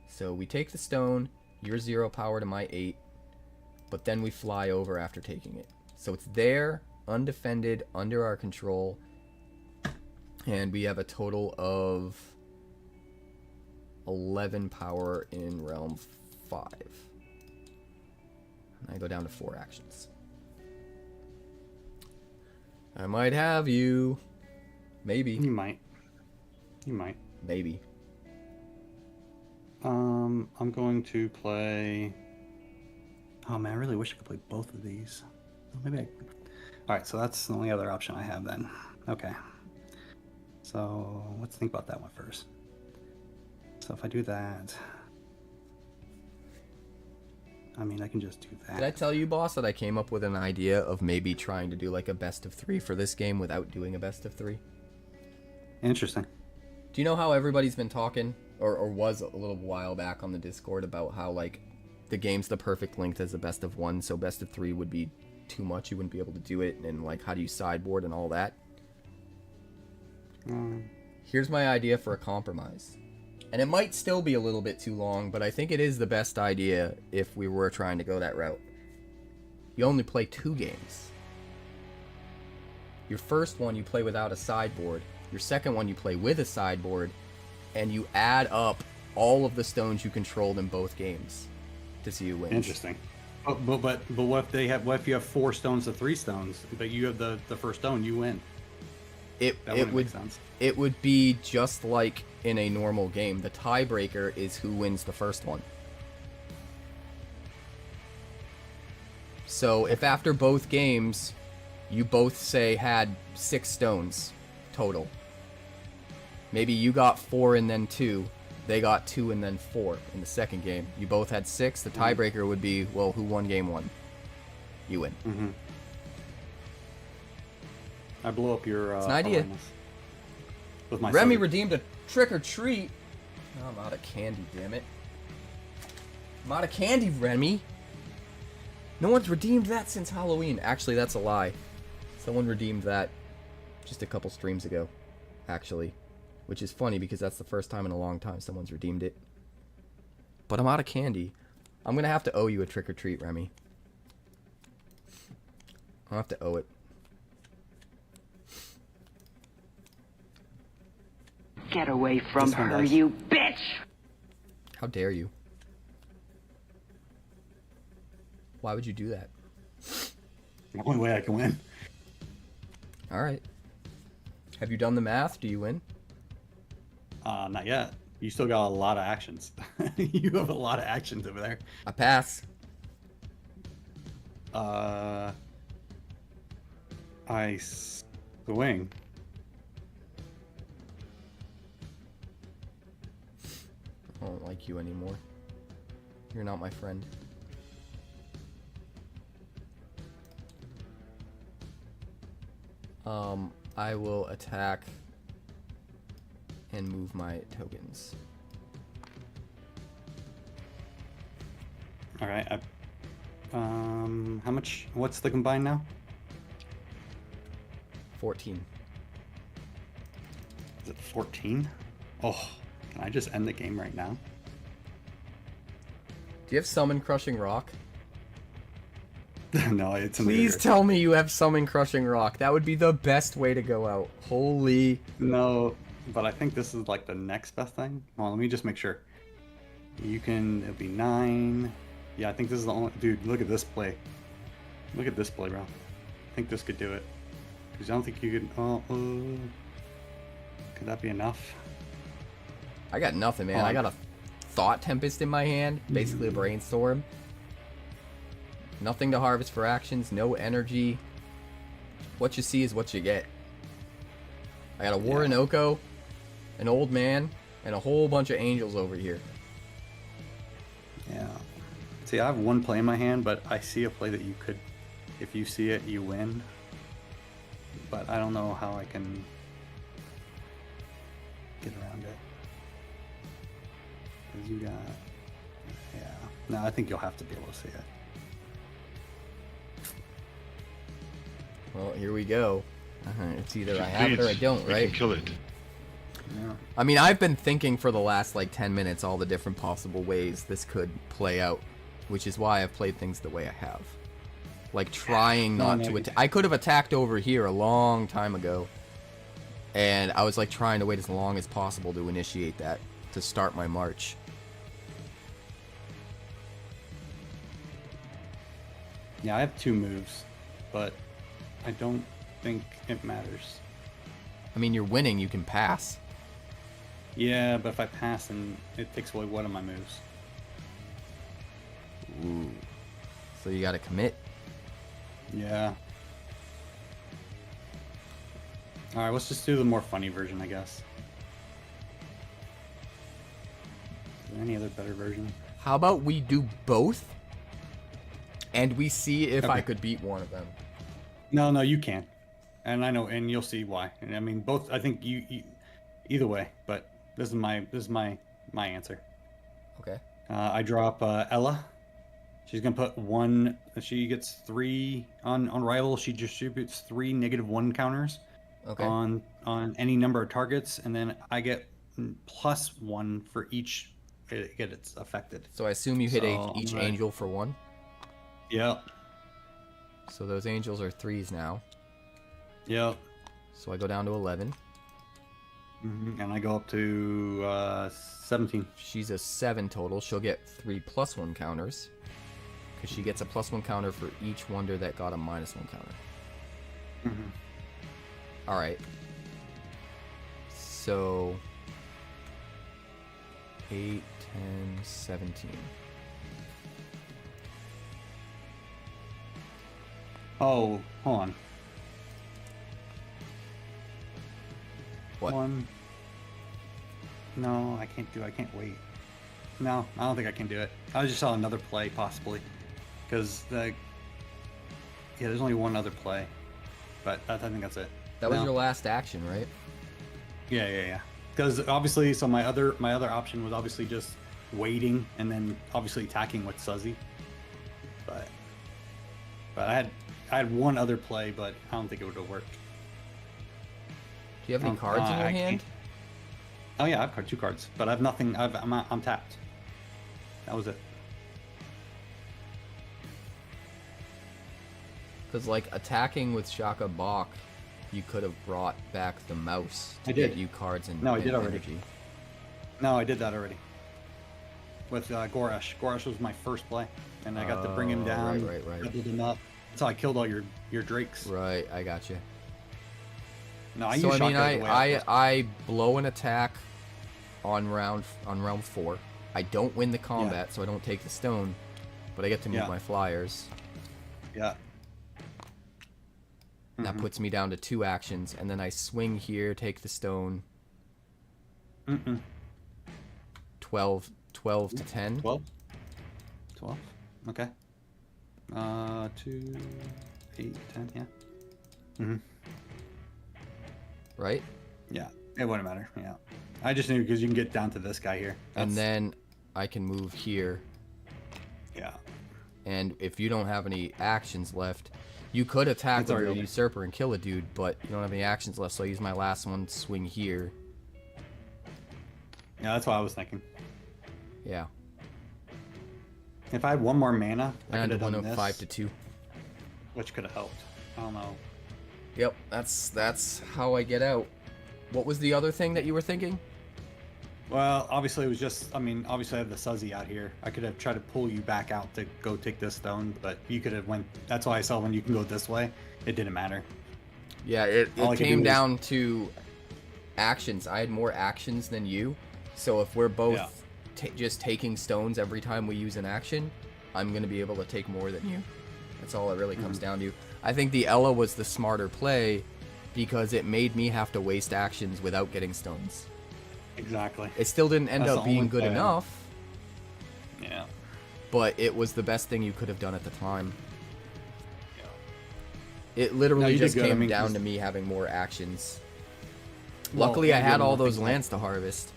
A: So we take the stone, your 0 power to my 8, but then we fly over after taking it. So it's there, undefended, under our control, and we have a total of 11 power in Realm 5. And I go down to 4 actions. I might have you. Maybe.
B: You might. You might.
A: Maybe.
B: I'm going to play... Oh man, I really wish I could play both of these. Maybe I... Alright, so that's the only other option I have then. Okay. So, let's think about that one first. So if I do that... I mean, I can just do that.
A: Did I tell you, boss, that I came up with an idea of maybe trying to do like a best of 3 for this game without doing a best of 3?
B: Interesting.
A: Do you know how everybody's been talking, or was a little while back on the Discord, about how like the game's the perfect length as a best of 1, so best of 3 would be too much, you wouldn't be able to do it, and like how do you sideboard and all that? Here's my idea for a compromise. And it might still be a little bit too long, but I think it is the best idea if we were trying to go that route. You only play 2 games. Your first one you play without a sideboard. Your second one you play with a sideboard, and you add up all of the stones you controlled in both games to see who wins.
B: Interesting. But what if you have 4 stones to 3 stones, but you have the first stone, you win. That wouldn't make sense.
A: It would be just like in a normal game. The tiebreaker is who wins the first one. So if after both games you both say had 6 stones total, maybe you got 4 and then 2, they got 2 and then 4 in the second game. You both had 6. The tiebreaker would be, well, who won game 1? You win.
B: Mm-hmm. I blew up your.
A: It's an idea.
B: awareness with my
A: Remy
B: soda.
A: redeemed a trick or treat. Oh, I'm out of candy, damn it. I'm out of candy, Remy. No one's redeemed that since Halloween. Actually, that's a lie. Someone redeemed that just a couple streams ago, actually. Which is funny because that's the first time in a long time someone's redeemed it. But I'm out of candy. I'm going to have to owe you a trick or treat, Remy. I'll have to owe it.
K: Get away from
B: This one
K: her,
B: does.
K: you bitch!
A: How dare you? Why would you do that?
B: The only way I can win.
A: Alright. Have you done the math? Do you win?
B: Not yet. You still got a lot of actions. You have a lot of actions over there.
A: I pass.
B: I swing.
A: I don't like you anymore. You're not my friend. I will attack and move my tokens.
B: All right. How much? What's the combine now?
A: 14.
B: Is it 14? Oh, can I just end the game right now?
A: Do you have Summon Crushing Rock?
B: No, it's in the
A: Please
B: graveyard.
A: tell me you have Summon Crushing Rock. That would be the best way to go out. Holy.
B: No, but I think this is like the next best thing. Well, let me just make sure. You can. It'll be 9. Yeah, I think this is the only. Dude, look at this play. Look at this play, bro. I think this could do it. Because I don't think you could. Oh, could that be enough?
A: I got nothing, man. I got a Thought Tempest in my hand. Basically a Brainstorm. Nothing to harvest for actions. No energy. What you see is what you get. I got a Warinoko, an old man, and a whole bunch of angels over here.
B: Yeah. See, I have one play in my hand, but I see a play that you could, if you see it, you win. But I don't know how I can get around it. 'Cause you got, yeah. No, I think you'll have to be able to see it.
A: Well, here we go. It's either I have it or I don't,
F: We
A: right?
F: can kill it.
B: Yeah.
A: I mean, I've been thinking for the last like 10 minutes all the different possible ways this could play out, which is why I've played things the way I have. Like trying not to attack. I could have attacked over here a long time ago, and I was like trying to wait as long as possible to initiate that, to start my march.
B: Yeah, I have 2 moves, but I don't think it matters.
A: I mean, you're winning, you can pass.
B: Yeah, but if I pass, then it takes away one of my moves.
A: Ooh. So you gotta commit.
B: Yeah. Alright, let's just do the more funny version, I guess. Is there any other better version?
A: How about we do both, and we see if I
B: Okay.
A: could beat one of them.
B: No, you can't. And I know, and you'll see why. And I mean, both. I think you either way. But this is my answer.
A: Okay.
B: I drop Ella. She's gonna put 1. She gets 3 on rival. She distributes 3 -1 counters.
A: Okay.
B: On any number of targets, and then I get +1 for each it gets affected.
A: So I assume you hit
B: So,
A: each
B: right.
A: angel for 1.
B: Yep.
A: So those angels are 3s now.
B: Yep.
A: So I go down to 11.
B: And I go up to 17.
A: She's a 7 total. She'll get 3 +1 counters. Because she gets a +1 counter for each wonder that got a -1 counter. Alright. So 8, 10, 17.
B: Oh, hold on.
A: What?
B: 1. No, I can't wait. No, I don't think I can do it. I just saw another play possibly, because there's only one other play, but I think that's it.
A: That was
B: No.
A: your last action, right?
B: Yeah. Because obviously, so my other option was obviously just waiting and then obviously attacking with Suzzy. But I had one other play, but I don't think it would have worked.
A: Do you have any cards in your
B: I
A: hand?
B: can't- Oh yeah, I have 2 cards, but I have nothing. I'm tapped. That was it.
A: Because, like, attacking with Shaka Bach, you could have brought back the mouse to
B: I did.
A: get you cards and
B: No, I
A: and
B: did already.
A: energy.
B: No, I did that already. With Goresh. Goresh was my first play, and I got to bring him
A: Oh,
B: down,
A: right.
B: doubled him up. That's how I killed all your Drakes.
A: Right, I got you.
B: No, I
A: So
B: use
A: I mean,
B: Shaka the way I was-
A: I blow an attack on round 4. I don't win the combat, so I don't take the stone, but I get to move
B: Yeah.
A: my flyers.
B: Yeah.
A: And that puts me down to 2 actions, and then I swing here, take the stone. 12 to 10.
B: 12? 12? Okay. 2, 8, 10, yeah.
A: Right?
B: Yeah, it wouldn't matter, yeah. I just knew because you can get down to this guy here.
A: And then I can move here.
B: Yeah.
A: And if you don't have any actions left, you could attack with your usurper and kill a dude, but you don't have any actions left, so I use my last one to swing here.
B: Yeah, that's what I was thinking.
A: Yeah.
B: If I had one more mana, I
A: And
B: could have done
A: 105
B: this,
A: to 2.
B: which could have helped. I don't know.
A: Yep, that's how I get out. What was the other thing that you were thinking?
B: Well, obviously it was just, I mean, obviously I have the Suzzy out here. I could have tried to pull you back out to go take this stone, but you could have went, that's why I saw when you can go this way, it didn't matter.
A: Yeah, it came down to actions. I had more actions than you, so if we're both just taking stones every time we use an action, I'm going to be able to take more than you. That's all it really comes down to. I think the Ella was the smarter play because it made me have to waste actions without getting stones.
B: Exactly.
A: It still didn't end up being good enough.
B: Yeah.
A: But it was the best thing you could have done at the time. It literally just came down to me having more actions. Luckily, I had all those lands to harvest.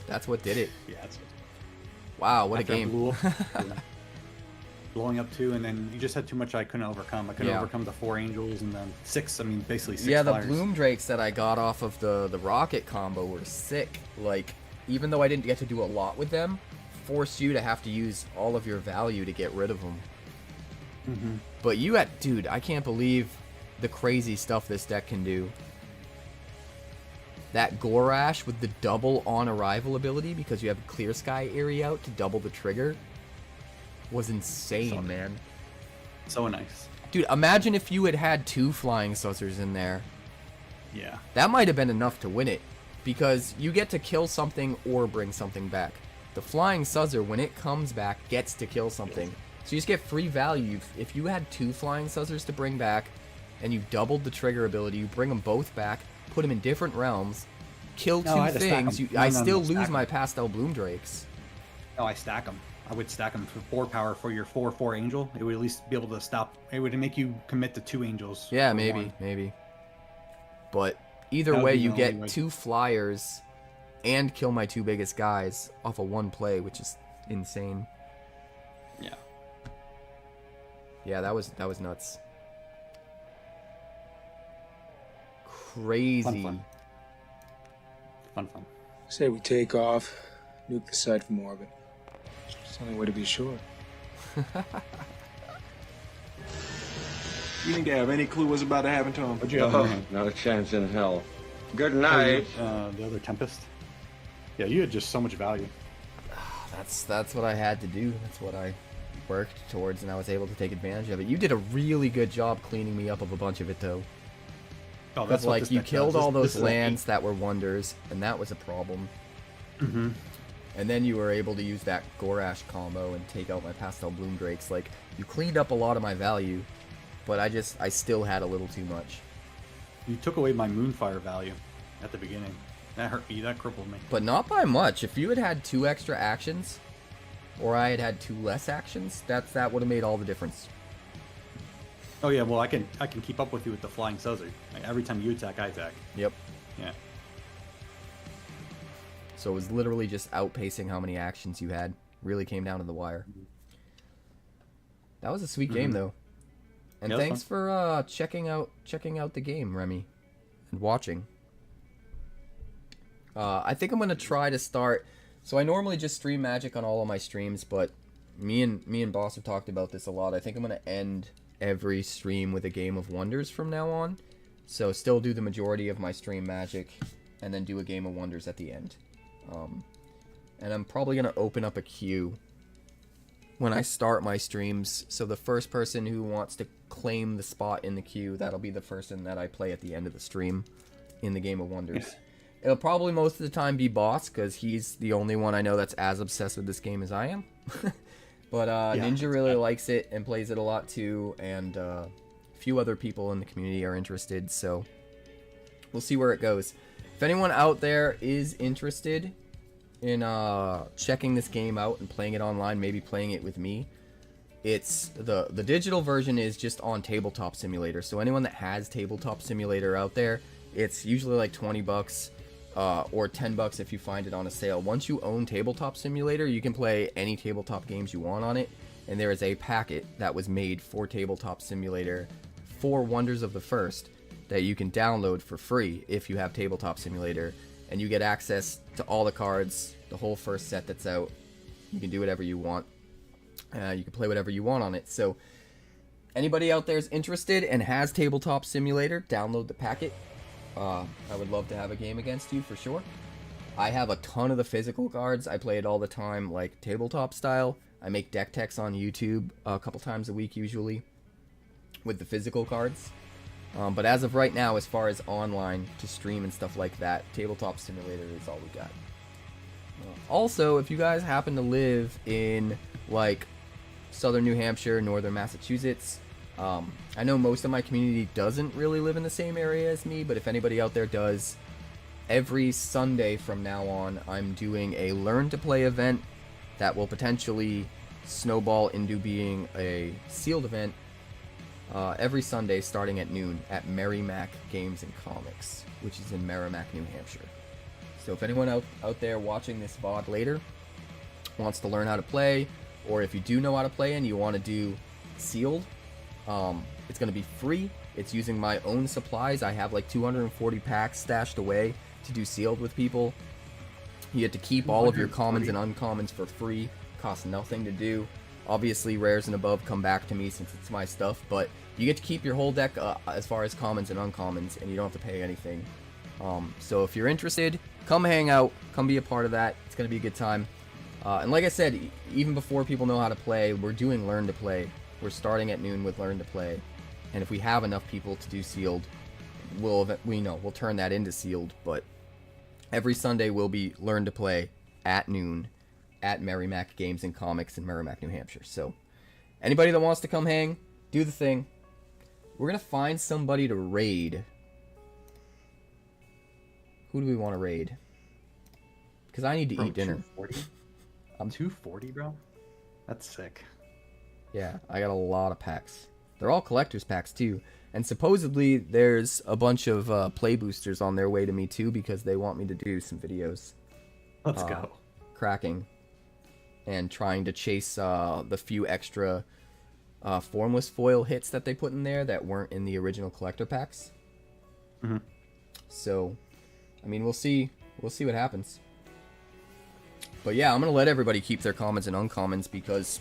A: That's what did it.
B: Yeah. That's
A: wow, what a game.
B: Blowing up 2, and then you just had too much I couldn't overcome. I couldn't overcome the 4 angels, and then 6, I mean, basically 6
A: Yeah, the
B: flyers.
A: Bloom Drakes that I got off of the rocket combo were sick. Like, even though I didn't get to do a lot with them, forced you to have to use all of your value to get rid of them. But you had, dude, I can't believe the crazy stuff this deck can do. That Gorash with the double on arrival ability, because you have Clear Sky area out to double the trigger, was insane, man.
B: So nice.
A: Dude, imagine if you had had 2 Flying Saucers in there.
B: Yeah.
A: That might have been enough to win it, because you get to kill something or bring something back. The Flying Saucer, when it comes back, gets to kill something. So you just get free value. If you had 2 Flying Saucers to bring back, and you doubled the trigger ability, you bring them both back, put them in different realms, kill 2 things, I still lose my Pastel Bloom Drakes.
B: No, I stack them. I would stack them for 4 power for your 4/4 angel. It would at least be able to stop. It would make you commit to 2 angels.
A: Yeah, maybe. But either way, you get 2 flyers and kill my 2 biggest guys off of 1 play, which is insane.
B: Yeah.
A: Yeah, that was nuts. Crazy.
B: Fun.
L: Say we take off, nuke the site from orbit. It's the only way to be sure.
M: You think I have any clue what's about to happen to him?
B: What'd you have?
E: Not a chance in hell. Good night.
B: The other Tempest. Yeah, you had just so much value.
A: That's what I had to do. That's what I worked towards, and I was able to take advantage of it. You did a really good job cleaning me up of a bunch of it, though.
B: Oh, that's
A: like you killed all those lands that were wonders, and that was a problem. And then you were able to use that Gorash combo and take out my Pastel Bloom Drakes. Like, you cleaned up a lot of my value, but I still had a little too much.
B: You took away my Moonfire value at the beginning. That hurt me. That crippled me.
A: But not by much. If you had had 2 extra actions, or I had had 2 less actions, that would have made all the difference.
B: Oh yeah, well I can keep up with you with the Flying Saucer. Like, every time you attack, I attack.
A: Yep.
B: Yeah.
A: So it was literally just outpacing how many actions you had. Really came down to the wire. That was a sweet game though. And
B: yeah,
A: thanks for checking out the game, Remy, and watching. I think I'm gonna try to start. So I normally just stream Magic on all of my streams, but me and Boss have talked about this a lot. I think I'm gonna end every stream with a Game of Wonders from now on. So still do the majority of my stream Magic, and then do a Game of Wonders at the end. And I'm probably gonna open up a queue when I start my streams. So the first person who wants to claim the spot in the queue, that'll be the person that I play at the end of the stream in the Game of Wonders. It'll probably most of the time be Boss, because he's the only one I know that's as obsessed with this game as I am. But Ninja really likes it and plays it a lot too, and A few other people in the community are interested, so we'll see where it goes. If anyone out there is interested in checking this game out and playing it online, maybe playing it with me, it's the digital version is just on Tabletop Simulator. So anyone that has Tabletop Simulator out there, it's usually like 20 bucks or 10 bucks if you find it on a sale. Once you own Tabletop Simulator, you can play any tabletop games you want on it, and there is a packet that was made for Tabletop Simulator for Wonders of the First that you can download for free if you have Tabletop Simulator, and you get access to all the cards, the whole first set that's out. You can do whatever you want. You can play whatever you want on it. So anybody out there is interested and has Tabletop Simulator, download the packet. I would love to have a game against you for sure. I have a ton of the physical cards. I play it all the time, like tabletop style. I make deck techs on YouTube a couple times a week usually with the physical cards. But as of right now, as far as online to stream and stuff like that, Tabletop Simulator is all we got. Also, if you guys happen to live in like southern New Hampshire, northern Massachusetts, I know most of my community doesn't really live in the same area as me, but if anybody out there does, every Sunday from now on, I'm doing a Learn to Play event that will potentially snowball into being a sealed event every Sunday starting at noon at Merrimack Games and Comics, which is in Merrimack, New Hampshire. So if anyone out there watching this VOD later wants to learn how to play, or if you do know how to play and you want to do sealed, it's going to be free. It's using my own supplies. I have like 240 packs stashed away to do sealed with people. You get to keep all of your commons and uncommons for free. Costs nothing to do. Obviously, rares and above come back to me since it's my stuff, but you get to keep your whole deck as far as commons and uncommons, and you don't have to pay anything. So if you're interested, come hang out, come be a part of that. It's going to be a good time. And like I said, even before people know how to play, we're doing Learn to Play. We're starting at noon with Learn to Play. And if we have enough people to do sealed, we'll turn that into sealed. But every Sunday will be Learn to Play at noon at Merrimack Games and Comics in Merrimack, New Hampshire. So anybody that wants to come hang, do the thing. We're going to find somebody to raid. Who do we want to raid? Because I need to eat dinner.
B: 240? I'm 240, bro? That's sick.
A: Yeah, I got a lot of packs. They're all collector's packs, too. And supposedly, there's a bunch of play boosters on their way to me, too, because they want me to do some videos.
B: Let's go.
A: Cracking. And trying to chase the few extra formless foil hits that they put in there that weren't in the original collector packs.
B: Mm-hmm.
A: So, I mean, we'll see. We'll see what happens. But yeah, I'm going to let everybody keep their commons and uncommons because,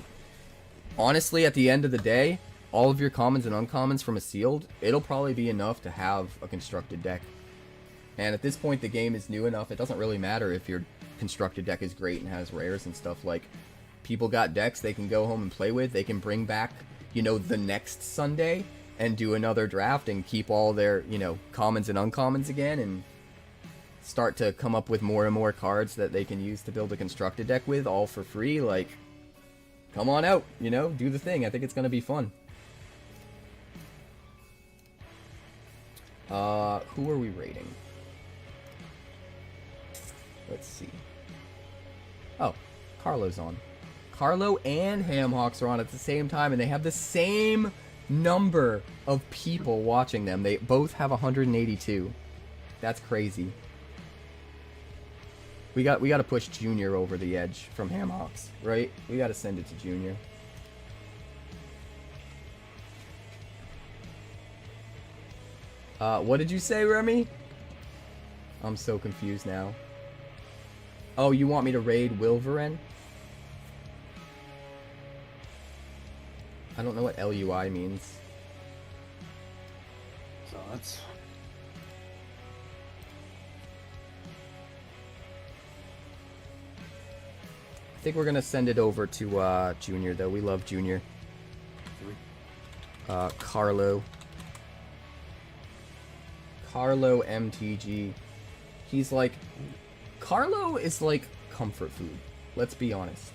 A: honestly, at the end of the day, all of your commons and uncommons from a sealed, it'll probably be enough to have a constructed deck. And at this point, the game is new enough, it doesn't really matter if your constructed deck is great and has rares and stuff. Like, people got decks they can go home and play with. They can bring back, the next Sunday and do another draft and keep all their, commons and uncommons again and start to come up with more and more cards that they can use to build a constructed deck with, all for free. Like, come on out, do the thing. I think it's going to be fun. Who are we rating? Let's see. Oh, Carlo's on. Carlo and Hamhawks are on at the same time, and they have the same number of people watching them. They both have 182. That's crazy. We got to push Junior over the edge from Hamhawks, right? We got to send it to Junior. What did you say, Remy? I'm so confused now. Oh, you want me to raid Wilveren? I don't know what LUI means.
B: So that's...
A: I think we're going to send it over to Junior, though. We love Junior. Carlo. Carlo MTG. He's like... Carlo is like comfort food. Let's be honest.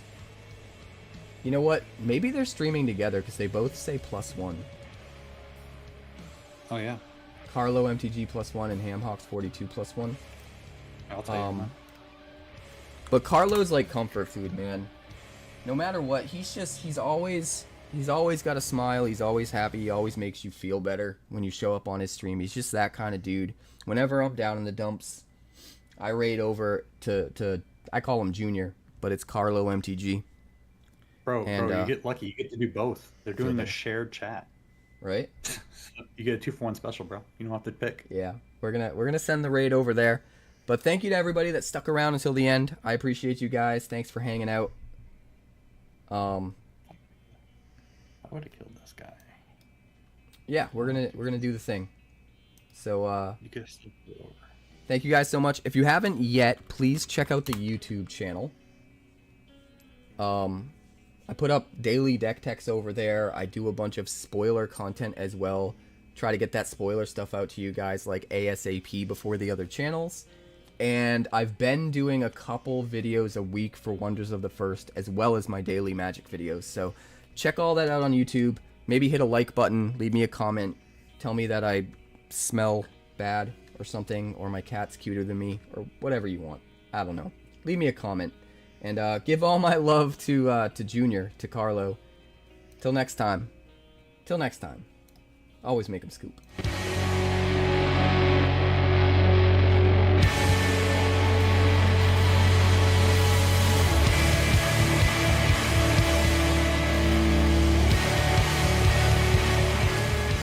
A: You know what? Maybe they're streaming together because they both say +1.
B: Oh yeah.
A: Carlo MTG +1 and Hamhawks 42 +1.
B: I'll tell you. Man.
A: But Carlo's like comfort food, man. No matter what, he's always got a smile. He's always happy. He always makes you feel better when you show up on his stream. He's just that kind of dude. Whenever I'm down in the dumps, I raid over to I call him Junior, but it's Carlo MTG.
B: Bro, you get lucky. You get to do both. They're doing a shared chat.
A: Right?
B: You get a 2-for-1 special, bro. You don't have to pick.
A: Yeah. We're gonna send the raid over there. But thank you to everybody that stuck around until the end. I appreciate you guys. Thanks for hanging out.
B: I would have killed this guy.
A: Yeah, we're gonna do the thing. So
B: you could slip it over.
A: Thank you guys so much. If you haven't yet, please check out the YouTube channel. I put up daily deck techs over there. I do a bunch of spoiler content as well. Try to get that spoiler stuff out to you guys like ASAP before the other channels. And I've been doing a couple videos a week for Wonders of the First, as well as my daily Magic videos. So check all that out on YouTube. Maybe hit a like button, leave me a comment, tell me that I smell bad or something, or my cat's cuter than me, or whatever you want. I don't know. Leave me a comment. And give all my love to Junior, to Carlo. Till next time. Always make him scoop.